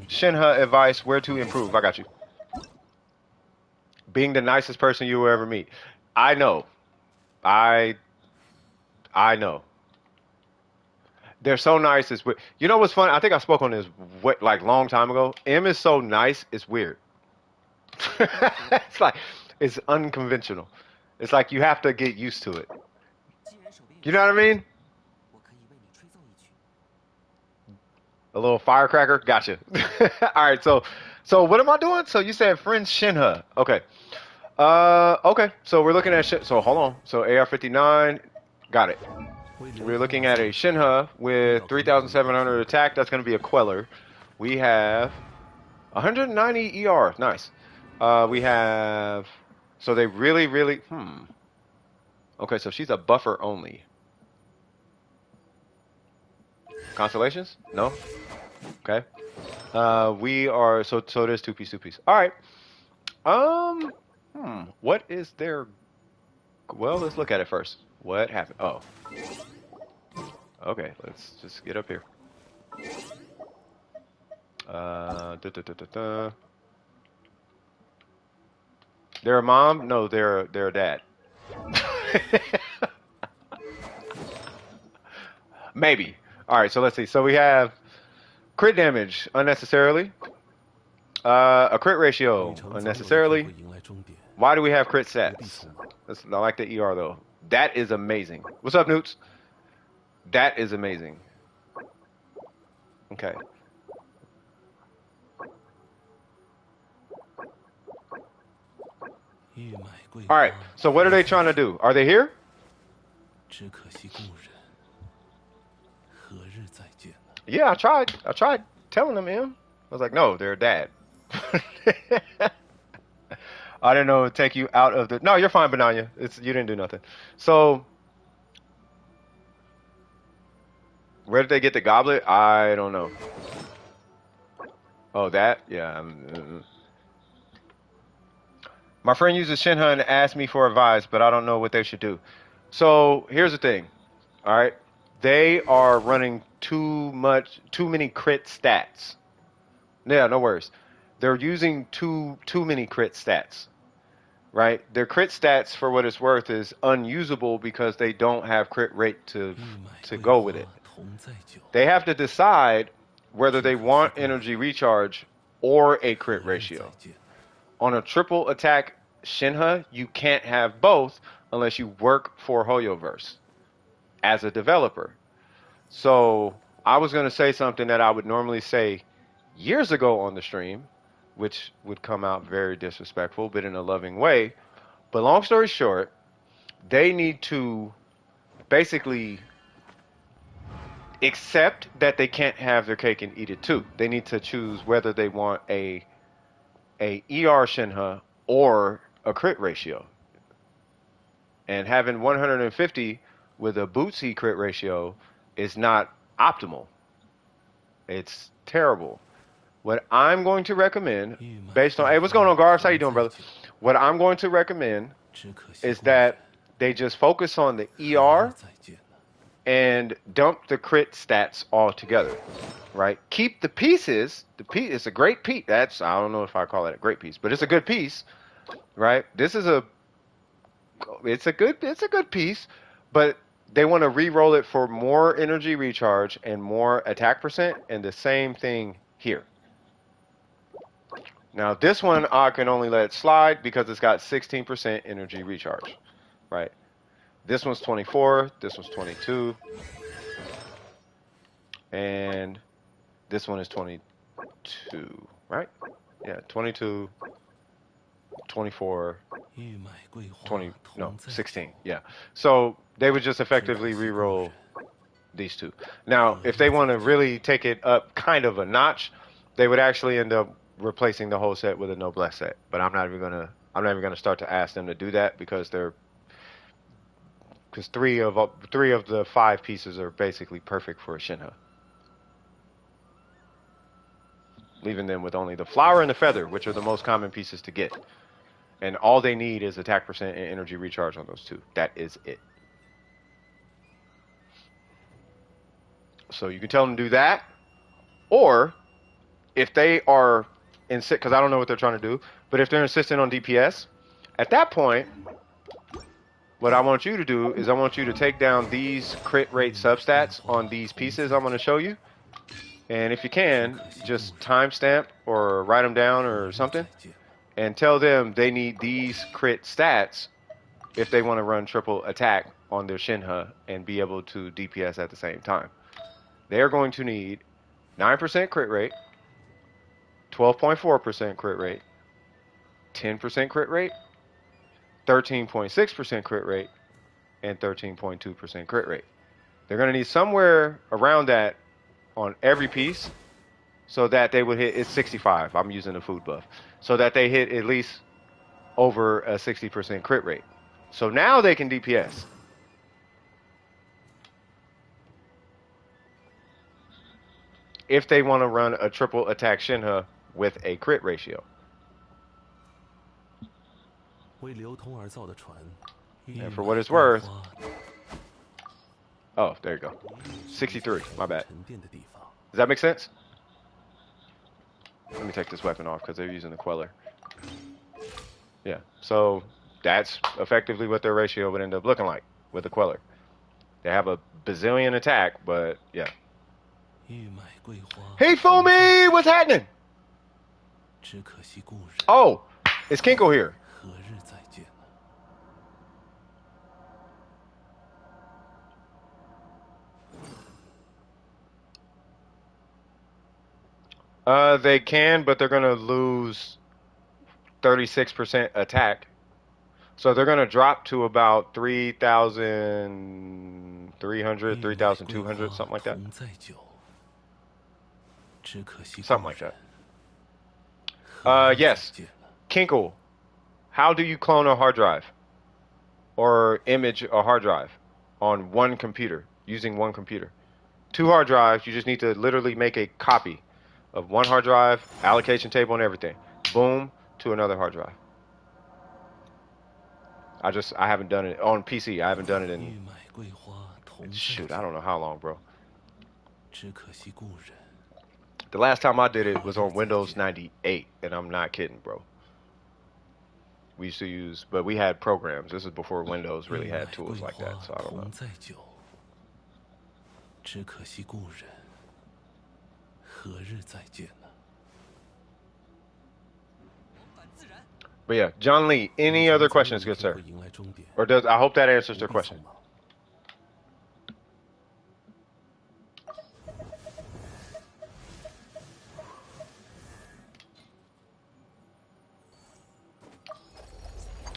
Shinha advice, where to improve. I got you. Being the nicest person you will ever meet. I know. I know. They're so nice. It's weird. You know what's funny? I think I spoke on this like long time ago. M is so nice. It's weird. It's like it's unconventional. It's like you have to get used to it. You know what I mean? A little firecracker. Gotcha. All right. So what am I doing? So you said friend Shinha. Okay. Okay. So we're looking at so hold on. So AR59. Got it. We're looking at a Shinha with 3,700 attack. That's going to be a Queller. We have 190 ER. Nice. We have... So they really... Okay, so she's a buffer only. Constellations? No? Okay. We are... So it is two-piece. All right. What is their... Well, let's look at it first. What happened? Oh. Okay, let's just get up here. They're a mom? No, they're a dad. Maybe. All right, so let's see. So we have crit damage unnecessarily. A crit 围 ratio 城早有一天 unnecessarily. 会迎来终点， Why do we have crit 不必 stats? 匆忙。 I like the ER though. That is amazing. What's up, Newts? That is amazing. Okay. All right. So what are they trying to do? Are they here? 只可惜故人，何日再见呢？ Yeah, I tried. I tried telling them, man. I was like, no, they're dad. I didn't know it would take you out of the. No, you're fine, Bananya. You didn't do nothing. So, where did they get the goblet? I don't know. Oh, that? Yeah. My friend uses Shinha and asked me for advice, but I don't know what they should do. So here's the thing. All right, they are running too many crit stats. Yeah, no worries. They're using too many crit stats. Right? Their crit stats, for what it's worth, is unusable because they don't have crit rate to go with it. They have to decide whether they want energy recharge or a crit ratio. On a triple attack Shinha, you can't have both unless you work for Hoyoverse as a developer. So I was going to say something that I would normally say years ago on the stream, which would come out very disrespectful, but in a loving way. But long story short, they need to basically accept that they can't have their cake and eat it too. They need to choose whether they want a ER Shinha or a crit ratio. And having 150 with a Bootsy crit ratio is not optimal. It's terrible. What I'm going to recommend, based on, hey, what's going on, Garth? How you doing, brother? What I'm going to recommend is that they just focus on the ER and dump the crit stats altogether, right? Keep the pieces. It's a great piece. I don't know if I call it a great piece, but it's a good piece, right? It's a good piece, but they want to re-roll it for more energy recharge and more attack percent, and the same thing here. Now this one I can only let slide because it's got 16% energy recharge, right? This one's 24, this one's 22, and this one is 22, right? Yeah, 22, 24, 20, no, 16, yeah. So they would just effectively re-roll these two. Now, if they want to really take it up kind of a notch, they would actually end up replacing the whole set with a noblesse set. But I'm not even gonna start to ask them to do that because three of the 5 pieces are basically perfect for a Shinha, leaving them with only the flower and the feather, which are the most common pieces to get. And all they need is attack percent and energy recharge on those two. That is it. So you can tell them to do that, or if they are because I don't know what they're trying to do, but if they're insistent on DPS, at that point, what I want you to do is I want you to take down these crit rate substats on these pieces I'm going to show you, and if you can, just timestamp or write them down or something, and tell them they need these crit stats if they want to run triple attack on their Shinha and be able to DPS at the same time. They're going to need 9% crit rate, 12.4% crit rate, 10% crit rate, 13.6% crit rate, and 13.2% crit rate. They're going to need somewhere around that on every piece so that they would hit, it's 65, I'm using the food buff, so that they hit at least over a 60% crit rate. So now they can DPS. If they want to run a triple attack Shinha with a crit ratio. And for what it's worth, oh, there you go. 63, my bad. Does that make sense? Let me take this weapon off because they're using the Queller. Yeah, so that's effectively what their ratio would end up looking like with the Queller. They have a bazillion attack, but yeah. Hey, Fumi, what's happening? 只可惜故人 Oh, it's Kinko here. 何日再见呢？ They can, but they're gonna lose 36% attack. So they're gonna drop to about 3,300, 3,200, something like that. 同在久，只可惜 Something 故 like 人 that. 何日再 Yes. 见呢？ Kinkle, how do you clone a hard drive or image a hard drive on one computer using one computer? 2 hard drives, you just need to literally make a copy of 1 hard drive, allocation table and everything. Boom, to another hard drive. I haven't done it on PC. I haven't done it 玉 in 麦桂花同在 shoot, 久 I don't know how long, bro. 只可惜故人 The last time I did it was on Windows 98, and I'm not kidding, bro. We used to use, but we had programs. This is before Windows really 玉 had 麦 tools 桂 like that, 花 so I don't know. 同在久，只可惜故人何日再见呢？ But yeah, John Lee, any other questions, good sir? 会迎来终点， Or does I hope that answers 不 their 必 question. 匆忙。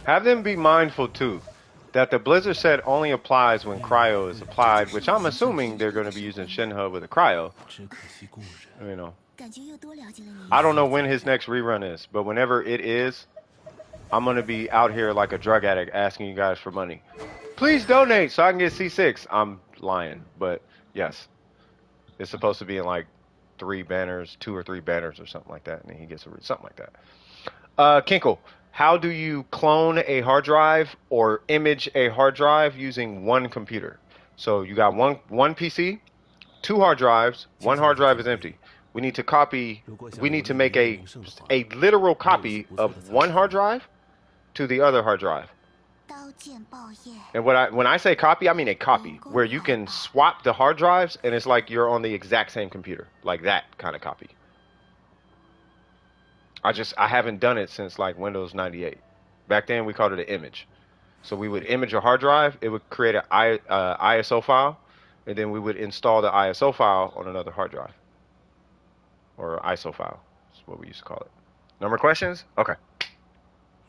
Have them be mindful too that the Blizzard set only applies when cryo is applied, which I'm assuming they're going to be using Shinha with a cryo. 只可惜故人 You know, 感觉又多了解了你。 I don't know when his next rerun is, but whenever it is, I'm going to be out here like a drug addict asking you guys for money. Please donate so I can get C6. I'm lying, but yes. It's supposed to be in like 3 banners, 2 or 3 banners or something like that, and then he gets something like that. Kinkle, how do you clone a hard drive or image a hard drive using one computer? So you got one PC, 2 hard drives, 1 hard drive is empty. We need to make a literal copy of 1 hard drive to the other hard drive. 刀剑报业， And when I say copy, I mean a copy where you can swap the hard drives and it's like you're on the exact same computer, like that kind of copy. I haven't done it since like Windows 98. Back then we called it an image. So we would image a hard drive, it would create an ISO file, and then we would install the ISO file on another hard drive. Or ISO file, is what we used to call it. No more questions? Okay.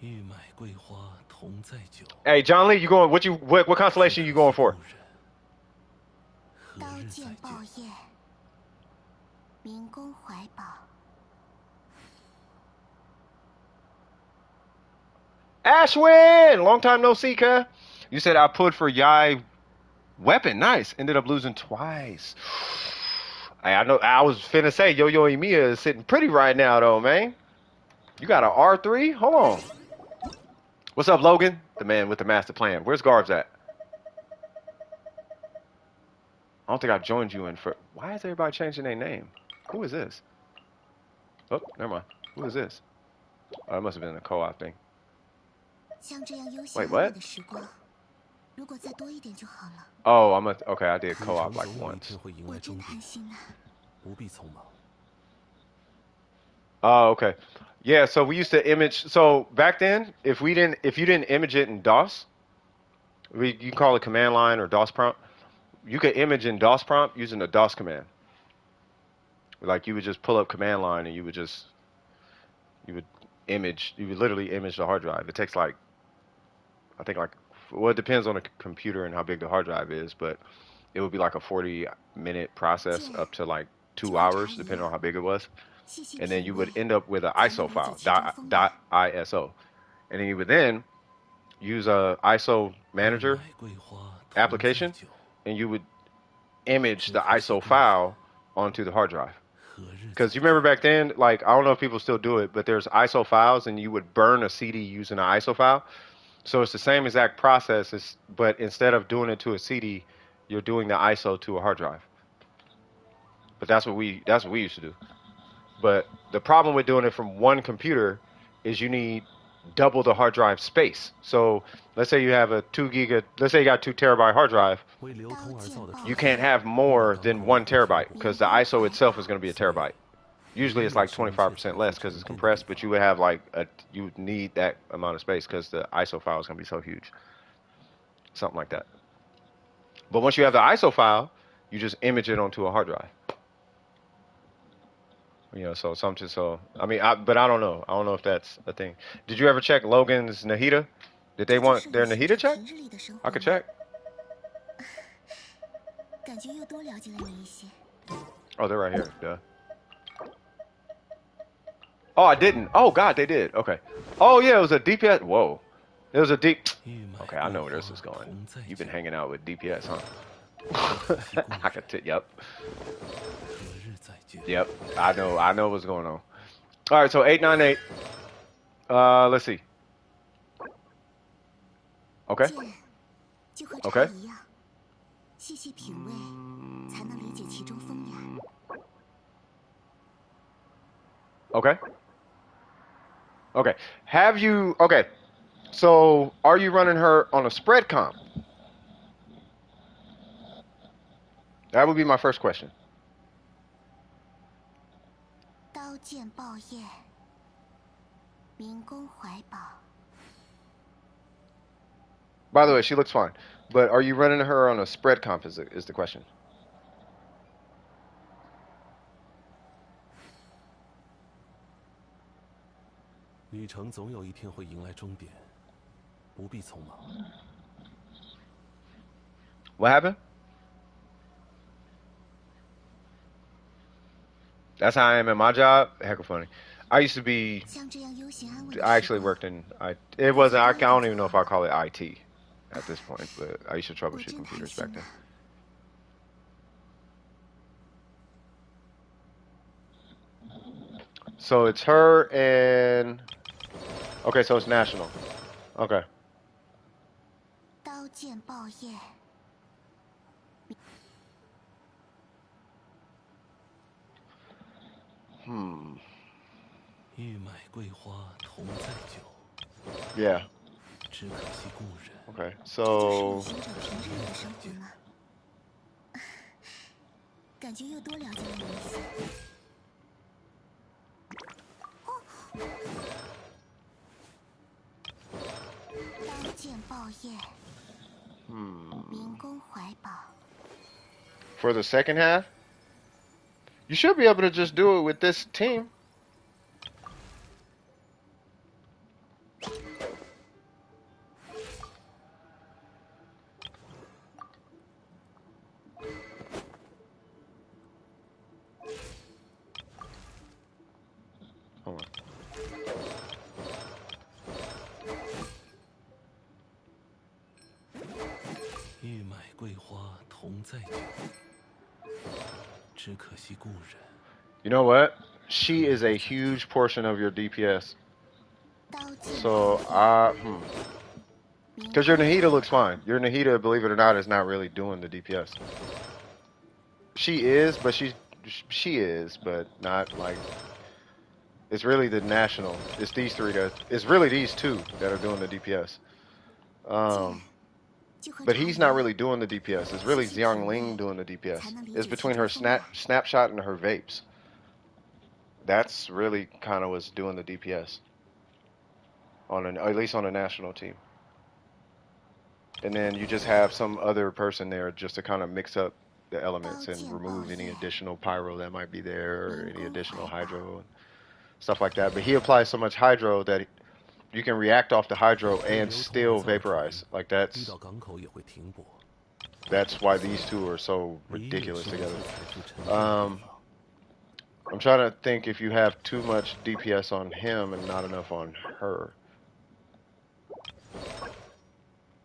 玉麦桂花同在久， Hey, John Lee, you going? What constellation you going for? 何刀日再剑报见？业，民工怀抱。 Ashwin, long time no see, cuz. You said I put for Yai weapon, nice. Ended up losing twice. Hey, I know. I was finna say Yo-Yo Emiya is sitting pretty right now, though, man. You got an R3? Hold on. What's up, Logan? The man with the master plan. Where's Garbs at? I don't think I joined you in for. Why is everybody changing their name? Who is this? Oh, never mind. Who is this? Oh, it must have been a co-op thing. 像这样悠 Wait, 闲 what? 安逸的时光，如果再多一点就好了。 Oh, okay. I did 日 co-op 常 like 总有一 once. 天会迎我来终点，真贪心啊！不必匆忙。 Oh, okay. Yeah, so we used to image. So back then, if you didn't image it in DOS, you call it command line or DOS prompt. You could image in DOS prompt using the DOS command. Like you would just pull up command line and you would literally image the hard drive. It takes like, I think like, well, it depends on the computer and how big the hard drive is, but it would be like a 40-minute process up to like 2 hours, depending on how big it was. 细细 And then 品 you 味 would end up with an ISO file, .iso. And then you would then use a ISO 玉 manager 麦桂花同在 application, 久， and you would image the ISO file onto the hard drive. 何日再 Because you remember back then, like, I don't know if people still do it, but there's ISO files, and you would burn a CD using an ISO file. So it's the same exact process, but instead of doing it to a CD, you're doing the ISO to a hard drive. But that's what we used to do. But the problem with doing it from one computer is you need double the hard drive space. So let's say you have a let's say you got 2 terabyte hard drive. 为流通而造的 You can't have more than 1 terabyte because the ISO itself is going to be a terabyte. Usually it's like 25% less because it's compressed, but you would have like you would need that amount of space because the ISO file is gonna be so huge. Something like that. But once you have the ISO file, you just image it onto a hard drive. You know, so something. So I mean, but I don't know. I don't know if that's a thing. Did you ever check Logan's Nahida? Did they want their Nahida check? I could check. Oh, they're right here. Duh. Oh, I didn't. Oh, God, they did. Okay. Oh, yeah, it was a DPS. Whoa. It was a deep. Okay, I know where this is going. You've been hanging out with DPS, huh? I could yep. Yep. I know what's going on. All right, so 898. Let's see. Okay. Okay. Okay. Okay. Have you... Okay. So, are you running her on a spread comp? That would be my first question. By the way, she looks fine. But are you running her on a spread comp is the question. What happened? That's how I am at my job. Heck of funny. I used to be. I actually worked in. It wasn't. I don't even know if I call it IT at this point, but I used to troubleshoot computers back then. So it's her and. Okay, so it's national. Okay. Yeah. Okay, so. For the second half, you should be able to just do it with this team. Hold on. You know what? She is a huge portion of your DPS. So, because your Nahida looks fine. Your Nahida, believe it or not, is not really doing the DPS. She is, but not like. It's really the national. It's these three it's really these two that are doing the DPS. But he's not really doing the DPS. It's really Xiang Ling doing the DPS. It's between her snapshot and her vapes. That's really kind of what's doing the DPS. At least on a national team. And then you just have some other person there just to kind of mix up the elements and remove any additional pyro that might be there or any additional hydro and stuff like that. But he applies so much hydro that you can react off the hydro and still vaporize. Like that's why these two are so ridiculous together. I'm trying to think if you have too much DPS on him and not enough on her.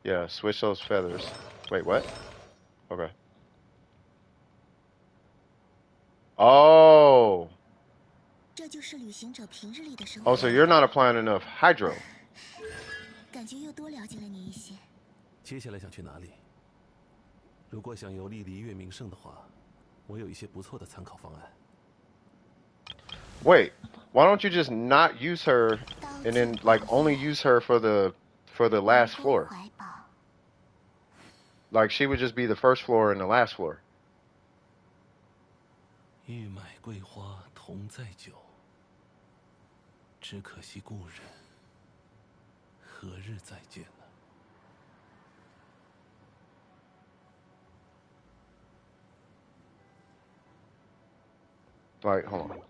Yeah, switch those feathers. Wait, what? Okay. Oh. Oh, so you're not applying enough hydro. 感觉又多了解了你一些。接下来想去哪里？如果想游历离月名胜的话，我有一些不错的参考方案。Wait, why don't you just not use her and then like only use her for the last floor? Like she would just be the first floor and the last floor. 同载久，只可惜故人何日再见呢？ All right, hold on.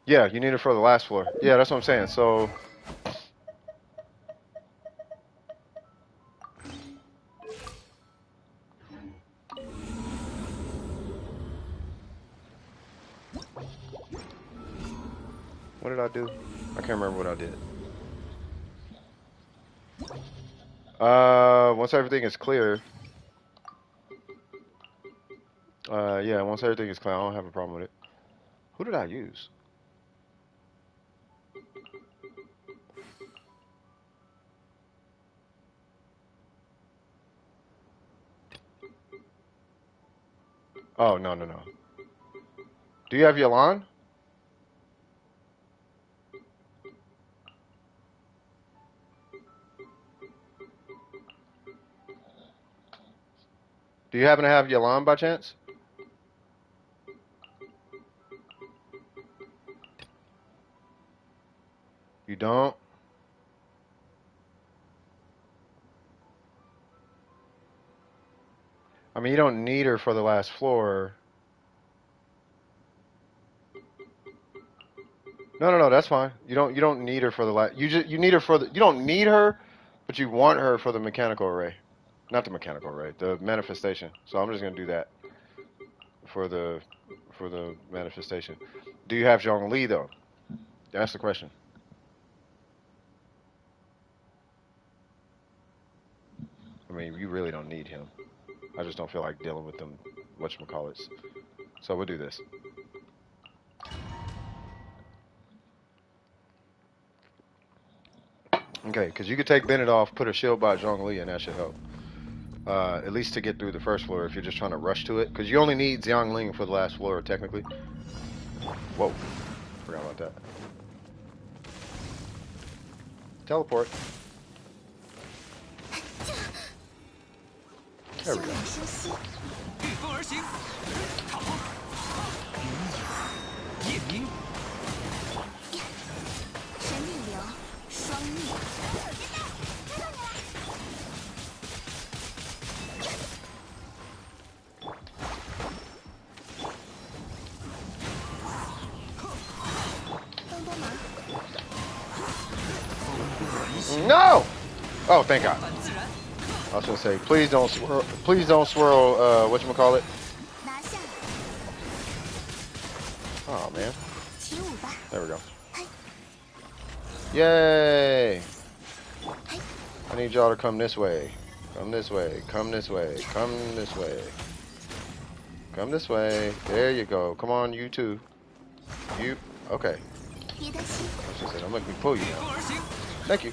Yeah, you need it for the last floor. Yeah, that's what I'm saying. So, what did I do? I can't remember what I did. Once everything is clear. Yeah, once everything is clear, I don't have a problem with it. Who did I use? Oh, no, no, no. Do you have Yalan? Do you happen to have Yalan by chance? You don't? I mean, you don't need her for the last floor. No, no, no, that's fine. You don't need her for the last. You need her for the. You don't need her, but you want her for the mechanical array, not the mechanical array, the manifestation. So I'm just gonna do that for the manifestation. Do you have Zhongli though? That's the question. I mean, you really don't need him. I just don't feel like dealing with them whatchamacallits. So we'll do this. Okay, because you could take Bennett off, put a shield by Zhongli, and that should help. At least to get through the first floor if you're just trying to rush to it. Because you only need Xiangling for the last floor, technically. Whoa. Forgot about that. Teleport. There we go. 御风而行，踏风，夜明，神力流，双逆。帮帮忙！ No! Oh, thank God. 反自然， I was gonna say, please don't swirl, whatchamacallit. 拿下！ Oh, man. 起舞吧！ There we go. Yay! I need y'all to come this way. Come this way. Come this way. Come this way. Come this way. There you go. Come on, you too. You. Okay. 别担心， She said, I'm gonna pull you 御风 now. 而行， Thank you.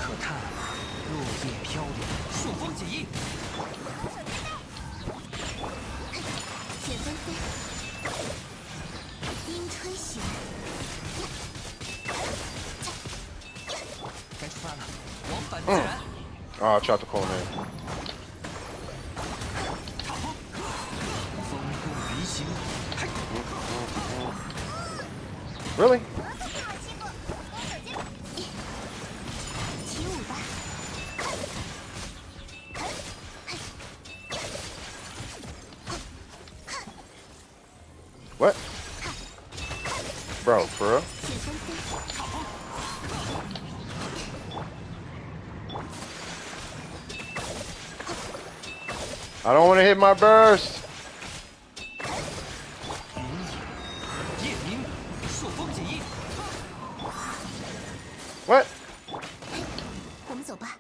可叹落叶飘零，朔风起义， 雪纷飞，冰吹雪。 该出发了，往返自然， Oh, I tried to call him. 踏风，风过离行，嘿， Really? 起舞吧！ What? Bro, for real? 雪纷飞， I don't want to hit my burst. 夜明，朔风起义， What? 我们走吧。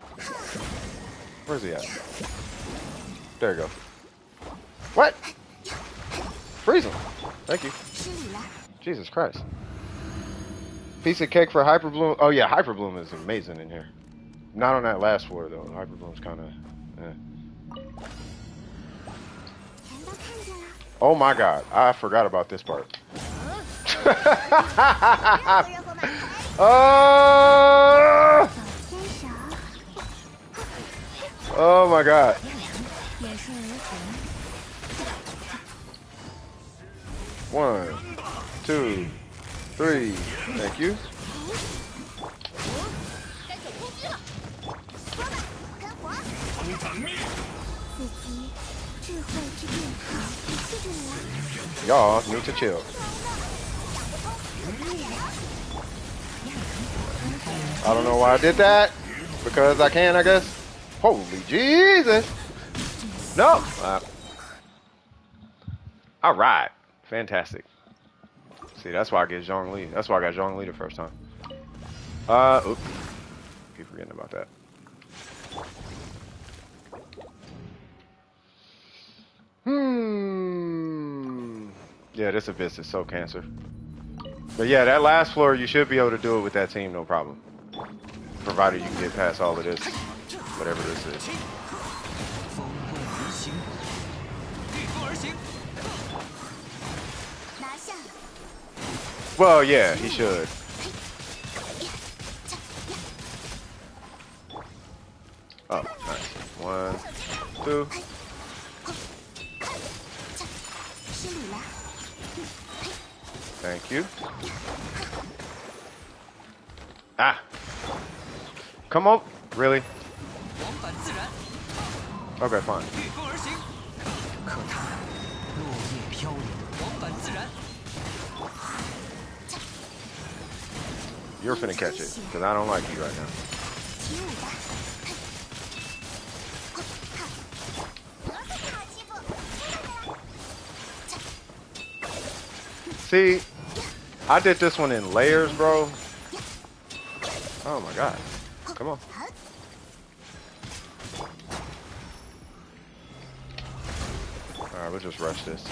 Where's he at? There you go. What? Freeze him. Thank you. 失礼了， Jesus Christ. Piece of cake for Hyper Bloom. Oh yeah, Hyper Bloom is amazing in here. Not on that last floor though. Hyper Bloom's kind of. 全都看见了。 Oh my God, I forgot about this part. 任何人和马台， Oh! 手牵手。 Oh my God. 1, 2, 3. Thank you. 该走空击了。说吧，干活。自己智慧之殿堂，记住你了。 Y'all need to chill. I don't know why I did that. Because I can, I guess. Holy Jesus. No. All right. Fantastic. See, that's why I get Zhongli. That's why I got Zhongli the first time. Oops. Keep forgetting about that. Yeah, this abyss is so cancer. But yeah, that last floor, you should be able to do it with that team, no problem. Provided you can get past all of this, whatever this is. Well, yeah, he should. Oh, nice. 1, 2. Thank you. Ah. Come on. Really? Okay, fine. You're finna catch it, because I don't like you right now. See, I did this one in layers, bro. Oh my god. Come on. Alright, we'll just rush this.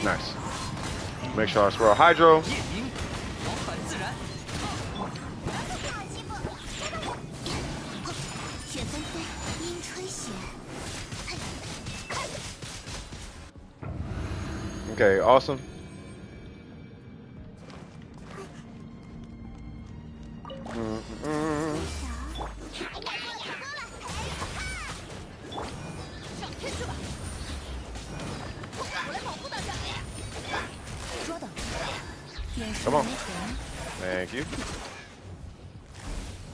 Nice. Make sure I swirl Hydro. Okay, awesome. Come on. Thank you.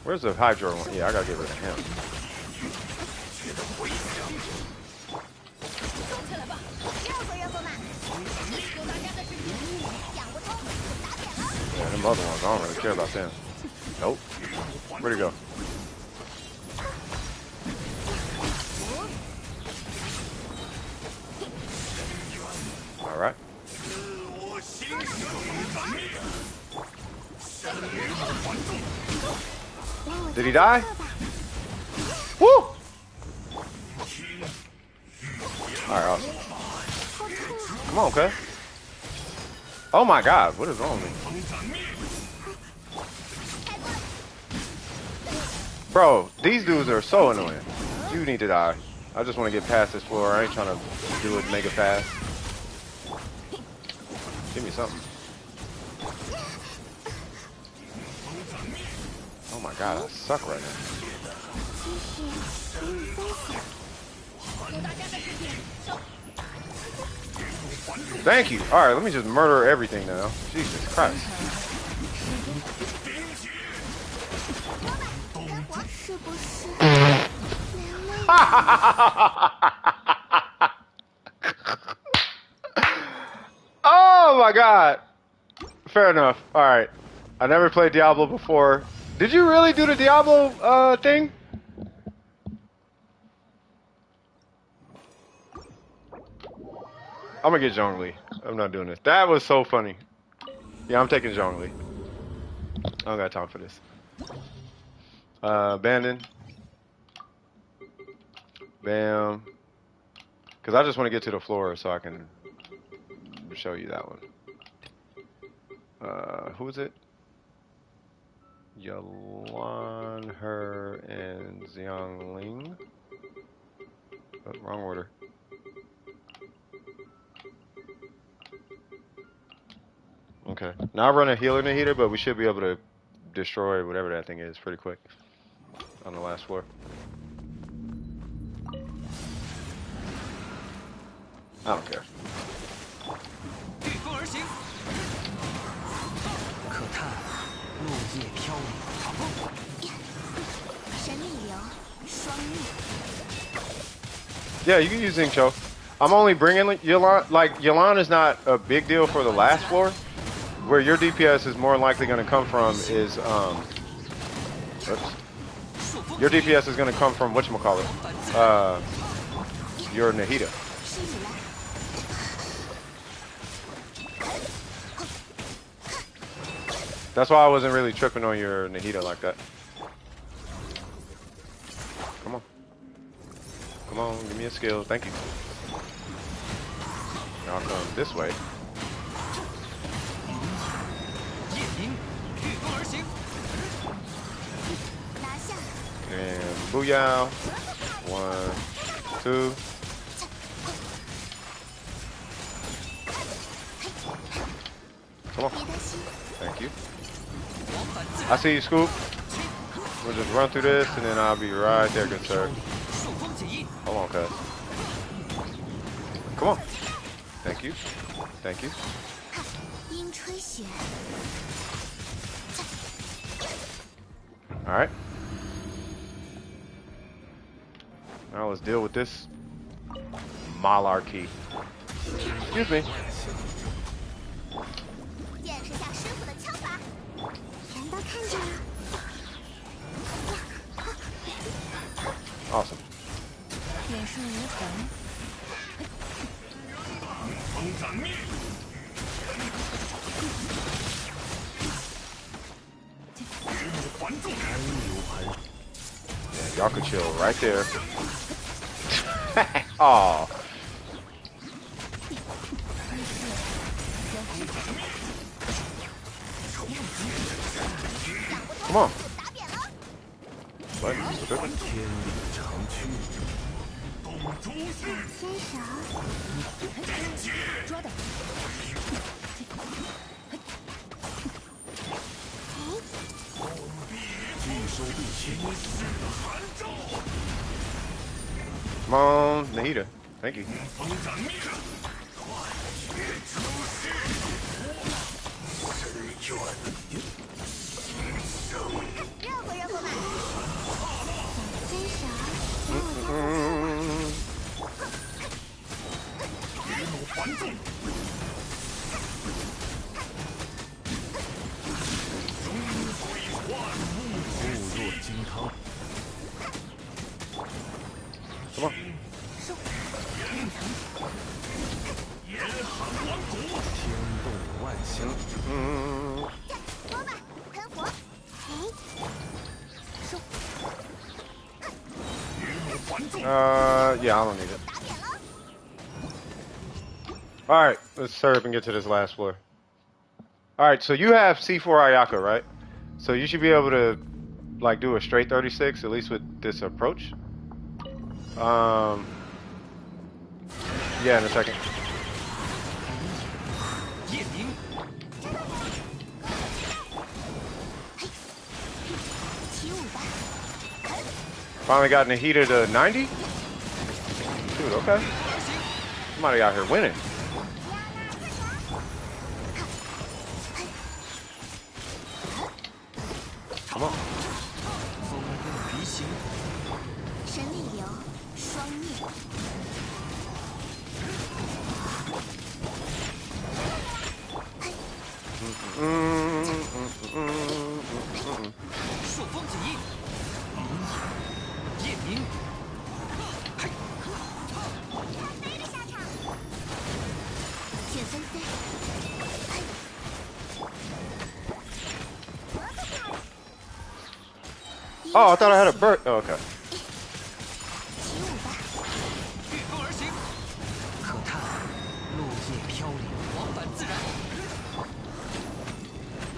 Where's the Hydro one? Yeah, I gotta get rid of him. Yeah, them other ones, I don't really care about them. Nope. Where'd he go? Alright. Did he die? Woo! Alright, awesome. Come on, okay. Oh my god, what is wrong with me? Bro, these dudes are so annoying. You need to die. I just want to get past this floor. I ain't trying to do it mega fast. Give me something. Oh my god, I suck right now. Thank you. Alright, let me just murder everything now. Jesus Christ. Oh my god. Fair enough. Alright. I never played Diablo before. Did you really do the Diablo thing? I'm gonna get Zhongli. I'm not doing this. That was so funny. Yeah, I'm taking Zhongli. I don't got time for this. Abandon. Bam. Because I just want to get to the floor so I can show you that one. Who is it? Yalan, her, and Xiangling. wrong order. Okay. Now I run a healer Nahida, but we should be able to destroy whatever that thing is pretty quick on the last floor. I don't care. 御风而行，可叹落叶飘零。好风，神力流，双逆。 Yeah, you can use Xingqiu. I'm only bringing Yelan. Like, Yelan is not a big deal for the last floor. Where your DPS is more likely going to come from is, oops. Your DPS is going to come from, whatchamacallit, your Nahida. That's why I wasn't really tripping on your Nahida like that. Come on. Come on, give me a skill. Thank you. Now I'll come this way. 夜明，御风而行。 And booyah. 1, 2. Come on. Thank you. I see you, Scoop. We'll just run through this and then I'll be right there, good sir. Hold on, cuz. Come on. Thank you. Thank you. Alright. Now let's deal with this malarkey. Excuse me. Awesome. Yeah, y'all could chill right there. Aw. Come on. What? Come on, Nahida. Thank you. Come on. Yeah, I don't need it. Alright, let's hurry up and get to this last floor. Alright, so you have C4 Ayaka, right? So you should be able to, like, do a straight 36, at least with this approach. Yeah, in a second. Finally got Nahida to 90? Dude, okay. Somebody out here winning. Come on. Oh, I thought I had a bird. Oh, okay.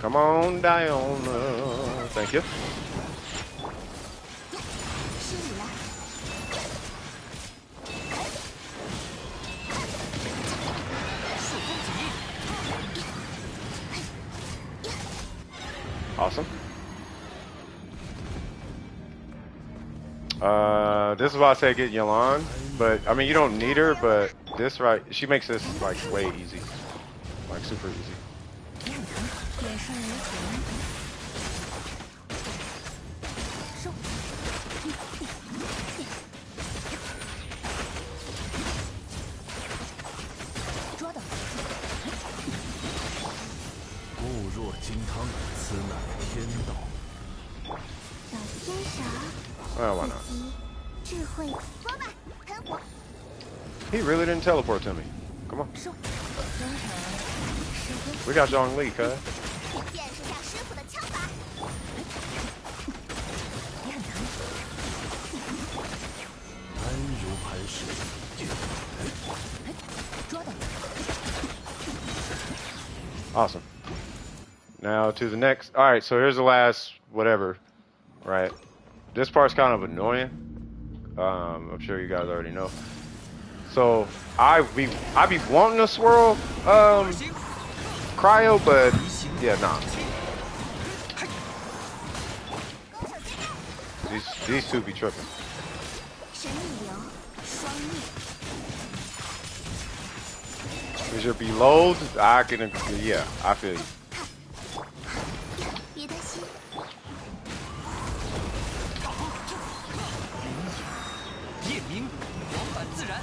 Come on down. Thank you. Awesome. This is why I say get Yelan, but I mean you don't need her, but this right, she makes this like way easy, like super easy. 眼上如虹，收，捉到，固若金汤，此乃天道。小仙蛇， Why not? 智慧，说吧，喷火， He really didn't teleport to me. Come on. 收，中场，时间 We got Zhong Li, cuz. 见识下师傅的枪法。也很疼，安如磐石，捉到， Awesome. Now to the next. All right, so here's the last whatever. Right. This part's kind of annoying. I'm sure you guys already know. So I be wanting to swirl cryo, but yeah, nah. These two be tripping. 神秘流，双逆， Cause you're below. I can, yeah, I feel you. 别担心， 夜明，往返自然。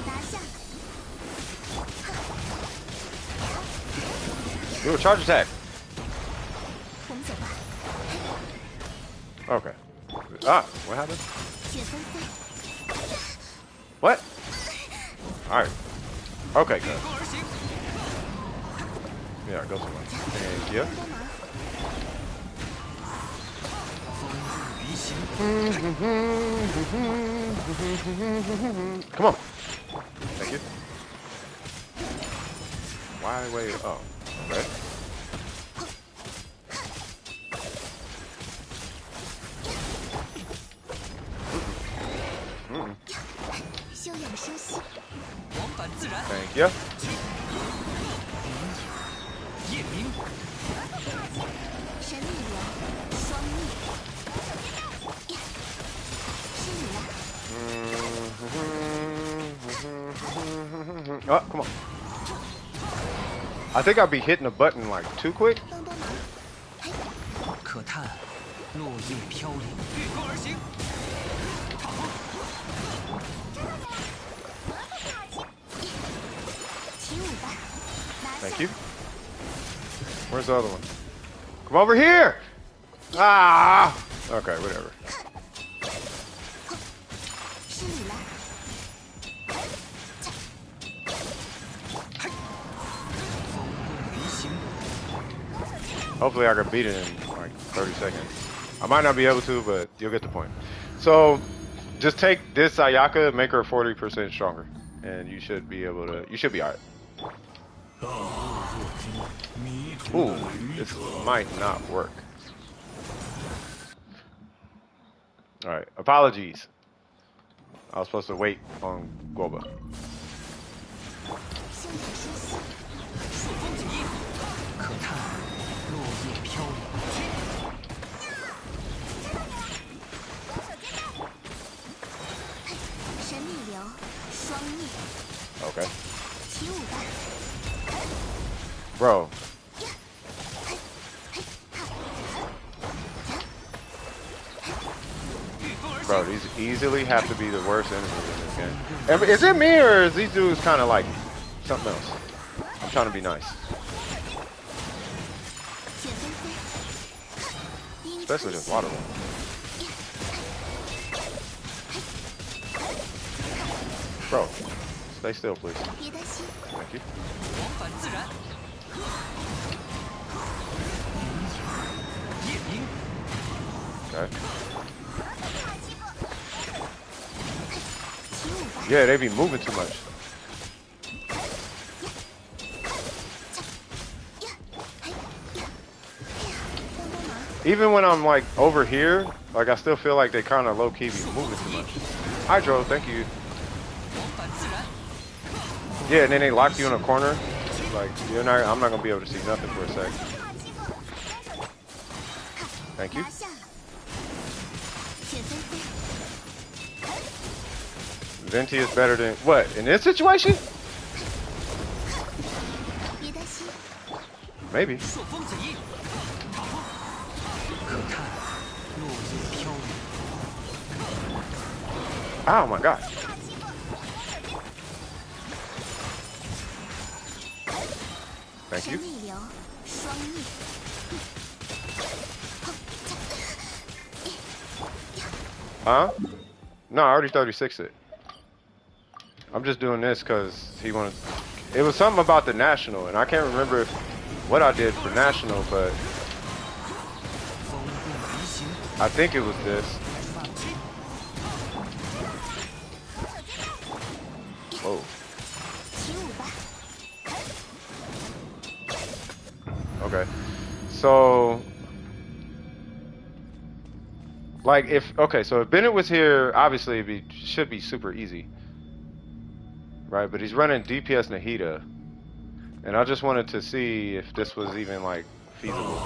拿下， Do a charge attack. 我们走吧。 Okay. Ah, what happened? 雪纷飞， What? All right. Okay, 越 good. 风而行， Yeah, go somewhere. Thank you. 帮忙， 离行， Come on. Thank you. Why wait? Oh, okay. 休养生息， 往返自然。 Thank you. 夜明， 神秘流，双逆，是你了， Oh, come on. I think I'll be hitting the button like too quick. 帮帮忙，可叹落叶飘零，越风而行。 起舞吧，拿下 Thank，you. Where's the other one? Come over here. Ah. Okay, whatever. 是你了， 离行， Hopefully I can beat it in like 30 seconds. I might not be able to, but you'll get the point. So just take this Ayaka, make her 40% stronger, and you should be able to. You should be alright. 若今迷途 Ooh, 的旅 this 者， might not work. Alright, apologies. I was supposed to wait on Guoba. 休养生息，朔风锦衣，可叹落叶飘零。 神秘流，双逆， Okay. 起舞吧， Bro. Bro, these easily have to be the worst enemies in this game. And is it me or is these dudes kind of like something else? I'm trying to be nice. 雪纷飞，鹰 Especially this water one. Bro, stay still, please. 别担心， Thank you. 往返自然。夜明， Okay. 起舞吧， Yeah, they be moving too much. Even when I'm like over here, like I still feel like they kind of low key be moving too much. Hydro, thank you. 往返 Yeah, and then they lock you in a corner. Like you're not. I'm not gonna be able to see nothing for a sec. Thank you. Venti is better than what in this situation? Maybe. Oh my god. Thank you. Huh? No, I already 36 it. I'm just doing this because he wanted. It was something about the national, and I can't remember what I did for national, but I think it was this. Whoa. Okay. So, like, so if Bennett was here, obviously it should be super easy. Right, but he's running DPS Nahida, and I just wanted to see if this was even like feasible.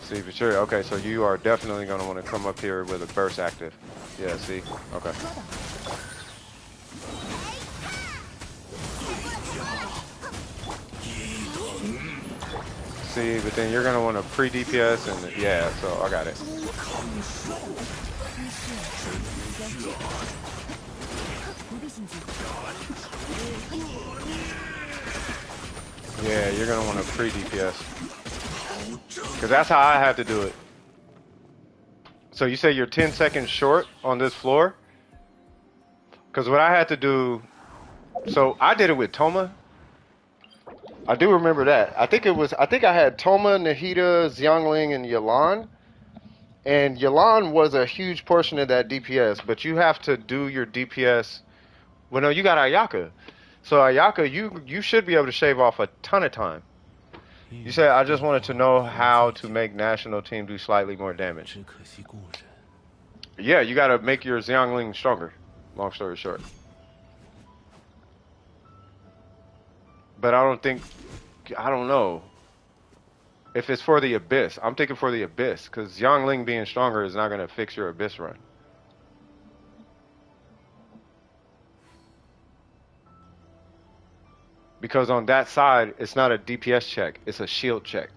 See, for sure. Okay, so you are definitely going to want to come up here with a burst active. Yeah, see? Okay. See, but then you're going to want to pre-DPS, and yeah, so I got it. Yeah, you're going to want to pre-DPS. Because that's how I have to do it. So you say you're 10 seconds short on this floor? Because what I had to do... So I did it with Toma. I do remember that. I think I had Toma, Nahida, Xiangling, and Yelan. And Yelan was a huge portion of that DPS, but you have to do your DPS. Well, no, you got Ayaka. So Ayaka, you should be able to shave off a ton of time. You said I just wanted to know how to make national team do slightly more damage. Yeah, you got to make your Xiangling stronger. Long story short. But I don't know if it's for the Abyss. I'm thinking for the Abyss, because Xiangling being stronger is not going to fix your Abyss run. Because on that side, it's not a DPS check, it's a shield check.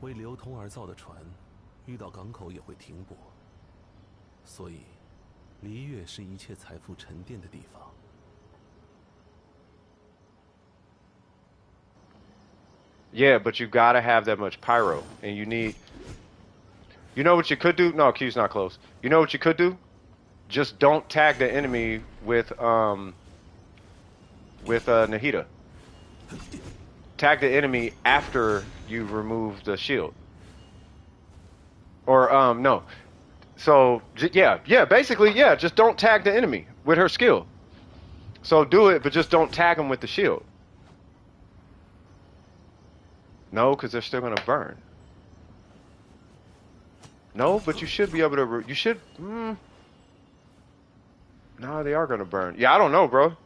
为流通而造的船，遇到港口也会停泊，所以璃月是一切财富沉淀的地方。 Yeah, but you gotta have that much pyro, and you need. You know what you could do? No, Q's not close. You know what you could do? Just don't tag the enemy with Nahida. Tag the enemy after you've removed the shield. Or no. So yeah, basically yeah. Just don't tag the enemy with her skill. So do it, but just don't tag them with the shield. No, because they're still going to burn. No, but you should be able to... You should... No, they are going to burn. Yeah, I don't know, bro.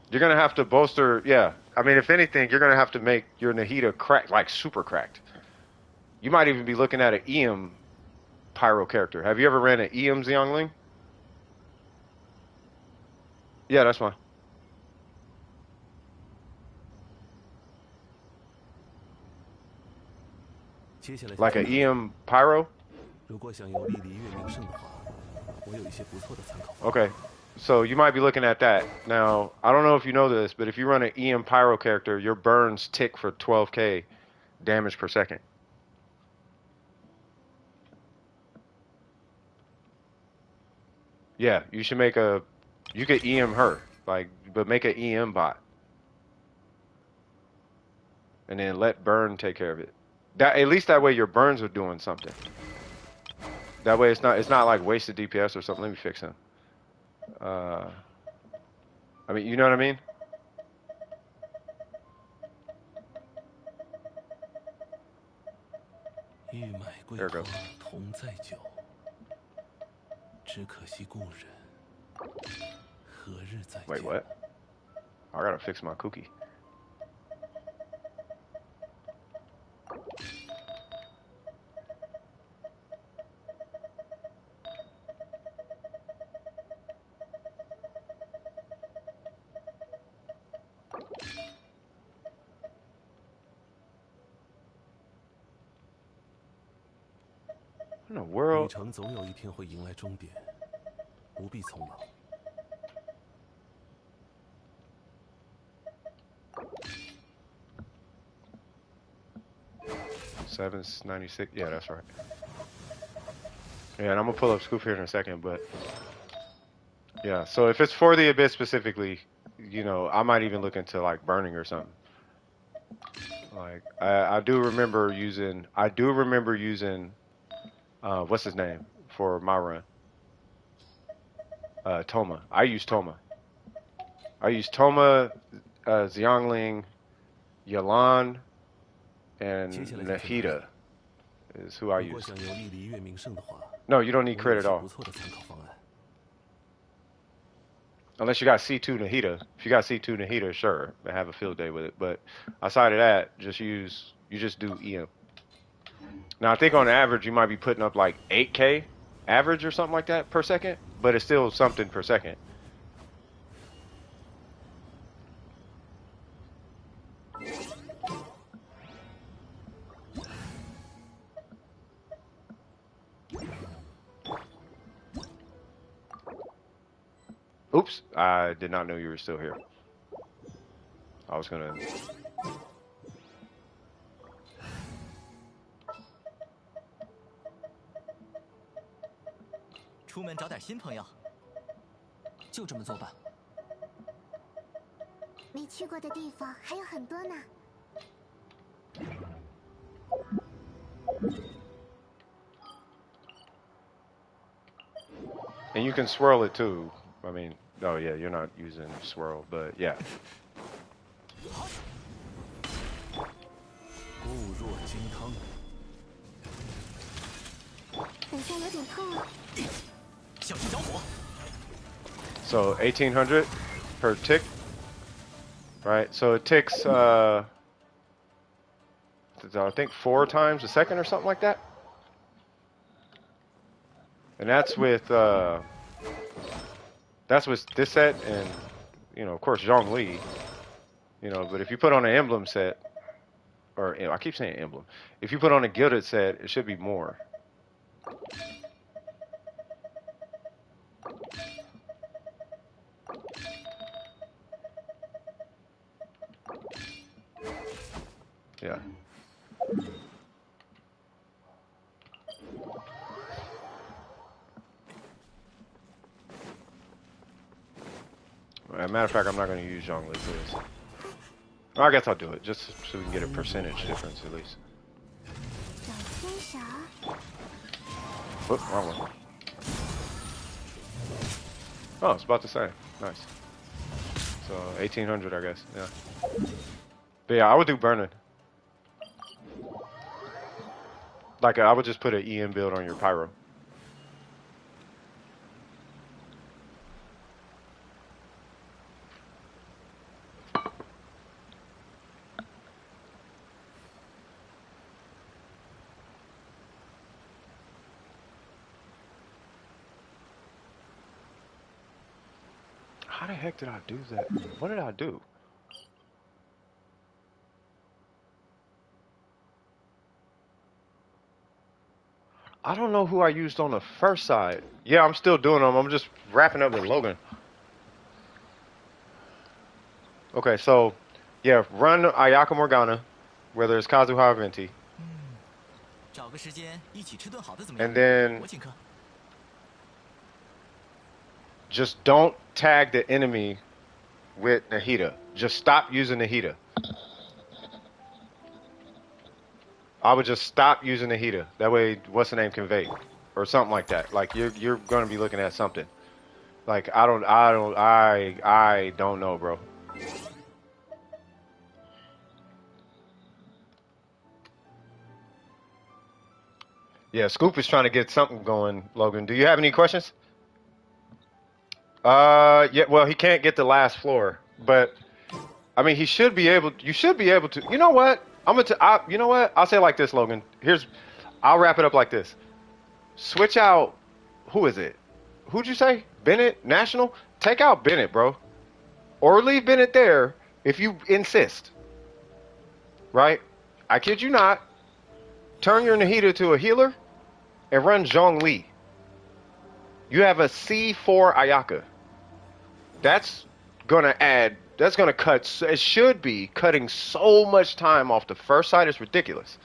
You're going to have to bolster... Yeah. I mean, if anything, you're going to have to make your Nahida cracked, like super cracked. You might even be looking at an EM pyro character. Have you ever ran an EM Xiangling? Yeah, that's fine. Like an EM pyro? Okay, so you might be looking at that. Now, I don't know if you know this, but if you run an EM pyro character, your burns tick for 12k damage per second. Yeah, you should make a... You could EM her, like, but make an EM bot. And then let burn take care of it. That at least that way your burns are doing something. That way it's not like wasted DPS or something. Let me fix him. I mean, you know what I mean? 欲买桂 There it 花 goes. 同载酒，只可惜故人何日再见？ Wait, what? I gotta fix my cookie. In the 旅 world? 程总有一天会迎来终点，不必匆忙。 796. Yeah, that's right. Yeah, and I'm gonna pull up Scoop here in a second, but yeah. So if it's for the Abyss specifically, you know, I might even look into like burning or something. Like I do remember using what's his name for my run? Toma. I use Toma, Xiangling, Yalan, and 接下来就分开 Nahida is who I 如果 use. 想有利礼乐名声的话， No, you don't need 我 crit 有 at 些 all. 不错的参考方案。 Unless you got C2 Nahida. If you got C2 Nahida, sure, have a field day with it. But outside of that, you just do EM. Now I think on average you might be putting up like 8K average or something like that per second, but it's still something per second. Oops, I did not know you were still here. I was gonna... 出门找点新朋友，就这么做吧。没去过的地方还有很多呢。 And you can swirl it too. I mean, oh yeah, you're not using swirl, but yeah. 固若金汤。 等下有点痛啊。 小心着火。 So 1800 per tick, right? So it ticks, I think 4 times a second or something like that. And that's with this set and, you know, of course, Zhongli, you know, but if you put on an emblem set, or you know, I keep saying emblem, if you put on a gilded set, it should be more. Yeah. As a matter of fact, I'm not going to use Zhongli for this. I guess I'll do it, just so we can get a percentage difference at least. 小天使。 Whoop, wrong one. Oh, it's about the same. Nice. So 1800, I guess. Yeah. But yeah, I would do burning. Like I would just put an EM build on your pyro. How the heck did I do that? What did I do? I don't know who I used on the first side. Yeah, I'm still doing them. I'm just wrapping up with Logan. Okay, so yeah, run Ayaka Morgana, whether it's Kazuha or Venti. 找个时间一起吃顿好的怎么样？ And then 我请客。 just don't tag the enemy with Nahida. Just stop using Nahida. I would just stop using Nahida. That way, what's the name convey, or something like that. Like you're gonna be looking at something. Like I don't know, bro. Yeah, Scoop is trying to get something going, Logan. Do you have any questions? Yeah, well, he can't get the last floor, but I mean, he should be able. You should be able to. You know what? You know what? I'll say it like this, Logan. I'll wrap it up like this. Switch out. Who is it? Who'd you say? Bennett National? Take out Bennett, bro, or leave Bennett there if you insist. Right? I kid you not. Turn your Nahida to a healer and run Zhongli. You have a C4 Ayaka. That's gonna cut. It should be cutting so much time off the first side. It's ridiculous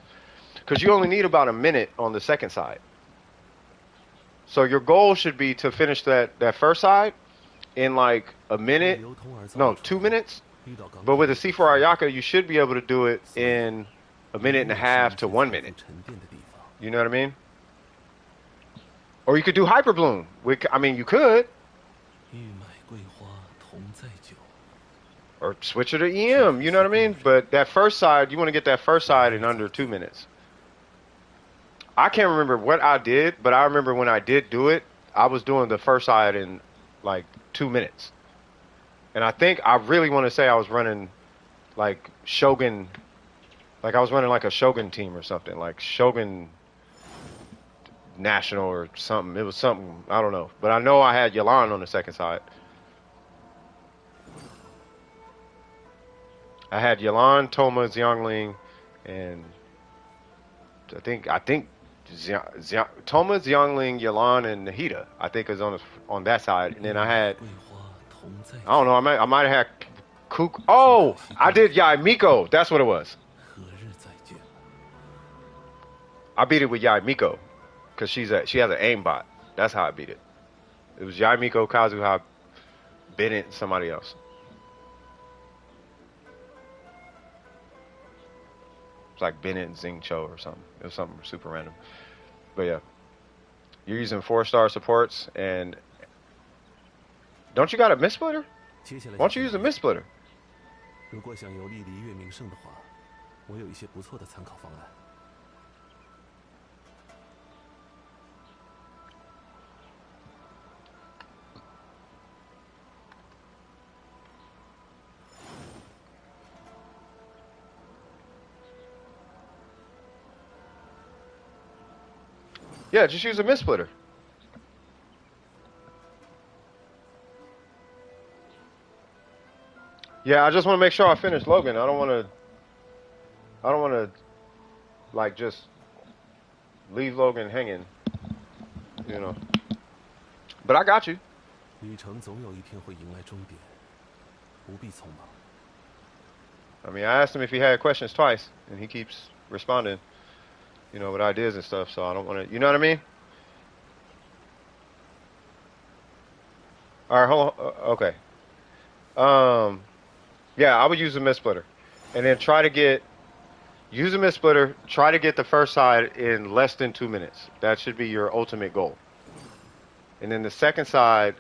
because you only need about a minute on the second side. So your goal should be to finish that first side in like a minute, no, 2 minutes. But with a C4 Ayaka, you should be able to do it in a minute and a half to 1 minute. You know what I mean? Or you could do Hyper Bloom. I mean, you could. Or switch it to EM, you know what I mean? But that first side, you want to get that first side in under 2 minutes. I can't remember what I did, but I remember when I did do it, I was doing the first side in like 2 minutes. And I think I really want to say I was running like Shogun, like I was running like a Shogun team or something, like Shogun National or something. It was something, I don't know. But I know I had Yalan on the second side. I had Yalan, Toma, Xiangling, and I think Toma, Xiangling, Yalan, and Nahida. I think is on that side, and then I had, I don't know, I might have had Kook. Oh, I did Yai Miko. That's what it was. I beat it with Yai Miko because she has an aimbot. That's how I beat it. It was Yai Miko, Kazuha, Bennett, and somebody else. It's like Bennett and Zing Cho or something. It was something super random. But yeah. You're using 4-star supports, and don't you got a mist splitter? Why don't you use a mist splitter? Yeah, just use a mist splitter. Yeah, I just want to make sure I finish Logan. I don't want to like just leave Logan hanging, you know. But I got you. I mean, I asked him if he had questions twice, and he keeps responding, you know, with ideas and stuff, so I don't want to, you know what I mean? All right, hold on. Okay. Yeah, I would use a mist splitter, and then use a mist splitter. Try to get the first side in less than 2 minutes. That should be your ultimate goal. And then the second side,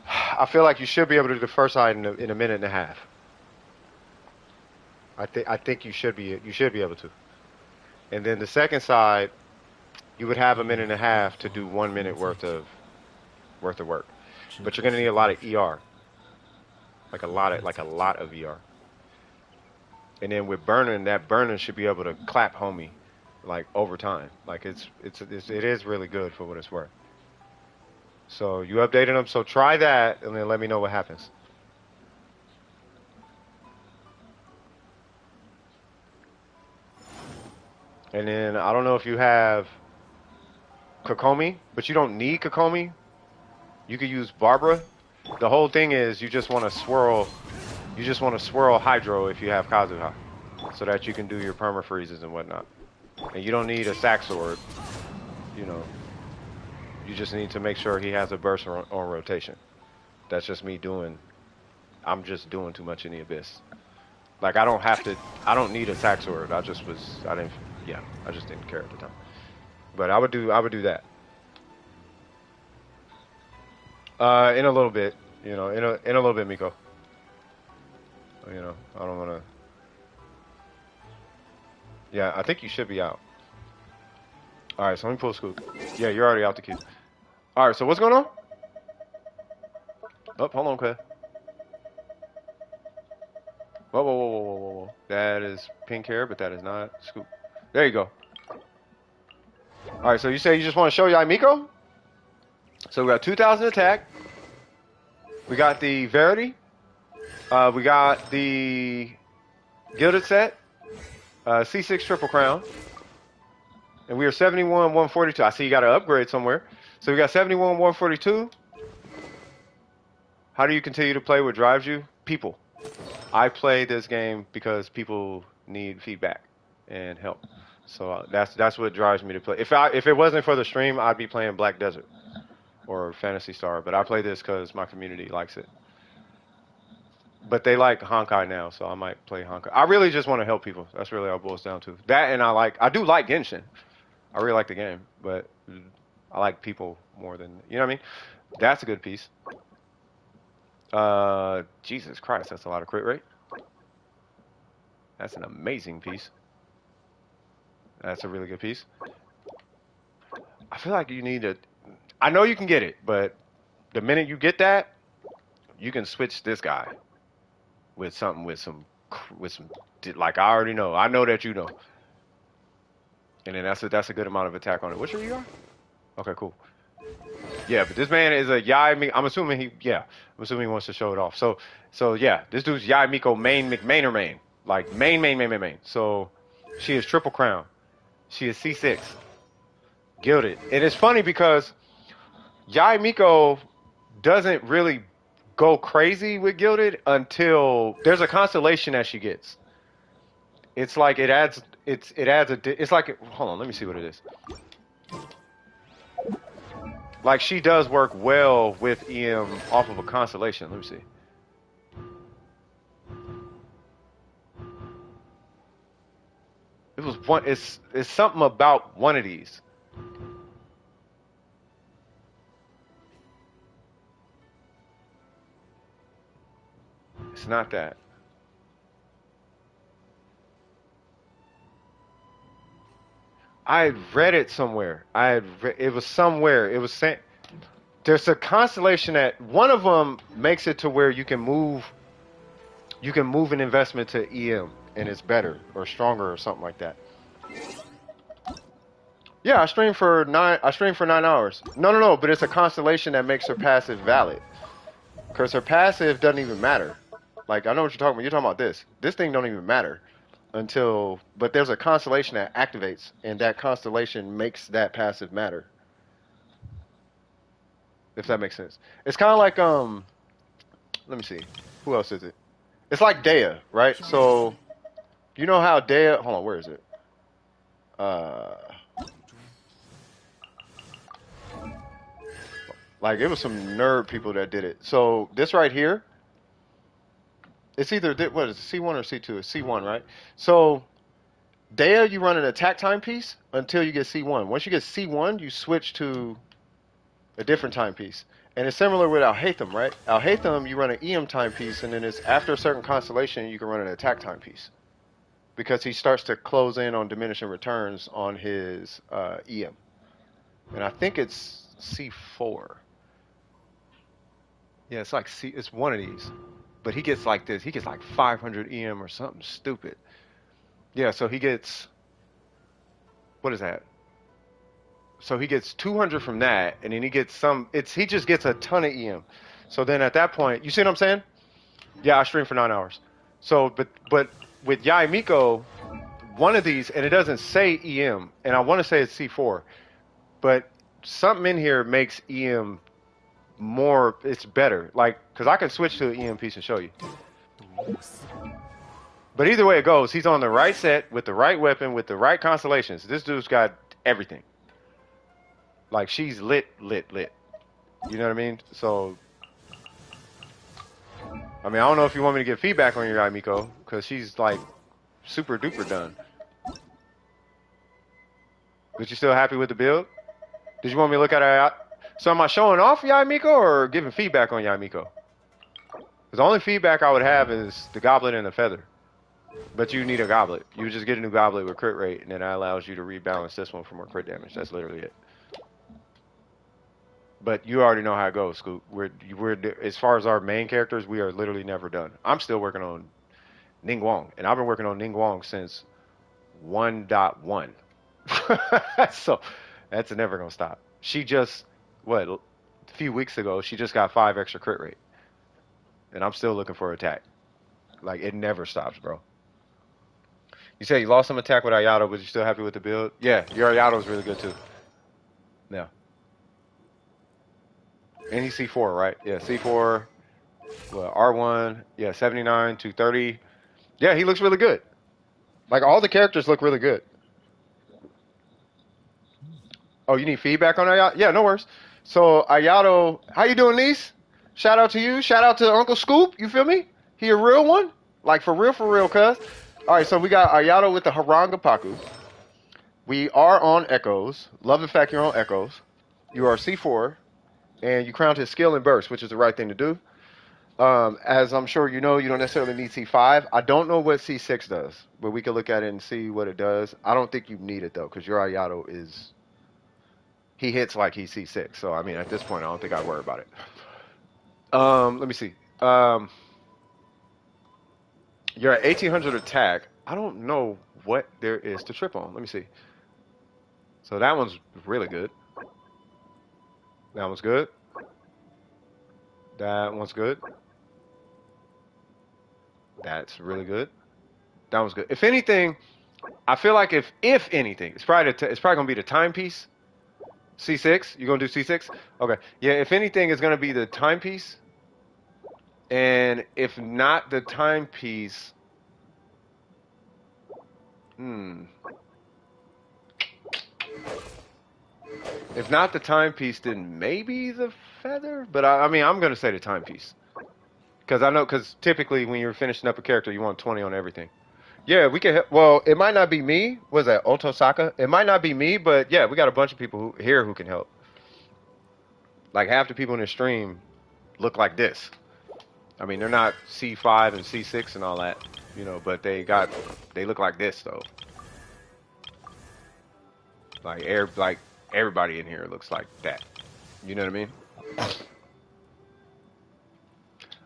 I feel like you should be able to do the first side in a minute and a half. I think you should be able to. And then the second side, you would have a minute and a half to do 1 minute worth of work. But you're gonna need a lot of ER. Like a lot of ER. And then with burning, that burning should be able to clap homie like over time. Like it is really good for what it's worth. So you updated them, so try that and then let me know what happens. And then I don't know if you have Kokomi, but you don't need Kokomi. You could use Barbara. The whole thing is you just want to swirl Hydro if you have Kazuha, so that you can do your perma freezes and whatnot. And you don't need a sack sword. You know, you just need to make sure he has a burst on rotation. That's just me doing. I'm just doing too much in the abyss. Like I don't need a sack sword. I just didn't care at the time. But I would do that. In a little bit, you know, in a little bit, Miko. You know, I don't want to. Yeah, I think you should be out. All right, so let me pull Scoop. Yeah, you're already out the queue. All right, so what's going on? Oh, hold on, Cuz. Whoa, whoa, whoa, whoa, whoa, whoa. That is pink hair, but that is not Scoop. There you go. All right, so you say you just want to show Yaimiko? So we got 2,000 attack. We got the Verity. We got the Gilded set. C6 Triple Crown. And we are 71, 142. I see you got to upgrade somewhere. So we got 71, 142. How do you continue to play? What drives you? People. I play this game because people need feedback and help. So that's what drives me to play. If it wasn't for the stream, I'd be playing Black Desert or Phantasy Star. But I play this because my community likes it. But they like Honkai now, so I might play Honkai. I really just want to help people. That's really how it boils down to. That, and I do like Genshin. I really like the game, but I like people more than, you know what I mean? That's a good piece. Jesus Christ, that's a lot of crit rate. That's an amazing piece. That's a really good piece. I feel like you need to, I know you can get it, but the minute you get that, you can switch this guy with something with some, like I already know. I know that you know. And then that's a good amount of attack on it. What's your ER? Okay, cool. Yeah, but this man is a Yai. I'm assuming he wants to show it off. So yeah, this dude's Yaimiko main. Like main. So she is Triple Crown. She is C6. Gilded. And it's funny because Yaimiko doesn't really go crazy with Gilded until there's a constellation that she gets. It's like it's like, hold on, let me see what it is. Like she does work well with EM off of a constellation. Let me see. It was one. It's something about one of these. It's not that. I had read it somewhere. It was somewhere. It was saying there's a constellation that one of them makes it to where you can move an investment to EM and it's better or stronger or something like that. Yeah, I streamed for 9 hours. No, but it's a constellation that makes her passive valid. Cuz her passive doesn't even matter. Like I know what you're talking about. You're talking about this. This thing don't even matter. But there's a constellation that activates, and that constellation makes that passive matter. If that makes sense. It's kind of like, let me see. Who else is it? It's like Dea, right? So, you know how Dea, hold on, where is it? Like, it was some nerd people that did it. So, this right here, it's either, what is it, C1 or C2? It's C1, right? So, Dea, you run an attack timepiece until you get C1. Once you get C1, you switch to a different timepiece. And it's similar with Alhaitham, right? Alhaitham, you run an EM timepiece, and then it's after a certain constellation, you can run an attack timepiece. Because he starts to close in on diminishing returns on his EM. And I think it's C4. Yeah, it's like it's one of these. But he gets like this. He gets like 500 EM or something stupid. Yeah, so he gets, what is that? So he gets 200 from that, and then he gets he just gets a ton of EM. So then at that point, you see what I'm saying? Yeah, I streamed for 9 hours. So, but with Yaimiko, one of these, and it doesn't say EM, and I want to say it's C4, but something in here makes EM more, it's better. Like, because I can switch to an EM piece and show you. But either way it goes, he's on the right set with the right weapon with the right constellations. This dude's got everything. Like, she's lit. You know what I mean? So, I mean, I don't know if you want me to get feedback on your Yaimiko, because she's like super duper done. But you still happy with the build? Did you want me to look at her? So am I showing off Yaimiko or giving feedback on Yaimiko? Because the only feedback I would have is the goblet and the feather. But you need a goblet. You just get a new goblet with crit rate, and then that allows you to rebalance this one for more crit damage. That's literally it. But you already know how it goes, Scoop. We're as far as our main characters, we are literally never done. I'm still working on Ning Wong, and I've been working on Ning Wong since 1.1. So that's never gonna stop. She just a few weeks ago, she just got 5 extra crit rate, and I'm still looking for attack. Like it never stops, bro. You said you lost some attack with Ayato, but you're still happy with the build? Yeah, your Ayato is really good too. Yeah. And he's C4, right? Yeah, C4. Well, R1. Yeah, 79, 230. Yeah, he looks really good. Like all the characters look really good. Oh, you need feedback on Ayato? Yeah, no worries. So Ayato, how you doing, niece? Shout out to you. Shout out to Uncle Scoop. You feel me? He a real one? Like for real, cuz. All right, so we got Ayato with the Haranga Paku. We are on Echoes. Love the fact you're on Echoes. You are C4, and you crowned his skill and burst, which is the right thing to do. As I'm sure you know, you don't necessarily need C5. I don't know what C6 does, but we can look at it and see what it does. I don't think you need it, though, because your Ayato is... He hits like he's C6. So, I mean, at this point, I don't think I'd worry about it. Let me see. You're at 1800 attack. I don't know what there is to trip on. Let me see. So that one's really good. That one's good. That one's good. That's really good. That one's good. If anything, I feel like if anything, it's probably gonna be the timepiece. C6. You gonna do C6? Okay. Yeah. If anything, it's gonna be the timepiece. And if not the timepiece, If not the timepiece, then maybe the feather. But I mean, I'm gonna say the timepiece because typically when you're finishing up a character, you want 20 on everything. Yeah, we can. Well, it might not be me. Was that Otosaka? It might not be me, but yeah, we got a bunch of people here who can help. Like half the people in the stream look like this. I mean, they're not C5 and C6 and all that, but they look like this though. Like everybody in here looks like that. You know what I mean?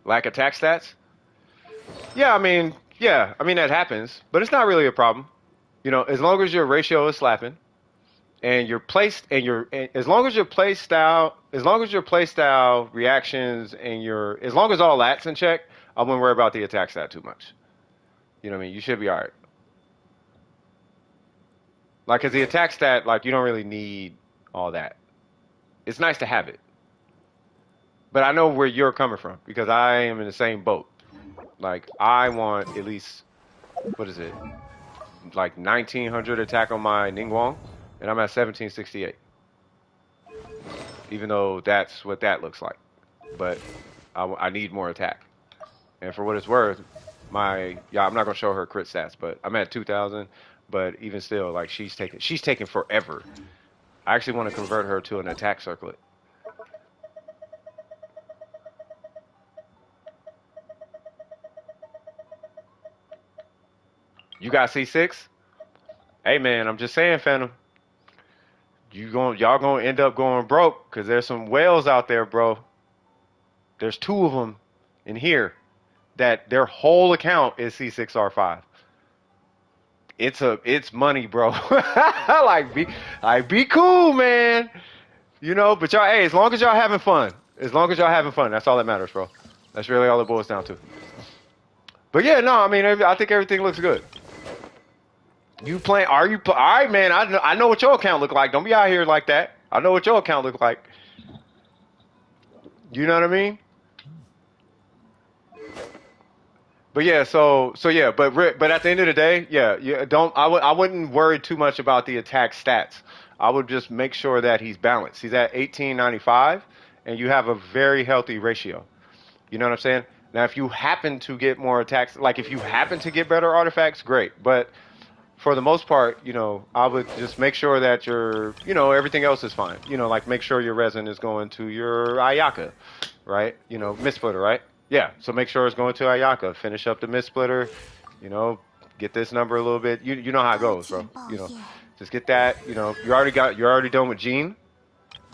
Lack attack stats? Yeah, I mean that happens, but it's not really a problem. As long as your ratio is slapping, and your place and as long as your play style reactions and as long as all that's in check, I wouldn't worry about the attack stat too much. You know what I mean? You should be all right. Like, cause the attack stat, like, you don't really need all that. It's nice to have it. But I know where you're coming from because I am in the same boat. Like, I want at least, what is it? Like 1900 attack on my Ningguang, and I'm at 1768. Even though that's what that looks like. But I need more attack. And for what it's worth, I'm not going to show her crit stats, but I'm at 2000. But even still, like, she's taking forever. I actually want to convert her to an attack circlet. You got C6? Hey man, I'm just saying, Phantom. Y'all gonna end up going broke because there's some whales out there, bro. There's 2 of them in here that their whole account is C6R5. It's money, bro. be cool, man. But y'all, hey, as long as y'all having fun, that's all that matters, bro. That's really all it boils down to. But yeah, no, I mean, I think everything looks good. All right, man. I know what your account look like. Don't be out here like that. I know what your account look like. You know what I mean? But yeah, but at the end of the day, I wouldn't worry too much about the attack stats. I would just make sure that he's balanced. He's at 1895, and you have a very healthy ratio. You know what I'm saying? Now, if you happen to get more attacks, like if you happen to get better artifacts, great. But for the most part, I would just make sure that everything else is fine. Like make sure your resin is going to your Ayaka, right? Mist splitter, right? Yeah, so make sure it's going to Ayaka. Finish up the mist splitter, Get this number a little bit. You know how it goes, bro. You know, just get that. You know, you're already done with Jean.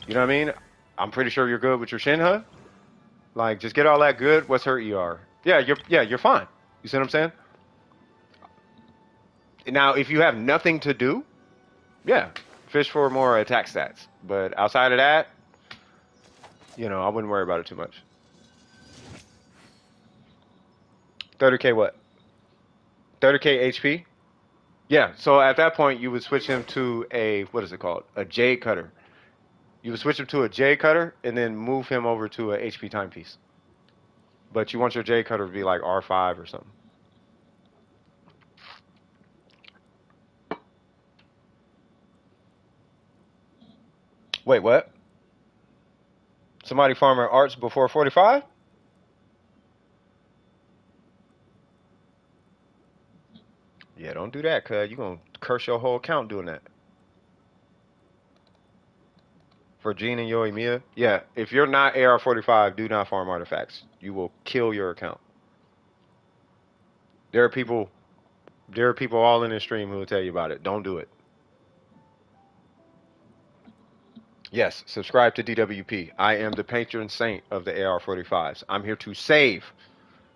You know what I mean? I'm pretty sure you're good with your Shinha. Like, just get all that good. What's her ER? Yeah, you're fine. You see what I'm saying? Now, if you have nothing to do, yeah, fish for more attack stats. But outside of that, you know, I wouldn't worry about it too much. 30k what? 30k HP? Yeah, so at that point, you would switch him to a, what is it called? A Jade Cutter. You would switch him to a Jade Cutter and then move him over to a HP Timepiece. But you want your Jade Cutter to be like R5 or something. Wait, what? Somebody farming arts before 45? Yeah, don't do that, cuz you're going to curse your whole account doing that. For Jean and Yoimiya, yeah, if you're not AR45, do not farm artifacts. You will kill your account. There are people all in this stream who will tell you about it. Don't do it. Yes, subscribe to DWP. I am the patron saint of the AR45s. I'm here to save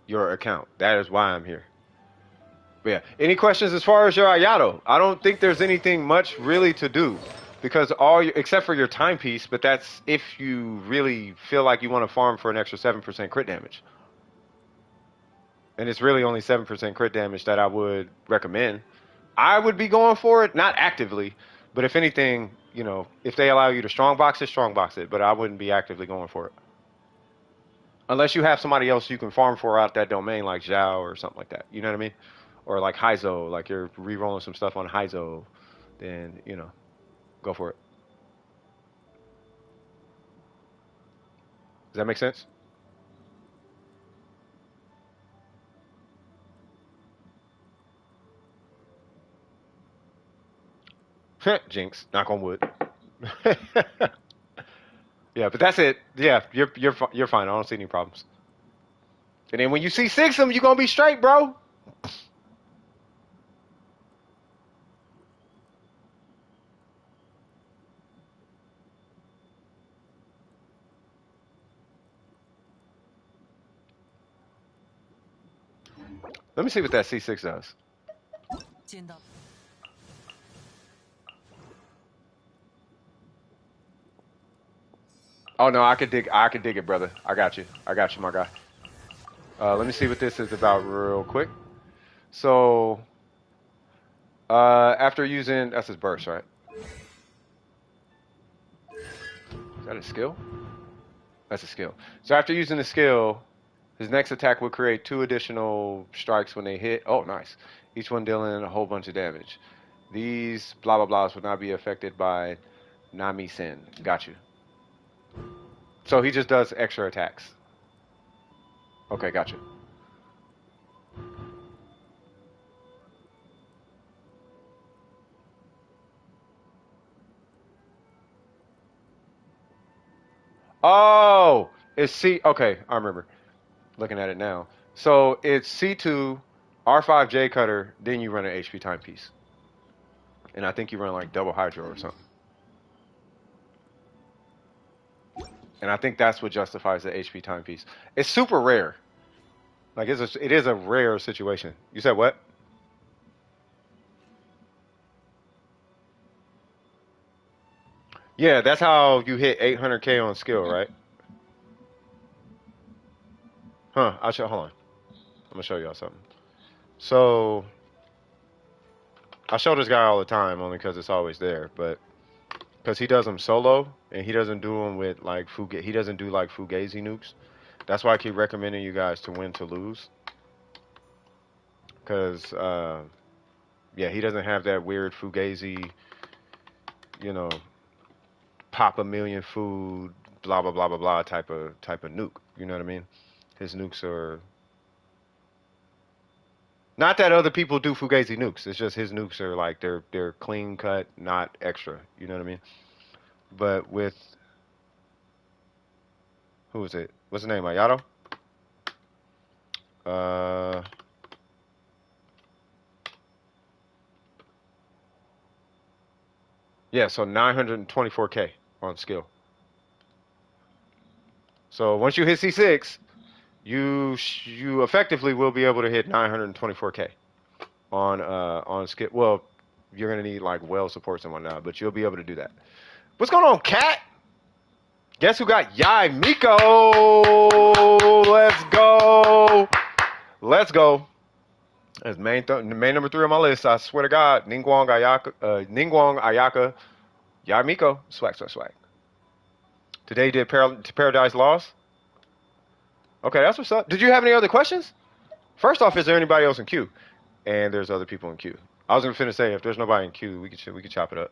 your account. That is why I'm here. But yeah, any questions as far as your Ayato? I don't think there's anything much really to do because except for your timepiece, but that's if you really feel like you want to farm for an extra 7% crit damage. And it's really only 7% crit damage that I would recommend. I would be going for it, not actively, but if anything, you know, if they allow you to strongbox it, but I wouldn't be actively going for it. Unless you have somebody else you can farm for out that domain, like Zhao or something like that. You know what I mean? Or like Heizo, like you're re-rolling some stuff on Heizo, then, you know, go for it. Does that make sense? Jinx, knock on wood. Yeah, but that's it. Yeah, you're fine. I don't see any problems. And then when you see 6 of them, you're gonna be straight, bro. Let me see what that C6 does. Oh no, I could dig it, brother. I got you, my guy. Let me see what this is about real quick. So, after using, that's his burst, right? Is that a skill? That's a skill. So after using the skill, his next attack will create 2 additional strikes when they hit. Oh, nice. Each one dealing a whole bunch of damage. These blah blah blahs will not be affected by Nami Sen. Got you. So he just does extra attacks. Okay, got you. Oh, it's C. Okay, I remember. Looking at it now. So it's C2, R5 J Cutter, then you run an HP Timepiece. And I think you run like double Hydro or something. And I think that's what justifies the HP Timepiece. It's super rare. Like it is a rare situation. You said what? Yeah, that's how you hit 800k on skill, right? Huh? Hold on. I'm gonna show y'all something. So I show this guy all the time only because it's always there, but because he does them solo and he doesn't do them with like he doesn't do like Fugazi nukes. That's why I keep recommending you guys to win to lose. Because yeah, he doesn't have that weird Fugazi, you know, pop a million food, blah blah blah blah blah type of nuke. You know what I mean? His nukes are not that other people do Fugazi nukes. It's just his nukes are like they're clean cut, not extra. You know what I mean? But with who is it? What's his name? Ayato? Yeah, so 924k on skill. So once you hit C6, you effectively will be able to hit 924k on skill. Well, you're gonna need like well supports and whatnot, but you'll be able to do that. What's going on, Cat? Guess who got Yai Miko? Let's go. Let's go. That's main number 3 on my list. I swear to God, Ningguang Ayaka, Yai Miko, swag, swag, swag. Today did Paradise Lost. Okay, that's what's up. Did you have any other questions? First off, is there anybody else in queue? And there's other people in queue. I was gonna finish say if there's nobody in queue, we could chop it up.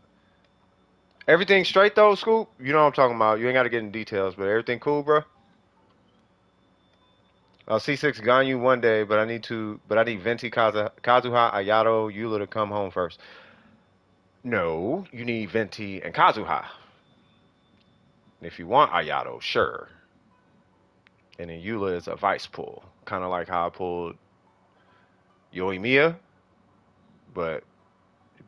Everything straight though, Scoop? You know what I'm talking about. You ain't gotta get in details, but everything cool, bro? C6 Ganyu one day, but I need Venti, Kazuha, Ayato, Eula to come home first. No, you need Venti and Kazuha. If you want Ayato, sure. And then Eula is a vice pull. Kind of like how I pulled Yoimiya, but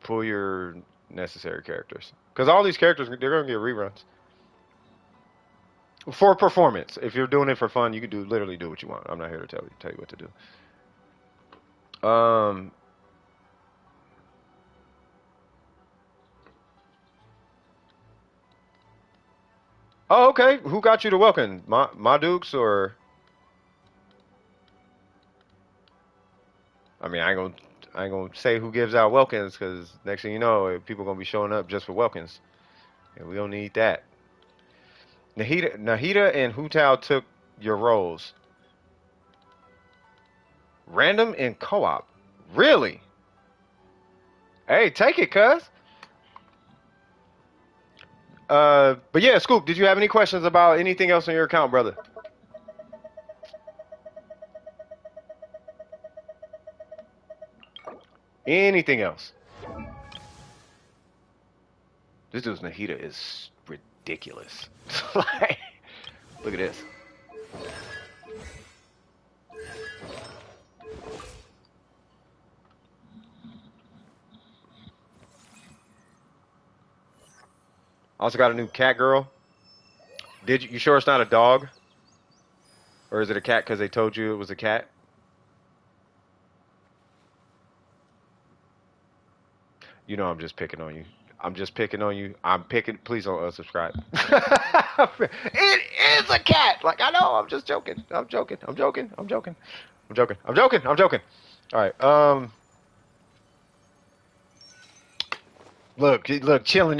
pull your necessary characters. Because all these characters, they're going to get reruns. For performance. If you're doing it for fun, you can literally do what you want. I'm not here to tell you what to do. Oh, okay. Who got you to Welkin? My Dukes or? I mean, I ain't gonna say who gives out Welkins because next thing you know, people gonna be showing up just for Welkins, and we don't need that. Nahida and Hutao took your roles. Random and co-op. Really? Hey, take it, cuz. But yeah, Scoop, did you have any questions about anything else on your account, brother? Anything else? This dude's Nahida is ridiculous. Like, look at this. Also got a new cat girl. You sure it's not a dog? Or is it a cat because they told you it was a cat? You know I'm just picking on you. I'm just picking on you. Please don't unsubscribe. It is a cat! Like, I know, I'm just joking. I'm joking. Alright, Look, chilling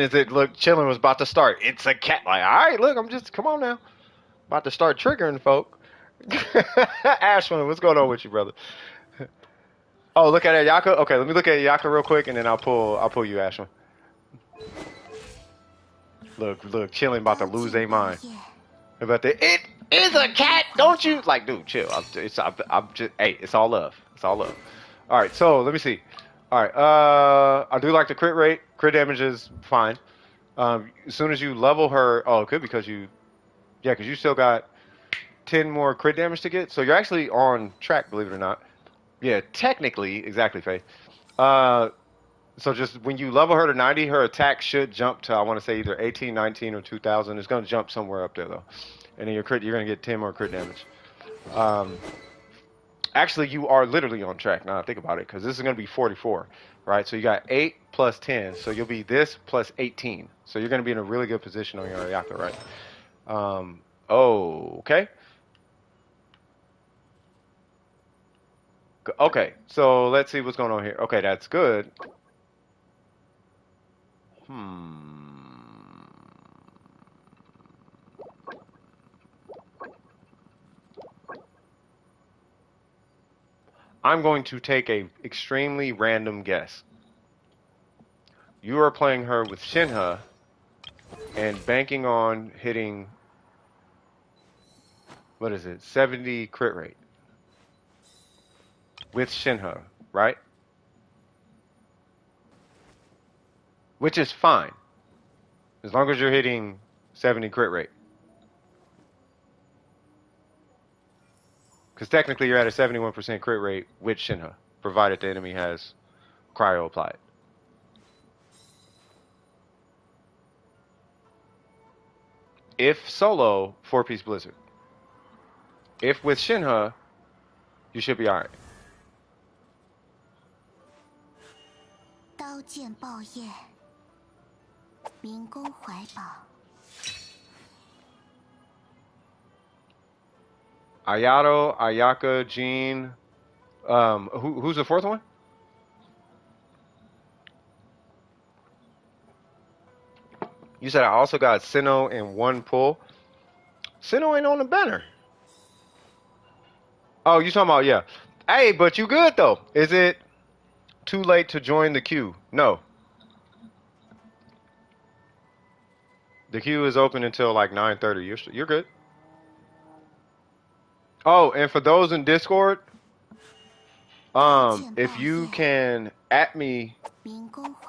chilling was about to start. It's a cat. Like, alright, look, come on now. About to start triggering folk. Ashwin, what's going on with you, brother? Oh, look at Ayaka. Okay, let me look at Ayaka real quick, and then I'll pull you, Ashwin. Look, chilling about to lose their mind. About the it is a cat, don't you? Like, dude, chill. I'm just, hey, it's all love. It's all love. All right, so let me see. All right, I do like the crit rate. Crit damage is fine. As soon as you level her, oh, it could because you still got 10 more crit damage to get. So you're actually on track, believe it or not. Yeah, technically, exactly, Faith. So just when you level her to 90, her attack should jump to, I want to say, either 18, 19, or 2,000. It's going to jump somewhere up there, though. And then you're going to get 10 more crit damage. Actually, you are literally on track, now I think about it, because this is going to be 44, right? So you got 8 plus 10, so you'll be this plus 18. So you're going to be in a really good position on your Ayaka, right? Okay. Okay, so let's see what's going on here. Okay, that's good. I'm going to take a extremely random guess. You are playing her with Shinha and banking on hitting, what is it, 70 crit rate with Shinha, right? Which is fine, as long as you're hitting 70 crit rate. Because technically you're at a 71% crit rate with Shinha, provided the enemy has cryo applied. If solo, 4-piece Blizzard. If with Shinha, you should be alright. 刀剑爆焰，民工怀宝。 Ayato, Ayaka, Jean. Who's the fourth one? You said I also got Sinnoh in one pull. Sinnoh ain't on the banner. Oh, you talking about, yeah. Hey, but you good though. Is it too late to join the queue? No. The queue is open until like 9:30. You're good. Oh, and for those in Discord, if you can at me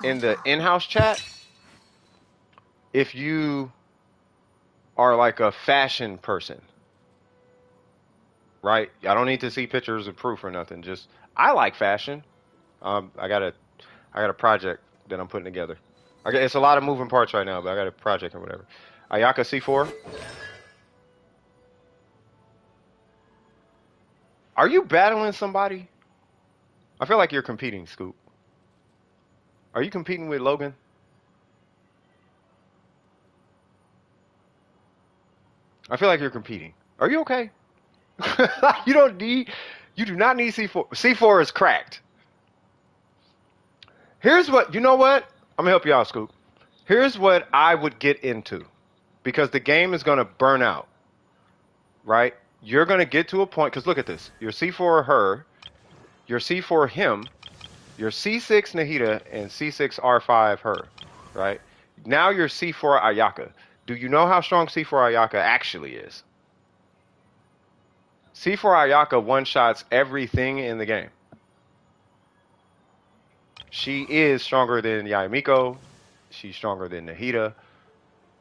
in the in-house chat, if you are like a fashion person, right? I don't need to see pictures of proof or nothing. Just I like fashion. I got a project that I'm putting together. It's a lot of moving parts right now, but I got a project or whatever. Ayaka C4. Are you battling somebody? I feel like you're competing, Scoop. Are you competing with Logan? I feel like you're competing. Are you okay? You do not need C4. C4 is cracked. Here's what, you know what? I'm gonna help you out, Scoop. Here's what I would get into. Because the game is gonna burn out. Right? You're gonna get to a point, because look at this. Your C4 her, your C4 him, your C6 Nahida, and C6 R5 her. Right? Now you're C4 Ayaka. Do you know how strong C4 Ayaka actually is? C4 Ayaka one-shots everything in the game. She is stronger than Yamiko. She's stronger than Nahida.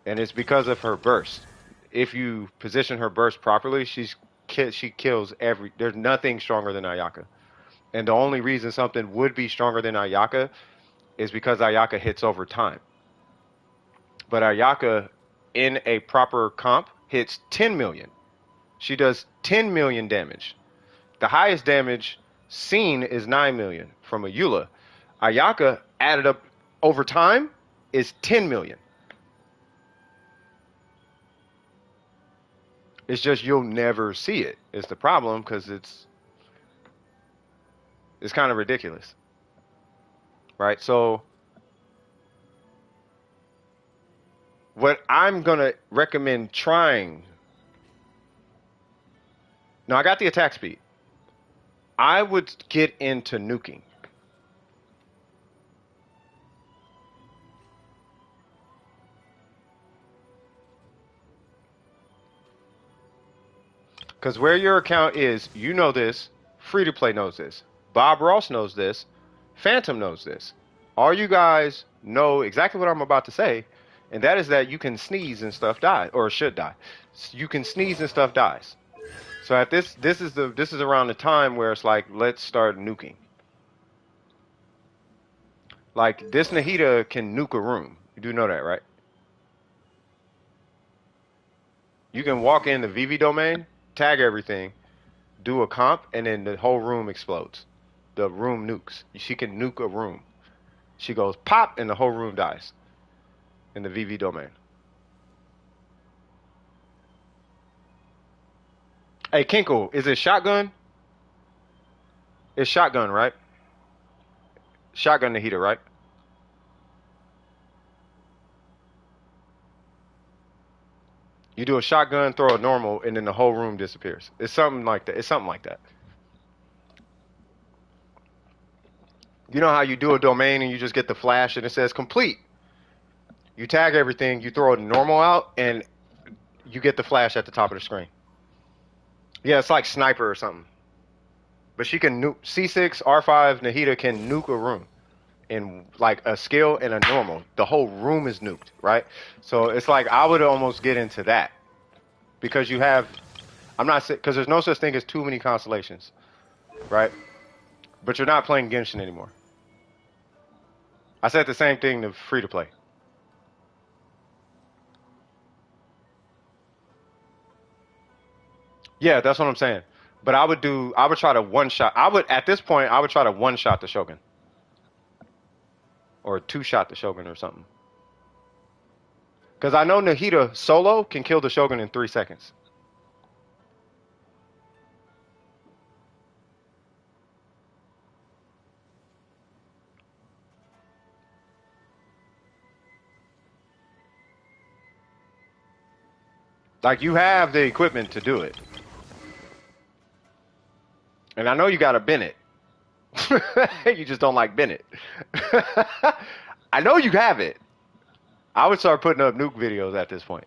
And it's because of her burst. If you position her burst properly, she kills there's nothing stronger than Ayaka. And the only reason something would be stronger than Ayaka is because Ayaka hits over time. But Ayaka, in a proper comp, hits 10 million. She does 10 million damage. The highest damage seen is 9 million from a Eula. Ayaka, added up over time, is 10 million. It's just you'll never see it. It's the problem because it's kind of ridiculous. Right? So what I'm going to recommend trying. Now, I got the attack speed. I would get into nuking. Because where your account is, you know this. Free to play knows this. Bob Ross knows this. Phantom knows this. All you guys know exactly what I'm about to say, and that is that you can sneeze and stuff die, or should die. You can sneeze and stuff dies. So at this is around the time where it's like, let's start nuking. Like this Nahida can nuke a room. You do know that, right? You can walk in the VV domain, tag everything, do a comp, and then the whole room explodes. The room nukes. She can nuke a room. She goes pop, and the whole room dies in the VV domain. Hey, Kinkle, is it shotgun? It's shotgun, right? Shotgun Nahida, right? You do a shotgun, throw a normal, and then the whole room disappears. It's something like that. It's something like that. You know how you do a domain and you just get the flash and it says complete. You tag everything, you throw a normal out, and you get the flash at the top of the screen. Yeah, it's like sniper or something. But she can nuke. C6, R5, Nahida can nuke a room in like a skill and a normal. The whole room is nuked, right? So it's like I would almost get into that. Because you have, I'm not saying, because there's no such thing as too many constellations, right? But you're not playing Genshin anymore. I said the same thing to free to play. Yeah, that's what I'm saying. But I would try to one shot. At this point, I would try to one shot the Shogun. Or two shot the Shogun or something. Because I know Nahida solo can kill the Shogun in 3 seconds. Like, you have the equipment to do it. And I know you got a Bennett. You just don't like Bennett. I know you have it. I would start putting up nuke videos at this point.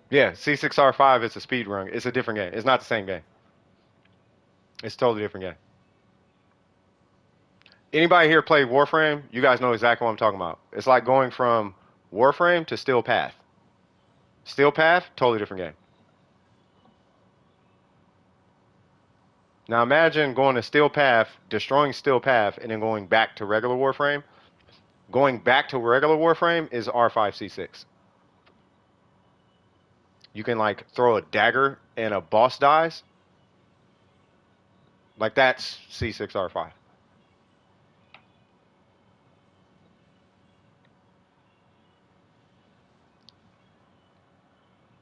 Yeah, C6R5 is a speed run. It's a different game. It's not the same game. It's a totally different game. Anybody here play Warframe? You guys know exactly what I'm talking about. It's like going from Warframe to Steel Path. Steel Path, totally different game. Now imagine going to Steel Path, destroying Steel Path, and then going back to regular Warframe. Going back to regular Warframe is R5C6. You can like throw a dagger and a boss dies. Like that's C6R5.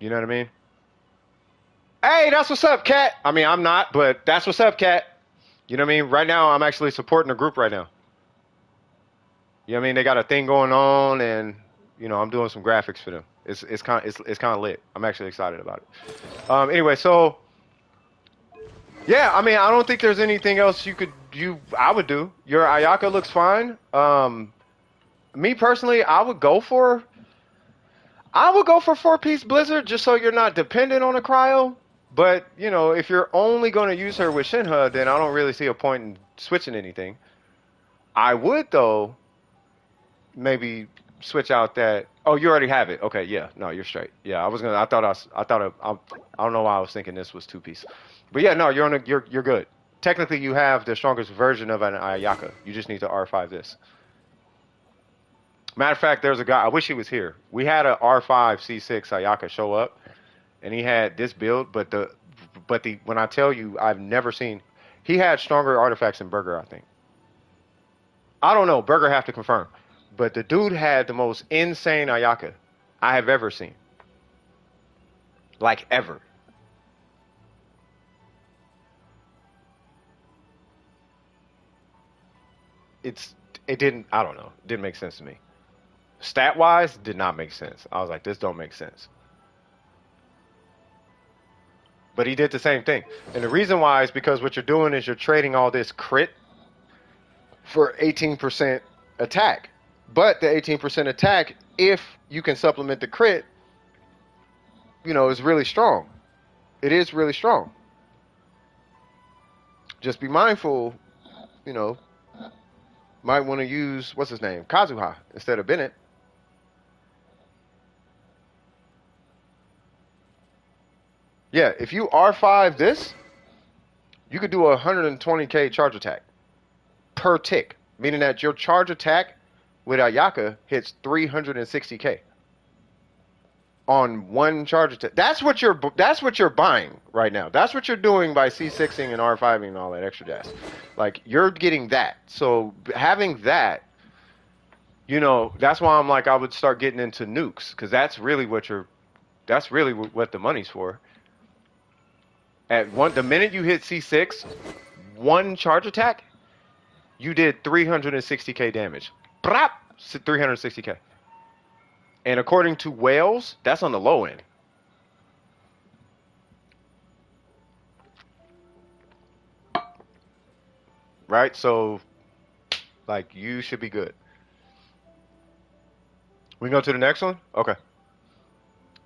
You know what I mean? Hey, that's what's up, Cat. I mean, I'm not, but that's what's up, Cat. You know what I mean? Right now, I'm actually supporting the group right now. You know what I mean? They got a thing going on, and you know, I'm doing some graphics for them. It's kind of lit. I'm actually excited about it. Anyway, so yeah, I mean, I don't think there's anything else I would do. Your Ayaka looks fine. Me personally, I would go for 4-piece Blizzard just so you're not dependent on a cryo. But, you know, if you're only going to use her with Shinha, then I don't really see a point in switching anything. I would, though, maybe switch out that. Oh, you already have it. Okay, yeah. No, you're straight. Yeah, I don't know why I was thinking this was 2-piece. But yeah, no, you're good. Technically, you have the strongest version of an Ayaka. You just need to R5 this. Matter of fact, there's a guy, I wish he was here. We had a R5 C6 Ayaka show up, and he had this build, but when I tell you, I've never seen, he had stronger artifacts than Burger, I think. I don't know, Burger have to confirm. But the dude had the most insane Ayaka I have ever seen. Like, ever. It didn't make sense to me. Stat-wise, did not make sense. I was like, this don't make sense. But he did the same thing. And the reason why is because what you're doing is you're trading all this crit for 18% attack. But the 18% attack, if you can supplement the crit, you know, is really strong. It is really strong. Just be mindful, you know, might want to use, what's his name? Kazuha instead of Bennett. Yeah, if you R5 this, you could do a 120k charge attack per tick, meaning that your charge attack with Ayaka hits 360k on one charge attack. That's what you're buying right now. That's what you're doing by C6ing and R5ing and all that extra jazz. Like, you're getting that. So having that, you know, that's why I'm like, I would start getting into nukes, because that's really what the money's for. The minute you hit C6, one charge attack, you did 360k damage. 360k. And according to whales, that's on the low end. Right? So, like, you should be good. We can go to the next one? Okay.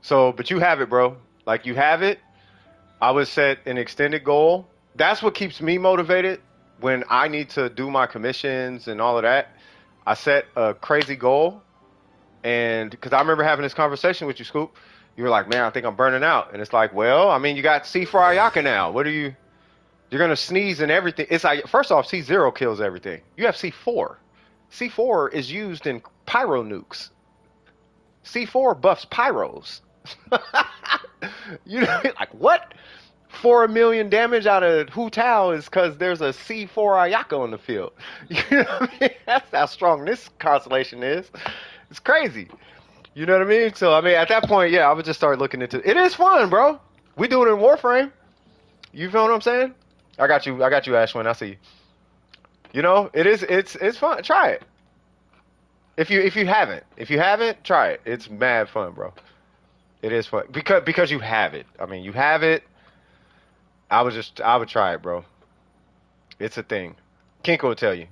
So, but you have it, bro. Like, you have it. I would set an extended goal. That's what keeps me motivated when I need to do my commissions and all of that. I set a crazy goal. And because I remember having this conversation with you, Scoop, you were like, man, I think I'm burning out. And it's like, well, I mean, you got C4 Ayaka now. What are you? You're gonna sneeze and everything. It's like, first off, C0 kills everything. You have C4. C4 is used in pyro nukes. C4 buffs pyros. You know, like what? 4 million damage out of Hu Tao is because there's a C4 Ayaka on the field. You know what I mean? That's how strong this constellation is. It's crazy. You know what I mean? So, I mean, at that point, yeah, I would just start looking into it. It is fun, bro. We do it in Warframe. You feel what I'm saying? I got you, Ashwin. I see you. You know, it's fun. Try it. If you haven't, try it. It's mad fun, bro. It is fun. Because you have it. I mean, you have it. I would try it, bro. It's a thing. Kinko will tell you.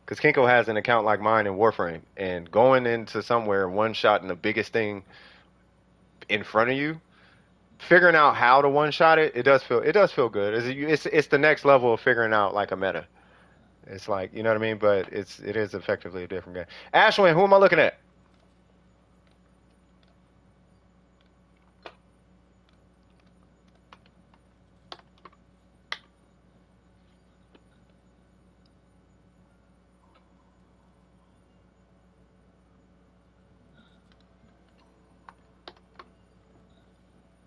Because Kinko has an account like mine in Warframe. And going into somewhere, one-shotting the biggest thing in front of you, figuring out how to one-shot it, it does feel good. It's the next level of figuring out, like, a meta. It's like, you know what I mean? But it is effectively a different game. Ashwin, who am I looking at?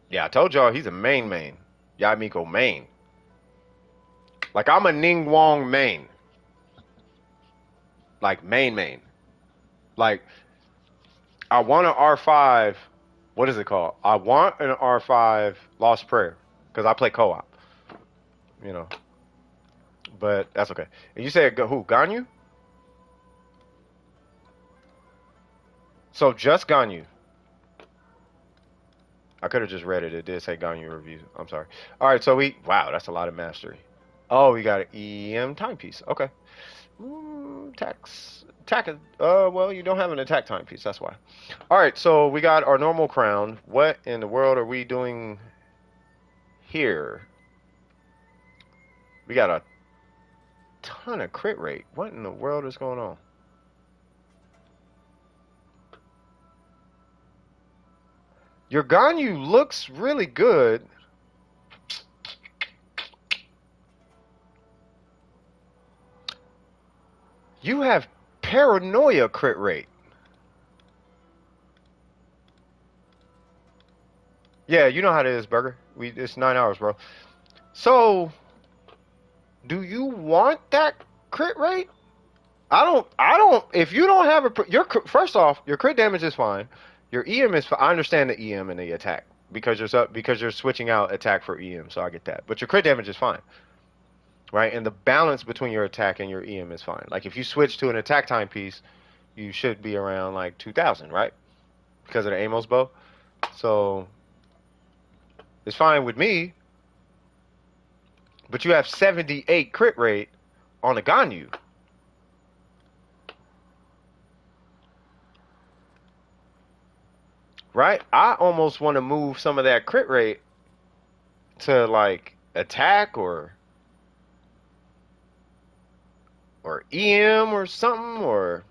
Yeah, I told y'all he's a main. Yamiko main. Like, I'm a Ning Wong main. Like, main. Like, I want an R5. What is it called? I want an R5 Lost Prayer. Because I play co-op. You know. But that's okay. And you said who? Ganyu? So, just Ganyu. I could have just read it. It did say Ganyu review. I'm sorry. All right, so wow, that's a lot of mastery. Oh, we got an EM timepiece. Okay. Attack. Well, you don't have an attack timepiece. That's why. All right, so we got our normal crown. What in the world are we doing here? We got a ton of crit rate. What in the world is going on? Your Ganyu looks really good. You have paranoia crit rate. Yeah, you know how it is, Burger. It's 9 hours, bro. So, do you want that crit rate? I don't. If you don't have first off, your crit damage is fine. Your EM is fine. I understand the EM and the attack because you're switching out attack for EM, so I get that. But your crit damage is fine, right? And the balance between your attack and your EM is fine. Like if you switch to an attack timepiece, you should be around like 2,000, right? Because of the Amos bow. So it's fine with me. But you have 78 crit rate on a Ganyu. Right? I almost want to move some of that crit rate to like attack or EM or something, or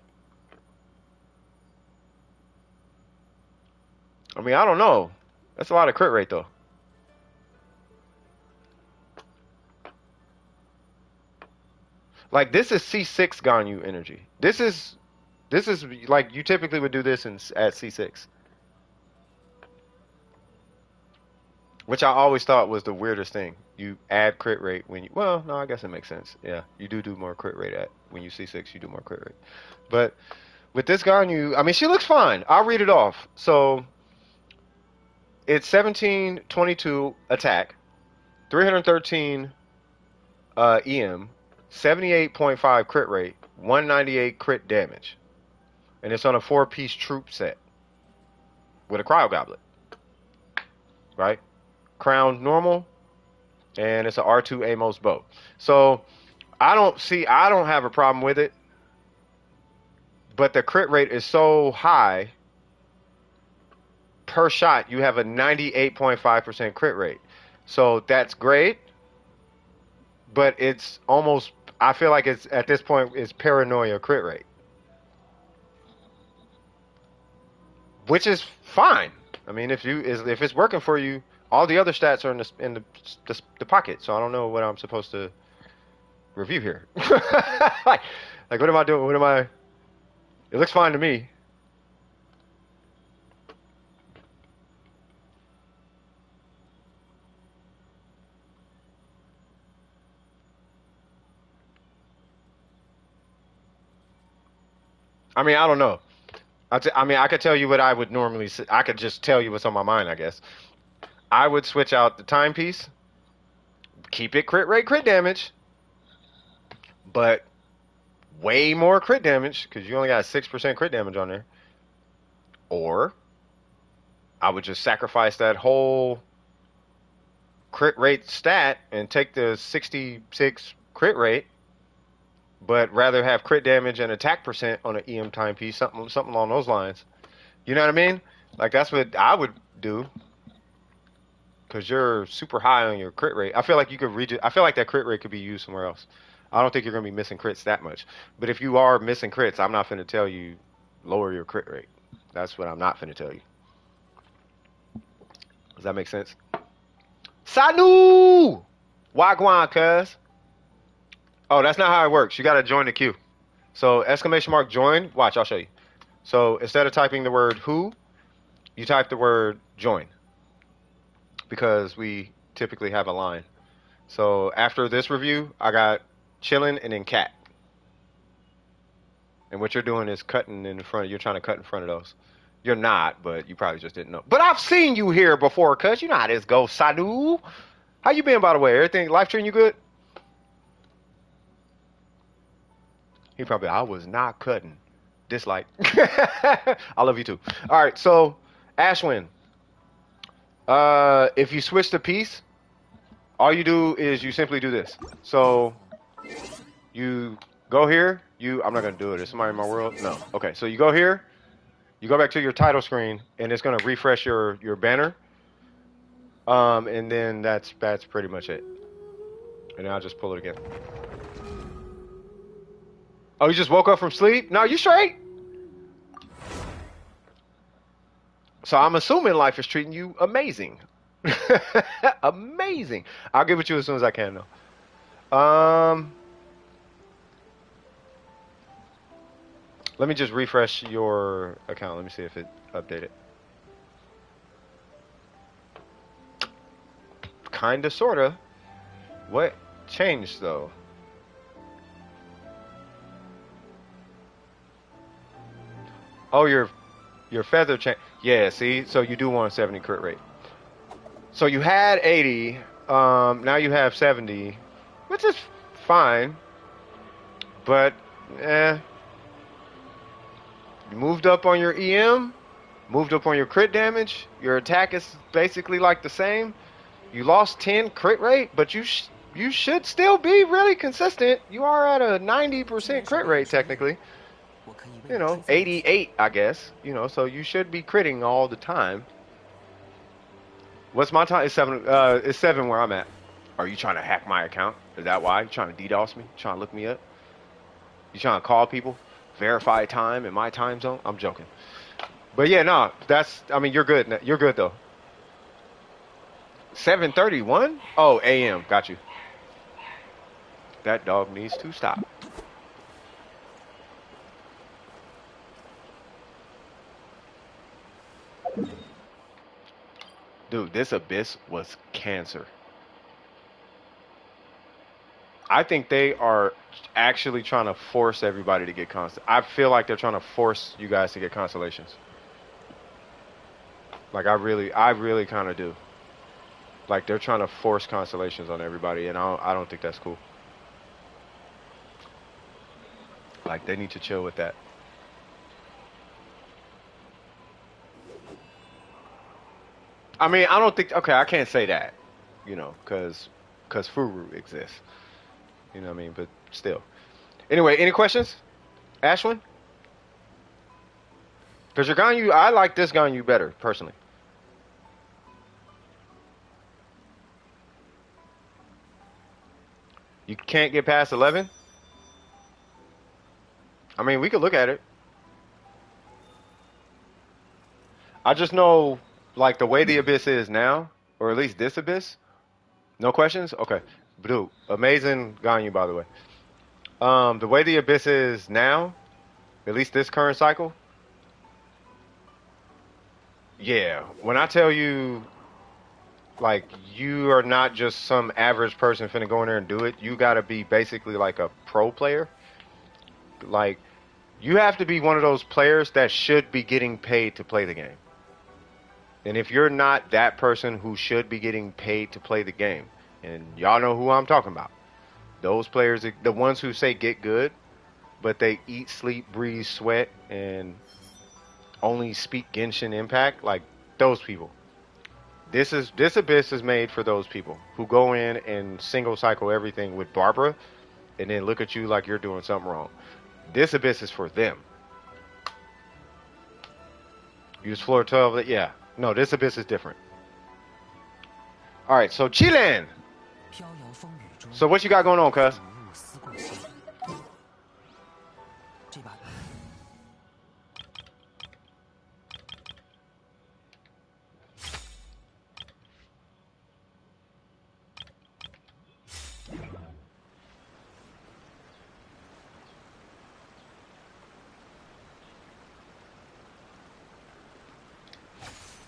I mean, I don't know. That's a lot of crit rate though. Like this is C6 Ganyu energy. This is like you typically would do this at C6. Which I always thought was the weirdest thing. You add crit rate when you... Well, no, I guess it makes sense. Yeah, you do more crit rate when you C6, you do more crit rate. But with this Ganyu, I mean, she looks fine. I'll read it off. So, it's 1722 attack, 313 EM, 78.5 crit rate, 198 crit damage. And it's on a 4-piece troop set with a cryo goblet. Right? Crown normal, and it's an R2 Amos bow. So I don't have a problem with it, but the crit rate is so high per shot. You have a 98.5% crit rate, so that's great, but it's almost, I feel like it's at this point it's paranoia crit rate, which is fine. I mean, if it's working for you, all the other stats are in the pocket. So I don't know what I'm supposed to review here. like what am I doing? What am I? It looks fine to me. I mean, I don't know. I mean, I could tell you what I would normally say. I could just tell you what's on my mind, I guess. I would switch out the timepiece, keep it crit rate, crit damage, but way more crit damage because you only got 6% crit damage on there. Or I would just sacrifice that whole crit rate stat and take the 66 crit rate, but rather have crit damage and attack percent on an EM timepiece, something along those lines. You know what I mean? Like that's what I would do. Because you're super high on your crit rate. I feel like you could I feel like that crit rate could be used somewhere else. I don't think you're going to be missing crits that much. But if you are missing crits, I'm not going to tell you lower your crit rate. That's what I'm not going to tell you. Does that make sense? Sanu! Wagwan, cuz. Oh, that's not how it works. You got to join the queue. So, ! Join. Watch, I'll show you. So, instead of typing the word who, you type the word join. Because we typically have a line. So after this review, I got chillin' and then cat. And what you're doing is cutting in front. You're trying to cut in front of those. You're not, but you probably just didn't know. But I've seen you here before, cuz. You know how this goes, Sadu. How you been, by the way? Everything, life treating you good? He probably, I was not cutting. Dislike. I love you too. All right, so Ashwin. If you switch the piece, all you do is you simply do this. So you go here. I'm not gonna do it. Is somebody in my world? No. Okay. So you go here. You go back to your title screen, and it's gonna refresh your banner. And then that's pretty much it. And then I'll just pull it again. Oh, you just woke up from sleep? No, you straight? So I'm assuming life is treating you amazing. Amazing. I'll give it to you as soon as I can, though. Let me just refresh your account. Let me see if it updated. Kinda, sorta. What changed, though? Oh, your feather change. Yeah, see? So you do want a 70 crit rate. So you had 80. Now you have 70, which is fine. But, you moved up on your EM, moved up on your crit damage. Your attack is basically like the same. You lost 10 crit rate, but you should still be really consistent. You are at a 90% crit rate, technically. 88, I guess. So you should be critting all the time. What's my time? It's 7. It's 7 where I'm at. Are you trying to hack my account? Is that why? You trying to DDoS me? Trying to look me up? You trying to call people? Verify time in my time zone? I'm joking. But yeah, no. I mean, you're good. You're good though. 7:31? Oh, AM. Got you. That dog needs to stop. Dude, this abyss was cancer. I think they are actually trying to force everybody to get I feel like they're trying to force you guys to get constellations. Like I really kind of do. Like they're trying to force constellations on everybody, and I don't think that's cool. Like they need to chill with that. I mean, I don't think. Okay, I can't say that, because Furu exists. You know what I mean? But still. Anyway, any questions, Ashwin? Because your Ganyu, I like this Ganyu better personally. You can't get past 11? I mean, we could look at it. I just know like the way the Abyss is now, or at least this Abyss. No questions? Okay. Dude, amazing Ganyu, by the way. The way the Abyss is now, at least this current cycle, yeah. When I tell you, like, you are not just some average person finna go in there and do it, you gotta be basically like a pro player. Like, you have to be one of those players that should be getting paid to play the game. And if you're not that person who should be getting paid to play the game, and y'all know who I'm talking about, those players, the ones who say get good, but they eat, sleep, breathe, sweat, and only speak Genshin Impact, like those people. This Abyss is made for those people who go in and single cycle everything with Barbara, and then look at you like you're doing something wrong. This Abyss is for them. Use floor 12. Yeah. No, this Abyss is different. All right, so Chilean. So what you got going on, cuz?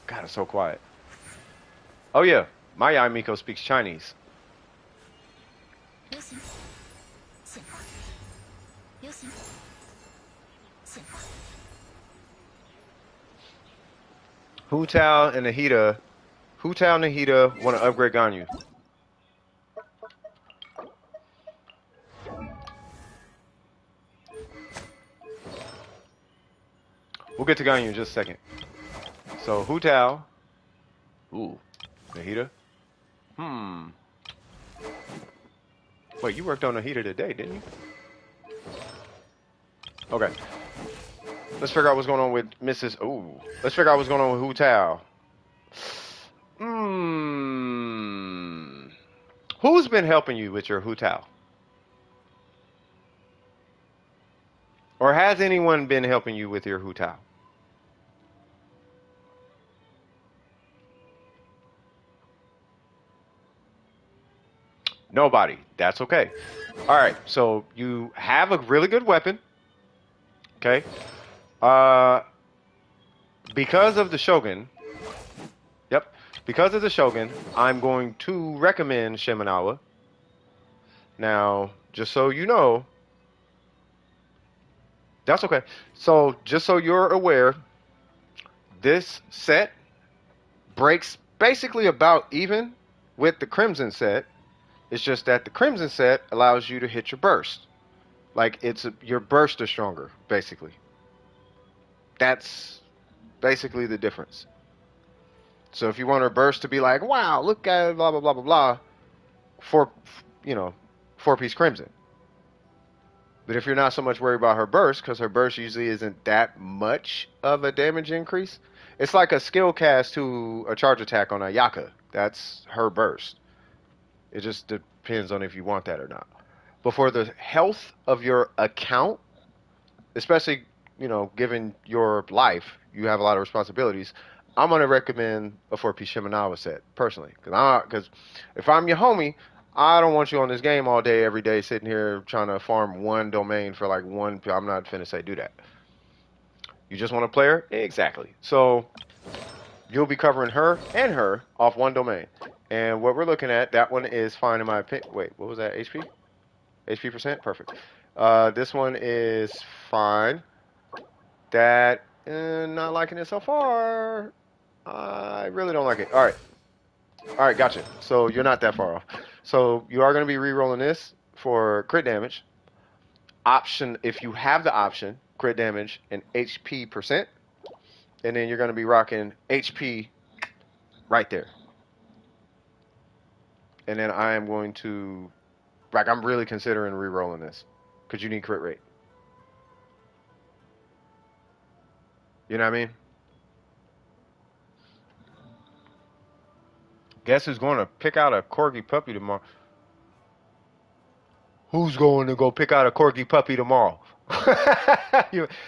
God, it's so quiet. Oh yeah, my Yai Miko speaks Chinese. Hu Tao and Nahida want to upgrade Ganyu. We'll get to Ganyu in just a second. So Hu Tao. Ooh. Nahida. Wait, you worked on Nahida today, didn't you? Okay. Let's figure out what's going on with Mrs. Ooh. Let's figure out what's going on with Hu Tao. Who's been helping you with your Hu Tao? Or has anyone been helping you with your Hu Tao? Nobody. That's okay. All right. So you have a really good weapon. Okay. Because of the Shogun. Yep. Because of the Shogun, I'm going to recommend Shimenawa. Now, just so you know, that's okay. So just so you're aware, this set breaks basically about even with the Crimson set. It's just that the Crimson set allows you to hit your burst. Like, your burst is stronger, basically. That's basically the difference. So if you want her burst to be like, wow, look at it, blah, blah, blah, blah, blah, four-piece Crimson. But if you're not so much worried about her burst, because her burst usually isn't that much of a damage increase, it's like a skill cast to a charge attack on a Yaka. That's her burst. It just depends on if you want that or not. But for the health of your account, especially, given your life, you have a lot of responsibilities, I'm going to recommend a 4-piece Shimenawa set, personally. Because if I'm your homie, I don't want you on this game all day, every day, sitting here trying to farm one domain for like one. I'm not finna say do that. You just want a player? Exactly. So you'll be covering her and her off one domain. And what we're looking at, that one is fine in my opinion. Wait, what was that? HP? HP percent? Perfect. This one is fine. That, not liking it so far. I really don't like it. All right. All right, gotcha. So you're not that far off. So you are going to be re-rolling this for crit damage. Option, if you have the option, crit damage and HP percent. And then you're going to be rocking HP right there. And then I am going to, I'm really considering re-rolling this. Because you need crit rate. You know what I mean? Guess who's going to pick out a corgi puppy tomorrow? Who's going to go pick out a corgi puppy tomorrow?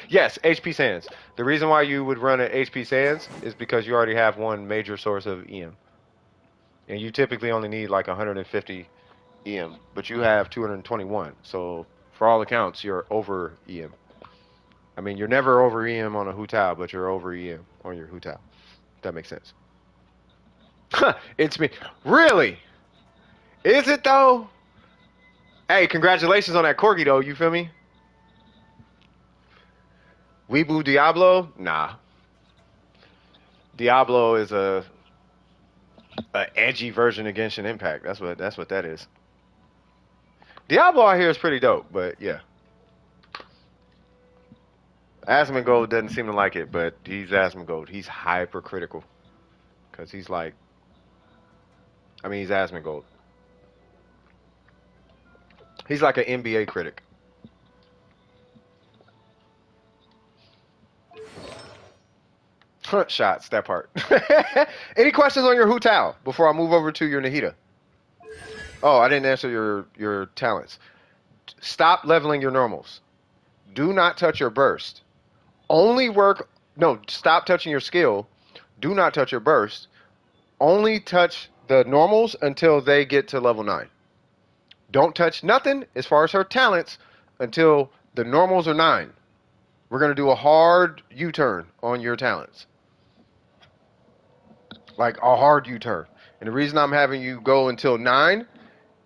Yes, HP Sands. The reason why you would run at HP Sands is because you already have one major source of EM. And you typically only need like 150 EM, but you have 221. So for all accounts, you're over EM. I mean, you're never over EM on a Hu Tao, but you're over EM on your Hu Tao. That makes sense. It's me. Really? Is it though? Hey, congratulations on that corgi though. You feel me? Weebu Diablo? Nah. Diablo is a edgy version of Genshin Impact. That's what that is. Diablo I hear is pretty dope, but yeah. Asmongold doesn't seem to like it, but he's Asmongold. He's hypercritical. Because he's like, I mean, he's Asmongold. He's like an NBA critic. Front shots, that part. Any questions on your Hu Tao before I move over to your Nahida? Oh, I didn't answer your talents. Stop leveling your normals. Do not touch your burst. Stop touching your skill. Do not touch your burst. Only touch the normals until they get to level 9. Don't touch nothing as far as her talents until the normals are 9. We're going to do a hard U-turn on your talents. Like a hard U-turn. And the reason I'm having you go until 9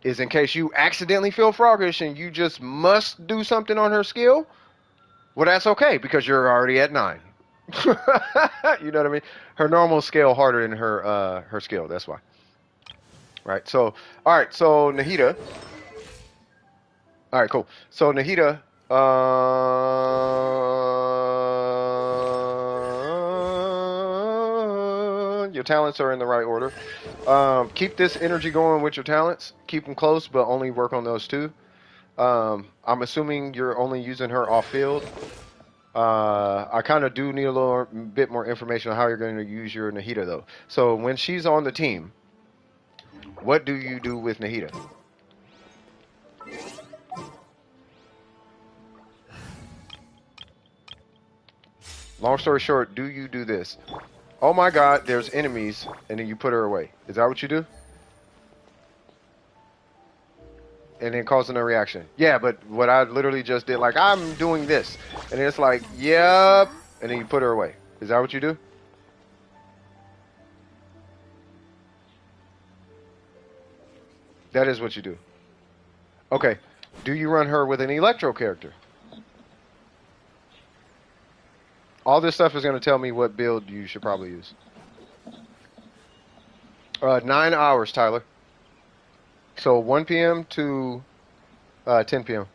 is in case you accidentally feel froggish and you just must do something on her skill. Well, that's okay because you're already at 9. You know what I mean? Her normal scale harder than her skill. That's why. Right. So, all right. So Nahida. All right. Cool. So Nahida. Your talents are in the right order. Keep this energy going with your talents. Keep them close, but only work on those 2. I'm assuming you're only using her off field. I kind of do need a little bit more information on how you're going to use your Nahida, though. So when she's on the team, what do you do with Nahida? Long story short, do you do this? Oh my god, there's enemies, and then you put her away. Is that what you do? And then causing a reaction. Yeah, but what I literally just did, like, I'm doing this. And it's like, yep. And then you put her away. Is that what you do? That is what you do. Okay. Do you run her with an Electro character? All this stuff is going to tell me what build you should probably use. 9 hours, Tyler. So 1 p.m. to 10 p.m.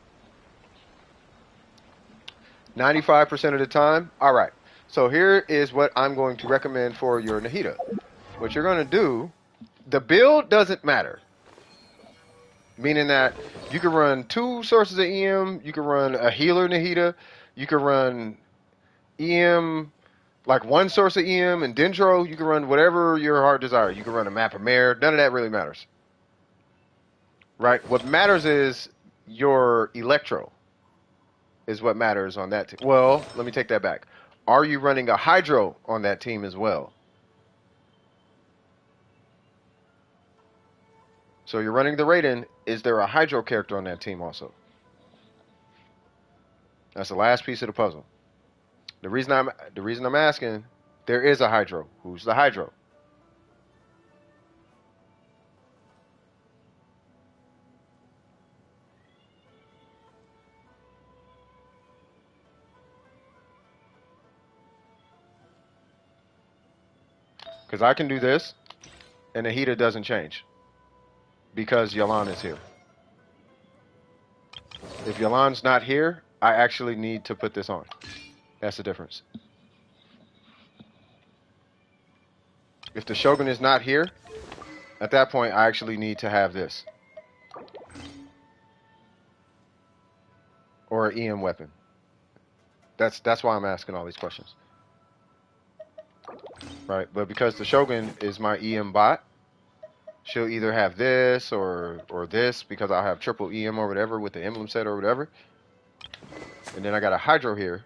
95% of the time. All right. So here is what I'm going to recommend for your Nahida. What you're going to do, the build doesn't matter. Meaning that you can run 2 sources of EM. You can run a healer Nahida. You can run EM, like 1 source of EM and Dendro. You can run whatever your heart desires. You can run a map of mare. None of that really matters. Right? What matters is your Electro is what matters on that team. Well, let me take that back. Are you running a Hydro on that team as well? So you're running the Raiden. Is there a Hydro character on that team also? That's the last piece of the puzzle. The reason I'm asking, there is a Hydro. Who's the Hydro? Because I can do this, and the heater doesn't change. Because Yalan is here. If Yalan's not here, I actually need to put this on. That's the difference. If the Shogun is not here, at that point, I actually need to have this. Or an EM weapon. That's why I'm asking all these questions. Right, but because the Shogun is my EM bot, she'll either have this or this because I'll have triple EM or whatever with the emblem set or whatever. And then I got a Hydro here.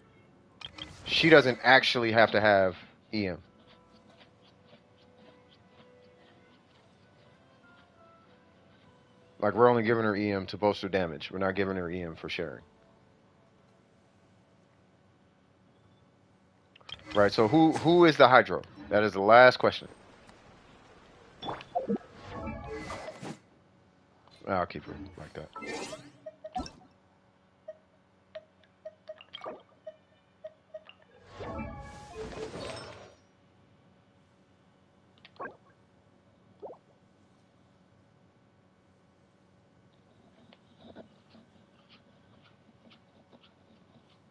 She doesn't actually have to have EM. Like, we're only giving her EM to bolster damage. We're not giving her EM for sharing. Right, so who is the Hydro? That is the last question. I'll keep her like that.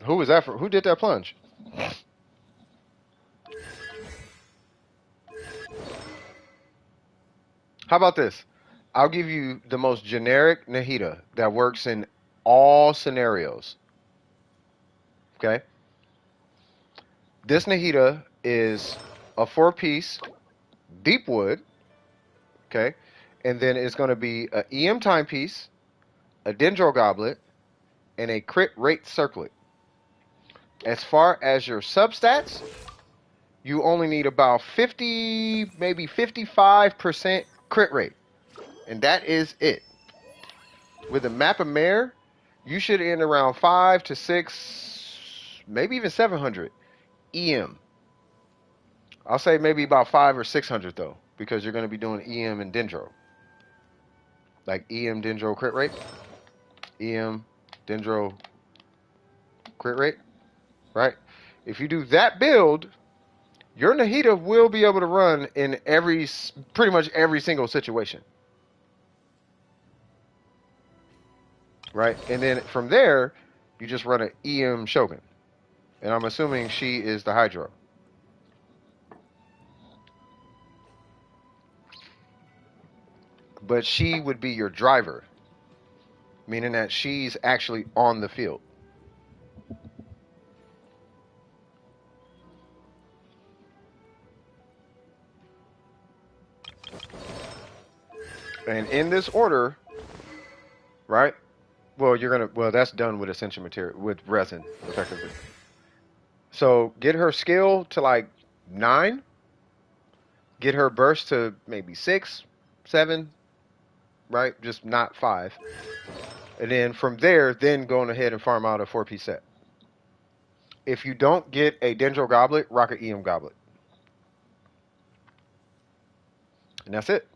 Who was that for? Who did that plunge? How about this? I'll give you the most generic Nahida that works in all scenarios. Okay? This Nahida is a 4-piece deep wood. Okay? And then it's going to be an EM timepiece, a Dendro goblet, and a crit rate circlet. As far as your substats, you only need about 50, maybe 55% crit rate. And that is it. With a map of mare, you should end around 5 to 6, maybe even 700 EM. I'll say maybe about 5 or 600 though, because you're going to be doing EM and Dendro. Like EM Dendro crit rate, EM Dendro crit rate, right? If you do that build, your Nahida will be able to run in pretty much every single situation. Right? And then from there, you just run an EM Shogun. And I'm assuming she is the Hydro. But she would be your driver, meaning that she's actually on the field. And in this order, right? Well, that's done with Ascension material, with Resin, effectively. So get her skill to like 9. Get her burst to maybe 6, 7, right? Just not 5. And then from there, then going ahead and farm out a 4-piece set. If you don't get a Dendro Goblet, rock an EM Goblet. And that's it.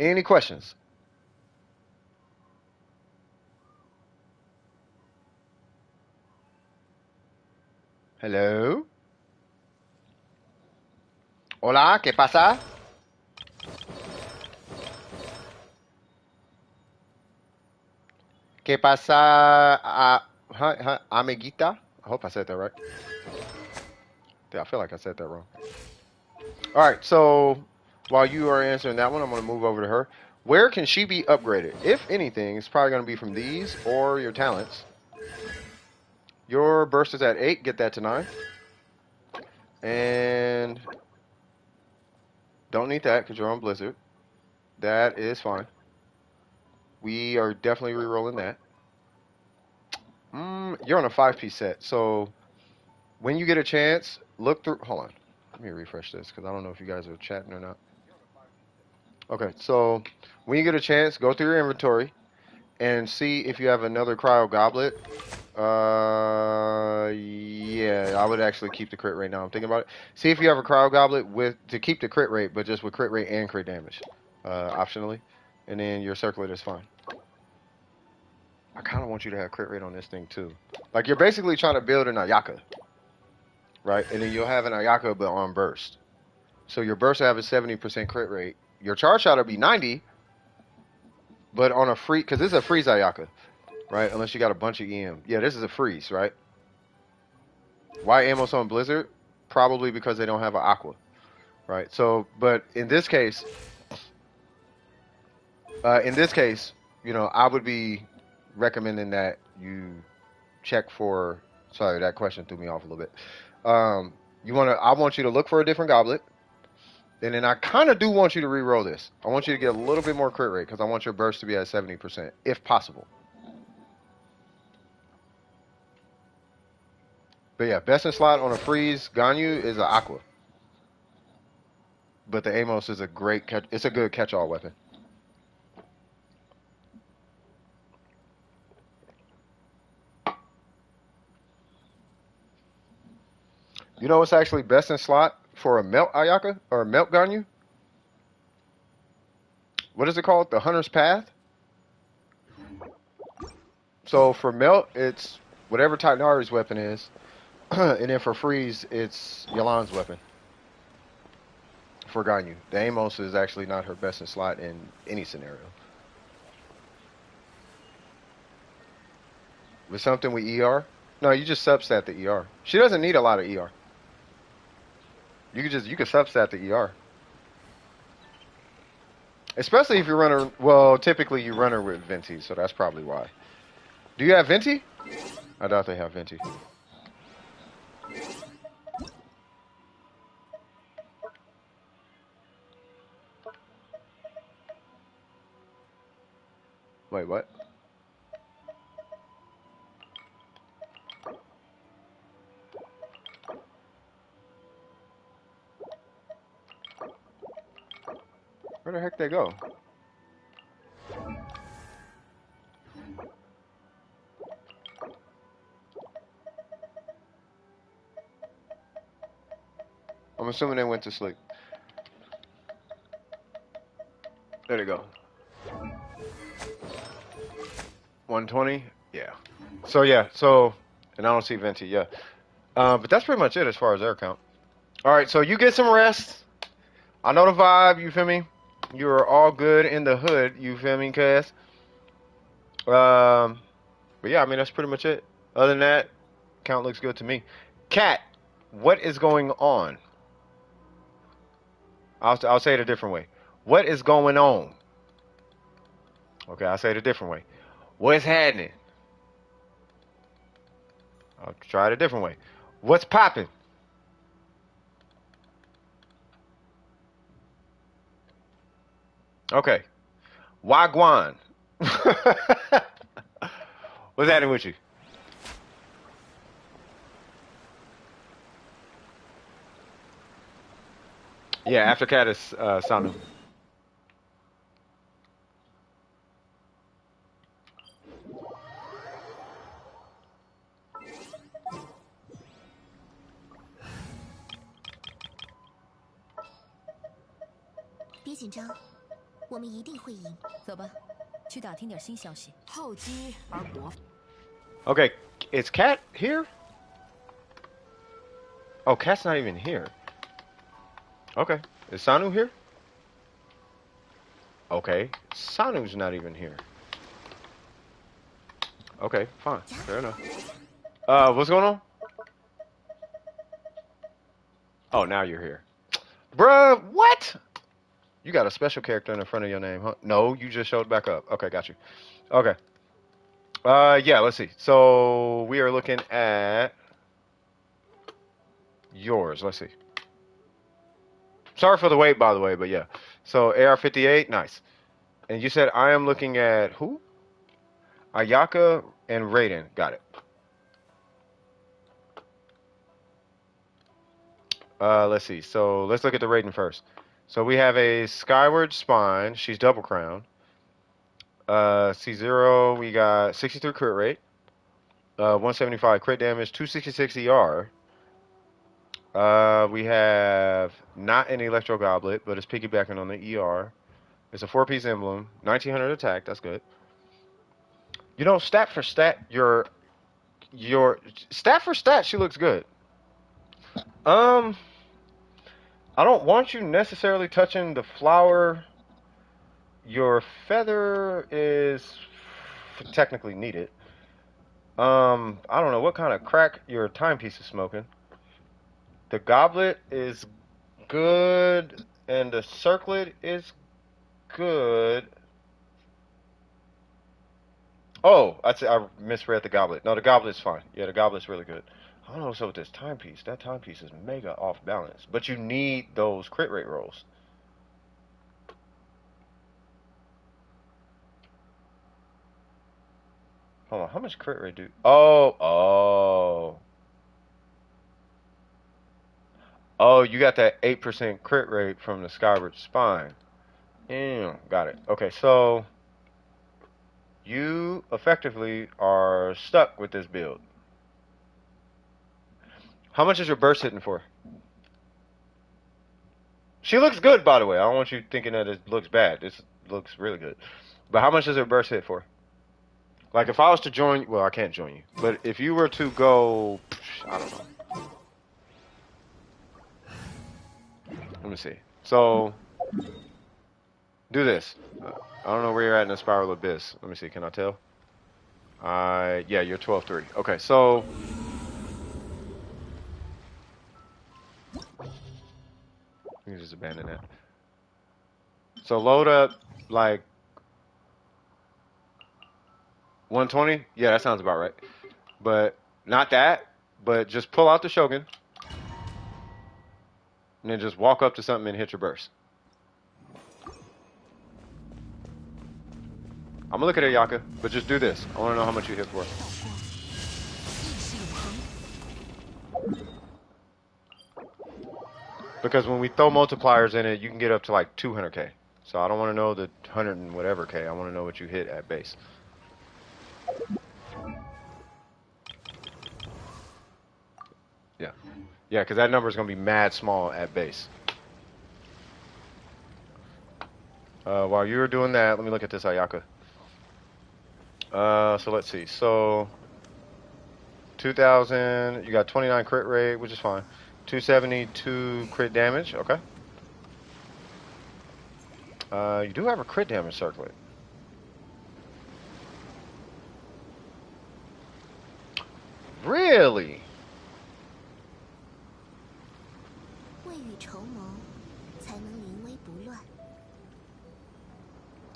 Any questions? Hello? Hola, ¿qué pasa? ¿Qué pasa, amiguita? I hope I said that right. Yeah, I feel like I said that wrong. All right, so while you are answering that one, I'm going to move over to her. Where can she be upgraded? If anything, it's probably going to be from these or your talents. Your burst is at 8. Get that to 9. And don't need that because you're on Blizzard. That is fine. We are definitely re-rolling that. You're on a 5-piece set, so when you get a chance, look through. Hold on. Let me refresh this because I don't know if you guys are chatting or not. Okay, so when you get a chance, go through your inventory and see if you have another cryo goblet. Yeah, I would actually keep the crit rate now. I'm thinking about it. See if you have a cryo goblet to keep the crit rate, but just with crit rate and crit damage, optionally, and then your circlet is fine. I kind of want you to have crit rate on this thing too. Like you're basically trying to build an Ayaka, right? And then you'll have an Ayaka but on burst. So your burst will have a 70% crit rate. Your charge shot will be 90, but on a free, because this is a freeze Ayaka, right? Unless you got a bunch of EM. Yeah, this is a freeze, right? Why Amos on Blizzard? Probably because they don't have an Aqua, right? So, but in this case, In this case, you know, I would be recommending that you check for. Sorry, that question threw me off a little bit. I want you to look for a different goblet, and then I kind of do want you to re-roll this. I want you to get a little bit more crit rate because I want your burst to be at 70%, if possible. But yeah, best in slot on a freeze Ganyu is an aqua, but the Amos is a great catch. It's a good catch-all weapon. You know what's actually best in slot for a melt Ayaka or a melt Ganyu? What is it called? The Hunter's Path? So for melt, it's whatever Titanari's weapon is. And then for freeze, it's Yalan's weapon. For Ganyu. The Amos is actually not her best in slot in any scenario. With something with ER? No, you just substat the ER. She doesn't need a lot of ER. You can substat the ER. Especially if you run her, well, typically you run her with Venti, so that's probably why. Do you have Venti? I doubt they have Venti. Wait, what? Where the heck they go? I'm assuming they went to sleep. There they go. 120? Yeah. So, and I don't see Venti, yeah. But that's pretty much it as far as their count. Alright, so you get some rest. I know the vibe, you feel me? You're all good in the hood, you feel me, cuz? But yeah, I mean, that's pretty much it. Other than that, count looks good to me. Cat, what is going on? I'll say it a different way. What is going on? Okay, I'll say it a different way. What's happening? I'll try it a different way. What's popping? Okay. Wagwan. What's happening with you? Yeah, after cat is Sanu. Okay, is Cat here? Oh, Cat's not even here. Okay, is Sanu here? Okay, Sanu's not even here. Okay, fine, fair enough. What's going on? Oh, now you're here. Bruh, what? You got a special character in the front of your name, huh? No, you just showed back up. Okay, got you. Okay. Yeah, let's see. So we are looking at yours. Let's see. Sorry for the wait, by the way, but yeah. So AR58, nice. And you said I am looking at who? Ayaka and Raiden. Got it. Let's see. So let's look at the Raiden first. So we have a Skyward Spine. She's double crown. C0, we got 63 crit rate. 175 crit damage, 266 ER. We have not an Electro Goblet, but it's piggybacking on the ER. It's a 4-piece emblem, 1900 attack. That's good. You know, stat for stat, your stat for stat, she looks good. I don't want you necessarily touching the flower. Your feather is technically needed. I don't know what kind of crack your timepiece is smoking. The goblet is good, and the circlet is good. Oh, I misread the goblet. No, the goblet's fine. Yeah, the goblet's really good. I don't know what's up with this timepiece. That timepiece is mega off balance. But you need those crit rate rolls. Hold on, how much crit rate do? Oh, you got that 8% crit rate from the Skyward Spine. Got it. Okay, so you effectively are stuck with this build. How much is your burst hitting for? She looks good, by the way. I don't want you thinking that it looks bad. This looks really good. But how much does her burst hit for? Like, if I was to join, well, I can't join you. But if you were to go, I don't know. Let me see. So, do this. I don't know where you're at in the Spiral Abyss. Let me see. Can I tell? Yeah, you're 12-3. Okay, so you can just abandon that. So load up like 120. Yeah, that sounds about right. But not that. But just pull out the Shogun, and then just walk up to something and hit your burst. I'm gonna look at it, Yaka, but just do this. I want to know how much you hit for. Because when we throw multipliers in it, you can get up to like 200k. So I don't want to know the 100 and whatever k. I want to know what you hit at base. Yeah. Yeah, because that number is going to be mad small at base. While you're doing that, let me look at this Ayaka. So let's see. So 2,000, you got 29 crit rate, which is fine. 272 crit damage, okay. You do have a crit damage circlet. Really?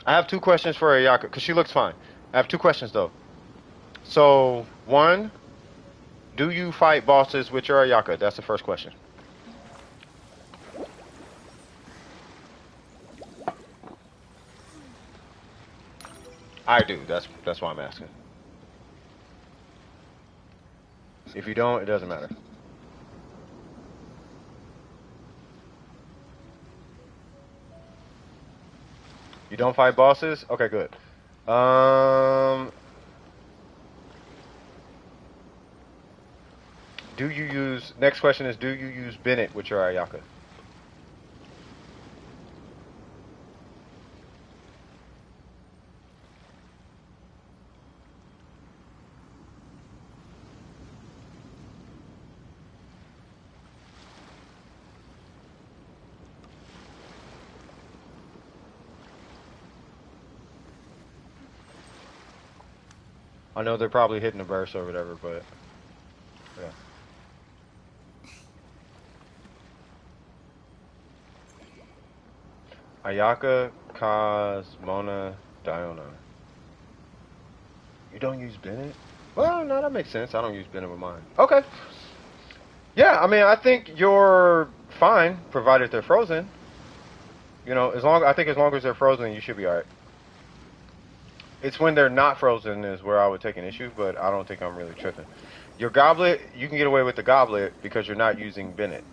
I have two questions for Ayaka, because she looks fine. I have two questions, though. So, one, do you fight bosses with your Ayaka? That's the first question. I do. That's why I'm asking. If you don't, it doesn't matter. You don't fight bosses? Okay, good. Do you use... Next question is, do you use Bennett with your Ayaka? I know they're probably hitting a burst or whatever, but... Yeah. Ayaka, Kaz, Mona, Diona. You don't use Bennett? Well, no, that makes sense. I don't use Bennett with mine. Okay. Yeah, I mean, I think you're fine, provided they're frozen. You know, I think as long as they're frozen, you should be alright. It's when they're not frozen is where I would take an issue, but I don't think I'm really tripping. Your goblet, you can get away with the goblet because you're not using Bennett.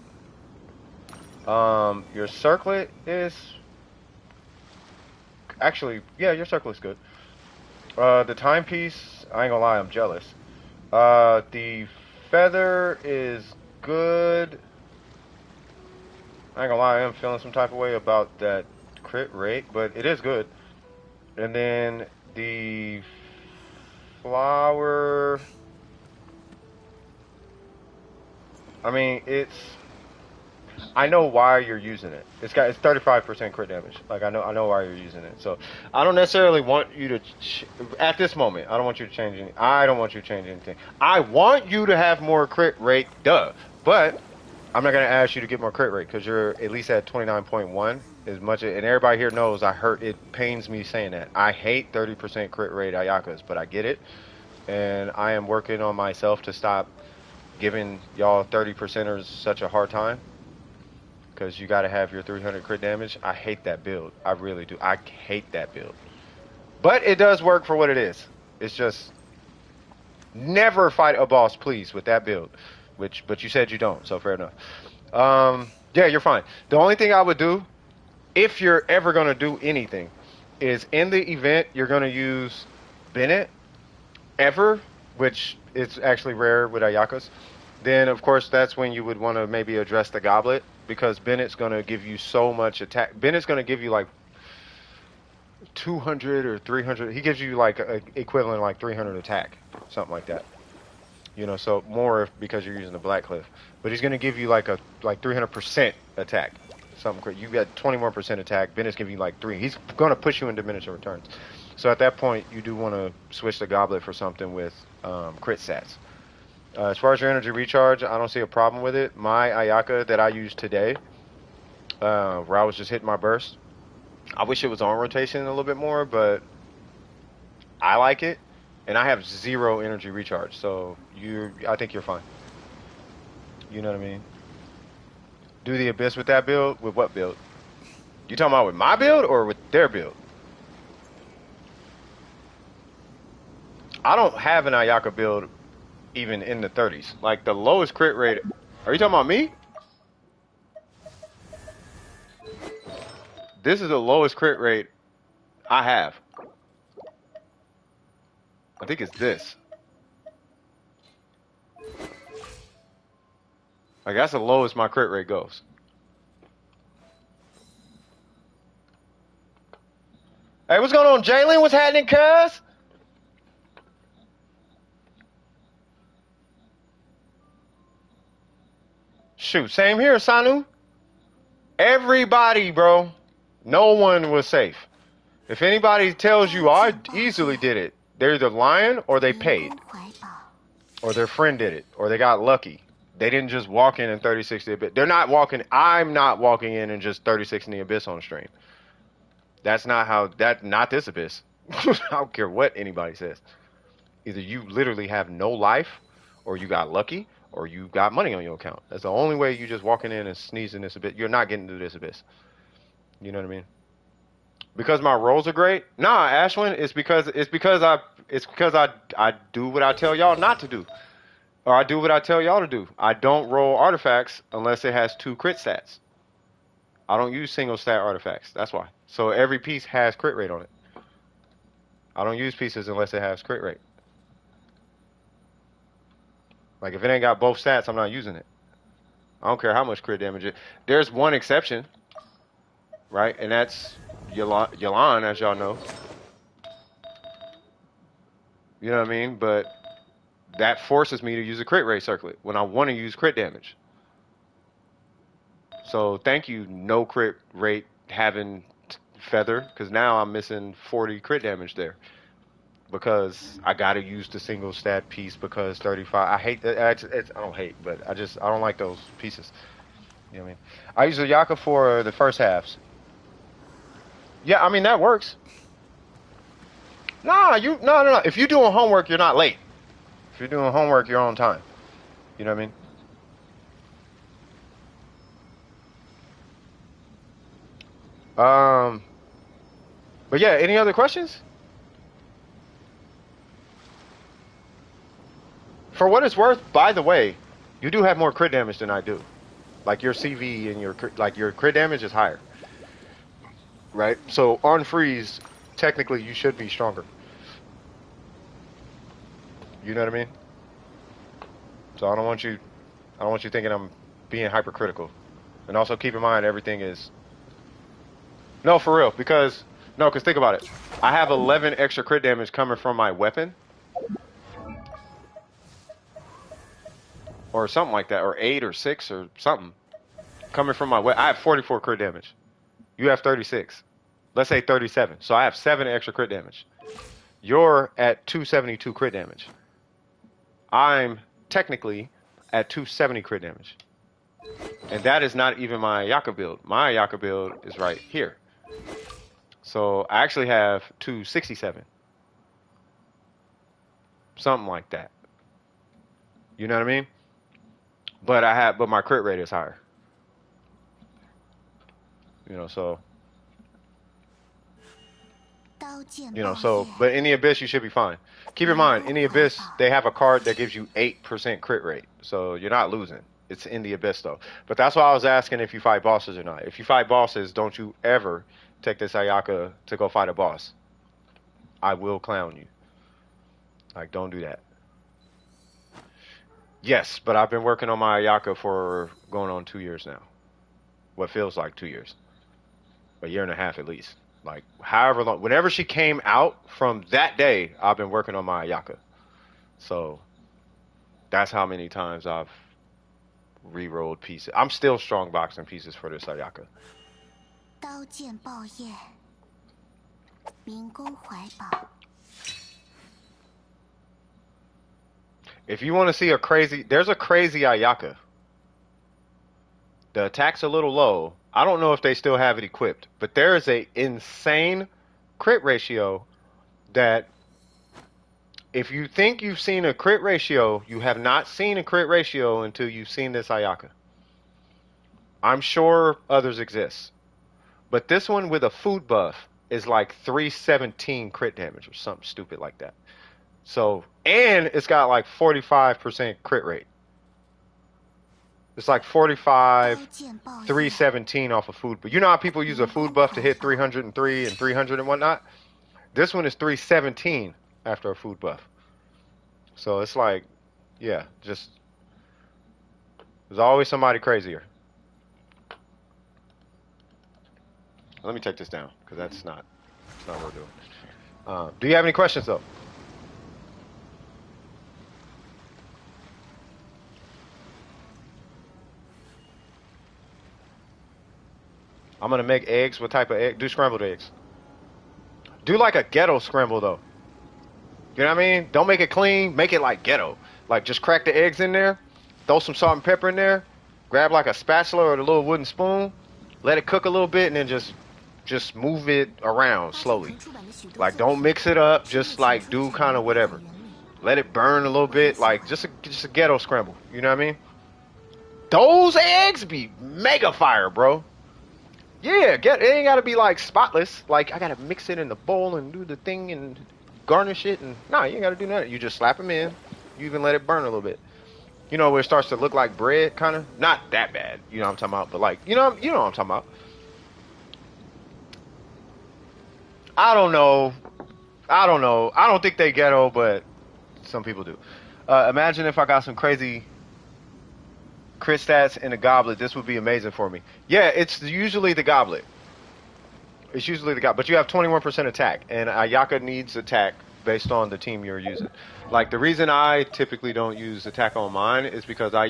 Your circlet is... Actually, yeah, your circlet's good. The timepiece, I ain't gonna lie, I'm jealous. The feather is good. I ain't gonna lie, I am feeling some type of way about that crit rate, but it is good. And then the flower, I mean, I know why you're using it. It's 35% crit damage. Like, I know why you're using it. So I don't necessarily want you to at this moment. I don't want you to change anything. I don't want you to change anything. I want you to have more crit rate, duh. But I'm not gonna ask you to get more crit rate because you're at least at 29.1. as much, and everybody here knows it pains me saying that. I hate 30% crit rate Ayakas, but I get it. And I am working on myself to stop giving y'all 30%ers such a hard time. Because you got to have your 300 crit damage. I hate that build. I really do. I hate that build. But it does work for what it is. It's just never fight a boss, please, with that build. But you said you don't, so fair enough. Yeah, you're fine. The only thing I would do, if you're ever going to do anything, is in the event you're going to use Bennett ever, which is actually rare with Ayakas, then of course that's when you would want to maybe address the goblet, because Bennett's going to give you so much attack. Bennett's going to give you like 200 or 300. He gives you like a equivalent like 300 attack, something like that. You know, so more because you're using the Black Cliff. But he's going to give you like 300% attack. Something. You got 20 more percent attack. Bennett's giving you like 3. He's going to push you in diminishing returns. So at that point, you do want to switch the goblet for something with crit stats. As far as your energy recharge, I don't see a problem with it. My Ayaka that I used today, where I was just hitting my burst, I wish it was on rotation a little bit more, but I like it, and I have 0 energy recharge, so I think you're fine. You know what I mean? Do the Abyss with that build? With what build? You talking about with my build or with their build? I don't have an Ayaka build even in the 30s. Like the lowest crit rate. Are you talking about me? This is the lowest crit rate I have. I think it's this. Like that's the lowest my crit rate goes. Hey, what's going on, Jalen? What's happening, cuz? Shoot, same here, Sanu. Everybody, bro. No one was safe. If anybody tells you I easily did it, they're either lying or they paid. Or their friend did it. Or they got lucky. They didn't just walk in and 36 the Abyss. They're not walking. I'm not walking in and just 36 in the Abyss on the stream. That's not how, not this Abyss. I don't care what anybody says. Either you literally have no life, or you got lucky, or you got money on your account. That's the only way you just walking in and sneezing this Abyss. You're not getting to this Abyss. You know what I mean? Because my rolls are great? Nah, Ashwin, it's because I do what I tell y'all not to do. Or I do what I tell y'all to do. I don't roll artifacts unless it has 2 crit stats. I don't use single stat artifacts. That's why. So every piece has crit rate on it. I don't use pieces unless it has crit rate. Like if it ain't got both stats, I'm not using it. I don't care how much crit damage it. There's one exception, right? And that's Yalan, as y'all know. You know what I mean? But that forces me to use a crit rate circlet when I want to use crit damage. So thank you, no crit rate having feather, because now I'm missing 40 crit damage there. Because I gotta use the single stat piece because 35. I hate that. I don't hate, but I don't like those pieces. You know what I mean? I use the Yaka for the first halves. Yeah, I mean that works. No. If you're doing homework, you're not late. If you're doing homework, you're on time. You know what I mean? But yeah, any other questions? For what it's worth, by the way, you do have more crit damage than I do. Like your CV and your crit damage is higher. Right? So on freeze, technically you should be stronger. You know what I mean? So I don't want you thinking I'm being hypercritical. And also keep in mind everything is no, for real, because think about it. I have 11 extra crit damage coming from my weapon. Or something like that, or 8 or 6 or something. Coming from my weapon. I have 44 crit damage. You have 36. Let's say 37. So I have 7 extra crit damage. You're at 272 crit damage. I'm technically at 270 crit damage. And that is not even my Ayaka build. My Ayaka build is right here. So I actually have 267. Something like that. You know what I mean? But my crit rate is higher. You know, so but in the Abyss you should be fine. Keep in mind, in the Abyss they have a card that gives you 8% crit rate. So you're not losing. It's in the Abyss though. But that's why I was asking if you fight bosses or not. If you fight bosses, don't you ever take this Ayaka to go fight a boss. I will clown you. Like, don't do that. Yes, but I've been working on my Ayaka for going on 2 years now. What feels like 2 years. A year and a half at least. Like, however long. Whenever she came out, from that day, I've been working on my Ayaka. So, that's how many times I've re-rolled pieces. I'm still strong boxing pieces for this Ayaka. If you want to see there's a crazy Ayaka. The attack's a little low. I don't know if they still have it equipped, but there is a insane crit ratio that if you think you've seen a crit ratio, you have not seen a crit ratio until you've seen this Ayaka. I'm sure others exist. But this one with a food buff is like 317 crit damage or something stupid like that. So, and it's got like 45% crit rate. It's like 45, 317 off a food buff. You know how people use a food buff to hit 303 and 300 and whatnot? This one is 317 after a food buff. So it's like, yeah, just, there's always somebody crazier. Let me take this down, because it's not what we're doing. Do you have any questions, though? I'm going to make eggs. What type of egg? Do scrambled eggs. Do like a ghetto scramble, though. You know what I mean? Don't make it clean. Make it like ghetto. Like, just crack the eggs in there. Throw some salt and pepper in there. Grab like a spatula or a little wooden spoon. Let it cook a little bit and then just move it around slowly. Like, don't mix it up. Just like do kind of whatever. Let it burn a little bit. Like, just a ghetto scramble. You know what I mean? Those eggs be mega fire, bro. Yeah, it ain't gotta be like spotless. Like, I gotta mix it in the bowl and do the thing and garnish it. And nah, you ain't gotta do nothing. You just slap them in. You even let it burn a little bit. You know, where it starts to look like bread, kind of. Not that bad. You know what I'm talking about. But like, you know what I'm talking about. I don't know. I don't think they ghetto, but some people do. Imagine if I got some crazy crit stats in a goblet. This would be amazing for me. Yeah, it's usually the goblet. It's usually the goblet. But you have 21% attack. And Ayaka needs attack based on the team you're using. Like, the reason I typically don't use attack on mine is because I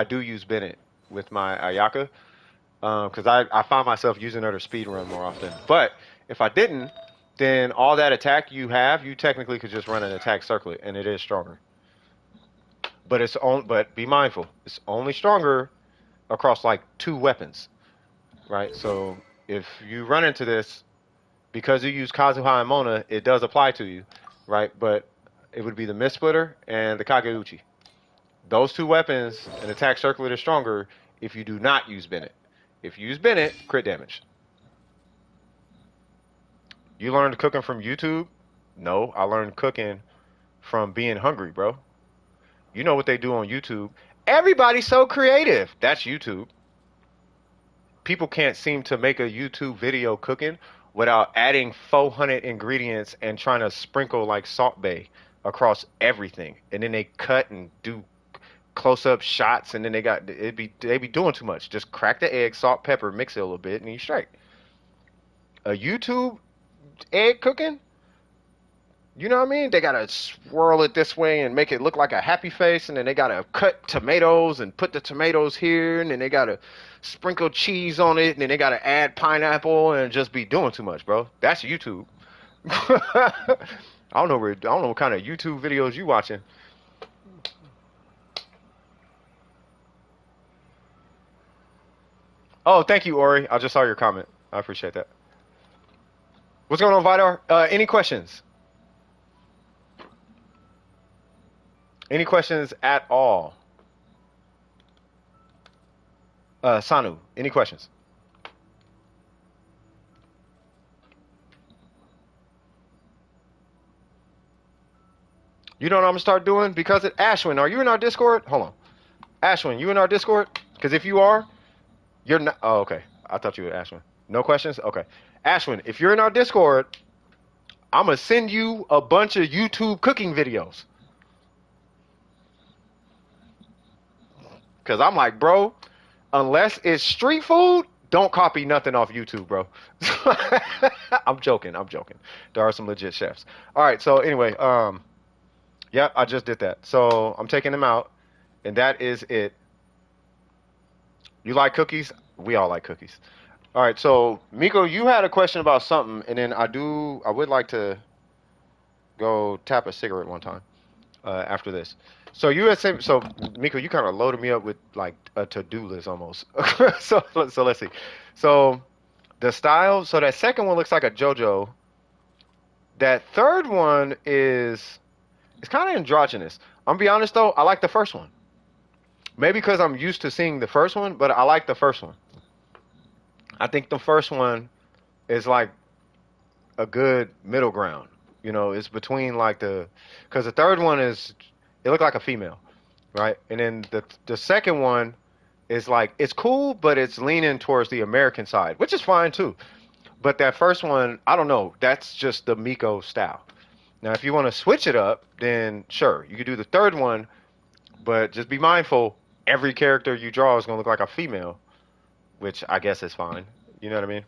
do use Bennett with my Ayaka. Because I find myself using her to speed run more often. But if I didn't, then all that attack you have, you technically could just run an attack circlet, and it is stronger. But be mindful, it's only stronger across like 2 weapons, right? So if you run into this, because you use Kazuha and Mona, it does apply to you, right? But it would be the Mist Splitter and the Kageuchi. Those 2 weapons, an attack circlet is stronger if you do not use Bennett. If you use Bennett, crit damage. You learned cooking from YouTube? No, I learned cooking from being hungry, bro. You know what they do on YouTube. Everybody's so creative. That's YouTube. People can't seem to make a YouTube video cooking without adding 400 ingredients and trying to sprinkle like Salt Bae across everything. And then they cut and do close-up shots, and then they be doing too much. Just crack the egg, salt, pepper, mix it a little bit, and you straight. A YouTube egg cooking? You know what I mean? They gotta swirl it this way and make it look like a happy face, and then they gotta cut tomatoes and put the tomatoes here, and then they gotta sprinkle cheese on it, and then they gotta add pineapple, and just be doing too much, bro. That's YouTube. I don't know what kind of YouTube videos you watching. Oh, thank you, Ori. I just saw your comment. I appreciate that. What's going on, Vidar? Any questions? Any questions at all? Sanu, any questions? You know what I'm gonna start doing? Because Ashwin, are you in our Discord? Hold on. Ashwin, you in our Discord? Because if you are, you're not. Oh, okay. I thought you were Ashwin. No questions? Okay. Ashwin, if you're in our Discord, I'm gonna send you a bunch of YouTube cooking videos. Because I'm like, bro, unless it's street food, don't copy nothing off YouTube, bro. I'm joking. I'm joking. There are some legit chefs. All right. So anyway, yep, I just did that. So I'm taking them out, and that is it. You like cookies? We all like cookies. All right. So Miko, you had a question about something, and then I would like to go tap a cigarette one time after this. So you had said, so Miko, you kind of loaded me up with like a to-do list almost. so let's see. So the style. So that second one looks like a JoJo. That third one is it's kind of androgynous. I'm gonna be honest though, I like the first one. Maybe because I'm used to seeing the first one, but I like the first one. I think the first one is like a good middle ground. You know, it's between like because the third one is it looked like a female, right? And then the second one is like it's cool, but it's leaning towards the American side, which is fine too. But that first one, I don't know. That's just the Miko style. Now, if you want to switch it up, then sure, you could do the third one, but just be mindful. Every character you draw is going to look like a female, which I guess is fine. You know what I mean?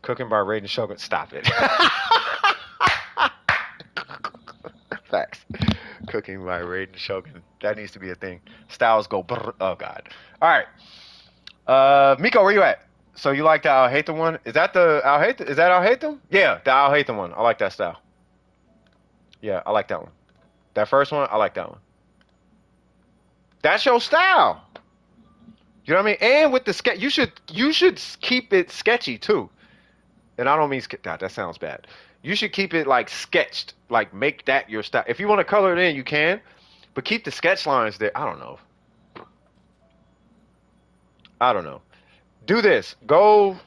Cooking by Raiden Shogun. Stop it. Facts. Cooking by Raiden Shogun. That needs to be a thing. Styles go brr. Oh, God. All right. Miko, where you at? So you like the Al-Haytham one? Is that the Al-Haytham? Is that Al-Haytham? Yeah, the Al-Haytham one. I like that style. Yeah, I like that one. That first one, I like that one. That's your style. You know what I mean? And with the sketch, you should keep it sketchy too. And I don't mean God, that sounds bad. You should keep it like sketched, like make that your style. If you want to color it in, you can, but keep the sketch lines there. I don't know. I don't know. Do this. Go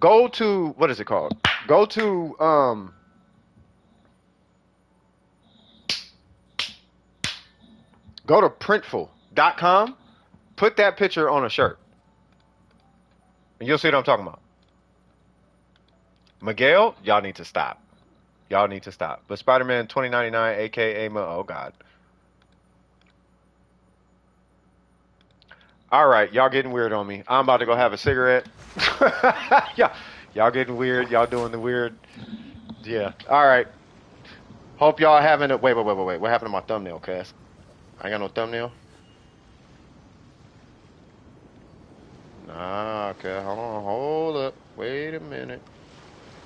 to what is it called? Go to Printful.com. Put that picture on a shirt, and you'll see what I'm talking about. Miguel, y'all need to stop. Y'all need to stop. But Spider-Man 2099, aka oh God. All right, y'all getting weird on me. I'm about to go have a cigarette. Yeah, y'all getting weird. Y'all doing the weird. Yeah. All right. Hope y'all having a wait. What happened to my thumbnail, Cass? I ain't got no thumbnail. Nah, okay. Hold up. Wait a minute.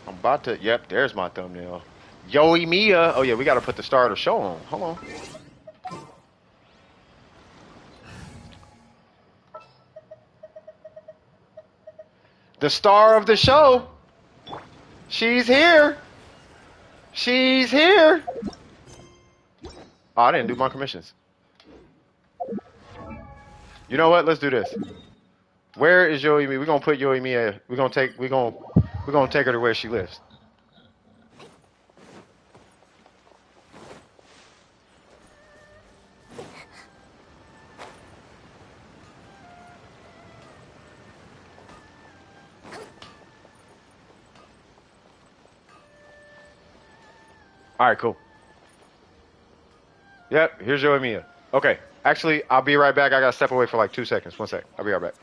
I'm about to. Yep, there's my thumbnail. Yoey Mia. Oh yeah, we gotta put the star of the show on. Hold on. The star of the show. She's here. She's here. Oh, I didn't do my commissions. You know what? Let's do this. Where is Yoey Mia? We're gonna put Yoey Mia. We're gonna take her to where she lives. All right, cool. Yep, here's Yoey Mia. Okay, actually, I'll be right back. I gotta step away for like 2 seconds. 1 sec. I'll be right back.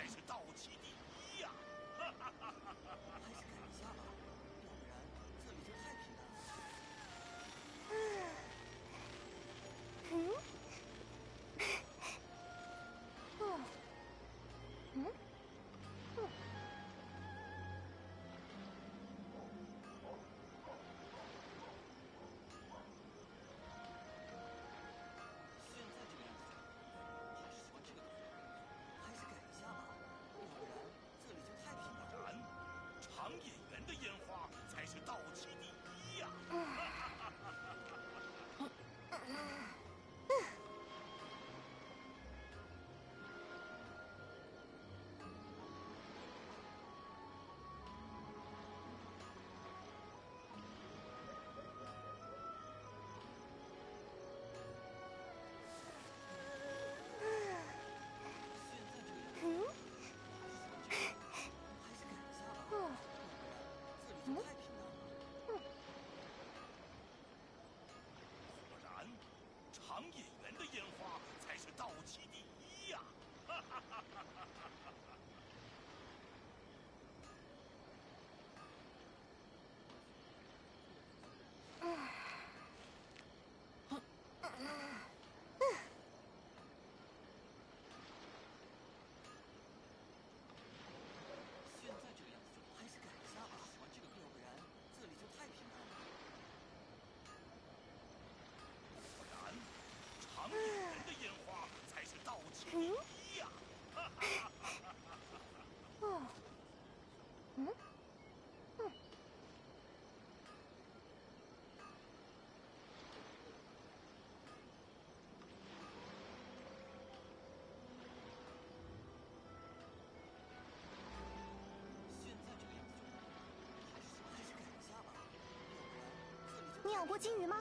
你养过金鱼吗？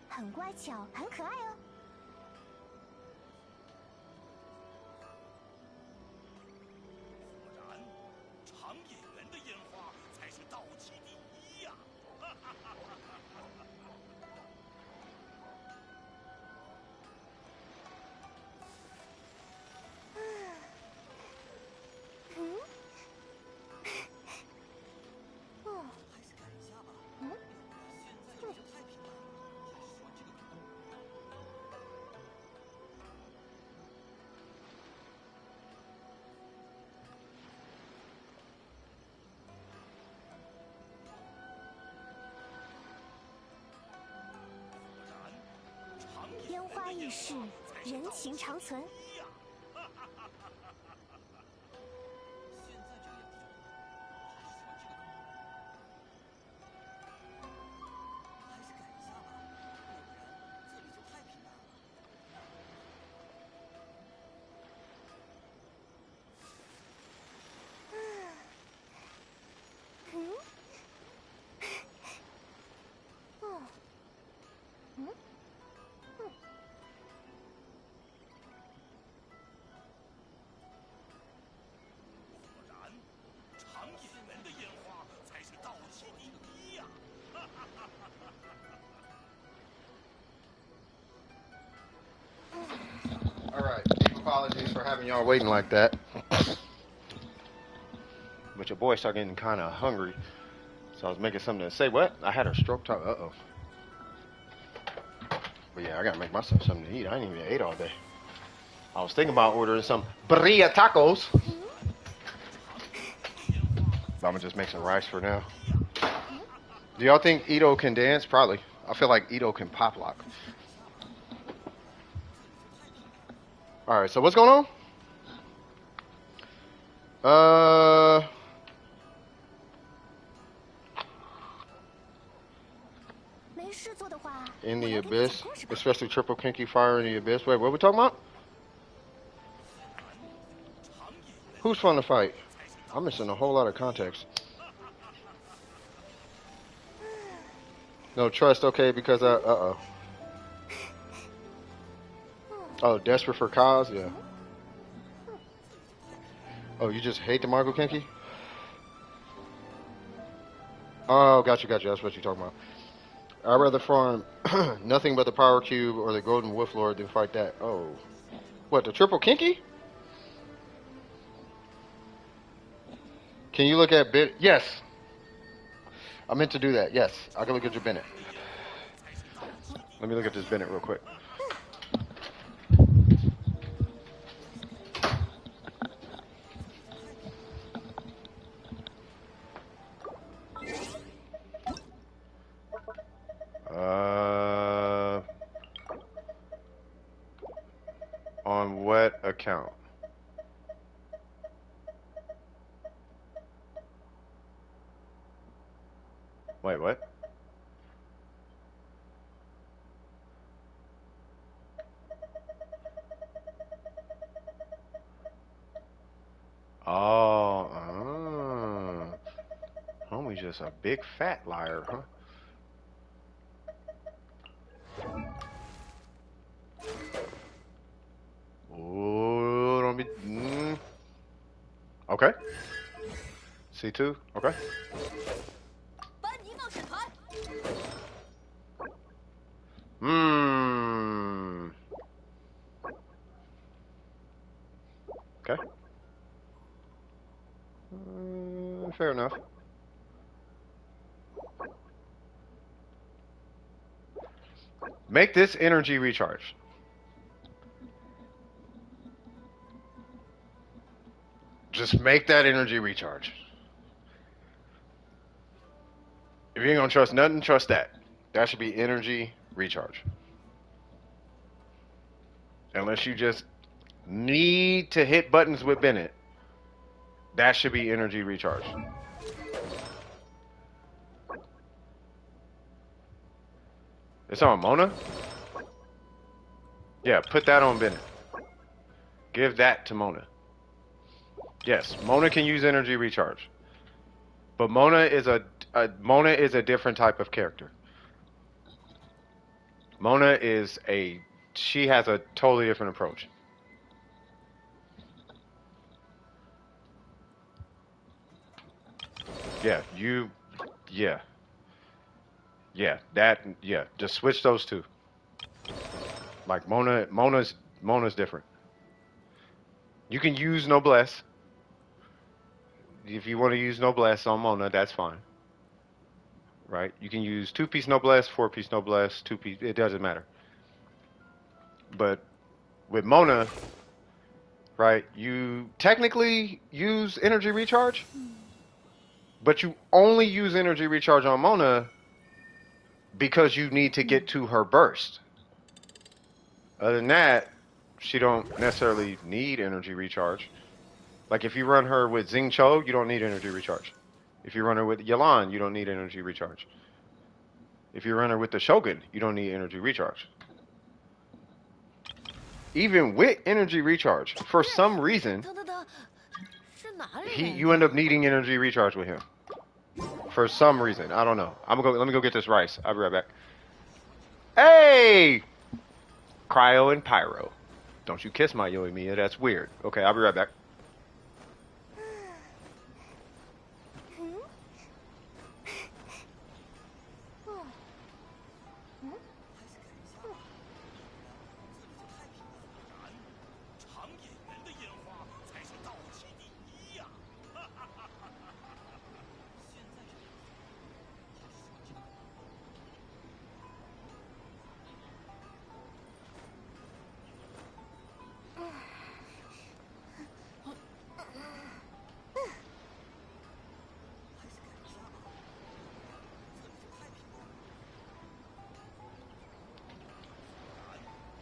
很乖巧，很可爱哦。果然，长野园的烟花才是道奇第一呀！烟花易逝，人情长存。Alright, deep apologies for having y'all waiting like that. But your boy started getting kind of hungry. So I was making something to say, what? I had a stroke talk. Uh-oh. But yeah, I gotta make myself something to eat. I ain't even ate all day. I was thinking about ordering some birria tacos. But I'm gonna just make some rice for now. Do y'all think Ito can dance? Probably. I feel like Ito can pop lock. Alright, so what's going on? In the abyss, especially triple kinky fire in the abyss. Wait, what are we talking about? Who's fun to fight? I'm missing a whole lot of context. No trust, okay, because uh-oh. Oh, desperate for cause? Yeah. Oh, you just hate the Marco Kinky? Oh, gotcha. That's what you're talking about. I'd rather farm nothing but the Power Cube or the Golden Wolf Lord than fight that. Oh. What, the triple kinky? Can you look at Bennett? Yes. I meant to do that. Yes. I can look at your Bennett. Let me look at this Bennett real quick. On what account? Wait, what? Oh, homie's just a big fat liar, huh? Oh, don't be. Okay. C2. Okay. Okay. Fair enough. Make this energy recharge. Just make that energy recharge. If you ain't gonna trust nothing, trust that. That should be energy recharge. Unless you just need to hit buttons with Bennett, that should be energy recharge. It's on Mona? Yeah, put that on Bennett. Give that to Mona. Yes, Mona can use energy recharge. But Mona is a different type of character. Mona is she has a totally different approach. Yeah, just switch those two. Like Mona's different. You can use Noblesse. If you want to use Noblesse on Mona, that's fine. Right? You can use 2-piece Noblesse, 4-piece Noblesse, 2-piece, it doesn't matter. But with Mona, right, you technically use energy recharge, but you only use energy recharge on Mona because you need to get to her burst. Other than that, she don't necessarily need energy recharge. Like if you run her with Xing Cho, you don't need energy recharge. If you run her with Yelan, you don't need energy recharge. If you run her with the Shogun, you don't need energy recharge. Even with energy recharge, for some reason, you end up needing energy recharge with him. For some reason, I don't know. Let me go get this rice. I'll be right back. Hey! Cryo and Pyro. Don't you kiss my Yoimiya, that's weird. Okay, I'll be right back.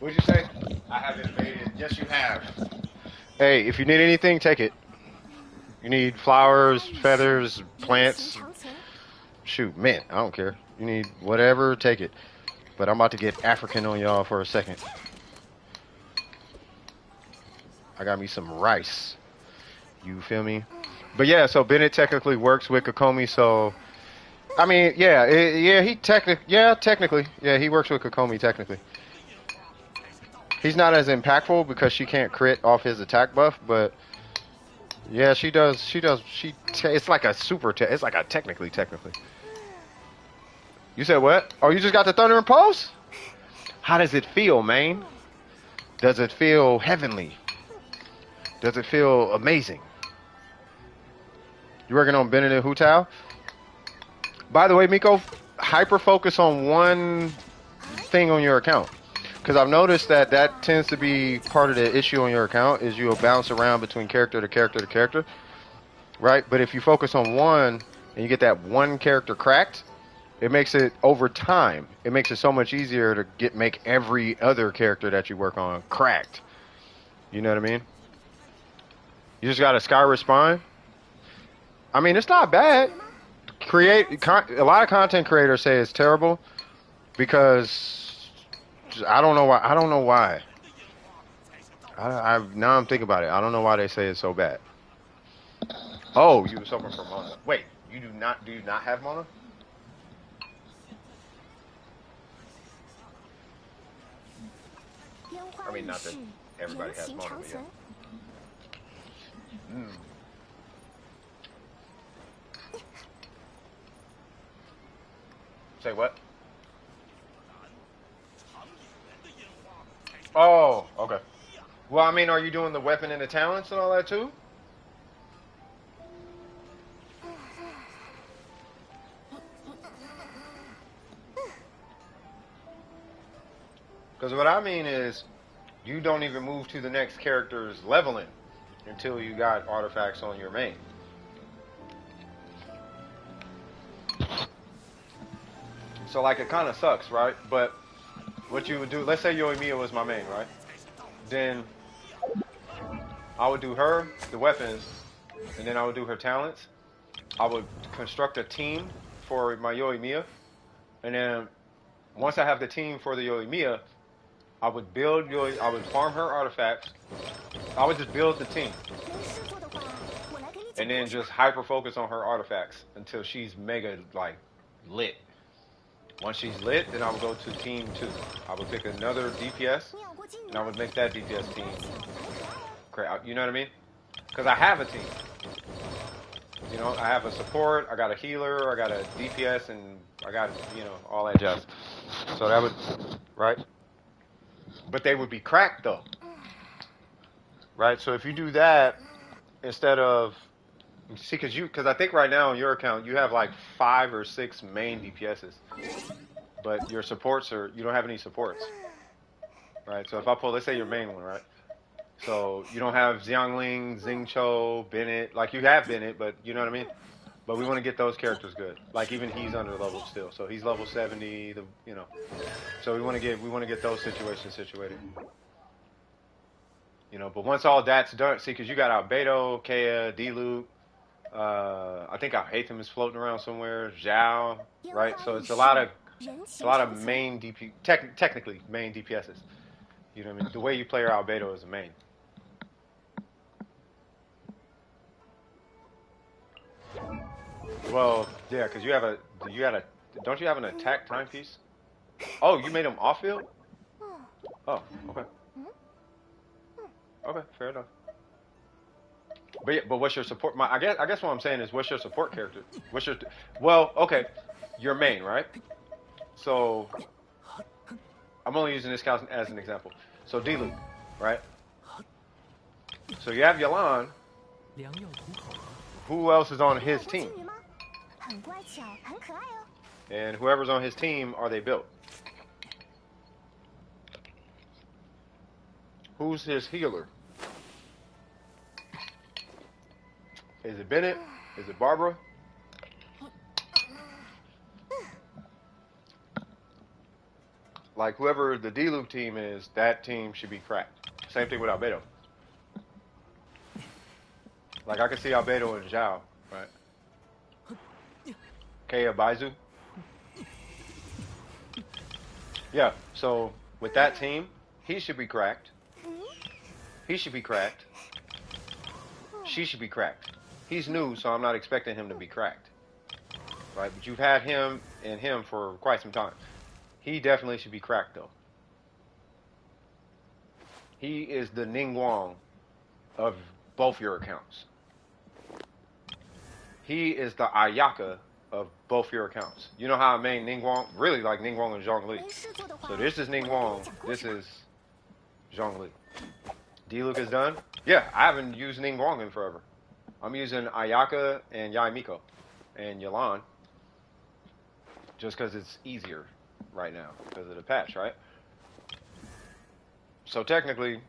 What'd you say? I have invaded. Yes, you have. Hey, if you need anything, take it. You need flowers, feathers, plants. Shoot, mint. I don't care. You need whatever, take it. But I'm about to get African on y'all for a second. I got me some rice. You feel me? But yeah, so Bennett technically works with Kokomi, so... I mean, technically. Yeah, he works with Kokomi, technically. He's not as impactful because she can't crit off his attack buff, but yeah, she does. It's like a it's like a technically. You said what? Oh, you just got the Thunder and Pulse? How does it feel, man? Does it feel heavenly? Does it feel amazing? You working on Bennett and Hu Tao? By the way, Miko, hyper focus on one thing on your account. Because I've noticed that tends to be part of the issue on your account is you'll bounce around between character to character to character, right? But if you focus on one and you get that one character cracked, it makes it, over time, it makes it so much easier to make every other character that you work on cracked. You know what I mean? You just got a Skyrim spine. I mean, it's not bad. A lot of content creators say it's terrible because... I don't know why. Now I'm thinking about it. I don't know why they say it's so bad. Oh, you were suffering from Mona. Wait, do you not have Mona? I mean, not that everybody has Mona, but yeah. Say what? Oh, okay. Well, I mean, are you doing the weapon and the talents and all that too? Because what I mean is, you don't even move to the next character's leveling until you got artifacts on your main. So like it kind of sucks, right? But what you would do, let's say Yoimiya was my main, right? Then I would do her, the weapons, and then I would do her talents. I would construct a team for my Yoimiya, and then once I have the team for the Yoimiya, I would I would farm her artifacts. I would just build the team, and then just hyper focus on her artifacts until she's mega like lit. Once she's lit, then I would go to team 2. I would pick another DPS, and I would make that DPS team. You know what I mean? Because I have a team. You know, I have a support, I got a healer, I got a DPS, and I got, you know, all that jazz. So that would, right? But they would be cracked though. Right? So if you do that, instead of, see, because I think right now on your account, you have like 5 or 6 main DPSs. But your supports you don't have any supports. Right? So if I pull, let's say your main one, right? So you don't have Xiangling, Xingqiu, Bennett. Like you have Bennett, but you know what I mean? But we want to get those characters good. Like even he's under leveled still. So he's level 70, you know. So we want to get those situations situated. You know, but once all that's done, see, because you got Albedo, Kea, D-Luke, I think Alhaitham is floating around somewhere, Zhao, right? So it's a lot of main DP, technically main DPSs. You know what I mean? The way you play your Albedo is a main. Well, yeah, because don't you have an attack timepiece? Oh, you made him off field? Oh, okay. Okay, fair enough. But yeah, but what's your support? I guess what I'm saying is, what's your support character? Well, okay, your main, right? So I'm only using this as an example. So D-Luke, right? So you have Yalan. Who else is on his team? And whoever's on his team, are they built? Who's his healer? Is it Bennett? Is it Barbara? Like whoever the D-Luke team is, that team should be cracked. Same thing with Albedo. Like I can see Albedo and Zhao, right? Kea Baizu. Yeah, so with that team, he should be cracked. He should be cracked. She should be cracked. He's new, so I'm not expecting him to be cracked. Right? But you've had him for quite some time. He definitely should be cracked, though. He is the Ningguang of both your accounts. He is the Ayaka of both your accounts. You know how I made Ningguang? Really like Ningguang and Zhongli. So this is Ningguang. This is Zhongli. D-Luke is done? Yeah, I haven't used Ningguang in forever. I'm using Ayaka and Yaimiko and Yalan just because it's easier right now because of the patch, right? So technically,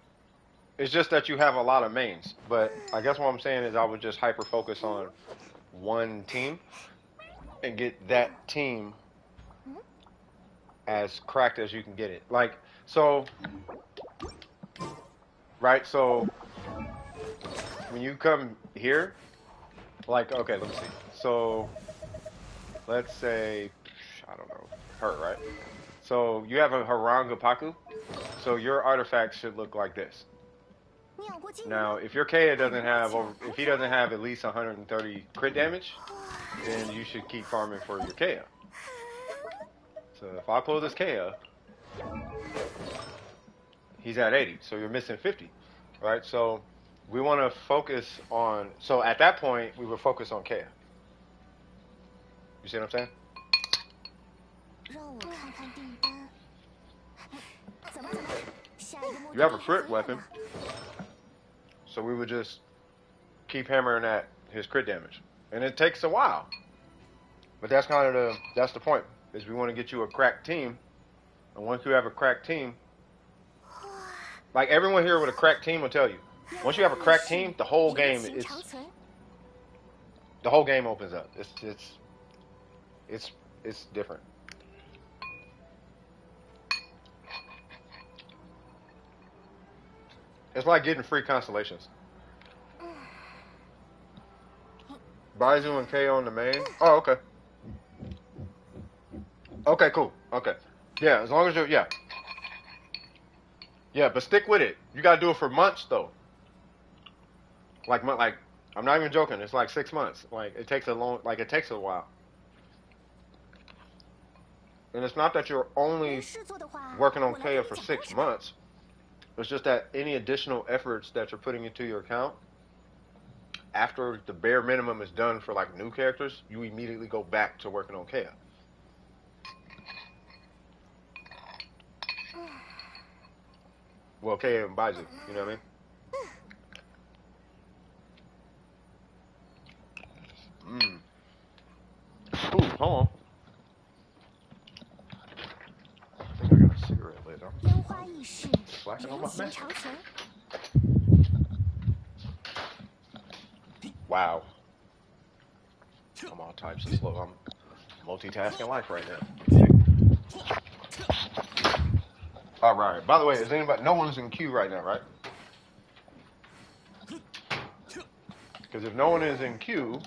it's just that you have a lot of mains. But I guess what I'm saying is I would just hyper focus on one team and get that team as cracked as you can get it. Like, so, right? So when you come here, like, okay, let me see. So let's say, I don't know, her, right? So you have a Harangapaku. So your artifact should look like this. Now, if your Kea doesn't have, if he doesn't have at least 130 crit damage, then you should keep farming for your Kea. So if I pull this Kea, he's at 80, so you're missing 50, right? So we want to focus on, so at that point, we would focus on Kea. You see what I'm saying? You have a crit weapon. So we would just keep hammering at his crit damage. And it takes a while. But that's kind of the point, is we want to get you a cracked team. And once you have a cracked team, like everyone here with a cracked team will tell you, once you have a cracked team, the whole game opens up. It's different. It's like getting free constellations. Baizu and KO on the main. Oh, okay. Okay, cool. Okay. Yeah, as long as you're, yeah. Yeah, but stick with it. You gotta do it for months, though. Like, I'm not even joking. It's like 6 months. Like, it takes a while. And it's not that you're only working on KO for 6 months. It's just that any additional efforts that you're putting into your account, after the bare minimum is done for like new characters, you immediately go back to working on KO. Well, KO and Baizu, you know what I mean? Ooh, hold on. I think I got a cigarette lit on. Slacking on my mess. Wow. I'm all types of slow. I'm multitasking life right now. All right. By the way, is anybody? No one's in queue right now, right? Because if no one is in queue,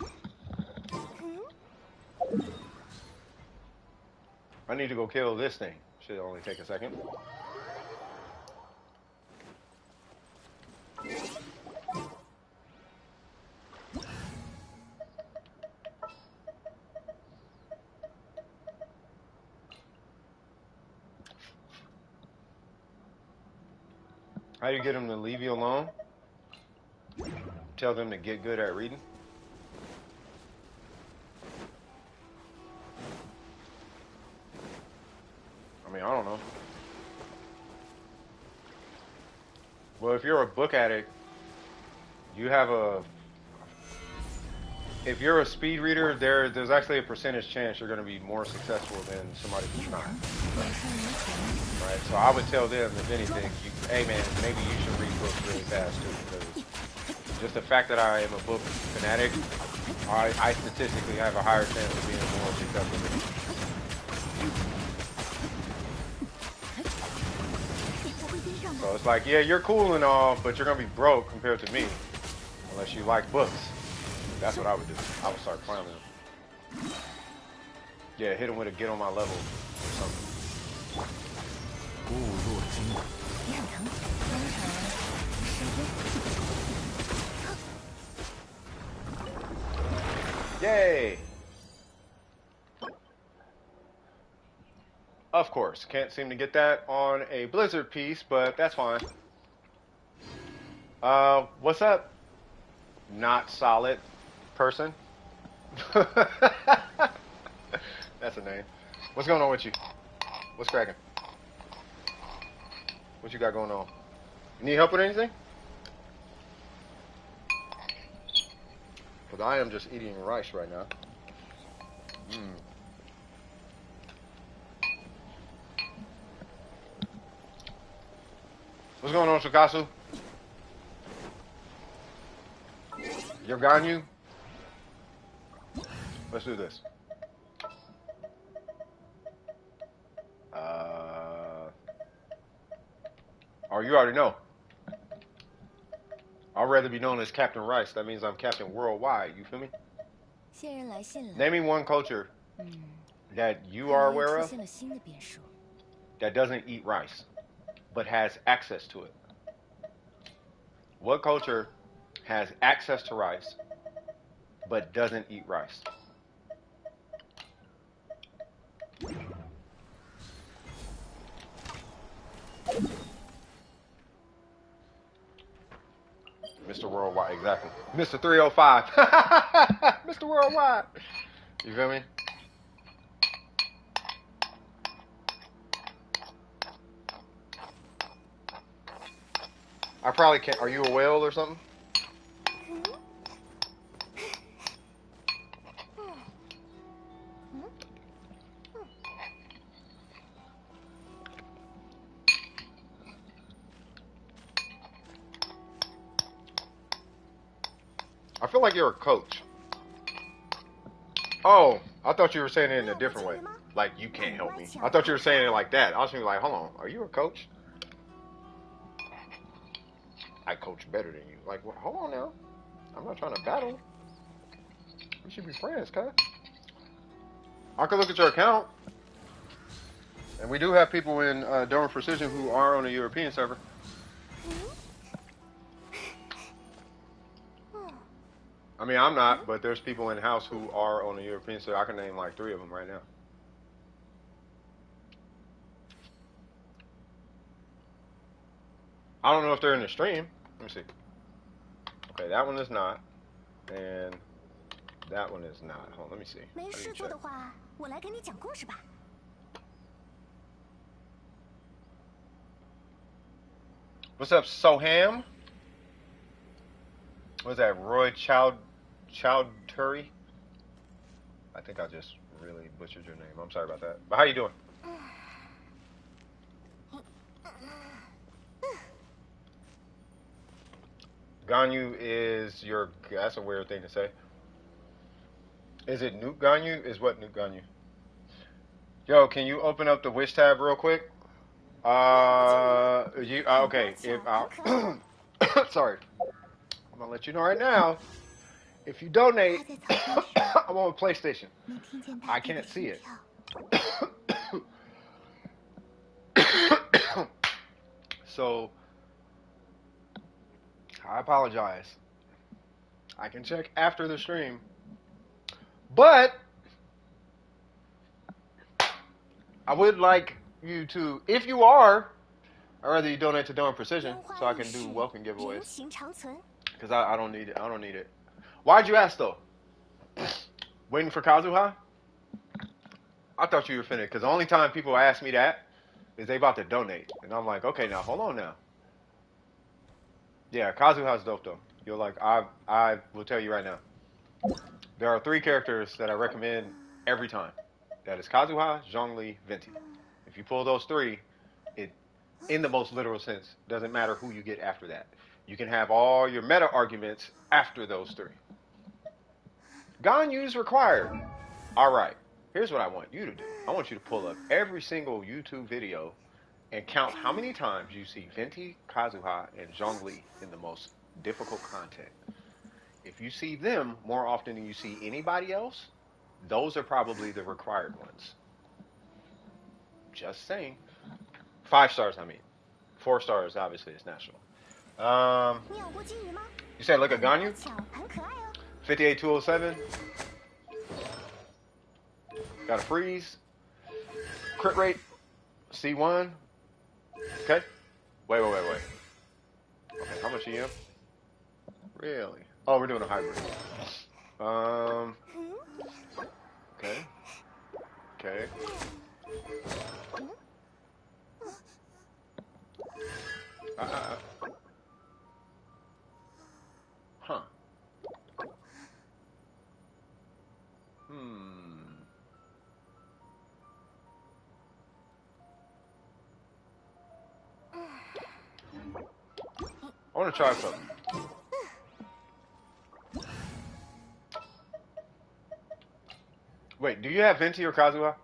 I need to go kill this thing. Should only take a second. How do you get them to leave you alone? Tell them to get good at reading? I mean, I don't know. Well, if you're a book addict, you have if you're a speed reader, there's actually a percentage chance you're going to be more successful than somebody who's not. Right? So I would tell them, if anything, hey man, maybe you should read books really fast too, because just the fact that I am a book fanatic, I statistically have a higher chance of being more successful than you. So it's like, yeah, you're cool and all, but you're going to be broke compared to me, unless you like books. That's what I would do. I would start clowning them. Yeah, hit him with a get on my level or something. Yay! Of course, can't seem to get that on a Blizzard piece, but that's fine. What's up? Not solid person. That's a name. What's going on with you? What's cracking? What you got going on? You need help with anything? Because I am just eating rice right now. What's going on, Shikasu? You're Ganyu? Let's do this. Oh, you already know. I'd rather be known as Captain Rice. That means I'm Captain Worldwide. You feel me? Name me one culture that you are aware of that doesn't eat rice, but has access to it. What culture has access to rice, but doesn't eat rice? Mr. Worldwide, exactly. Mr. 305. Mr. Worldwide. You feel me? I probably can't. Are you a whale or something? I feel like you're a coach. Oh, I thought you were saying it in a different way. Like, you can't help me. I thought you were saying it like that. I was thinking like, hold on, are you a coach? I coach better than you. Like, well, hold on now. I'm not trying to battle. We should be friends, cuz. I could look at your account. And we do have people in Durham Precision who are on a European server. I mean, I'm not, but there's people in house who are on a European server. I can name like 3 of them right now. I don't know if they're in the stream. Let me see. Okay, that one is not. And that one is not. Hold on, let me see. 没事做的话，我来给你讲故事吧。 What's up, Soham? What's that, Roy Chowdhury? I think I just really butchered your name. I'm sorry about that. But how you doing? Ganyu is your... That's a weird thing to say. Is it Nuke Ganyu? Is what Nuke Ganyu? Yo, can you open up the Wish tab real quick? Okay. If sorry, I'm gonna let you know right now. If you donate, I'm on PlayStation. I can't see it. So I apologize. I can check after the stream, but I would like you to, if you are, I'd rather you donate to Durham Precision so I can do welcome giveaways. Because I don't need it. I don't need it. Why'd you ask though? Waiting for Kazuha? I thought you were finished. Because the only time people ask me that is they about to donate. And I'm like, okay, now hold on now. Yeah, Kazuha's dope though. You're like, I will tell you right now. There are 3 characters that I recommend every time. That is Kazuha, Zhongli, Venti. If you pull those 3, it, in the most literal sense, doesn't matter who you get after that. You can have all your meta arguments after those 3. Ganyu's required. All right, here's what I want you to do. I want you to pull up every single YouTube video and count how many times you see Venti, Kazuha, and Zhongli in the most difficult content. If you see them more often than you see anybody else, those are probably the required ones. Just saying. 5 stars, I mean. 4 stars, obviously, is national. You said look at Ganyu? 58207. Got a freeze. Crit rate. C1. Okay. Wait. Okay, how much EM? Really? Oh, we're doing a hybrid. Okay. Okay. Huh. I want to try something. Wait, do you have Venti or Kazuha?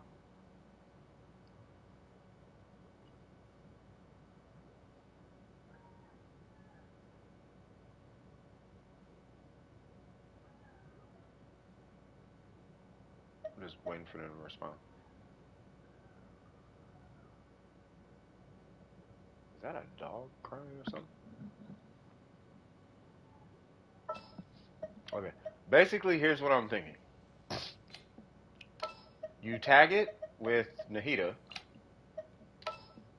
I'm just waiting for them to respond. Is that a dog crying or something? Okay. Basically, here's what I'm thinking. You tag it with Nahida.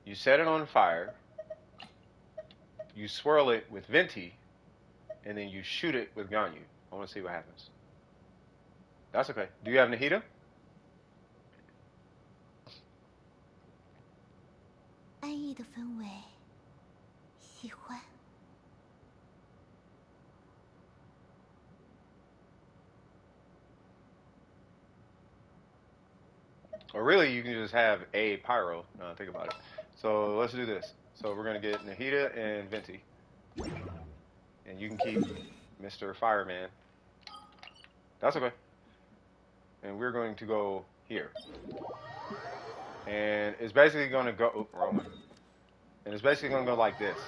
You set it on fire. You swirl it with Venti. And then you shoot it with Ganyu. I want to see what happens. That's okay. Do you have Nahida? Or really, you can just have a pyro. Think about it. So let's do this. So we're going to get Nahida and Venti. And you can keep Mr. Fireman. That's okay. And we're going to go here. And it's basically going to go, wrong one. And it's basically going to go like this.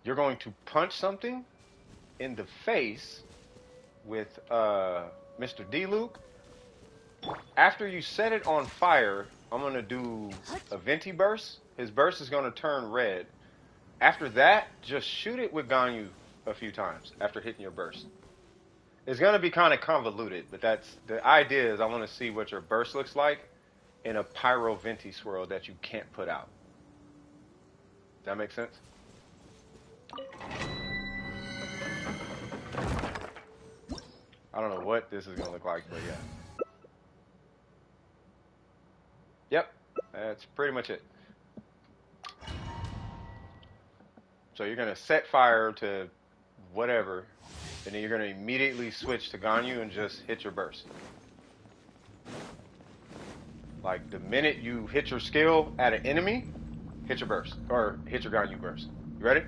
You're going to punch something in the face with Mr. D-Luke. After you set it on fire, I'm going to do a Venti burst. His burst is going to turn red. After that, just shoot it with Ganyu a few times after hitting your burst. It's going to be kind of convoluted, but that's the idea is I want to see what your burst looks like in a pyro Venti swirl that you can't put out. Does that make sense? I don't know what this is going to look like, but yeah. Yep, that's pretty much it. So you're going to set fire to whatever, and then you're going to immediately switch to Ganyu and just hit your burst. Like the minute you hit your skill at an enemy, hit your burst, or hit your Ganyu burst. You ready?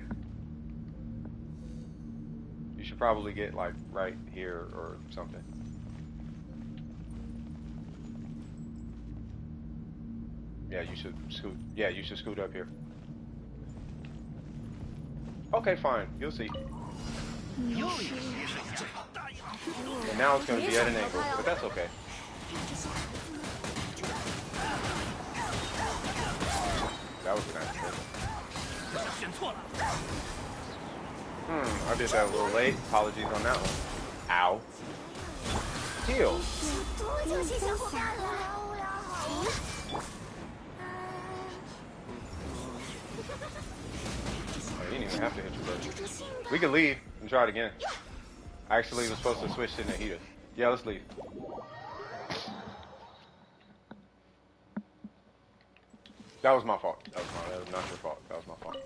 You should probably get like right here or something. Yeah, you should scoot. Yeah, you should scoot up here. Okay, fine. You'll see. And now it's going to be at an angle, but that's okay. That was a nice trick. I did that a little late. Apologies on that one. Ow. Heal. Oh, you didn't even have to hit your burst. We can leave and try it again. Actually, we're supposed to switch to Nahida. Yeah, let's leave. That was my fault. That was not your fault. That was my fault.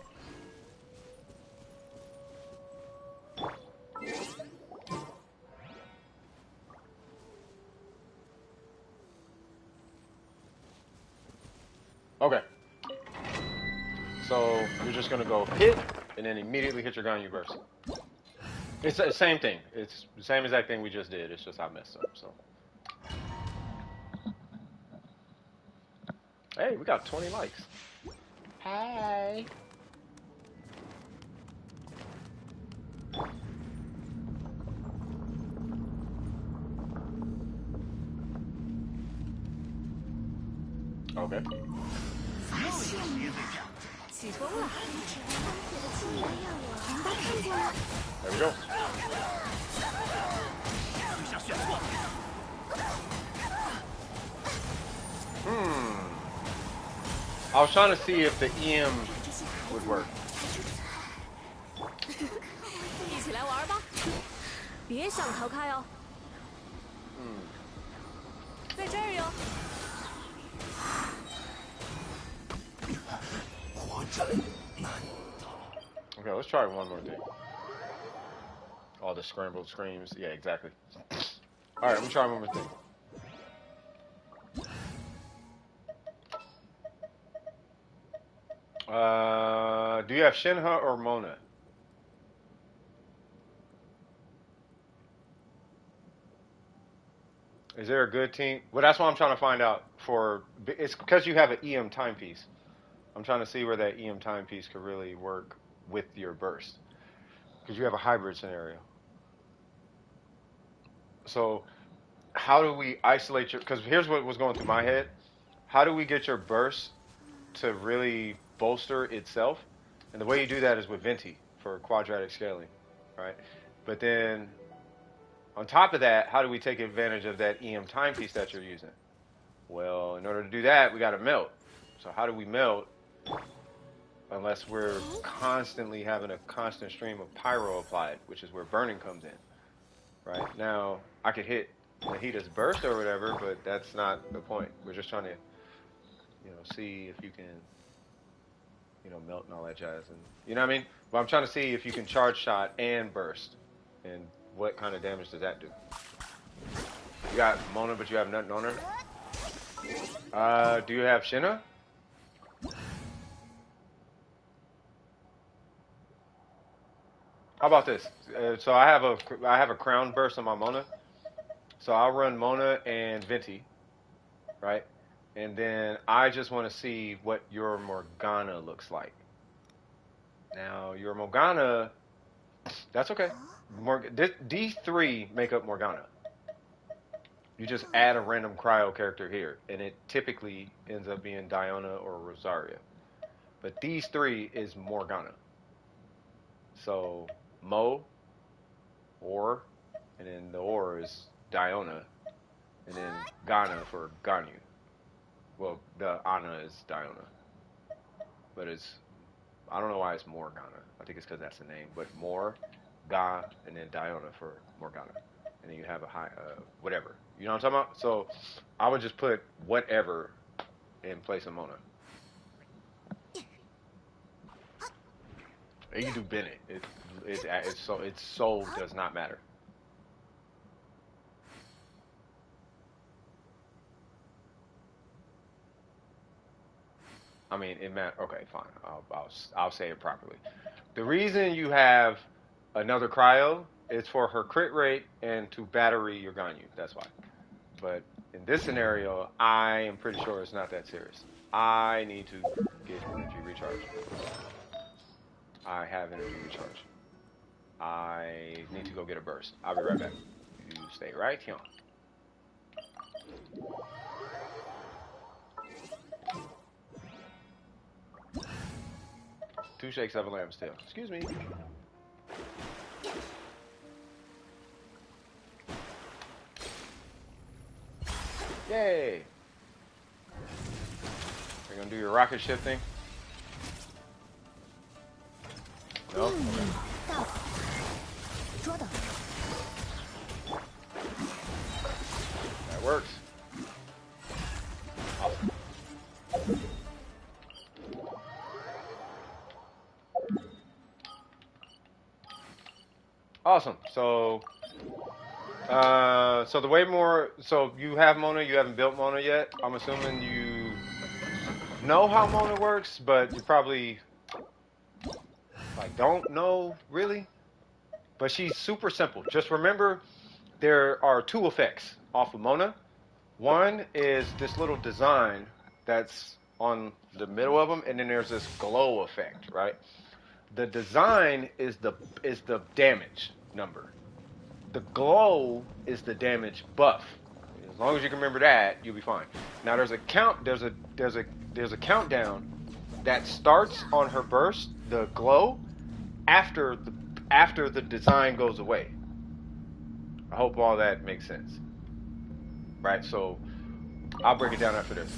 Okay. So you're just gonna go hit and then immediately hit your Ganyu burst. It's the same thing. It's the same exact thing we just did. It's just I messed up. So. Hey, we got 20 likes. Hey. Okay. There we go. I was trying to see if the EM would work. Okay, let's try one more thing. All the scrambled screams. Yeah, exactly. Alright, let me try one more thing. Do you have Shinha or Mona? Is there a good team? Well, that's what I'm trying to find out. It's because you have an EM timepiece. I'm trying to see where that EM timepiece could really work with your burst. Because you have a hybrid scenario. So, how do we isolate your... Because here's what was going through my head. How do we get your burst to really bolster itself? And the way you do that is with Venti for quadratic scaling, right? But then, on top of that, how do we take advantage of that EM timepiece that you're using? Well, in order to do that, we got to melt. So how do we melt unless we're constantly having a constant stream of pyro applied, which is where burning comes in, right? Now, I could hit Nahida's burst or whatever, but that's not the point. We're just trying to, see if you can, melt and all that jazz. And you know what I mean? But I'm trying to see if you can charge shot and burst. And what kind of damage does that do? You got Mona, but you have nothing on her? Do you have Shinna? How about this? So I have a crown burst on my Mona. So I'll run Mona and Venti, right? And then I just want to see what your Morgana looks like. Now, your Morgana, that's okay. These three make up Morgana. You just add a random cryo character here, and it typically ends up being Diana or Rosaria. But these three is Morgana. So Mo, Or, and then the Or is Diona, and then Ghana for Ganyu. Well, the Ana is Diona, but it's, I don't know why it's Morgana. I think it's because that's the name. But Mor, Ga, and then Diona for Morgana. And then you have a high, whatever. You know what I'm talking about? So I would just put whatever in place of Mona. And you do Bennett. It's so does not matter. I mean, it matters. Okay, fine. I'll say it properly. The reason you have another cryo is for her crit rate and to battery your Ganyu. That's why. But in this scenario, I am pretty sure it's not that serious. I need to get energy recharge. I have energy recharge. I need to go get a burst. I'll be right back. You stay right here. Two shakes of a lamb's tail. Excuse me. Yay! Are you gonna do your rocket ship thing? No? Okay. That works. Awesome. Awesome. So the way more, so you have Mona, you haven't built Mona yet. I'm assuming you know how Mona works, but you probably like don't know really. But she's super simple. Just remember there are two effects off of Mona. One is this little design that's on the middle of them, and then there's this glow effect, right? The design is the damage number. The glow is the damage buff. As long as you can remember that, you'll be fine. Now there's a countdown that starts on her burst, the glow, after the design goes away. I hope all that makes sense. Right? So I'll break it down after this.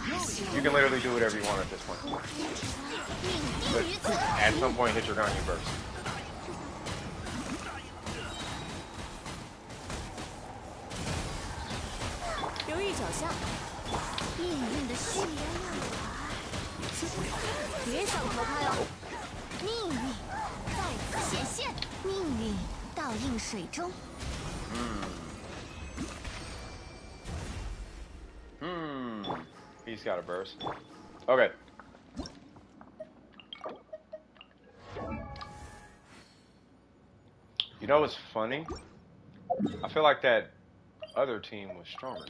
You can literally do whatever you want at this point. But at some point hit your Ganyu burst. He's got a burst. Okay. You know what's funny? I feel like that other team was stronger.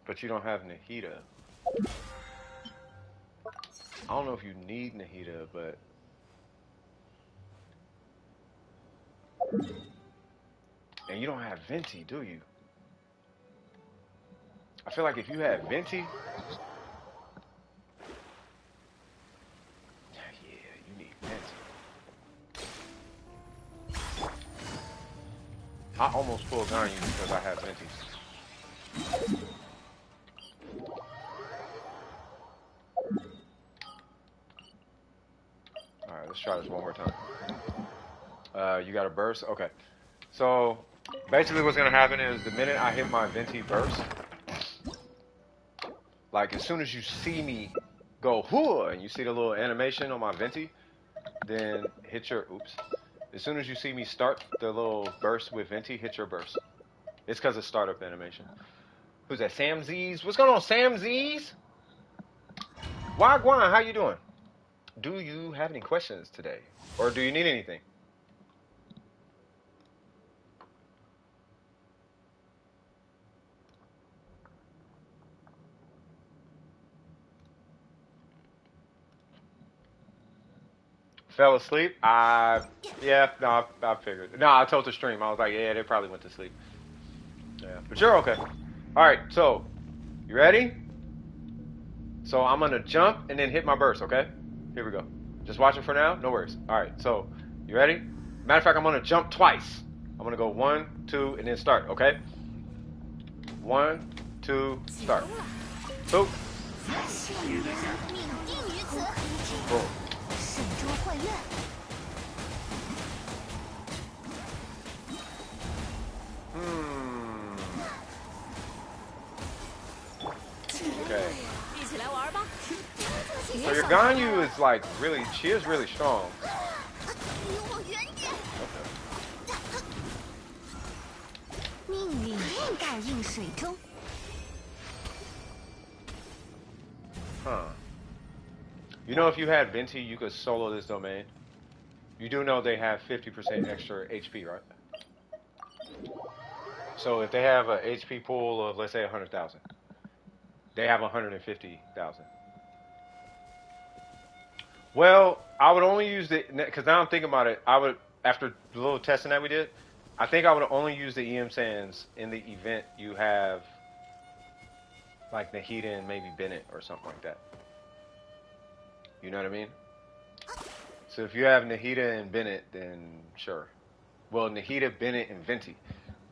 But you don't have Nahida. I don't know if you need Nahida, but... And you don't have Venti, do you? I feel like if you had Venti... Yeah, you need Venti. I almost pulled Ganyu because I have Venti. Alright, let's try this one more time. You got a burst? Okay. So, basically what's going to happen is the minute I hit my Venti burst, like as soon as you see me go whoo and you see the little animation on my Venti, then hit your, oops. As soon as you see me start the little burst with Venti, hit your burst. It's because of startup animation. Who's that? Sam Z's? What's going on, Sam Z's? Wagwan, how you doing? Do you have any questions today? Or do you need anything? fell asleep. Yeah, no, I figured. No, I told the stream. I was like, yeah, they probably went to sleep. Yeah, but you're okay. All right, so you ready? So I'm gonna jump and then hit my burst. Okay, here we go. Just watch it for now. No worries. All right, so you ready? Matter of fact, I'm gonna jump twice. I'm gonna go 1, 2, and then start. Okay. 1, 2, start. 2. Boom. 神州幻愿， Okay. So your Ganyu is like really, she is really strong. 离我远点！ 命令倒映水中。 Huh. You know, if you had Venti, you could solo this domain. You do know they have 50% extra HP, right? So if they have a HP pool of, let's say, 100,000, they have 150,000. Well, I would only use the, because now I'm thinking about it, I would, after the little testing that we did, I think I would only use the EM Sands in the event you have, like, Nahida and maybe Bennett or something like that. You know what I mean? So if you have Nahida and Bennett, then sure. Well, Nahida, Bennett, and Venti,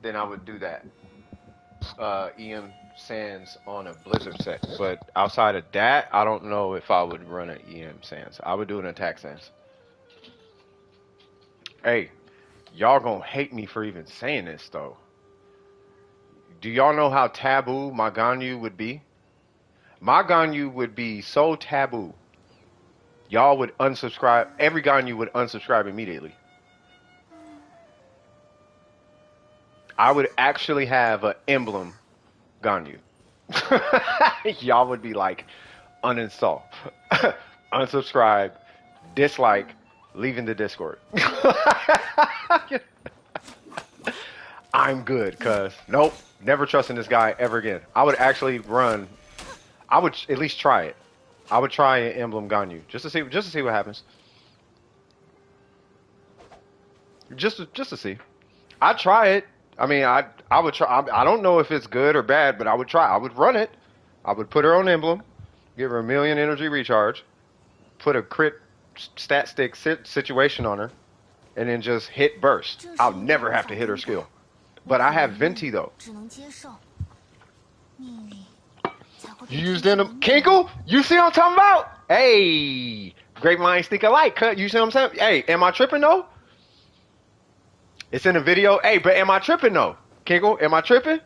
then I would do that. EM Sands on a Blizzard set. But outside of that, I don't know if I would run an EM Sands. I would do an attack Sands. Hey, y'all gonna hate me for even saying this, though. Do y'all know how taboo my Ganyu would be? My Ganyu would be so taboo. Y'all would unsubscribe. Every Ganyu would unsubscribe immediately. I would actually have an emblem Ganyu. Y'all would be like, uninstall, unsubscribe, dislike, leaving the Discord. I'm good, cuz. Nope, never trusting this guy ever again. I would actually run. I would at least try it. I would try an emblem Ganyu just to see what happens. Just to see. I'd try it. I mean, I would try. I don't know if it's good or bad, but I would try. I would run it. I would put her on emblem, give her 1,000,000 energy recharge, put a crit stat stick situation on her, and then just hit burst. I'll never have to hit her skill. But I have Venti though. 只能接受。命令才会被 You used them Kinkle? You see what I'm talking about? Hey, great minds think alike. Cut. You see what I'm saying? Hey, am I tripping though? It's in the video. Hey, but am I tripping though? Kinkle, am I tripping?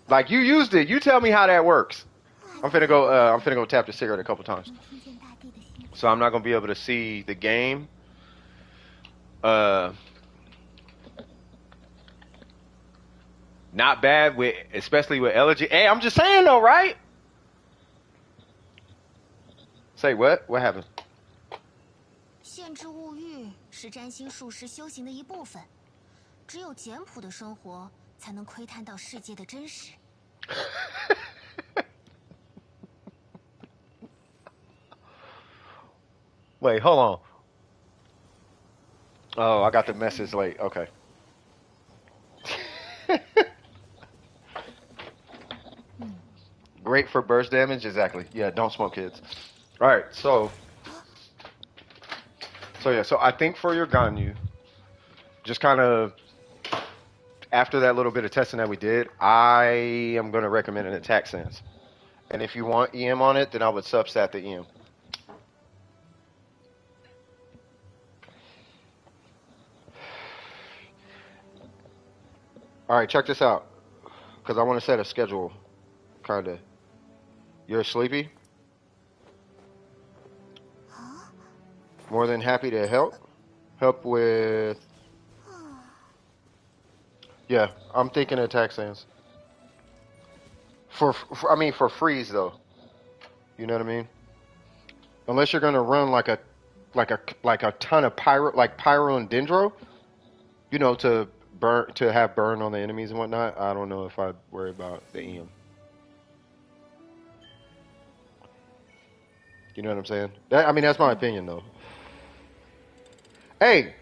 Like you used it. You tell me how that works. I'm finna go tap the cigarette a couple times. 听见大地的心。 So I'm not gonna be able to see the game. Not bad with, especially with elegy. Hey, I'm just saying though, right? Say what? What happened? 限制物欲是占星术士修行的一部分，只有简朴的生活才能窥探到世界的真实。 Wait, hold on. Oh, I got the message late. Okay. Great for burst damage, exactly. Yeah, don't smoke, kids. All right, so yeah, so I think for your Ganyu, just kind of after that little bit of testing that we did, I am going to recommend an attack sense. And if you want EM on it, then I would substat the EM. All right, check this out, because I want to set a schedule, kind of. You're sleepy? More than happy to help. Help with... Yeah, I'm thinking attack sands. I mean, for freeze, though. You know what I mean? Unless you're going to run like a ton of pyro, like pyro and dendro, you know, to have burn on the enemies and whatnot. I don't know if I'd worry about the EM. You know what I'm saying? I mean, that's my opinion, though. Hey,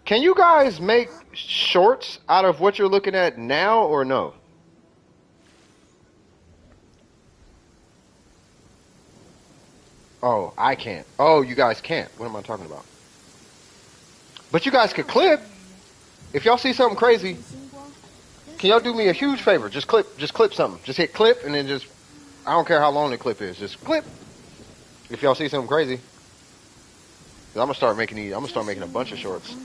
can you guys make shorts out of what you're looking at now or no? Oh, I can't. Oh, you guys can't. What am I talking about? But you guys could clip. If y'all see something crazy, can y'all do me a huge favor? Just clip something. Just hit clip and then just, I don't care how long the clip is. Just clip. If y'all see something crazy. I'm gonna start making these. I'm gonna start making a bunch of shorts.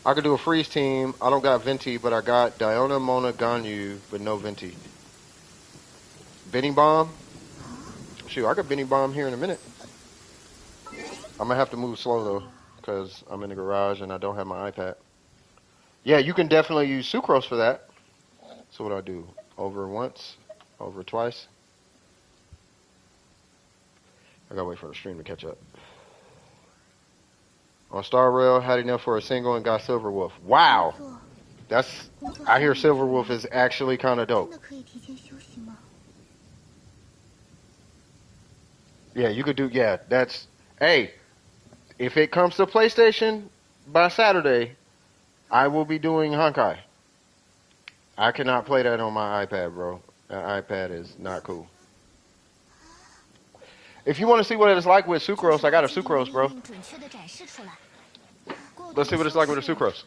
I could do a freeze team. I don't got Venti, but I got Diona, Mona, Ganyu, but no Venti. Benny Bomb? Shoot, I got Benny Bomb here in a minute. I'm gonna have to move slow though, because I'm in the garage and I don't have my iPad. Yeah, you can definitely use sucrose for that. So what do I do? Over once, over twice. I gotta wait for the stream to catch up. On Star Rail, had enough for a single and got Silver Wolf. Wow! That's, I hear Silver Wolf is actually kind of dope. Yeah, you could do, yeah, that's, hey, if it comes to PlayStation by Saturday, I will be doing Honkai. I cannot play that on my iPad, bro. That iPad is not cool. If you want to see what it's like with sucrose, I got a sucrose, bro. Let's see what it's like with a sucrose.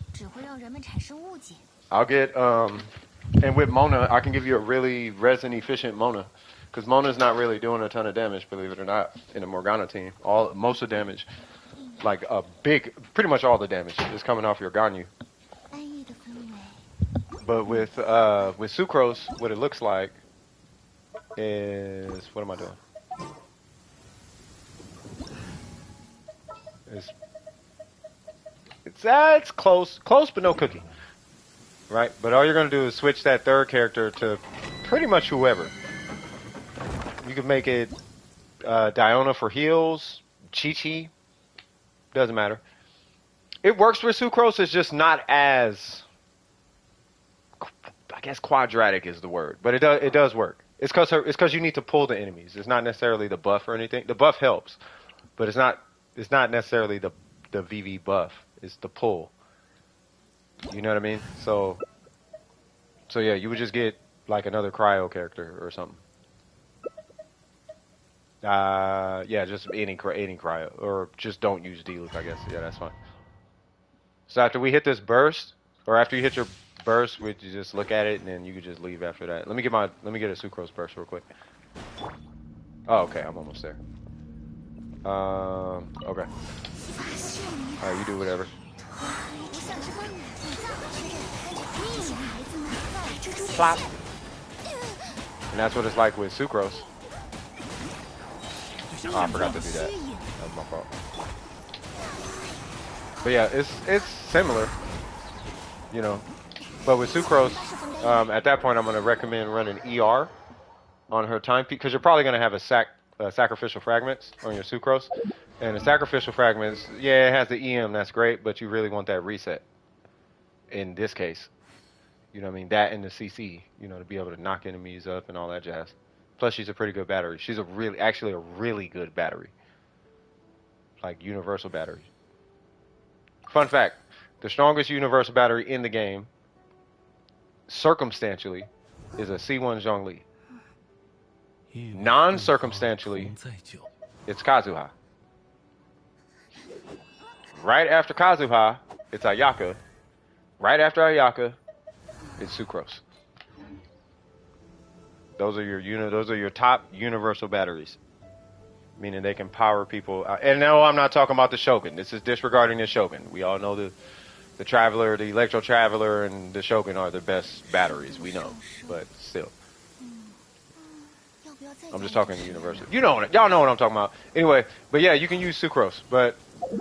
I'll get, and with Mona, I can give you a really resin efficient Mona. Because Mona's not really doing a ton of damage, believe it or not, in a Morgana team. Most of the damage, like a big, pretty much all the damage is coming off your Ganyu. But with sucrose, what it looks like is, what am I doing? It's close but no cookie, right? But all you're gonna do is switch that third character to pretty much whoever. You could make it Diona for heals, Chi-Chi, doesn't matter. It works with sucrose. It's just not as, I guess quadratic is the word, but it does work. It's because you need to pull the enemies. It's not necessarily the buff or anything. The buff helps, but it's not necessarily the VV buff. It's the pull. You know what I mean? So yeah, you would just get like another cryo character or something. Yeah, just any cryo, or just don't use D-Loop, I guess. Yeah, that's fine. So after we hit this burst, or after you hit your burst, we just look at it and then you can just leave after that. Let me get a sucrose burst real quick. Oh, okay, I'm almost there. Okay. Alright, you do whatever. Plop. And that's what it's like with sucrose. Oh, I forgot to do that. That was my fault. But yeah, it's similar, you know. But with sucrose, at that point, I'm going to recommend running ER on her timepiece, because you're probably going to have a sacrificial fragments on your sucrose. And the sacrificial fragments, yeah, it has the EM, that's great, but you really want that reset in this case. You know what I mean? That and the CC, you know, to be able to knock enemies up and all that jazz. Plus, she's a pretty good battery. She's actually a really good battery. Like, universal battery. Fun fact, the strongest universal battery in the game, circumstantially, is a C1 Zhongli. Non-circumstantially, it's Kazuha. Right after Kazuha, it's Ayaka. Right after Ayaka, it's Sucrose. Those are your top universal batteries, meaning they can power people. And no, I'm not talking about the Shogun. This is disregarding the Shogun. We all know the Traveler, the Electro Traveler, and the Shogun are the best batteries. We know, but still, I'm just talking universal. Y'all know what I'm talking about. Anyway, but yeah, you can use Sucrose, but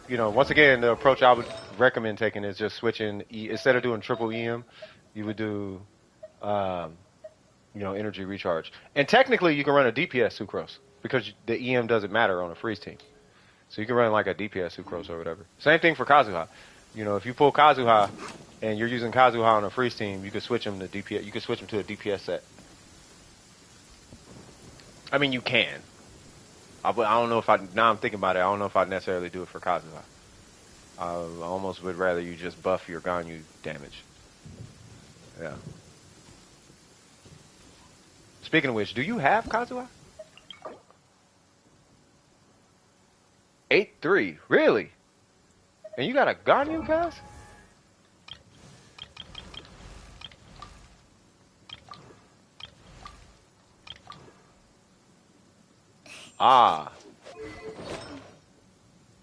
you know, once again, the approach I would recommend taking is just switching. Instead of doing triple EM, you would do, energy recharge. And technically, you can run a DPS sucrose because the EM doesn't matter on a freeze team. So you can run like a DPS sucrose or whatever. Same thing for Kazuha. You know, if you pull Kazuha and you're using Kazuha on a freeze team, you could switch him to DPS. You could switch him to a DPS set. I mean, you can. I don't know if I. Now I'm thinking about it. I don't know if I'd necessarily do it for Kazuha. I almost would rather you just buff your Ganyu damage. Yeah. Speaking of which, do you have Kazuha? 8-3, really? And you got a Ganyu, cuz? Ah.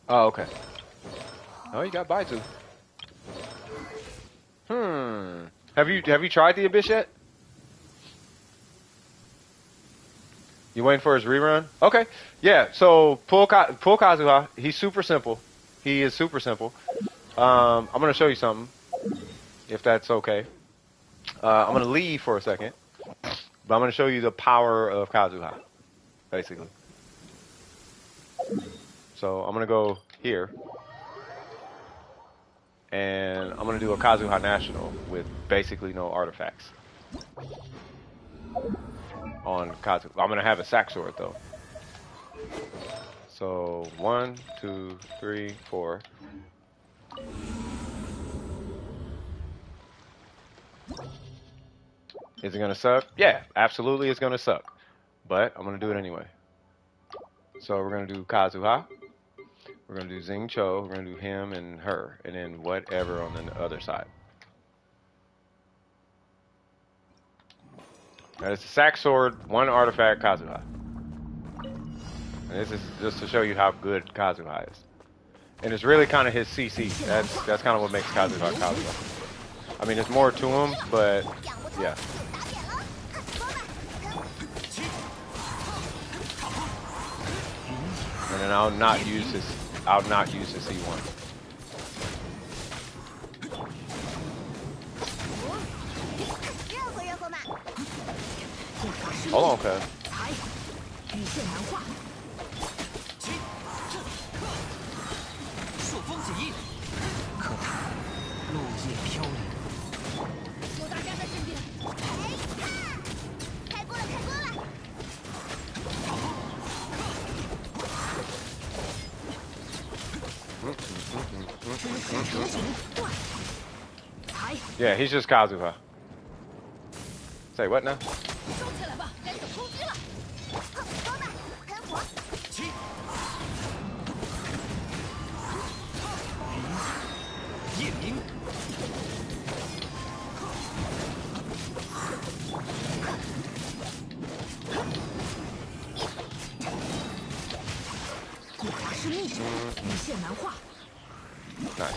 Oh, okay. Oh, you got Baitu. Have you tried the Abyss yet? You waiting for his rerun? Okay. Yeah, so pull Kazuha. He's super simple. He is super simple. I'm going to show you something, if that's okay. I'm going to leave for a second, but I'm going to show you the power of Kazuha, basically. So I'm going to go here, and I'm going to do a Kazuha National with basically no artifacts on Kazuha. I'm going to have a sack sword, though. So 1, 2, 3, 4. Is it going to suck? Yeah, absolutely it's going to suck. But I'm going to do it anyway. So we're going to do Kazuha. We're going to do Xing Cho. We're going to do him and her. And then whatever on the other side. Now it's a sack sword, 1 artifact Kazuha. And this is just to show you how good Kazuha is. And it's really kind of his CC. That's kind of what makes Kazuha Kazuha. I mean, there's more to him, but yeah. And then I'll not use his C1. Hold on, cuz. Yeah, he's just Kazuha. Say what now? Nice.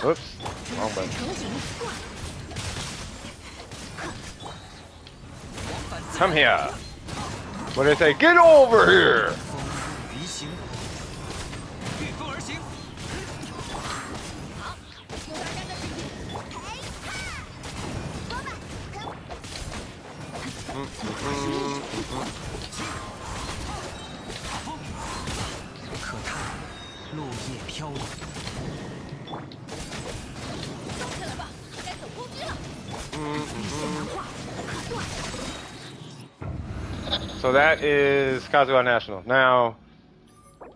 Oops, wrong button. Come here. What did they say? Get over here! So that is Kazuha National. Now,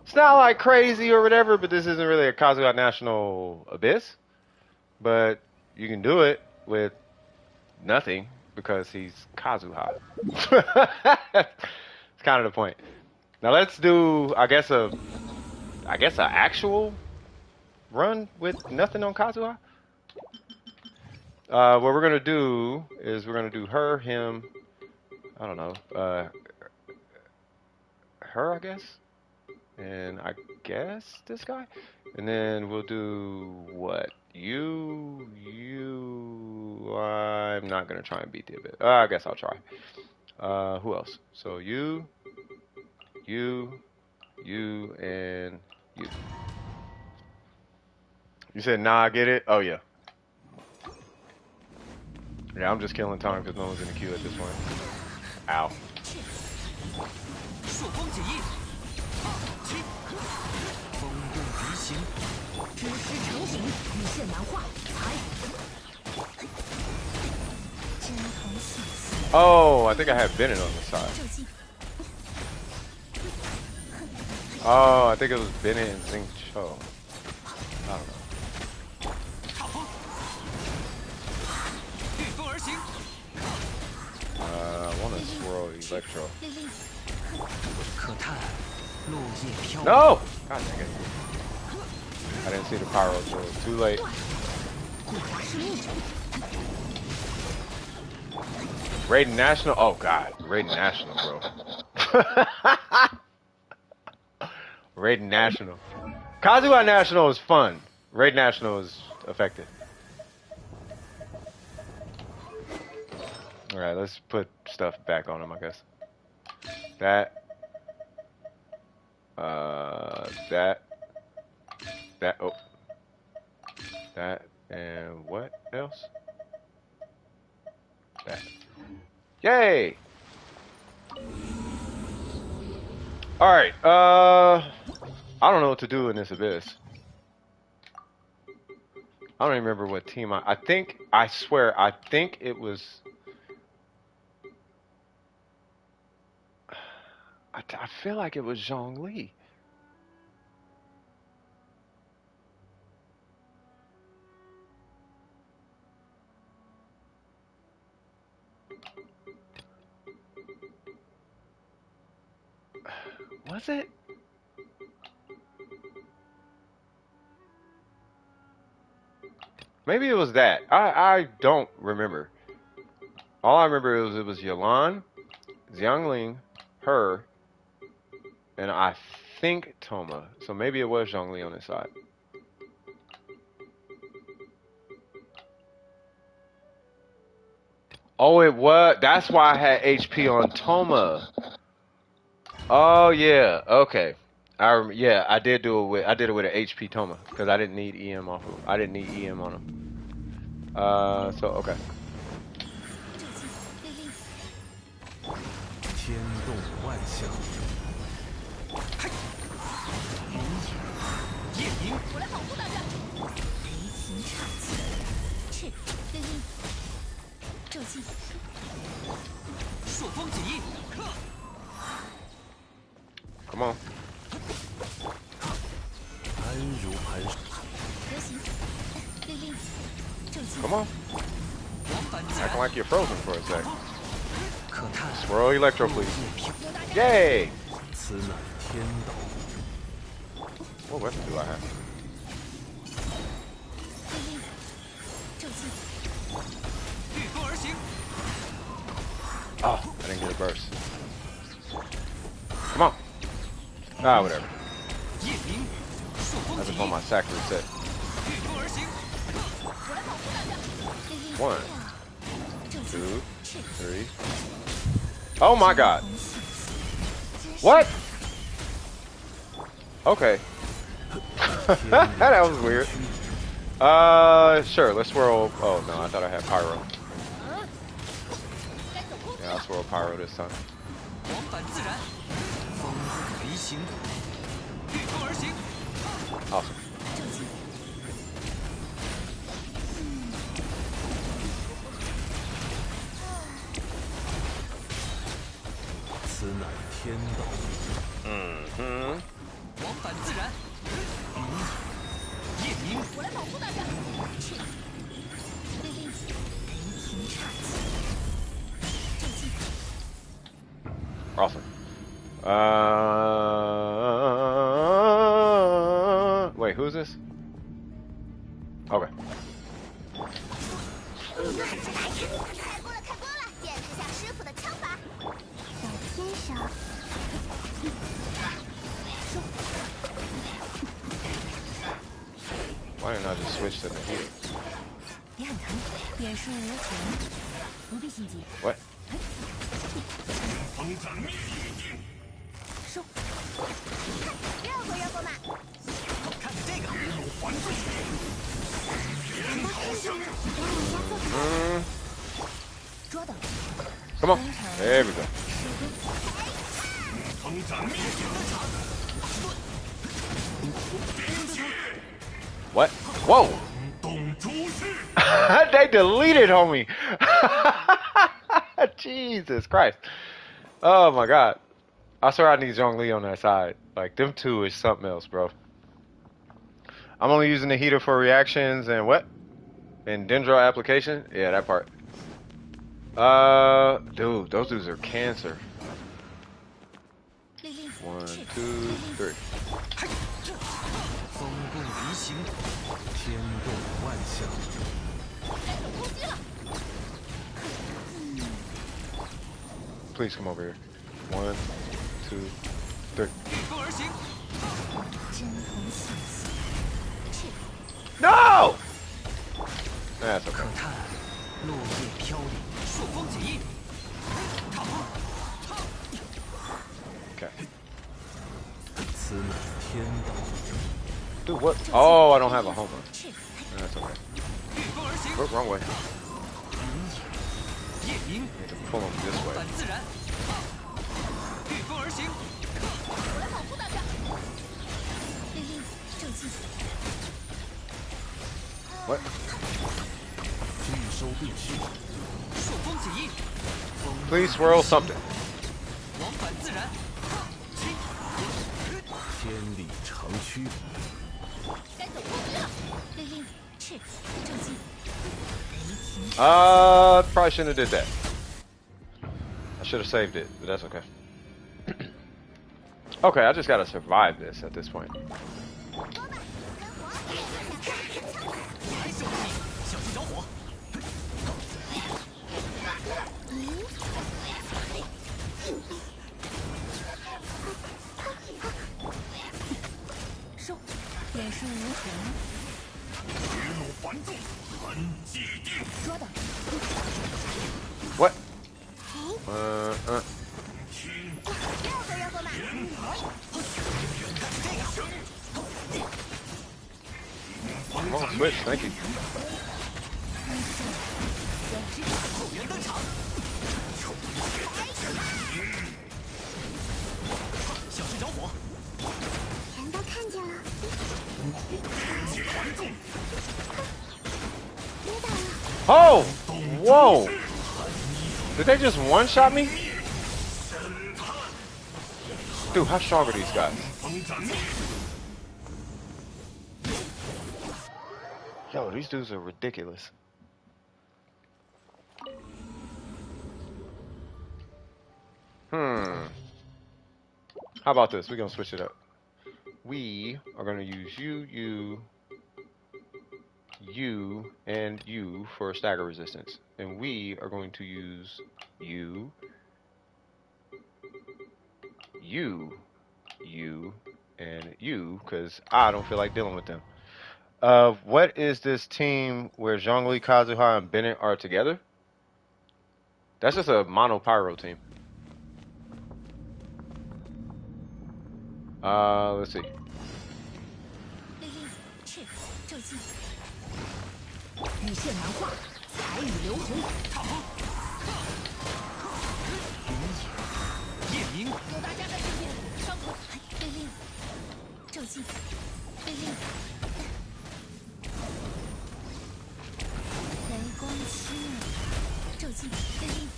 it's not like crazy or whatever, but this isn't really a Kazuha National Abyss. But you can do it with nothing because he's Kazuha. It's kind of the point. Now let's do, I guess a actual run with nothing on Kazuha. What we're gonna do is we're gonna do her, him. I don't know. Her, I guess. And I guess this guy. And then we'll do what? You. I'm not gonna try and beat the Abyss. I guess I'll try. Who else? So you, You and you. You said, nah, I get it? Oh, yeah. Yeah, I'm just killing time because no one's in the queue at this point. Ow. 朔风解翼，2、7，风动离形，知识成型，无限难化，才。针头细细， Oh, I think I had Bennett on the side. 就近 Oh, I think it was Bennett and Zing Cho. I don't know. 踏风，御风而行， I want to swirl Electro. 令令，可叹落叶飘。 No! God dang it. I didn't see the pyro, so it was too late. 护法是命。 Raiden National? Oh, God. Raiden National, bro. Raiden National. Kazuha National is fun. Raiden National is effective. Alright, let's put stuff back on him, I guess. That. That. Oh. That. And what else? That. Yay! Alright, I don't know what to do in this abyss. I don't even remember what team I think, I swear, I think it was... I feel like it was Zhongli. Was it? Maybe it was that. I don't remember. All I remember is it was Yalan, Xiangling, her, and I think Toma. So maybe it was Zhongli on this side. Oh, it was. That's why I had HP on Toma. Oh yeah. Okay. Yeah, I did do it with an HP Toma because I didn't need EM off of. I didn't need EM on him. So okay. 天动万象，夜明，我来保护大家。雷霆岔气，赤，令令，骤进，朔风解翼， Come on. 安如磐石。蛇形，令令，骤进， Come on. 往返自 Acting 然， like you're frozen for a sec. 可叹 Swirl Electro, 落 please. 叶飘。 Yay! 此乃天道。 What weapon do I have? 令令，骤进，御风而行， Oh, I didn't get a burst. Come on. Ah, whatever. 夜明，朔风 I 解 just 翼 want，my sack reset. 御风而行， One, 骤进， two, 赤， three. Oh my god. What? Okay. That was weird. Sure, let's swirl. Oh no, I thought I had pyro. Yeah, I'll swirl pyro this time. 往返自然，风动离形，御风而行， Awesome. 骤进，此乃天道。Mm-hmm. 往返自然，夜明，我来保护大家。赤，令令，雷霆岔气，骤进， Awesome. Wait, who's this? Okay. 开锅了，开锅了！见识下师傅的枪法。小天使。 Why didn't I just switch to the healer? 别很疼，也是我选，不必心急。 What? 收。Come on. There we go. What? Whoa! They deleted, homie. Jesus Christ. Oh my God. I swear I need Zhongli on that side. Like, them two is something else, bro. I'm only using the heater for reactions and what? And Dendro application? Yeah, that part. Dude, those dudes are cancer. 1, 2, 3. 风共离形，天动万象。 Please come over here. 1, 2, 3. 御风而行。 No! That's 可 okay. 叹落叶飘零，朔风起义。 Okay. 此乃天道。 Dude, what? Oh, I don't have a home run. That's okay. 御风而行。 Wrong way. 夜明 Need to pull him this way. 反自然。御风而行。 What? 拒收并蓄，朔风起义。 Please swirl something. 往返自然。 天理长驱。 Probably shouldn't have did that. I should have saved it, but that's okay. Okay, I just gotta survive this at this point. 来，兄弟，小心着火。 收，点数无痕。捉到。 What? Come on, switch, thank you. 后援登场。小心着火。全都看见了。跌倒了。 Oh! Whoa! Did they just one-shot me? Dude, how strong are these guys? Yo, these dudes are ridiculous. How about this? We're gonna switch it up. We are gonna use you, and you for stagger resistance. And we are going to use you, and you, because I don't feel like dealing with them. What is this team where Zhongli, Kazuha, and Bennett are together? That's just a mono pyro team. Let's see. 雨线难化，彩雨流红。夜明。 有大家在这边，伤口被令，咒技被令，雷光侵入，咒技被令。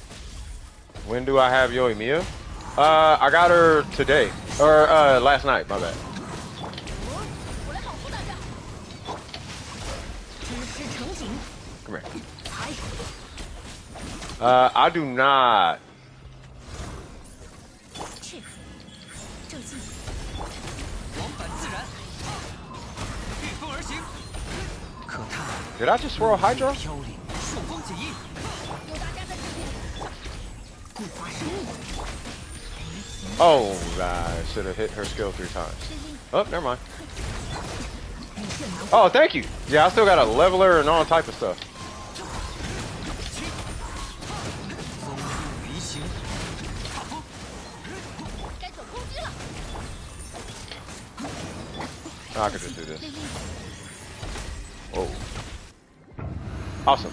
When do I have Yoimiya? I got her today, or last night. My bad. 我来保护大家。知识成景， Come here. 彩。 I do not. 去，咒技。往返自然。御风而行。可叹 Did I just swirl Hydra? 飘零，朔风起义。有大家在这边。 不发生命。 Oh, I should have hit her skill 3 times. Oh, never mind. 雨线难化， Oh, thank you. Yeah, I still got a leveler and all type of stuff. 风入离形。该走攻击了。No, I could just do this. Whoa. Awesome.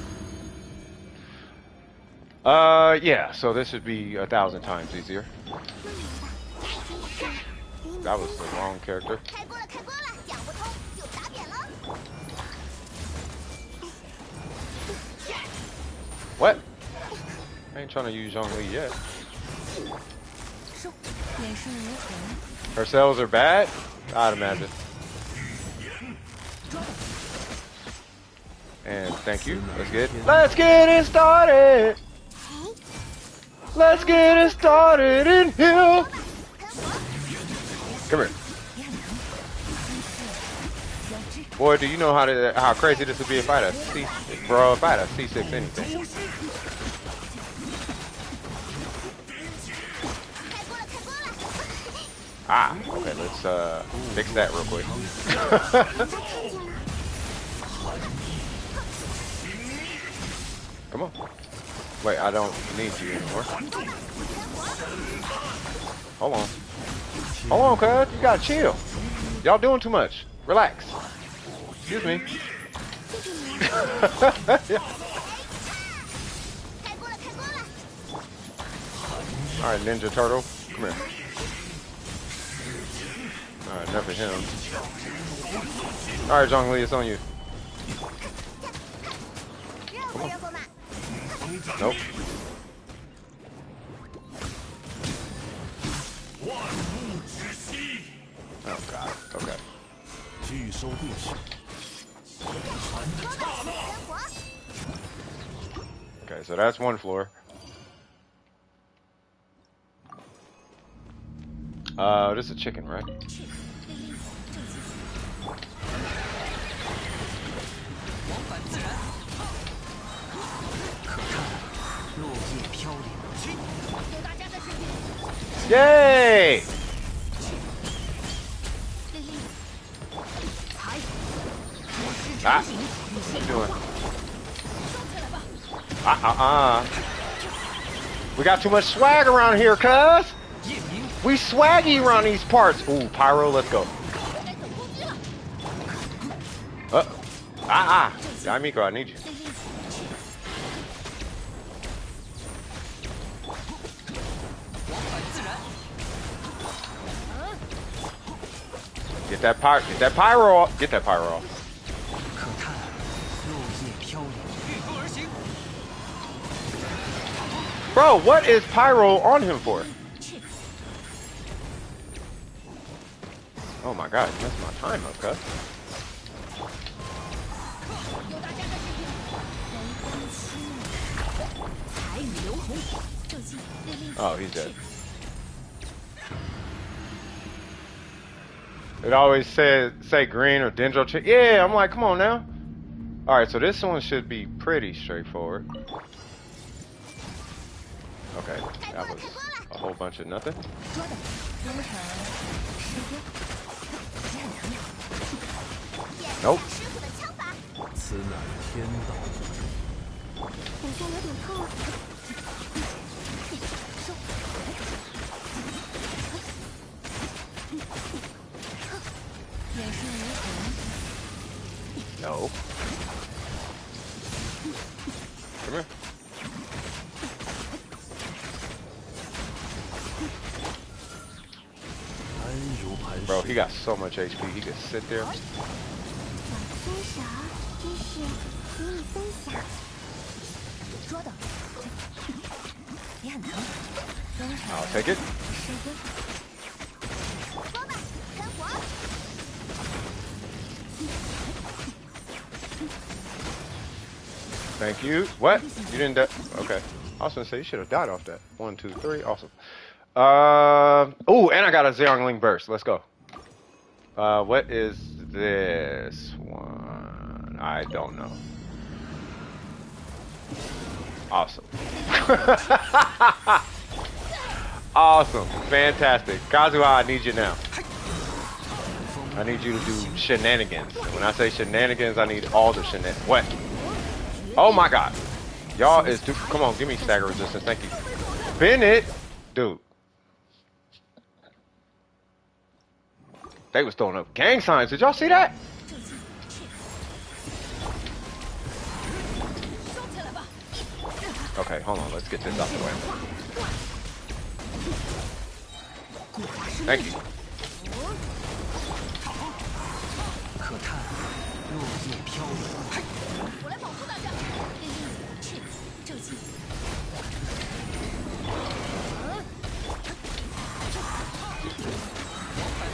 Yeah, so this should be 1,000 times easier. That was the wrong character. What? I ain't trying to use Zhongli yet. Her cells are bad? I'd imagine. And thank you. Let's get it started. Let's get it started in here. Come here. Boy, do you know how crazy this would be if I had a C6 anything. Ah, okay, let's fix that real quick. Come on. Wait, I don't need you anymore. Hold on. Hold on, cuz. You gotta chill. Y'all doing too much. Relax. Excuse me. Alright, Ninja Turtle. Come here. Alright, enough of him. Alright, Zhongli, it's on you. Come on. Nope. Oh god, okay. Okay, so that's one floor. This is a chicken, right? Yay! Ah, what you doing? We got too much swag around here, cuz. We swaggy around these parts. Ooh, Pyro, let's go. Yamiko, I need you. Get that pyro off. Get that pyro off. Bro, what is pyro on him for? Oh my god, you messed my time up, cuz. Oh, he's dead. It always say green or dendro chick. Yeah, I'm like, come on now. Alright, so this one should be pretty straightforward. Okay, that was a whole bunch of nothing. Nope. No. Come here. Bro, he got so much HP. He could sit there. I'll take it. Thank you. What? You didn't die? Okay. I was gonna say you should have died off that. 1, 2, 3. Awesome. Oh, and I got a Zhongling burst. Let's go. What is this one? I don't know. Awesome. Awesome. Fantastic. Kazuha, I need you now. I need you to do shenanigans. When I say shenanigans, I need all the shenanigans. What? Oh my god. Y'all is... Come on, give me stagger resistance. Thank you. Bend it. Dude. They was throwing up gang signs. Did y'all see that? Okay, hold on. Let's get this out the way. Thank you. 可叹落叶飘零。我来保护大家。烈焰去骤击。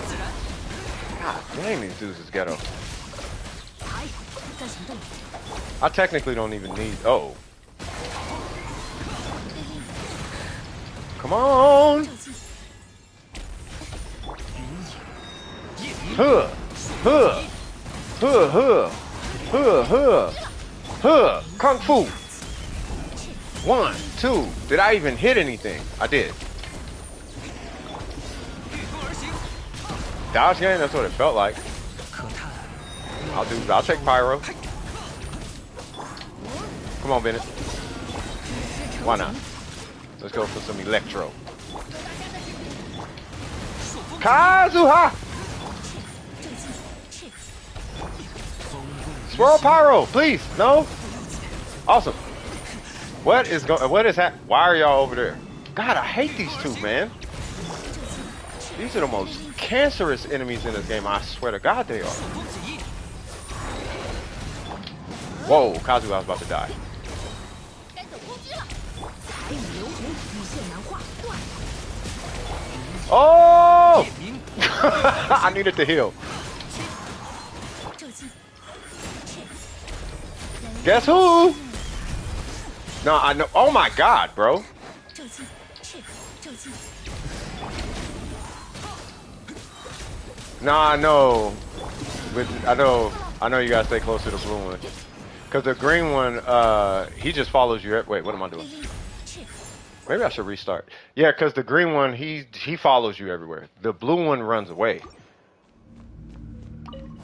自然。 God dang, these dudes is ghetto. 在行动。 I technically don't even need. Oh. Come on. Huh. Huh. Huh. Huh. Huh. Huh. Huh. Kung Fu. 1, 2. Did I even hit anything? I did. Dodge game, that's what it felt like. I'll take Pyro. Come on, Bennett. Why not? Let's go for some Electro. Kazuha! Swirl Pyro, please. No? Awesome. What is happening? Why are y'all over there? God, I hate these two, man. These are the most cancerous enemies in this game. I swear to God they are. Whoa, Kazuha was about to die. Oh! I needed to heal. Guess who? No, I know. Oh my God, bro. Nah, I know. But I know you gotta stay close to the blue one. Cause the green one, he just follows you. Wait, what am I doing? Maybe I should restart. Yeah, cause the green one, he follows you everywhere. The blue one runs away.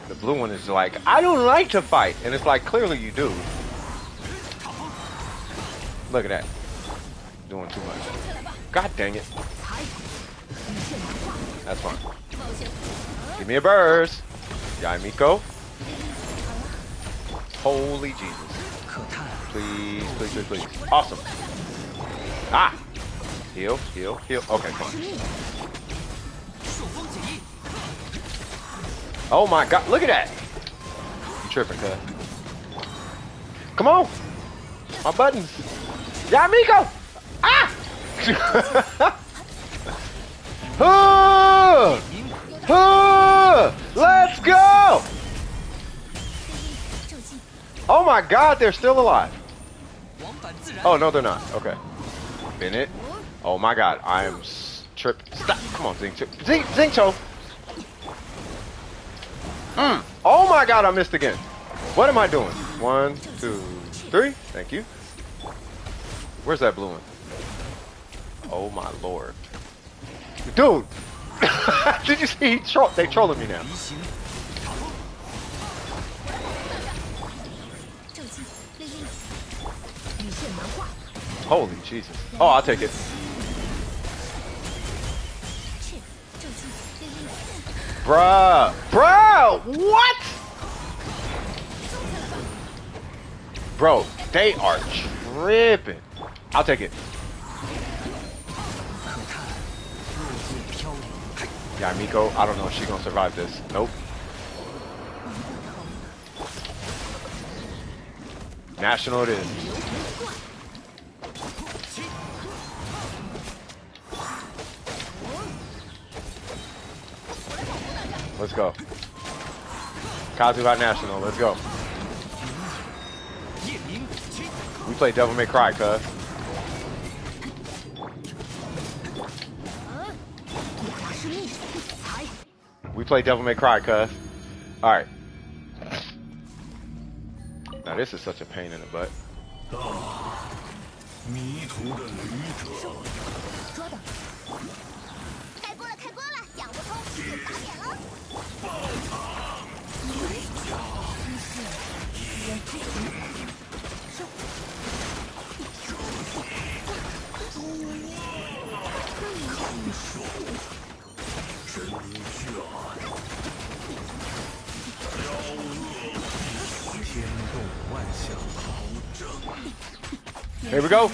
The blue one is like, I don't like to fight, and it's like clearly you do. Look at that, doing too much. God dang it. That's fine. Give me a burst. Yaimiko. Holy Jesus. Please, please, please, please. Awesome. Ah! Heal, heal, heal. Okay, fine. Oh my God, look at that. You tripping, cuz. Come on. My buttons. Yaimiko! Ah! Let's go! Oh my God, they're still alive. Oh no, they're not. Okay. Bennett. Oh my God, I am tripping. Stop! Come on, Xingqiu. Oh my God, I missed again. What am I doing? 1, 2, 3. Thank you. Where's that blue one? Oh my Lord. Dude! Did you see? They trolling me now. Holy Jesus. Oh, I'll take it. Bruh. Bruh! What? Bro, they are tripping. I'll take it. Yaimiko, I don't know if she's gonna survive this. Nope. National it is. Let's go. Kazuha National, let's go. We play Devil May Cry, cuz. We play Devil May Cry, cuz. Alright. Now this is such a pain in the butt. Here we go.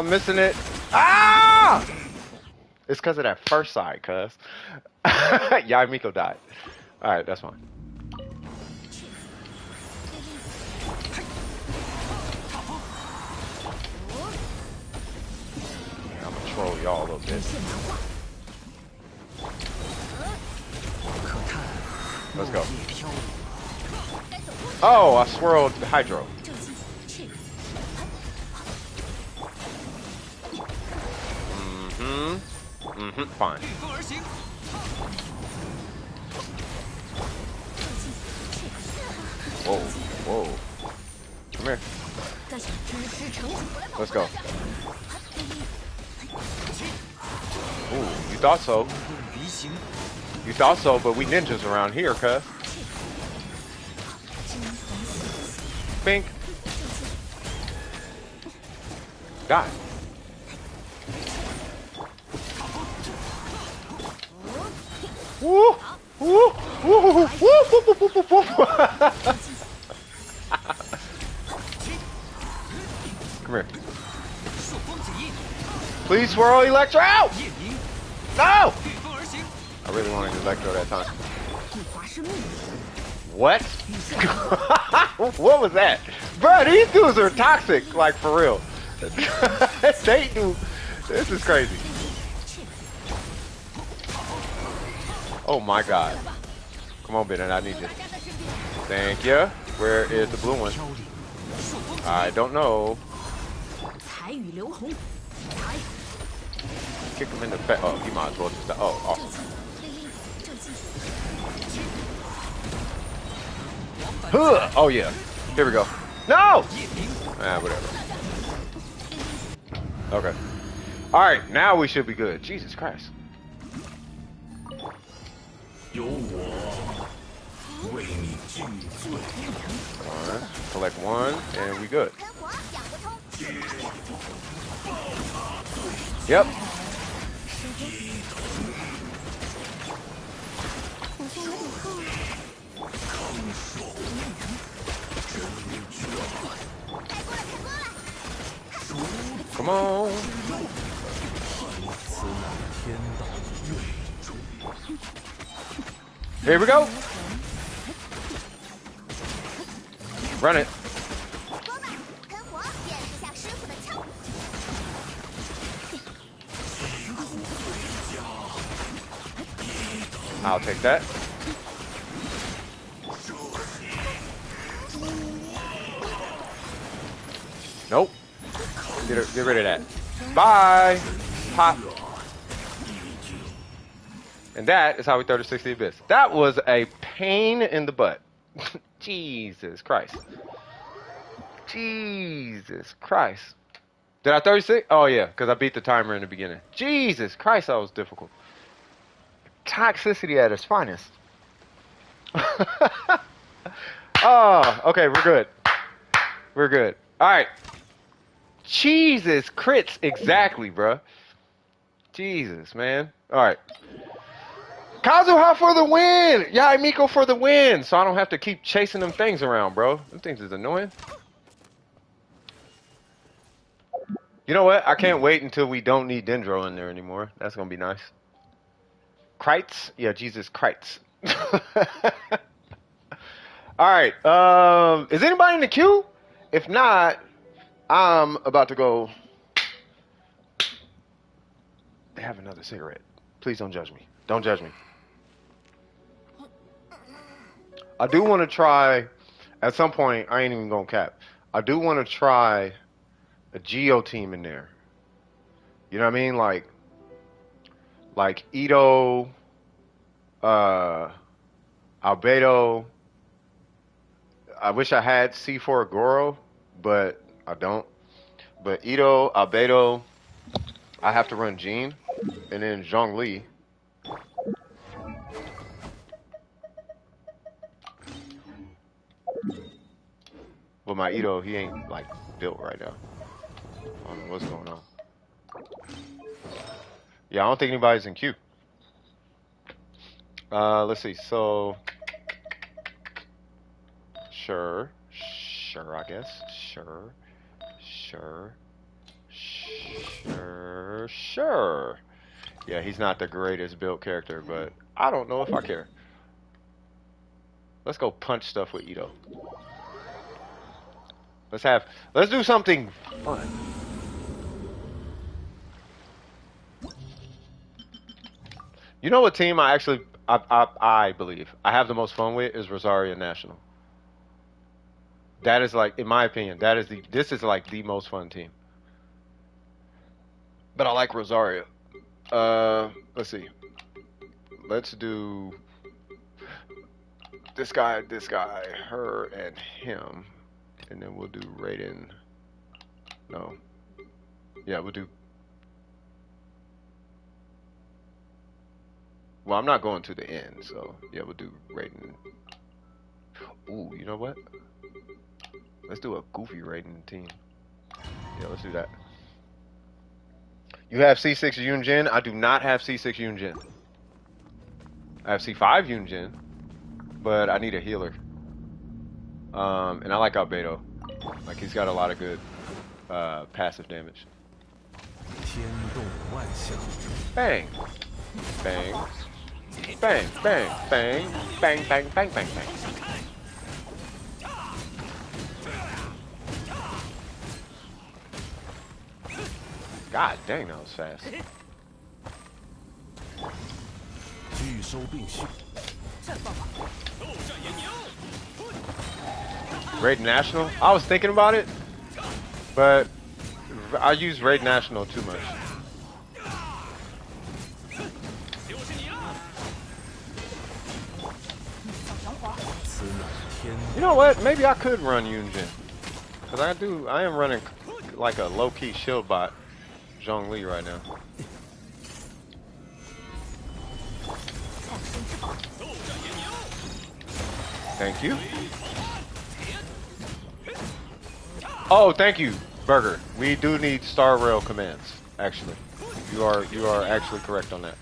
Missing it. Ah! It's because of that first side, cuz. Yaimiko died. Alright, that's fine. I'm gonna troll y'all a little bit. Let's go. Oh, I swirled the Hydro. Fine. Whoa, whoa. Come here. Let's go. Ooh, you thought so. You thought so, but we ninjas around here, cuz. Bink. Die. Woo! Woo! Woo! Woo! Woo! Woo! Come here. Please swirl Electro out! No! I really wanted Electro that time. What? What was that? Bro, these dudes are toxic, like for real. They do. This is crazy. Oh my god. Come on, Bennett, I need you. Thank you. Where is the blue one? I don't know. Kick him in the face. Oh, he might as well just die. Oh, awesome. Oh yeah. Here we go. No! Ah, whatever. Okay. Alright, now we should be good. Jesus Christ. Alright, collect one, and we good. Yep. Come on. Here we go. Run it. I'll take that. Nope. Get rid of that. Bye. Pop. And that is how we throw the 60 Abyss. That was a pain in the butt. Jesus Christ. Jesus Christ. Did I 36? Oh yeah, because I beat the timer in the beginning. Jesus Christ, that was difficult. Toxicity at its finest. Oh, okay, we're good. We're good. Alright. Jesus crits exactly, bruh. Jesus, man. Alright. Kazuha for the win! Yaimiko for the win! So I don't have to keep chasing them things around, bro. Them things is annoying. You know what? I can't wait until we don't need Dendro in there anymore. That's gonna be nice. Kreitz? Yeah, Jesus Kreitz. Alright, is anybody in the queue? If not, I'm about to go. They have another cigarette. Please don't judge me. Don't judge me. I do want to try, at some point, I ain't even gonna cap. I do want to try a Geo team in there. You know what I mean? Like Ito, Albedo. I wish I had C4 Goro, but I don't. But Ito, Albedo, I have to run Jean, and then Zhongli. But my Ito, he ain't like built right now. I don't know what's going on. Yeah, I don't think anybody's in queue. Let's see. So, sure, I guess. Sure. Yeah, he's not the greatest built character, but I don't know if I care. Let's go punch stuff with Ito. Let's do something fun. You know what team I believe I have the most fun with is Rosario National. That is like, in my opinion, this is like the most fun team. But I like Rosario. Let's see. Let's do this guy, her, and him. And then we'll do Raiden. No. Yeah, we'll do. Well, I'm not going to the end, so yeah, we'll do Raiden. Ooh, you know what? Let's do a goofy Raiden team. Yeah, let's do that. You have C6 Yunjin. I do not have C6 Yunjin. I have C5 Yunjin, but I need a healer. And I like Albedo. Like, he's got a lot of good passive damage. Bang. Bang. Bang, bang, bang, bang, bang, bang, bang, bang. God dang, that was fast. Raid National? I was thinking about it, but I use Raid National too much. You know what? Maybe I could run Yunjin. Because I am running like a low-key shield bot Zhongli right now. Thank you. Oh, thank you, Burger. We do need Star Rail commands, actually. You are actually correct on that.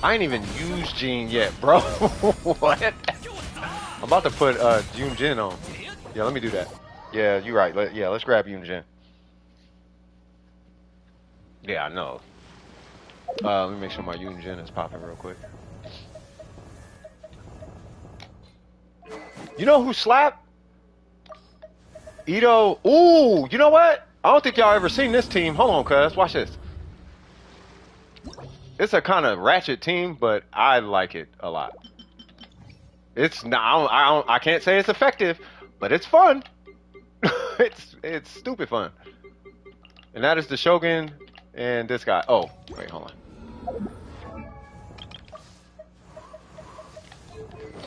I ain't even used Gene yet, bro. What? I'm about to put Yunjin on. Yeah, let me do that. Yeah, you're right. Let's grab Yunjin. Yeah, I know. Let me make sure my Yunjin is popping real quick. You know who slapped? Ito. Ooh, you know what? I don't think y'all ever seen this team. Hold on, cuz. Watch this. It's a kind of ratchet team, but I like it a lot. It's not. I can't say it's effective, but it's fun. it's stupid fun. And that is the Shogun and this guy. Oh, wait, hold on.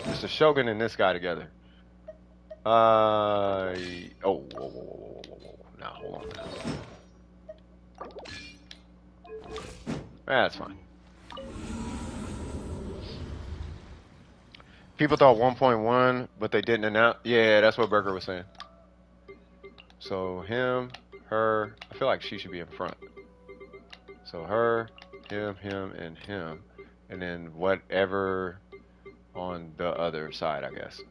It's the Shogun and this guy together. Oh, whoa. Now, hold on. That's fine. People thought 1.1, but they didn't announce. Yeah, that's what Burger was saying. So him, her. I feel like she should be in front. So her, him, and him. And then whatever on the other side, I guess.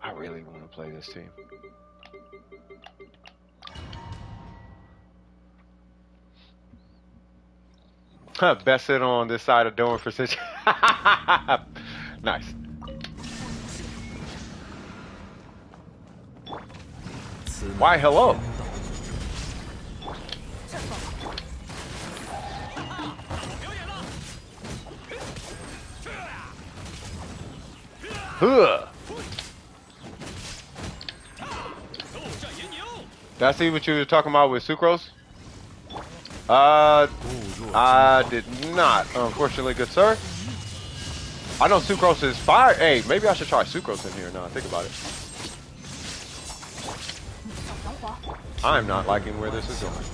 I really want to play this team. Best sit on this side of Doan for such. Nice. Why hello? Huh. Did I see what you were talking about with Sucrose? I did not, unfortunately, good sir. I know Sucrose is fire. Hey, maybe I should try Sucrose in here now. Think about it. I'm not liking where this is going.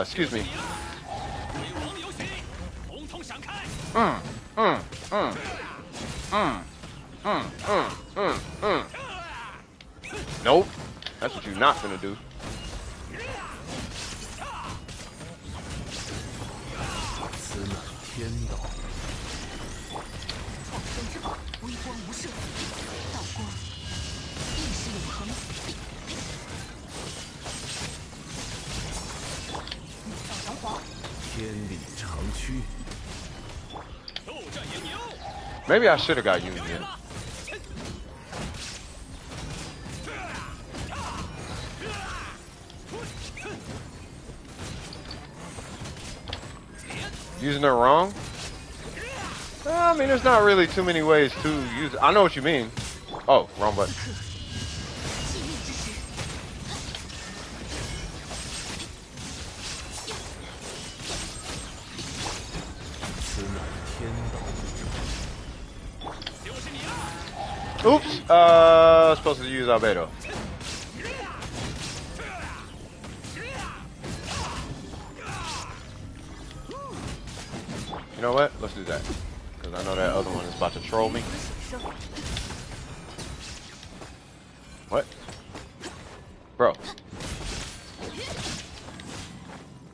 Excuse me. Mm, mm, mm, mm, mm, mm, mm, mm. Nope. That's what you're not gonna do. 此乃天道。创生之宝，微光无射，道光，意识永恒。怒放阳华，天理长驱。 Maybe I should have got Union. Using it wrong? I mean, there's not really too many ways to use it. I know what you mean. Oh, wrong button. 气力之时， 此乃天道。 Oops. Supposed to use Albedo. You know what? Let's do that. Because I know that other one is about to troll me. What? Bro.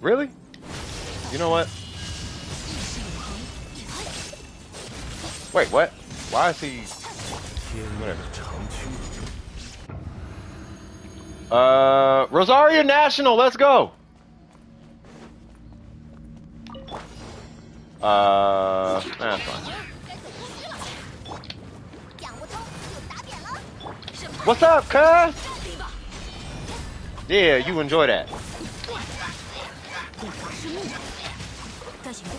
Really? You know what? Wait, what? Why is he... Whatever. Rosario National, let's go! That's fine. What's up, cuz? Yeah, you enjoy that. 步伐是命，该行动。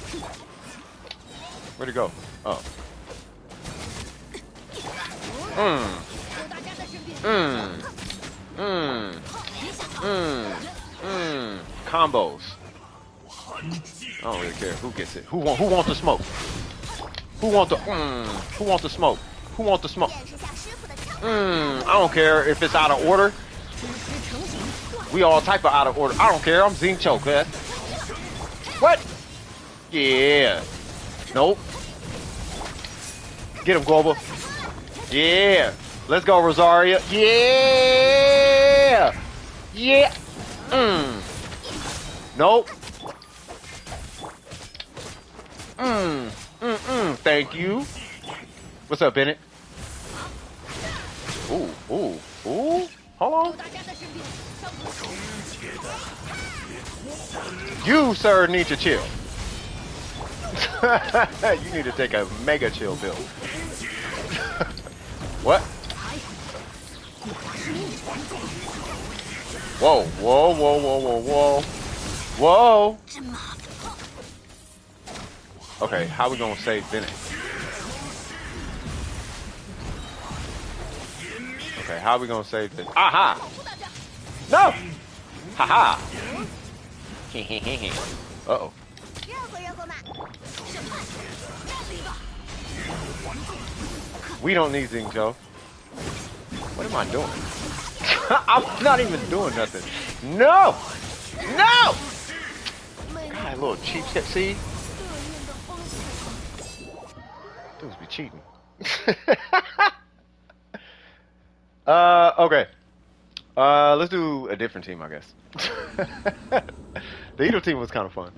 Where'd it go? Oh. Mmm. Mmm. Mmm. Mmm. Mmm. Combos. I don't really care who gets it. Who wants the smoke? Who wants the Who wants the smoke? Who wants the smoke? I don't care if it's out of order. We all type of out of order. I don't care. I'm Zincho, cuz. What? Yeah. Nope. Get him, Global. Yeah. Let's go, Rosaria. Yeah. Yeah. Nope. Thank you. What's up, Bennett? Ooh, ooh, ooh. Hold on. You, sir, need to chill. You need to take a mega chill pill. What? Whoa, whoa, whoa, whoa, whoa, whoa. Whoa. Okay, how we gonna save Bennett? Okay, how we gonna save this? Aha! No! Haha! Uh-oh. We don't need Zinjo. What am I doing? I'm not even doing nothing. No! No! God, little cheap shit, see? Dudes be cheating. Okay. Let's do a different team, I guess. The Edo team was kind of fun.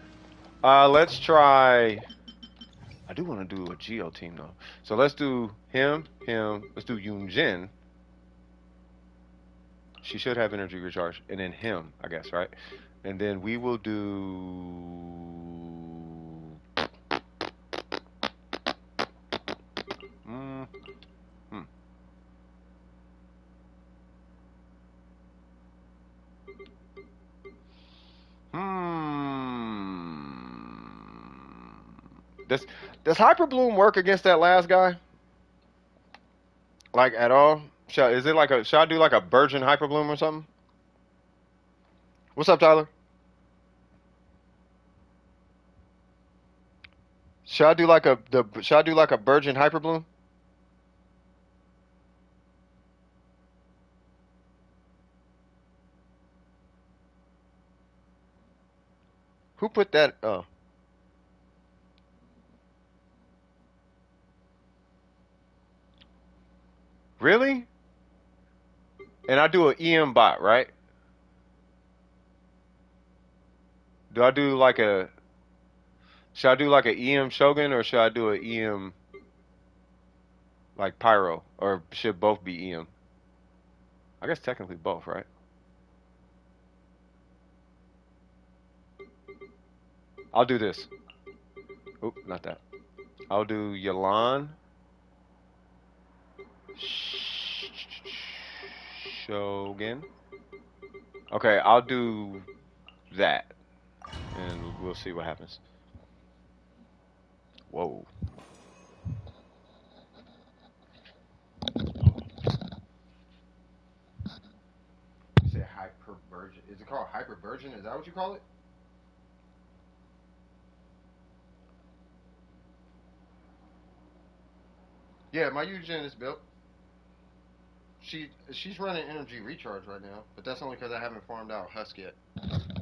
Let's try... I do want to do a Geo team, though. So let's do him. Let's do Yunjin. She should have energy recharge. And then him, I guess, right? And then we will do... Does Hyper Bloom work against that last guy? Like at all? Should I do like a Virgin Hyper Bloom or something? What's up, Tyler? Should I do like a Virgin Hyper Bloom? Who put that? Oh. Really? And I do an EM bot, right? Do I do like a... Should I do like an EM Shogun or should I do an EM like Pyro? Or should both be EM? I guess technically both, right? I'll do this. Oop, not that. I'll do Yalan. Shogun. Okay, I'll do that. And we'll see what happens. Whoa. You said hyperversion. Is it called hyperversion? Is that what you call it? Yeah, my Eugen is built. She's running energy recharge right now, but that's only because I haven't farmed out Husk yet.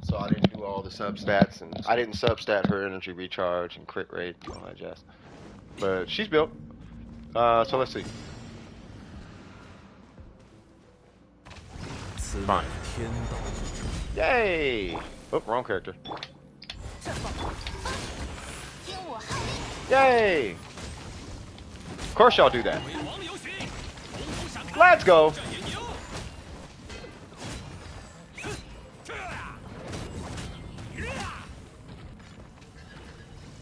So I didn't do all the substats, and I didn't substat her energy recharge and crit rate and all that jazz. But she's built. So let's see. Fine. Yay! Oh, wrong character. Yay! Of course y'all do that. Let's go!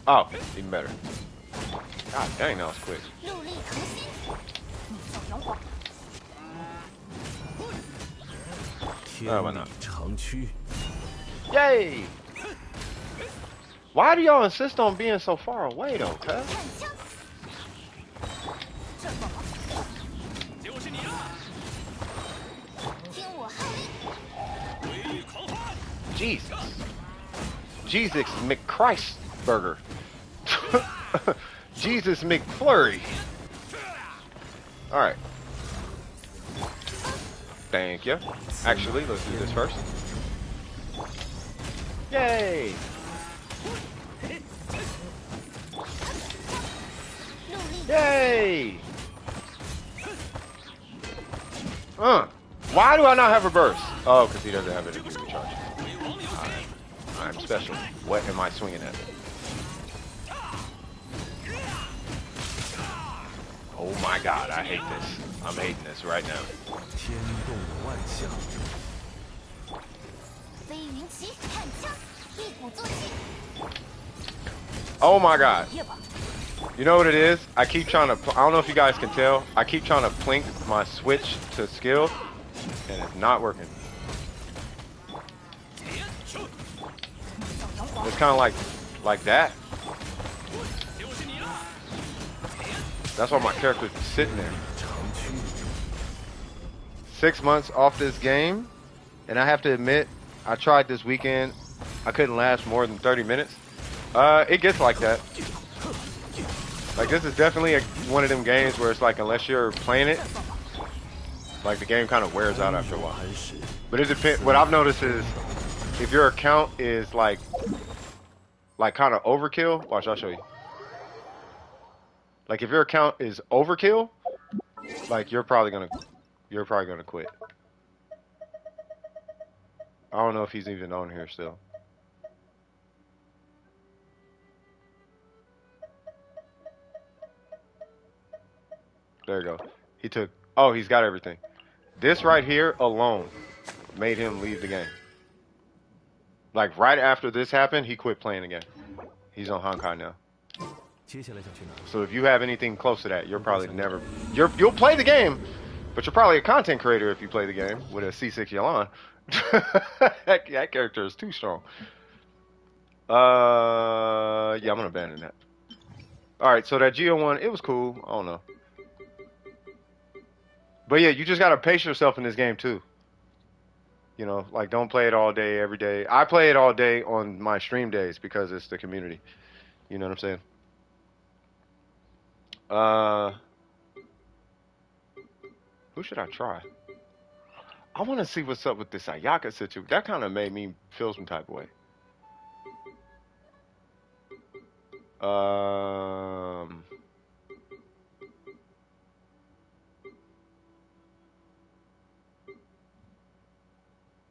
Oh, even better. God dang, that was quick. Oh, why not? Yay! Why do y'all insist on being so far away though, cuz? Jesus. Jesus McChristburger. Jesus McFlurry. Alright. Thank you. Actually, let's do this first. Yay! Yay! Why do I not have a burst? Oh, because he doesn't have energy recharge. I'm special. What am I swinging at? Oh my god, I hate this. I'm hating this right now. Oh my god. You know what it is? I keep trying to... I don't know if you guys can tell. I keep trying to plink my switch to skill, and it's not working. It's kind of like that. That's why my character's sitting there. 6 months off this game, and I have to admit, I tried this weekend. I couldn't last more than 30 minutes. It gets like that. Like, this is definitely one of them games where it's like, unless you're playing it, like, the game kind of wears out after a while. But it depends. What I've noticed is, if your account is like kind of overkill, watch, I'll show you. Like, if your account is overkill, like, you're probably gonna quit. I don't know if he's even on here still. There you go. He took... Oh, he's got everything. This right here alone made him leave the game. Like, right after this happened, he quit playing again. He's on Honkai now. So if you have anything close to that, you're probably never... You'll play the game, but you're probably a content creator if you play the game with a C6 Yalan. that character is too strong. Yeah, I'm gonna abandon that. Alright, so that Geo one, it was cool. I don't know. But yeah, you just gotta pace yourself in this game too. You know, like, don't play it all day, every day. I play it all day on my stream days because it's the community. You know what I'm saying? Who should I try? I want to see what's up with this Ayaka situation. That kind of made me feel some type of way.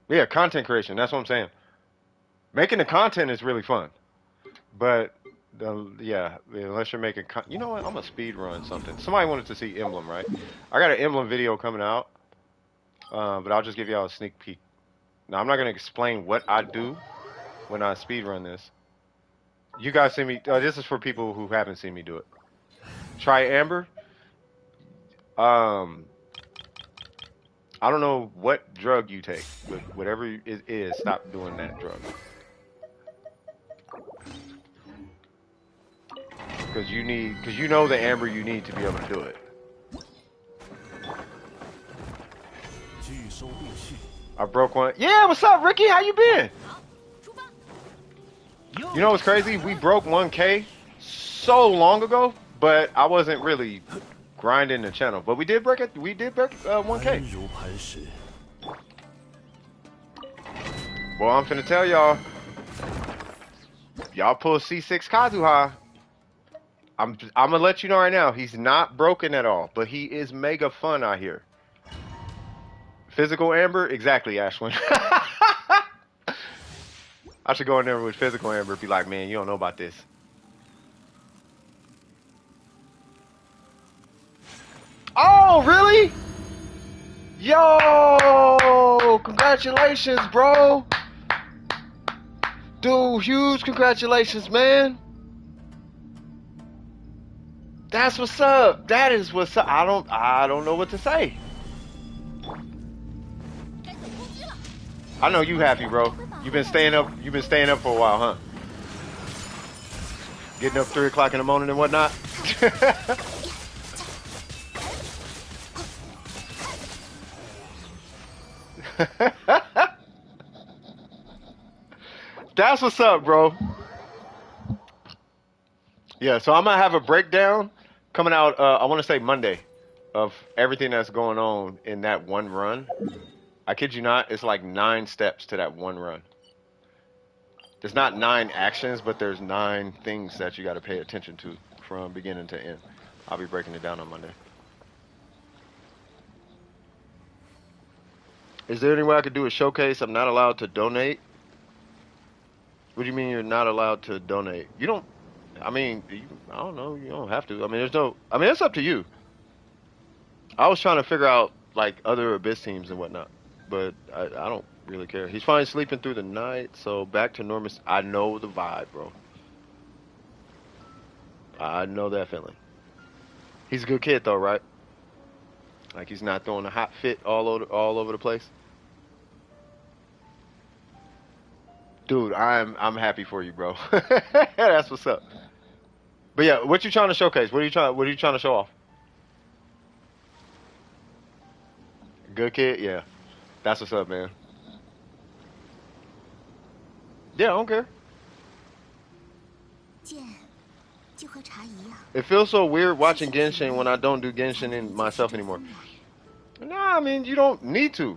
Yeah, content creation. That's what I'm saying. Making the content is really fun, but yeah, unless you're making, you know what? I'm gonna speed run something. Somebody wanted to see Emblem, right? I got an Emblem video coming out, but I'll just give y'all a sneak peek. Now I'm not gonna explain what I do when I speed run this. You guys see me. This is for people who haven't seen me do it. Try Amber. Um, I don't know what drug you take, but whatever it is, stop doing that drug. Because you know the amber you need to be able to do it. I broke one. Yeah, what's up, Ricky? How you been? You know what's crazy? We broke 1K so long ago, but I wasn't really grinding the channel. But we did break it. We did break 1K. Well, I'm finna tell y'all. Y'all pull C6 Kazuha. I'm gonna let you know right now. He's not broken at all, but he is mega fun out here. Physical Amber? Exactly, Ashwin. I should go in there with Physical Amber and be like, man, you don't know about this. Oh, really? Yo! Congratulations, bro! Dude, huge congratulations, man! That's what's up. That is what's up. I don't know what to say. I know you happy, bro. You've been staying up for a while, huh? Getting up 3 o'clock in the morning and whatnot. That's what's up, bro. Yeah, so I'm gonna have a breakdown coming out, I want to say Monday, of everything that's going on in that one run. I kid you not, it's like 9 steps to that one run. There's not 9 actions, but there's 9 things that you got to pay attention to from beginning to end. I'll be breaking it down on Monday. Is there any way I could do a showcase? I'm not allowed to donate. What do you mean you're not allowed to donate? You don't, I mean, I don't know. You don't have to. I mean, it's up to you. I was trying to figure out, like, other Abyss teams and whatnot, but I don't really care. He's fine sleeping through the night, so back to normal. I know the vibe, bro. I know that feeling. He's a good kid, though, right? Like, he's not throwing a hot fit all over the place. Dude, I'm happy for you, bro. That's what's up. But yeah, what you trying to showcase? What are you trying to show off? Good kid, yeah. That's what's up, man. Yeah, I don't care. It feels so weird watching Genshin when I don't do Genshin in myself anymore. Nah, I mean, you don't need to.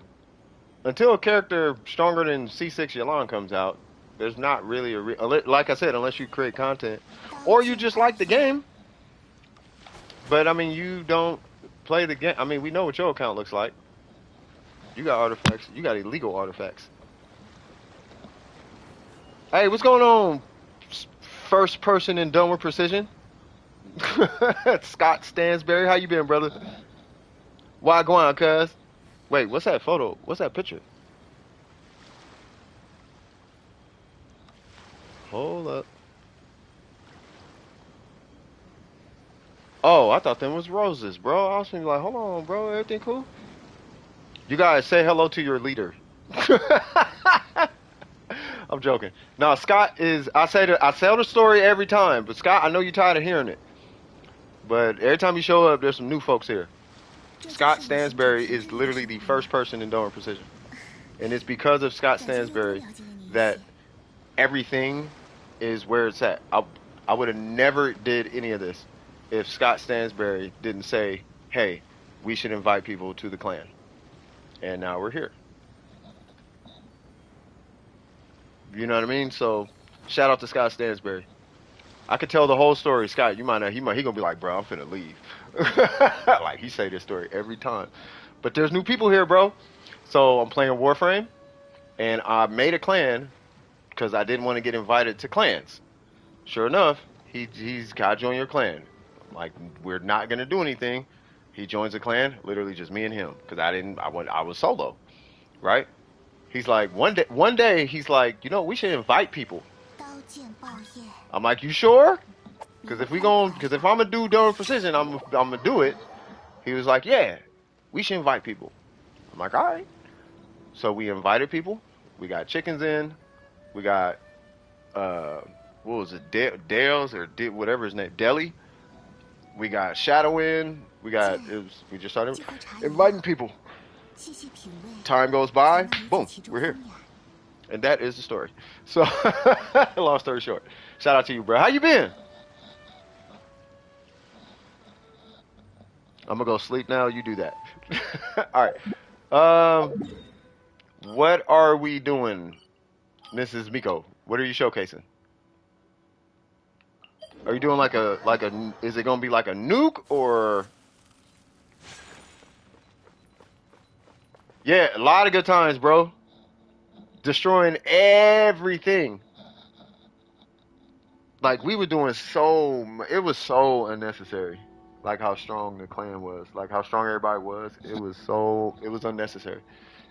Until a character stronger than C6 Yelan comes out, there's not really like I said, unless you create content. Or you just like the game. But, I mean, you don't play the game. I mean, we know what your account looks like. You got artifacts. You got illegal artifacts. Hey, what's going on? First person in Done with Precision. Scott Stansberry, how you been, brother? Why go on, cuz? Wait, what's that photo? What's that picture? Hold up. Oh, I thought them was roses, bro. I was thinking like, hold on, bro. Everything cool? You guys say hello to your leader. I'm joking. No, Scott is. I tell the story every time, but Scott, I know you're tired of hearing it. But every time you show up, there's some new folks here. Scott Stansberry is literally the first person in Dome Precision, and it's because of Scott Stansberry that everything is where it's at. I would have never did any of this if Scott Stansberry didn't say, "Hey, we should invite people to the clan," and now we're here. You know what I mean? So, shout out to Scott Stansberry. I could tell the whole story, Scott. You might not. He gonna be like, bro, I'm finna leave. Like he say this story every time. But there's new people here, bro. So I'm playing Warframe. And I made a clan because I didn't want to get invited to clans. Sure enough, he's got to join your clan. I'm like, we're not gonna do anything. He joins the clan, literally just me and him, because I was solo, right? He's like, one day he's like, we should invite people. I'm like, you sure? Because if I'm gonna do Durham Precision, I'm gonna do it. He was like, yeah, we should invite people. I'm like, all right. So we invited people. We got chickens in. We got what was it, Dale's or whatever his name, Deli. We got Shadow in. We just started inviting people. Time goes by, boom, we're here. And that is the story. So, long story short, shout out to you, bro. How you been? I'm gonna go sleep now. You do that. All right. What are we doing, Mrs. Miko? What are you showcasing? Are you doing like a? Is it gonna be like a nuke or? Yeah, a lot of good times, bro. Destroying everything. Like we were doing it was so unnecessary. Like how strong the clan was, like how strong everybody was. It was unnecessary.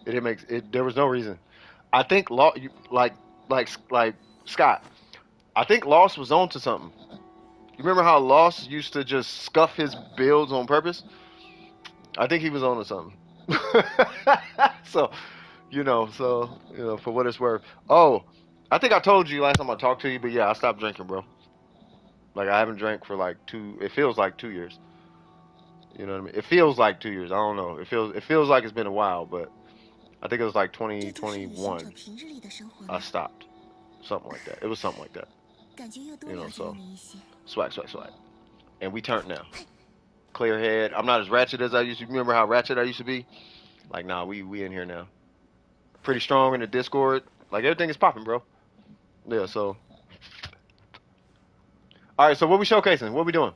It didn't make it. There was no reason. I think like Scott. I think Lost was onto something. You remember how Lost used to just scuff his builds on purpose? I think he was onto something. so, for what it's worth. Oh, I think I told you last time I talked to you, but yeah, I stopped drinking, bro. Like I haven't drank for like it feels like 2 years. You know what I mean? It feels like 2 years. I don't know. It feels like it's been a while, but I think it was like 2021. I stopped. Something like that. It was something like that. So swag. And we turned now. Clear head. I'm not as ratchet as I used to. Remember how ratchet I used to be? Like, nah, we in here now. Pretty strong in the Discord. Like everything is popping, bro. Yeah, so. Alright, so what we showcasing? What we doing?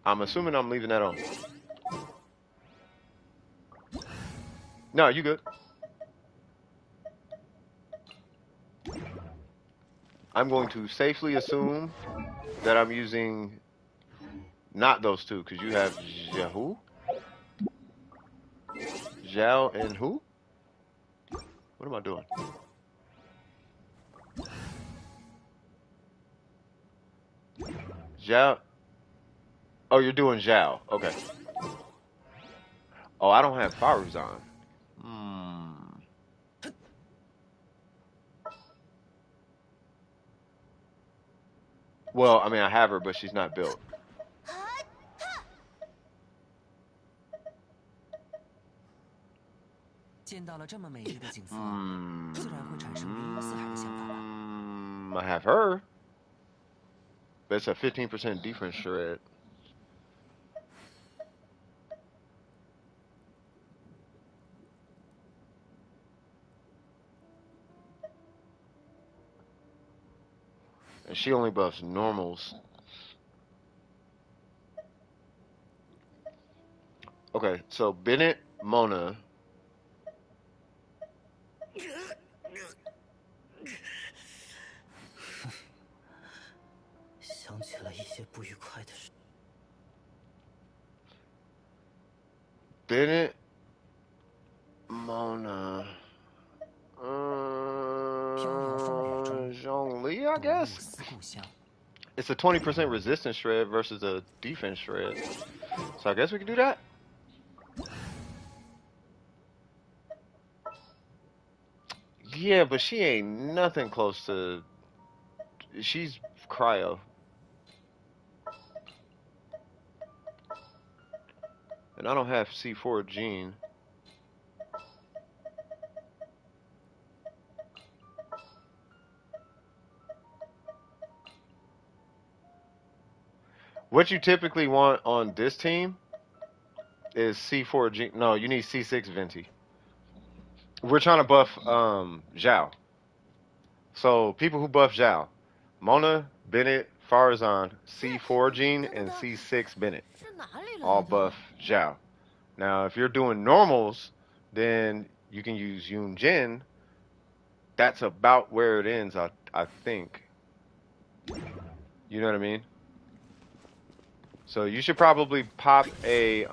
I'm assuming I'm leaving that on. No, you good. I'm going to safely assume that I'm using not those two, because you have who? Zhao and who? What am I doing? Zhao. Oh, you're doing Zhao. Okay. Oh, I don't have Faruzan. Well, I mean, I have her, but she's not built. 见到了这么美丽的景色，自然会产生云游四海的想法吧。I have her. But it's a 15% defense shred. And she only buffs normals. Okay, so Bennett, Mona. Bennett, Mona, Zhongli, I guess. It's a 20% resistance shred versus a defense shred. So I guess we can do that. Yeah, but she ain't nothing close to... She's cryo. And I don't have C4 gene. What you typically want on this team is C4 gene. No, you need C6 Venti. We're trying to buff Zhao. So people who buff Zhao. Mona, Bennett, Farazan, C4 gene, and C6 Bennett. All buff Zhao. Now, if you're doing normals, then you can use Yoon Jin. That's about where it ends, I think. You know what I mean? So you should probably pop a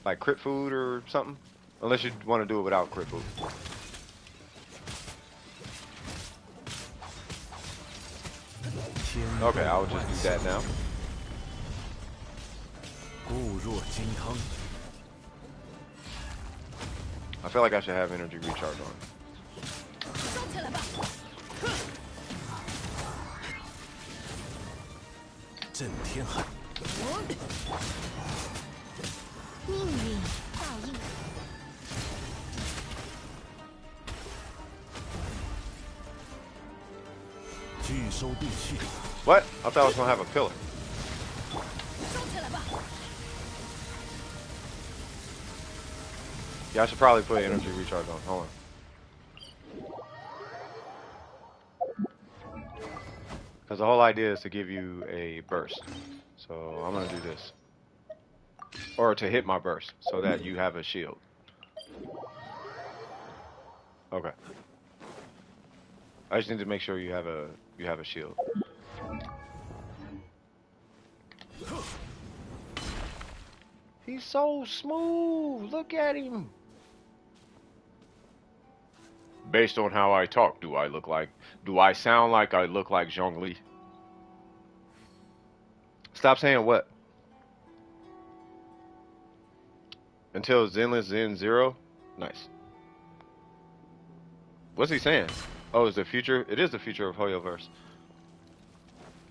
like crit food or something, unless you want to do it without crit food. Okay, I'll just do that now. I feel like I should have energy recharge on. What? I thought I was gonna have a pillar. Yeah, I should probably put energy recharge on. Hold on. Because the whole idea is to give you a burst. So I'm gonna do this. Or to hit my burst so that you have a shield. Okay. I just need to make sure you have a shield. He's so smooth. Look at him. Based on how I talk, do I sound like I look like Zhongli? Stop saying what? Until Zenless Zen 0? Nice. What's he saying? Oh, it's the future? It is the future of Hoyoverse.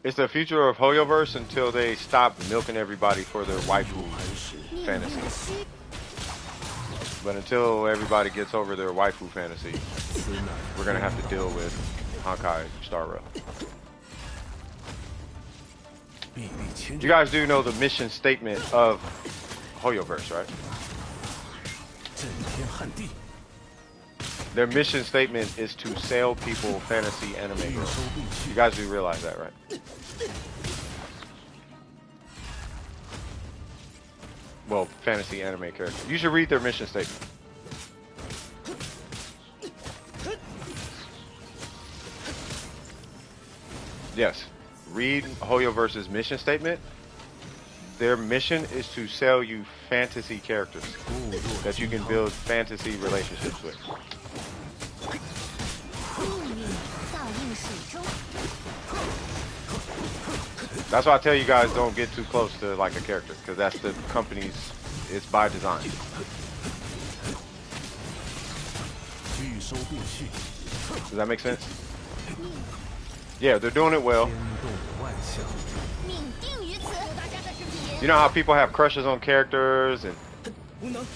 It's the future of Hoyoverse until they stop milking everybody for their waifu fantasy. But until everybody gets over their waifu fantasy, we're gonna have to deal with Honkai Star Rail. You guys do know the mission statement of Hoyoverse, right? Their mission statement is to sell people fantasy anime girls. You guys do realize that, right? Well, fantasy anime characters. You should read their mission statement. Yes. Read Hoyoverse's mission statement. Their mission is to sell you fantasy characters that you can build fantasy relationships with. That's why I tell you guys don't get too close to like a character, because that's the company's, it's by design. Does that make sense? Yeah, they're doing it well. You know how people have crushes on characters and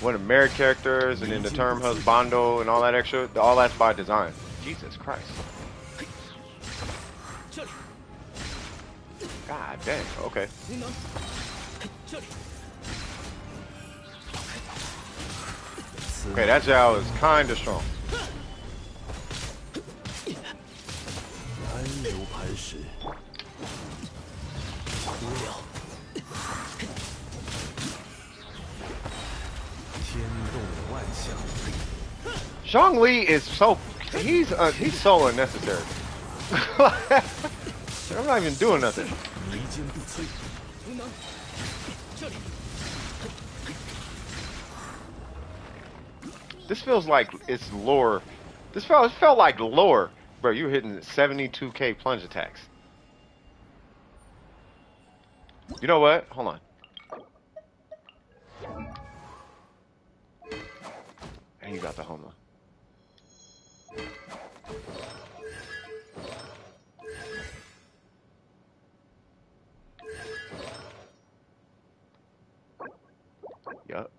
want to marry characters and then the term husbando and all that extra? All that's by design. Jesus Christ. God dang, okay. Okay, that Zhao is kind of strong. Zhongli is so, he's so unnecessary. I'm not even doing nothing. This feels like it's lore. This felt like lore. Bro, you were hitting 72k plunge attacks. You know what? Hold on. And you got the Homa. Yup.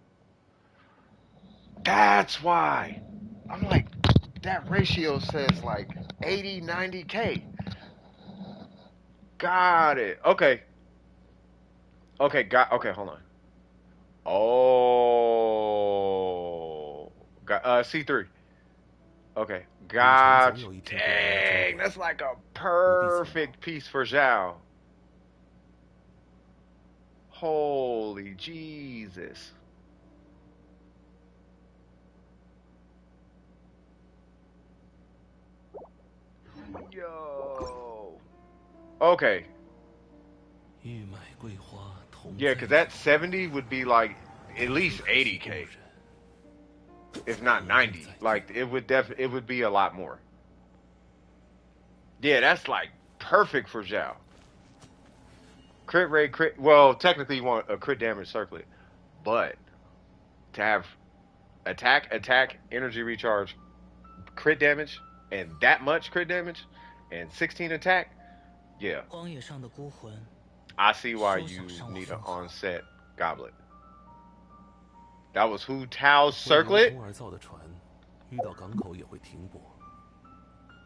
That's why. I'm like, that ratio says like 80, 90k. Got it. Okay. Okay, okay, hold on. Oh. Got C3. Okay. Gotcha. Dang, that's like a perfect piece for Zhao. Holy Jesus. Yo. Okay. 玉麦桂花同 Yeah, 在 because 酒 that 70 would be like at least 80K, if not 90. Like it would be a lot more. Yeah, that's like perfect for Zhao. Crit rate, crit. Well, technically you want a crit damage circlet, but to have attack, energy recharge, crit damage, and that much crit damage, and 16 attack, yeah, 荒野上的孤魂， I see why 休 you 想伤我 need an 分毫。 onset goblet. That was Hu Tao's 为龙 circlet? 童而造的船，遇到港口也会停泊，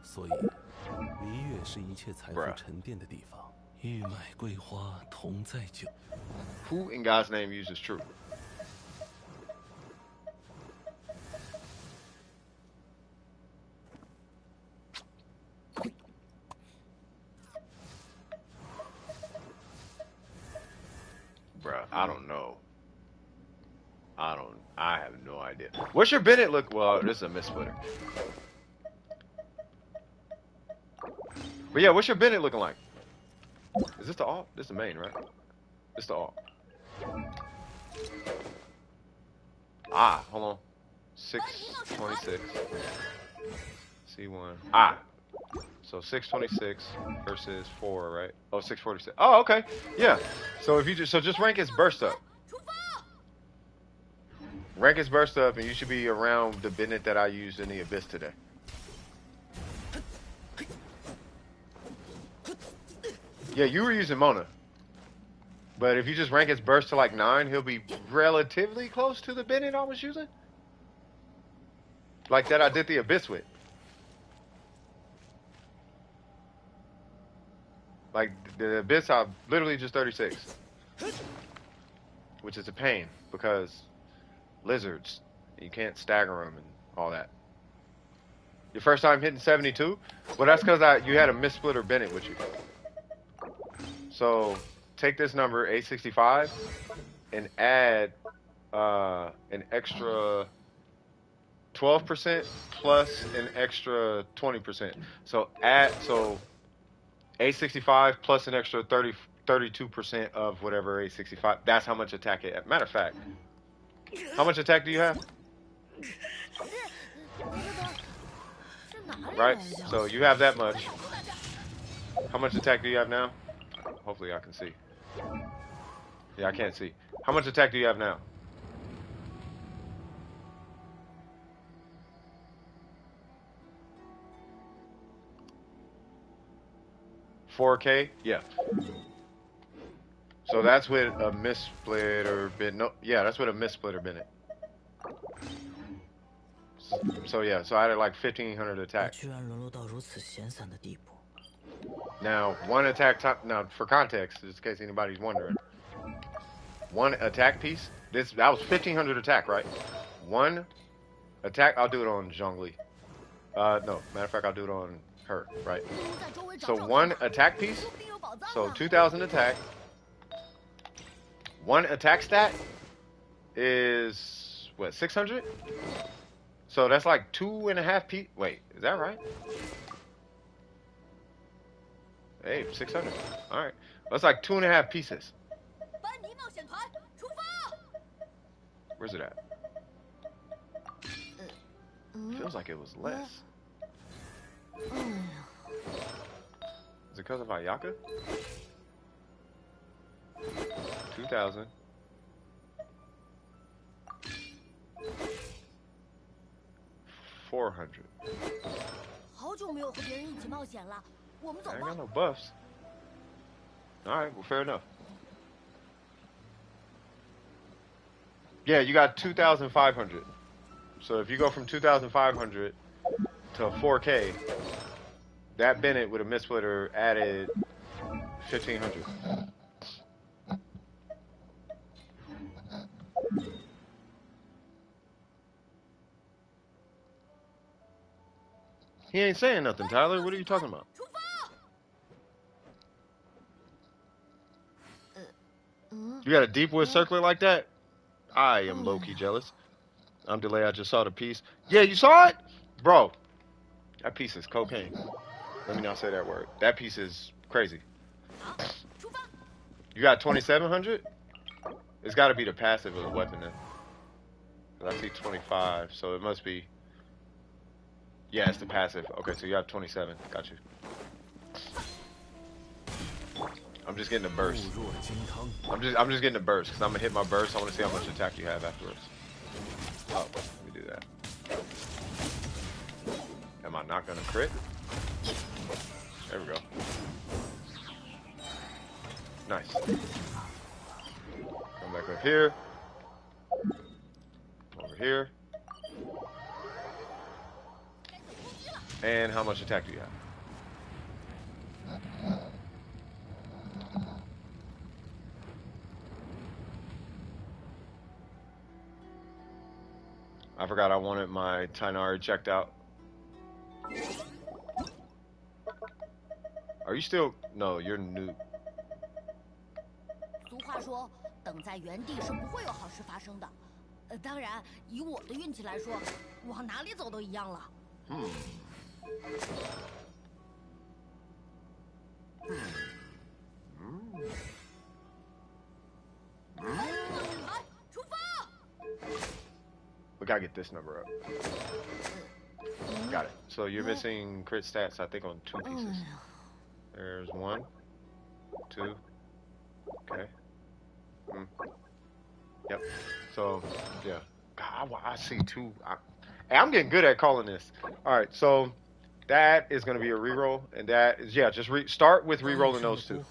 所以璃月是一切财富 Bruh. 沉淀的地方。玉麦桂花同在酒， Who in God's name uses true? Bruh, I don't know. I have no idea. What's your Bennett look? Well, this is a missplitter. But yeah, what's your Bennett looking like? Is this the alt? This is the main, right? This the alt. Ah, hold on. 626. C1. Ah. So 626 versus 4, right? Oh, 646. Oh, okay. Yeah. So if you just rank his burst up. Rank his burst up, and you should be around the Bennett that I used in the Abyss today. Yeah, you were using Mona. But if you just rank his burst to like 9, he'll be relatively close to the Bennett I was using. Like that I did the Abyss with. Like the Abyss, I literally just 36. Which is a pain because lizards, you can't stagger them and all that. Your first time hitting 72? Well, that's because you had a missplitter Bennett with you. So take this number, 865, and add an extra 12% plus an extra 20%. So 865 plus an extra 32% of whatever 865. That's how much attack it. Matter of fact, how much attack do you have? Right? So you have that much. How much attack do you have now? Hopefully I can see. Yeah, I can't see. How much attack do you have now? $4K? Yeah. So that's with a missplitter Bennett. No, yeah, that's with a missplitter Bennett. So yeah, so I had like 1500 我 attack. 居然沦落到如此闲散的地步。 Now, one attack time. Now, for context, just in case anybody's wondering, one attack piece. That was 1500 attack, right? One attack. I'll do it on Zhongli. No, matter of fact, I'll do it on her, right? So one attack piece. So 2000 attack. One attack stat is what, 600? So that's like 2.5 p. Wait, is that right? Hey, 600. All right, that's like 2.5 pieces. Where's it at? Feels like it was less. Is it because of Ayaka? 2000. 400. I ain't got no buffs. Alright, well, fair enough. Yeah, you got 2,500. So if you go from 2,500 to 4K, that Bennett with a missplitter added 1,500. He ain't saying nothing, Tyler. What are you talking about? You got a deep wood circlet like that? I am low-key jealous. I'm delayed. I just saw the piece. Yeah, you saw it? Bro, that piece is cocaine. Let me not say that word. That piece is crazy. You got 2700? It's got to be the passive of the weapon then. 'Cause I see 25, so it must be. Yeah, it's the passive. Okay, so you have 27. Got you. I'm just getting a burst. I'm just getting a burst because I'm gonna hit my burst. I want to see how much attack you have afterwards. Oh, let me do that. Am I not gonna crit? There we go. Nice. Come back up here. Over here. And how much attack do you have? I forgot I wanted my Tainari checked out. Are you still? No, you're new. 俗话说，等在原地是不会有好事发生的。当然，以我的运气来说，往哪里走都一样了。来，出发！ We gotta get this number up. Got it. So you're missing crit stats, I think, on 2 pieces. There's 1, 2. Okay. Yep. So, yeah. God, I see 2. Hey, I'm getting good at calling this. All right. So that is going to be a reroll, and that is just start with rerolling those 2.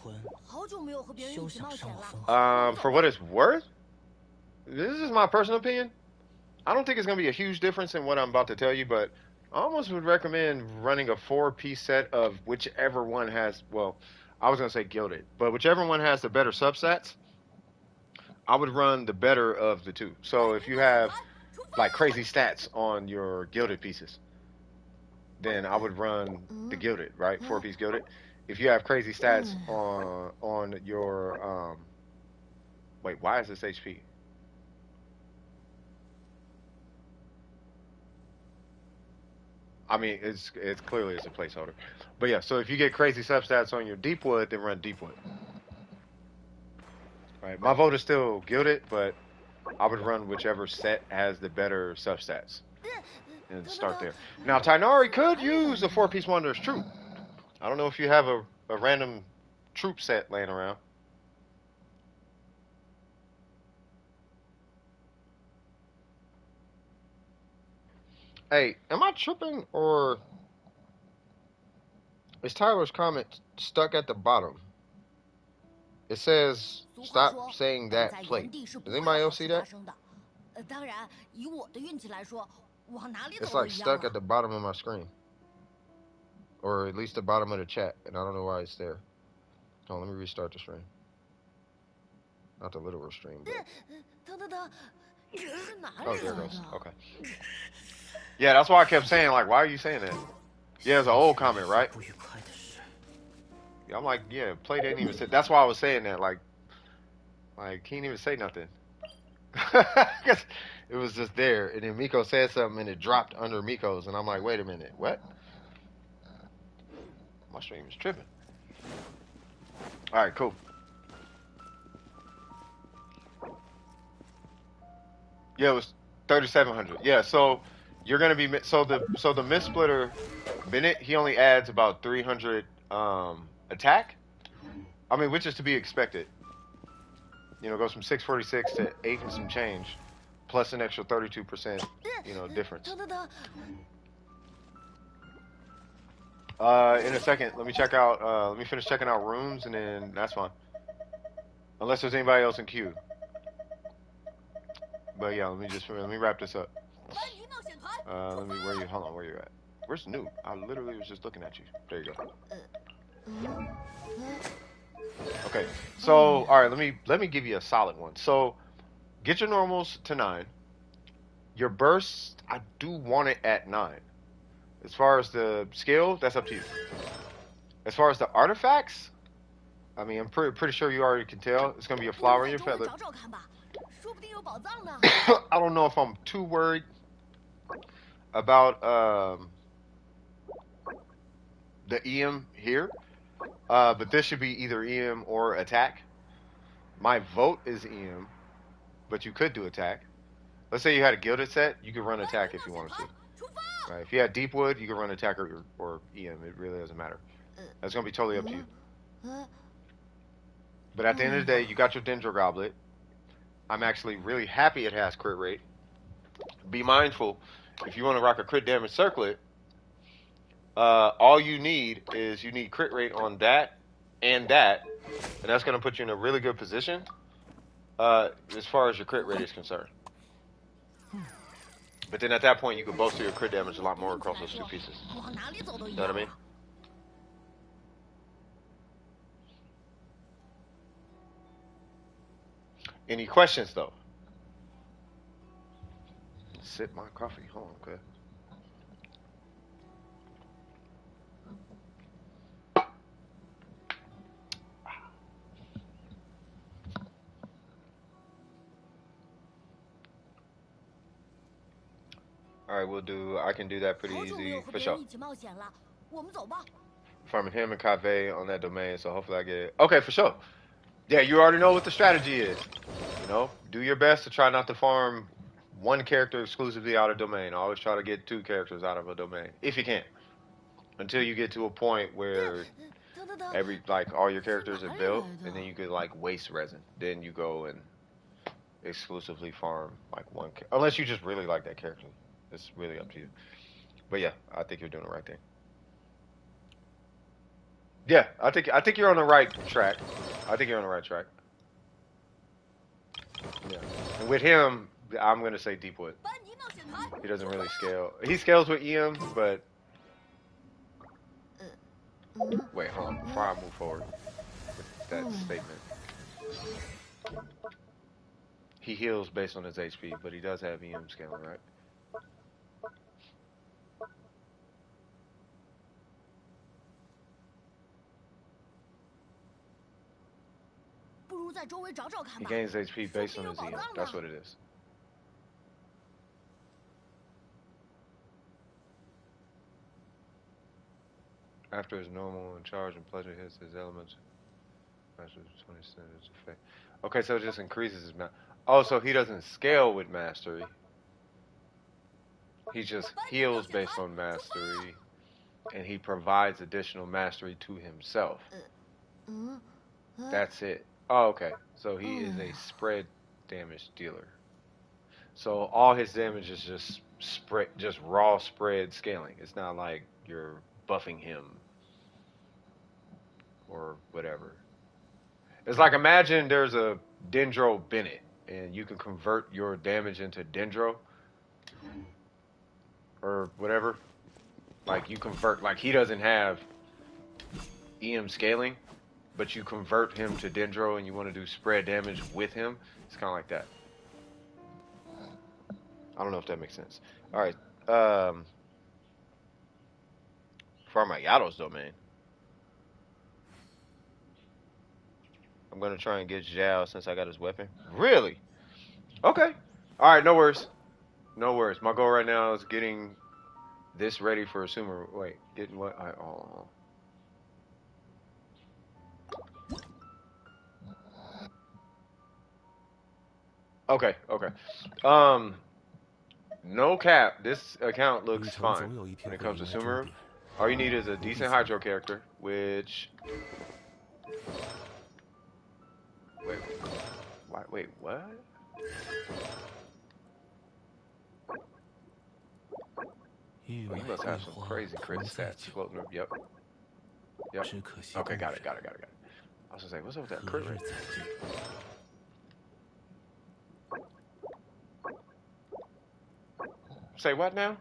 好久没有和别人一起冒险了。For what it's worth, this is my personal opinion. I don't think it's going to be a huge difference in what I'm about to tell you, but I almost would recommend running a 4-piece set of whichever one has, well, I was going to say gilded, but whichever one has the better substats, I would run the better of the 2. So if you have like crazy stats on your gilded pieces, then I would run the gilded, right? 4-piece gilded. If you have crazy stats on your, wait, why is this HP? I mean, it's clearly it's a placeholder, but yeah. So if you get crazy substats on your deep wood, then run deep wood. Right. My vote is still gilded, but I would run whichever set has the better substats and start there. Now Tainari could use a 4-piece Wanderer's Troop. I don't know if you have a random troop set laying around. Hey, am I tripping or is Tyler's comment stuck at the bottom? It says stop saying that plate. Does anybody else see that? It's like stuck at the bottom of my screen. Or at least the bottom of the chat, and I don't know why it's there. Hold on, let me restart the stream. Not the literal stream, but... Oh, there it goes. Okay. Yeah, that's why I kept saying, like, why are you saying that? Yeah, it's an old comment, right? Yeah, I'm like, yeah, play didn't even say. That's why I was saying that, like he didn't even say nothing. It was just there, and then Miko said something, and it dropped under Miko's, and I'm like, wait a minute, what? My stream is tripping. All right, cool. Yeah, it was 3,700. Yeah, so you're gonna be so the mist splitter Bennett, he only adds about 300 attack. I mean, which is to be expected. You know, goes from 646 to 8 and some change, plus an extra 32%, difference. In a second, let me check out. Let me finish checking out rooms, and then that's fine. Unless there's anybody else in queue. But yeah, let me wrap this up. Hold on, where you at? Where's Newt? I literally was just looking at you. There you go. Okay, so all right, let me give you a solid one. So get your normals to 9. Your bursts, I do want it at 9. As far as the skill, that's up to you. As far as the artifacts, I mean, I'm pretty sure you already can tell. It's gonna be a flower in your feather. I don't know if I'm too worried about the EM here, but this should be either EM or attack. My vote is EM, but you could do attack. Let's say you had a gilded set, you could run attack if you want to see. Right? If you had deep wood, you could run attack or EM. It really doesn't matter. That's gonna be totally up to you. But at the end of the day, you got your Dendro Goblet. I'm actually really happy it has crit rate. Be mindful, if you want to rock a crit damage circlet, all you need is you need crit rate on that, and that's going to put you in a really good position as far as your crit rate is concerned. But then at that point, you can bolster your crit damage a lot more across those two pieces. You know what I mean? Any questions, though? Sip my coffee. Hold on, okay. All right, we'll do. I can do that pretty easy for sure. Farming him and Kave on that domain, so hopefully I get it. Okay, for sure. Yeah, you already know what the strategy is. You know, do your best to try not to farm one character exclusively out of domain. Always try to get 2 characters out of a domain if you can, until you get to a point where all your characters are built, and then you could like waste resin. Then you go and exclusively farm like one, unless you just really like that character. It's really up to you. But yeah, I think you're doing the right thing. Yeah, I think you're on the right track. I think you're on the right track. Yeah. And with him, I'm gonna say Deepwood. He doesn't really scale. He scales with EM, but wait, hold on. Before I move forward with that statement, he heals based on his HP, but he does have EM scaling, right? He gains HP based on his EM. That's what it is. After his normal and charge and pleasure hits his elements, master 20 standards effect. Okay, so it just increases his oh, so he doesn't scale with mastery. He just heals based on mastery, and he provides additional mastery to himself. That's it. Oh, okay. So he is a spread damage dealer. So all his damage is just just raw spread scaling. It's not like you're buffing him or whatever. It's like, imagine there's a Dendro Bennett, and you can convert your damage into Dendro or whatever. Like you convert, like he doesn't have EM scaling, but you convert him to Dendro and you want to do spread damage with him. It's kind of like that. I don't know if that makes sense. All right. For my Yato's domain, I'm going to try and get Zhao since I got his weapon. Really? Okay. All right, no worries. No worries. My goal right now is getting this ready for a Sumer. Wait, getting what? Oh. Okay. No cap. This account looks fine when it comes to Sumer. All you need is a decent Hydro character, which... Wait, what? You must have some crazy crit stats floating up. Yep. Okay, got it. I was gonna say, what's up with that crit rate? Say what now?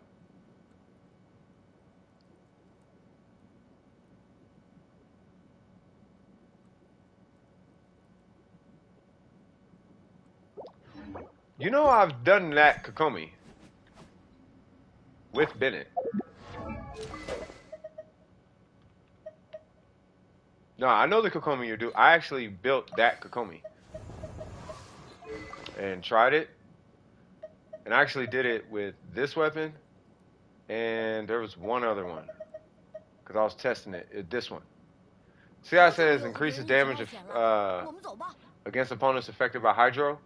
You know I've done that Kokomi with Bennett. No, I know the Kokomi you do. I actually built that Kokomi and tried it. And I actually did it with this weapon, and there was one other one. because I was testing it. This one. See how it says increases damage against opponents affected by hydro?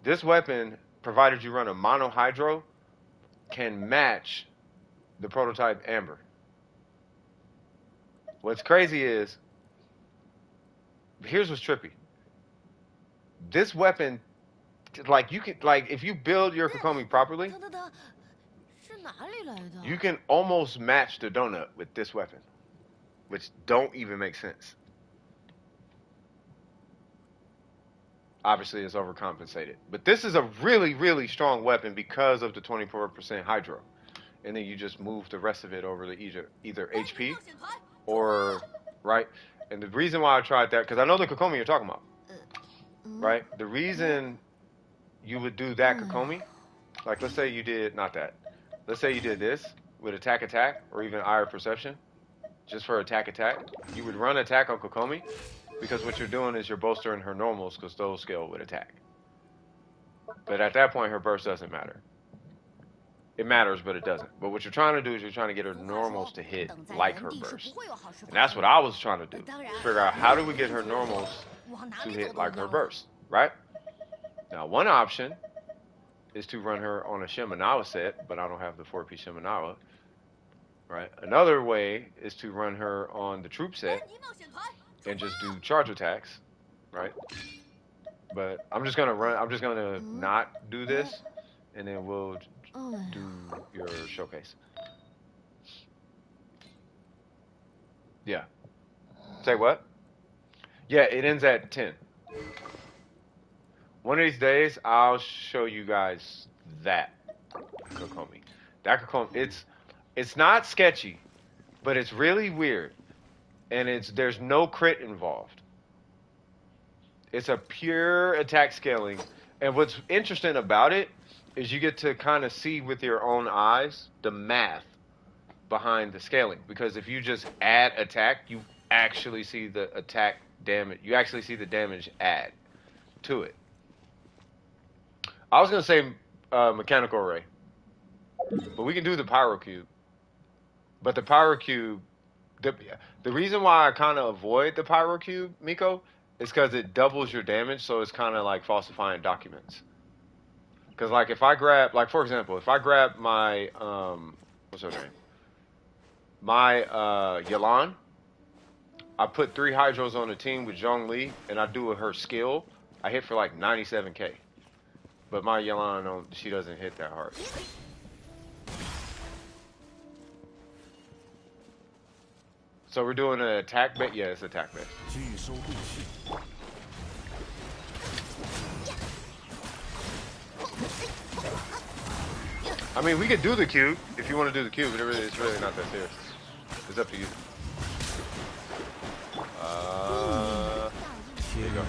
This weapon, provided you run a mono hydro, can match the prototype Amber. What's crazy is, here's what's trippy. This weapon, like you can, like if you build your Kokomi properly, you can almost match the donut with this weapon, which don't even make sense. Obviously, it's overcompensated. But this is a really, really strong weapon because of the 24% hydro. And then you just move the rest of it over to either HP or, right? And the reason why I tried that, because I know the Kokomi you're talking about, right? The reason you would do that Kokomi, like let's say you did, not that, let's say you did this with attack, or even Eye of Perception, just for attack, you would run attack on Kokomi, because what you're doing is you're bolstering her normals, because those scale with attack. But at that point, her burst doesn't matter. It matters, but it doesn't. But what you're trying to do is you're trying to get her normals to hit like her burst. And that's what I was trying to do. Figure out how do we get her normals to hit like her burst, right? Now, one option is to run her on a Shimenawa set, but I don't have the 4P Shimenawa, right? Another way is to run her on the troop set and just do charge attacks, right? But I'm just gonna not do this, and then we'll do your showcase. Yeah. Say what? Yeah, it ends at 10. One of these days, I'll show you guys that Kokomi. That Kokomi, it's not sketchy, but it's really weird, and there's no crit involved. It's a pure attack scaling, and what's interesting about it is you get to kind of see with your own eyes the math behind the scaling. Because if you just add attack, you actually see the attack damage. You actually see the damage add to it. I was gonna say mechanical ray, but we can do the pyro cube. But the pyro cube, the reason why I kind of avoid the pyro cube, Miko, is because it doubles your damage. So it's kind of like falsifying documents. Because, like, if I grab, like, for example, if I grab my, what's her name? My, Yelan, I put 3 hydros on the team with Zhongli, and I do her skill, I hit for, like, 97k. But my Yelan, she doesn't hit that hard. So we're doing an attack bet? Yeah, it's attack bet. I mean, we could do the cube if you want to do the cube, but it's really not that serious. It's up to you. Here you go.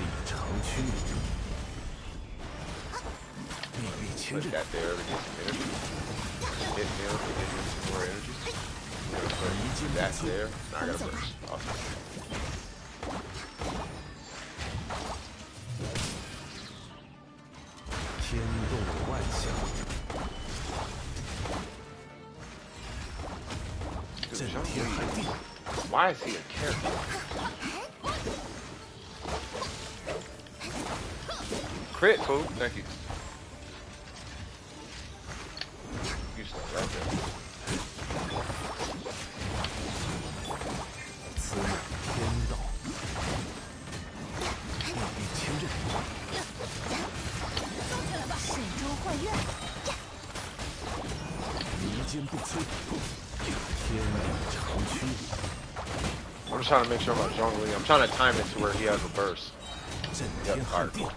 Put that there to get some energy. Hit him to get him some more energy. Put that there. Now I gotta burst. Awesome. Why is he a character? Crit, fool. Thank you. You stay right there. I'm just trying to make sure about Zhongli. I'm trying to time it to where he has a burst. Yep, alright, cool.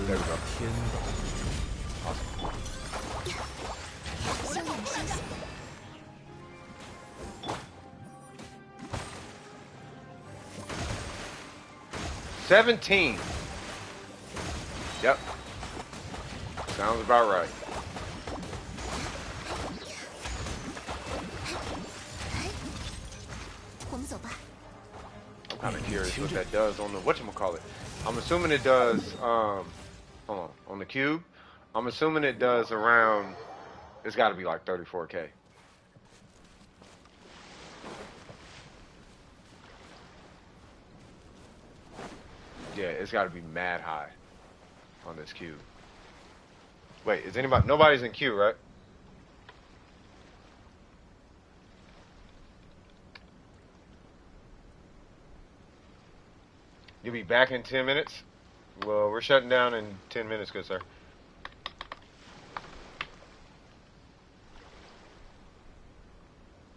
There we go. Awesome. $17. Yep. Sounds about right. I'm kind of curious what that does on the whatchamacallit. I'm assuming it does, hold on the cube. I'm assuming it does around. It's got to be like 34K. Yeah, it's got to be mad high on this cube. Wait, is anybody? Nobody's in queue, right? You'll be back in 10 minutes? Well, we're shutting down in 10 minutes, good sir.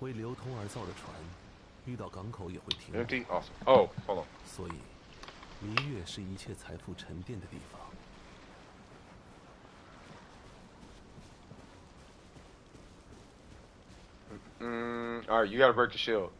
为流通而造的船，遇到港口也会停。Empty? Awesome. Oh, hold on. 所以，璃月是一切财富沉淀的地方。All right, you gotta break the shield.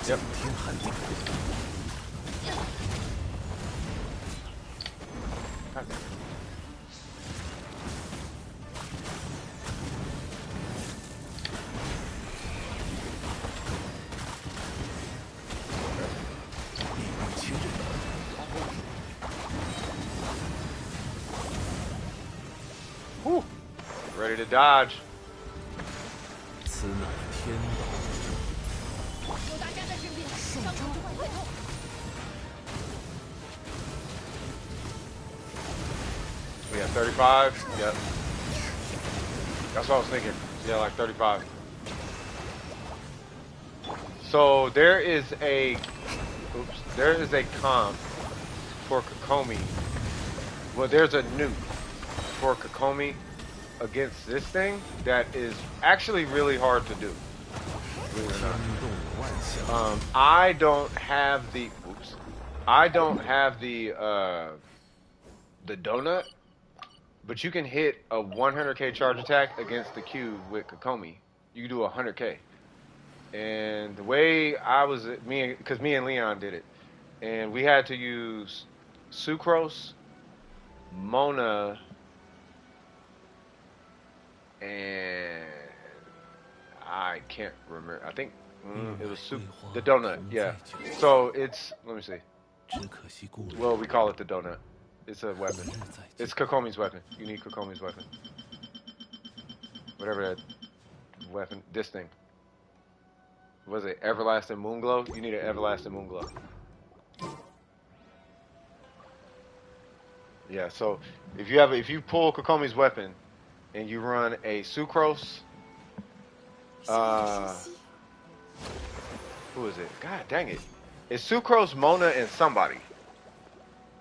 Yep. Whew. Ready to dodge. 此乃天道。有大家在身边，伤口就不会痛。We have 35. Yep. That's what I was thinking. Yeah, like 35. So there is a comp for Kokomi. Well, there's a nuke for Kokomi against this thing that is actually really hard to do. Believe it or not. I don't have the the donut, but you can hit a 100K charge attack against the cube with Kokomi. You can do 100K. And the way because me and Leon did it, and we had to use Sucrose, Mona, and I can't remember. I think it was the donut. Yeah. So it's, let me see. Well, we call it the donut. It's a weapon. It's Kokomi's weapon. You need Kokomi's weapon. Whatever that weapon. This thing. Was it Everlasting Moonglow? You need an Everlasting Moonglow. Yeah, so if you pull Kokomi's weapon and you run a Sucrose, who is it? God dang it. It's Sucrose, Mona, and somebody.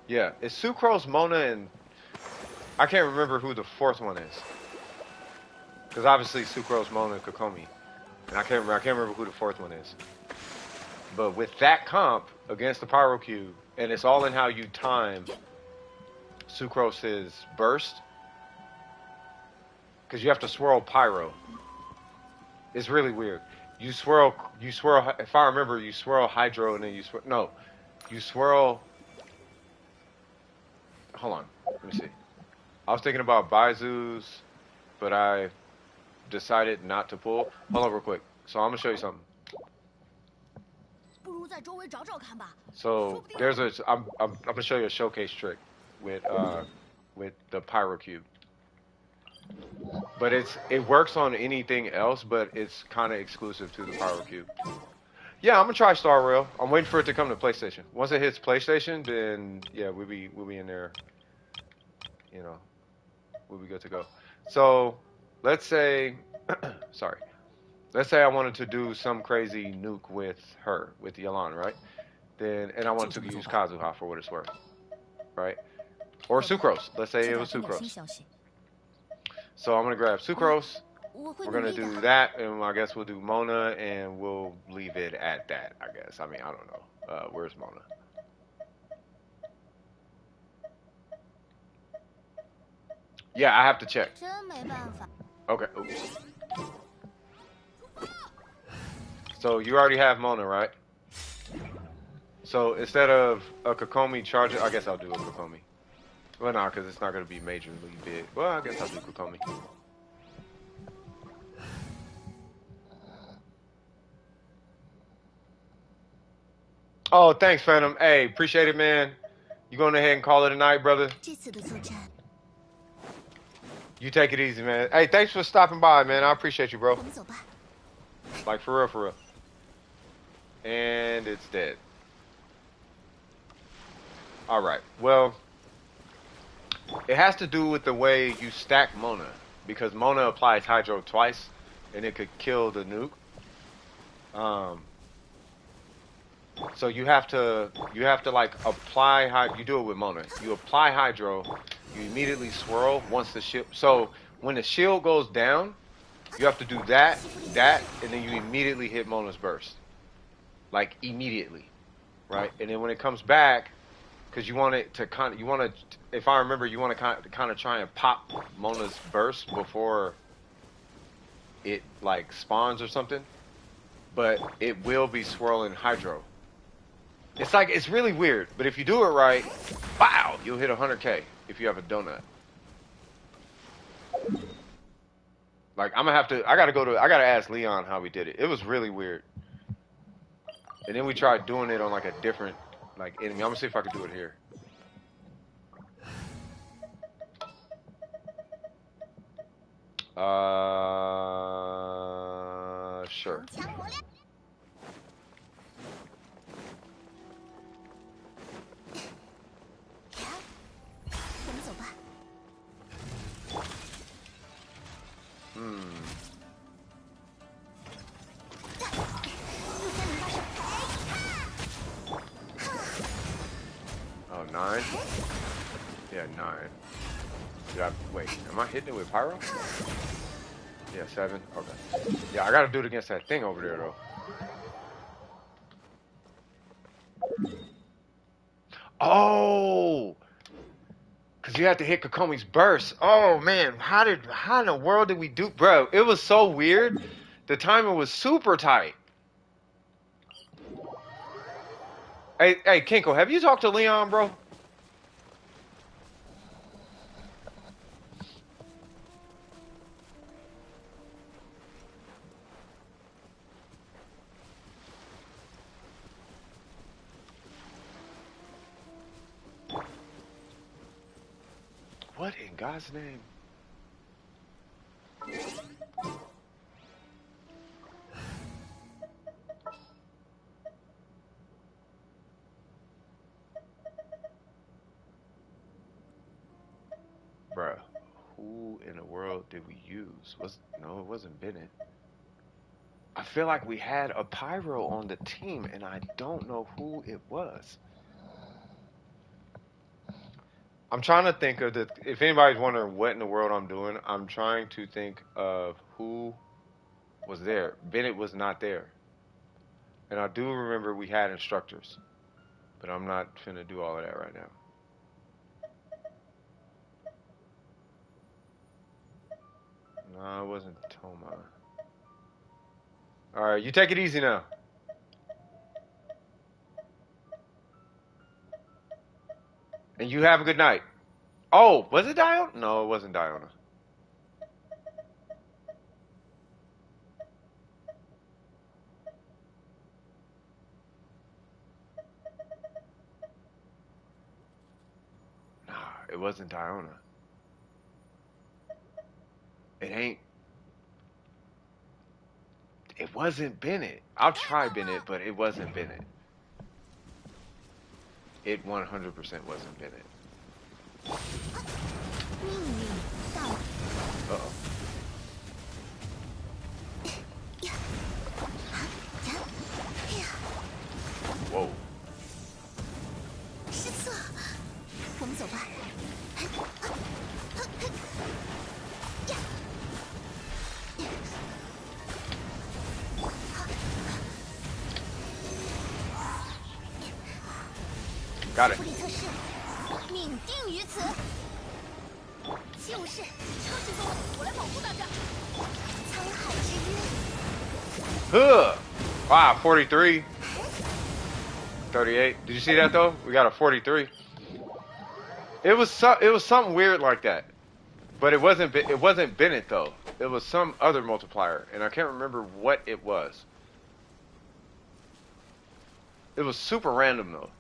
Yeah, it's Sucrose, Mona, and I can't remember who the fourth one is. Because obviously Sucrose, Mona, and Kokomi. And I can't remember who the fourth one is. But with that comp against the Pyro Cube, and it's all in how you time Sucrose's burst, because you have to swirl Pyro. It's really weird. You swirl. If I remember, you swirl Hydro, and then you swirl. Hold on, let me see. I was thinking about Baizu's, but I decided not to pull. Hold on real quick. So I'm gonna show you something. So there's I'm gonna show you a showcase trick with the Pyro Cube. But it works on anything else, but it's kind of exclusive to the Pyro Cube. Yeah, I'm gonna try Star Rail. I'm waiting for it to come to PlayStation. Once it hits PlayStation, then yeah, we'll be in there. You know, we'll be good to go. So let's say, sorry, let's say I wanted to do some crazy nuke with Yolanda, right? And I wanted to use Kazuha for what it's worth, right? Or Sucrose. Let's say it was Sucrose. So I'm gonna grab Sucrose. We're gonna do that, and I guess we'll do Mona, and we'll leave it at that. I guess. I mean, I don't know. Where's Mona? Yeah, I have to check. Okay. Oops. So you already have Mona, right? So instead of a Kokomi charge, I guess I'll do a Kokomi. Well, no, because it's not going to be majorly big. Well, I guess I'll do Kokomi. Oh, thanks, Phantom. Hey, appreciate it, man. You going ahead and call it a night, brother? You take it easy, man. Hey, thanks for stopping by, man. I appreciate you, bro. Like, for real, for real. And it's dead. All right. Well, it has to do with the way you stack Mona, because Mona applies Hydro twice, and it could kill the nuke. So you have to like apply you do it with Mona. You apply Hydro, you immediately swirl once the shield. So when the shield goes down, you have to do that, and then you immediately hit Mona's burst, like immediately, right? And then when it comes back, because you want it to if I remember, you want to kind of try and pop Mona's burst before it like spawns or something, but it will be swirling Hydro. It's really weird, but if you do it right, wow, you'll hit 100K if you have a donut. Like, I gotta ask Leon how we did it. It was really weird. And then we tried doing it on like a different, like, enemy. I'm gonna see if I can do it here. Sure. Oh, 9? Yeah, 9. Wait, am I hitting it with Pyro? Yeah, 7. Okay. Yeah, I gotta do it against that thing over there, though. Oh! Because you have to hit Kokomi's burst. Oh, man. How in the world did we do... Bro, it was so weird. The timing was super tight. Hey, Kinko, have you talked to Leon, bro? What in God's name? Bruh, who in the world did we use? No, it wasn't Bennett. I feel like we had a Pyro on the team, and I don't know who it was. I'm trying to think of if anybody's wondering what in the world I'm doing, I'm trying to think of who was there. Bennett was not there. And I do remember we had instructors, but I'm not finna do all of that right now. No, it wasn't Toma. Alright, you take it easy now. And you have a good night. Oh, was it Diona? No, it wasn't Diona. Nah, it wasn't Diona. It wasn't Bennett. I'll try Bennett, but it wasn't Bennett. It 100% wasn't Bennett. Uh-oh. Whoa. Got it. Huh. Wow, 43. 38. Did you see that though? We got a 43. It was something weird like that. But it wasn't Bennett though. It was some other multiplier, and I can't remember what it was. It was super random though.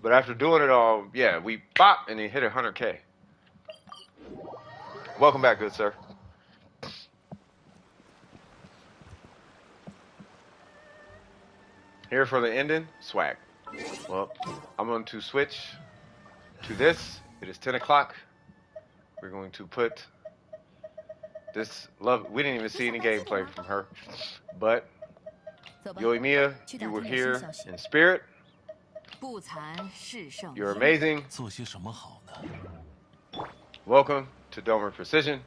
But after doing it all, yeah, we bop and he hit 100K. Welcome back, good sir. Here for the ending, swag. Well, I'm going to switch to this. It is 10 o'clock. We're going to put this love. We didn't even see any gameplay from her, but Yoimiya, you were here in spirit. You're amazing. Welcome to Domer Precision,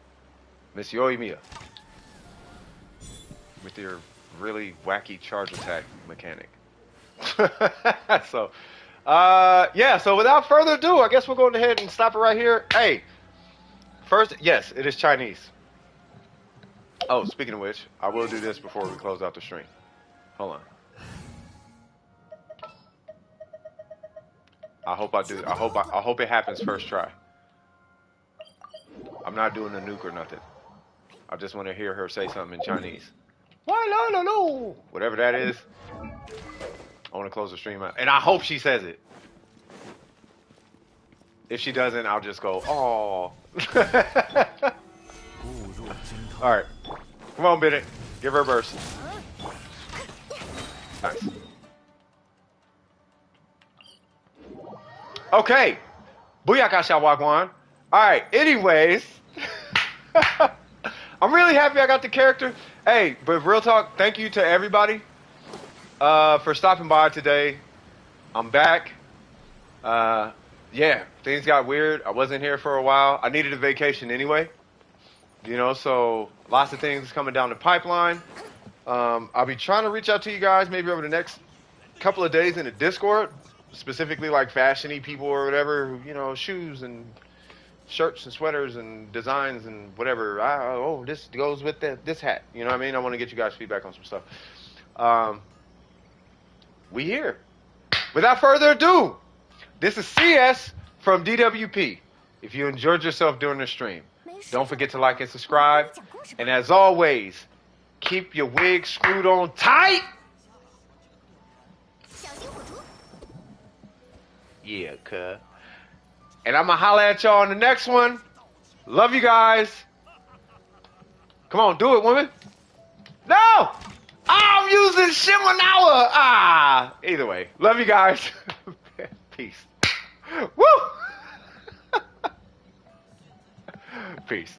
Miss Yoimiya, with your really wacky charge attack mechanic. So, yeah. So without further ado, I guess we're going ahead and stop it right here. Hey, first, yes, it is Chinese. Oh, speaking of which, I will do this before we close out the stream. Hold on. I hope I do. I hope it happens first try. I'm not doing a nuke or nothing. I just want to hear her say something in Chinese. Whatever that is. I want to close the stream out. And I hope she says it. If she doesn't, I'll just go, oh. Alright. Come on, Bennett. Give her a burst. Nice. Okay. Booyaka Shawagwan. Alright, anyways. I'm really happy I got the character. Hey, but real talk, thank you to everybody for stopping by today. I'm back. Yeah, things got weird. I wasn't here for a while. I needed a vacation anyway. You know, so lots of things coming down the pipeline. I'll be trying to reach out to you guys maybe over the next couple of days in the Discord, specifically like fashion-y people or whatever, you know, shoes and shirts and sweaters and designs and whatever. Oh, this goes with this hat. You know what I mean? I want to get you guys feedback on some stuff. We here. Without further ado, this is CS from DWP. If you enjoyed yourself during the stream, don't forget to like and subscribe. And as always, keep your wig screwed on tight. Yeah, cuz. And I'm going to holler at y'all on the next one. Love you guys. Come on, do it, woman. No! I'm using Shimanawa. Either way. Love you guys. Peace. Woo! Peace.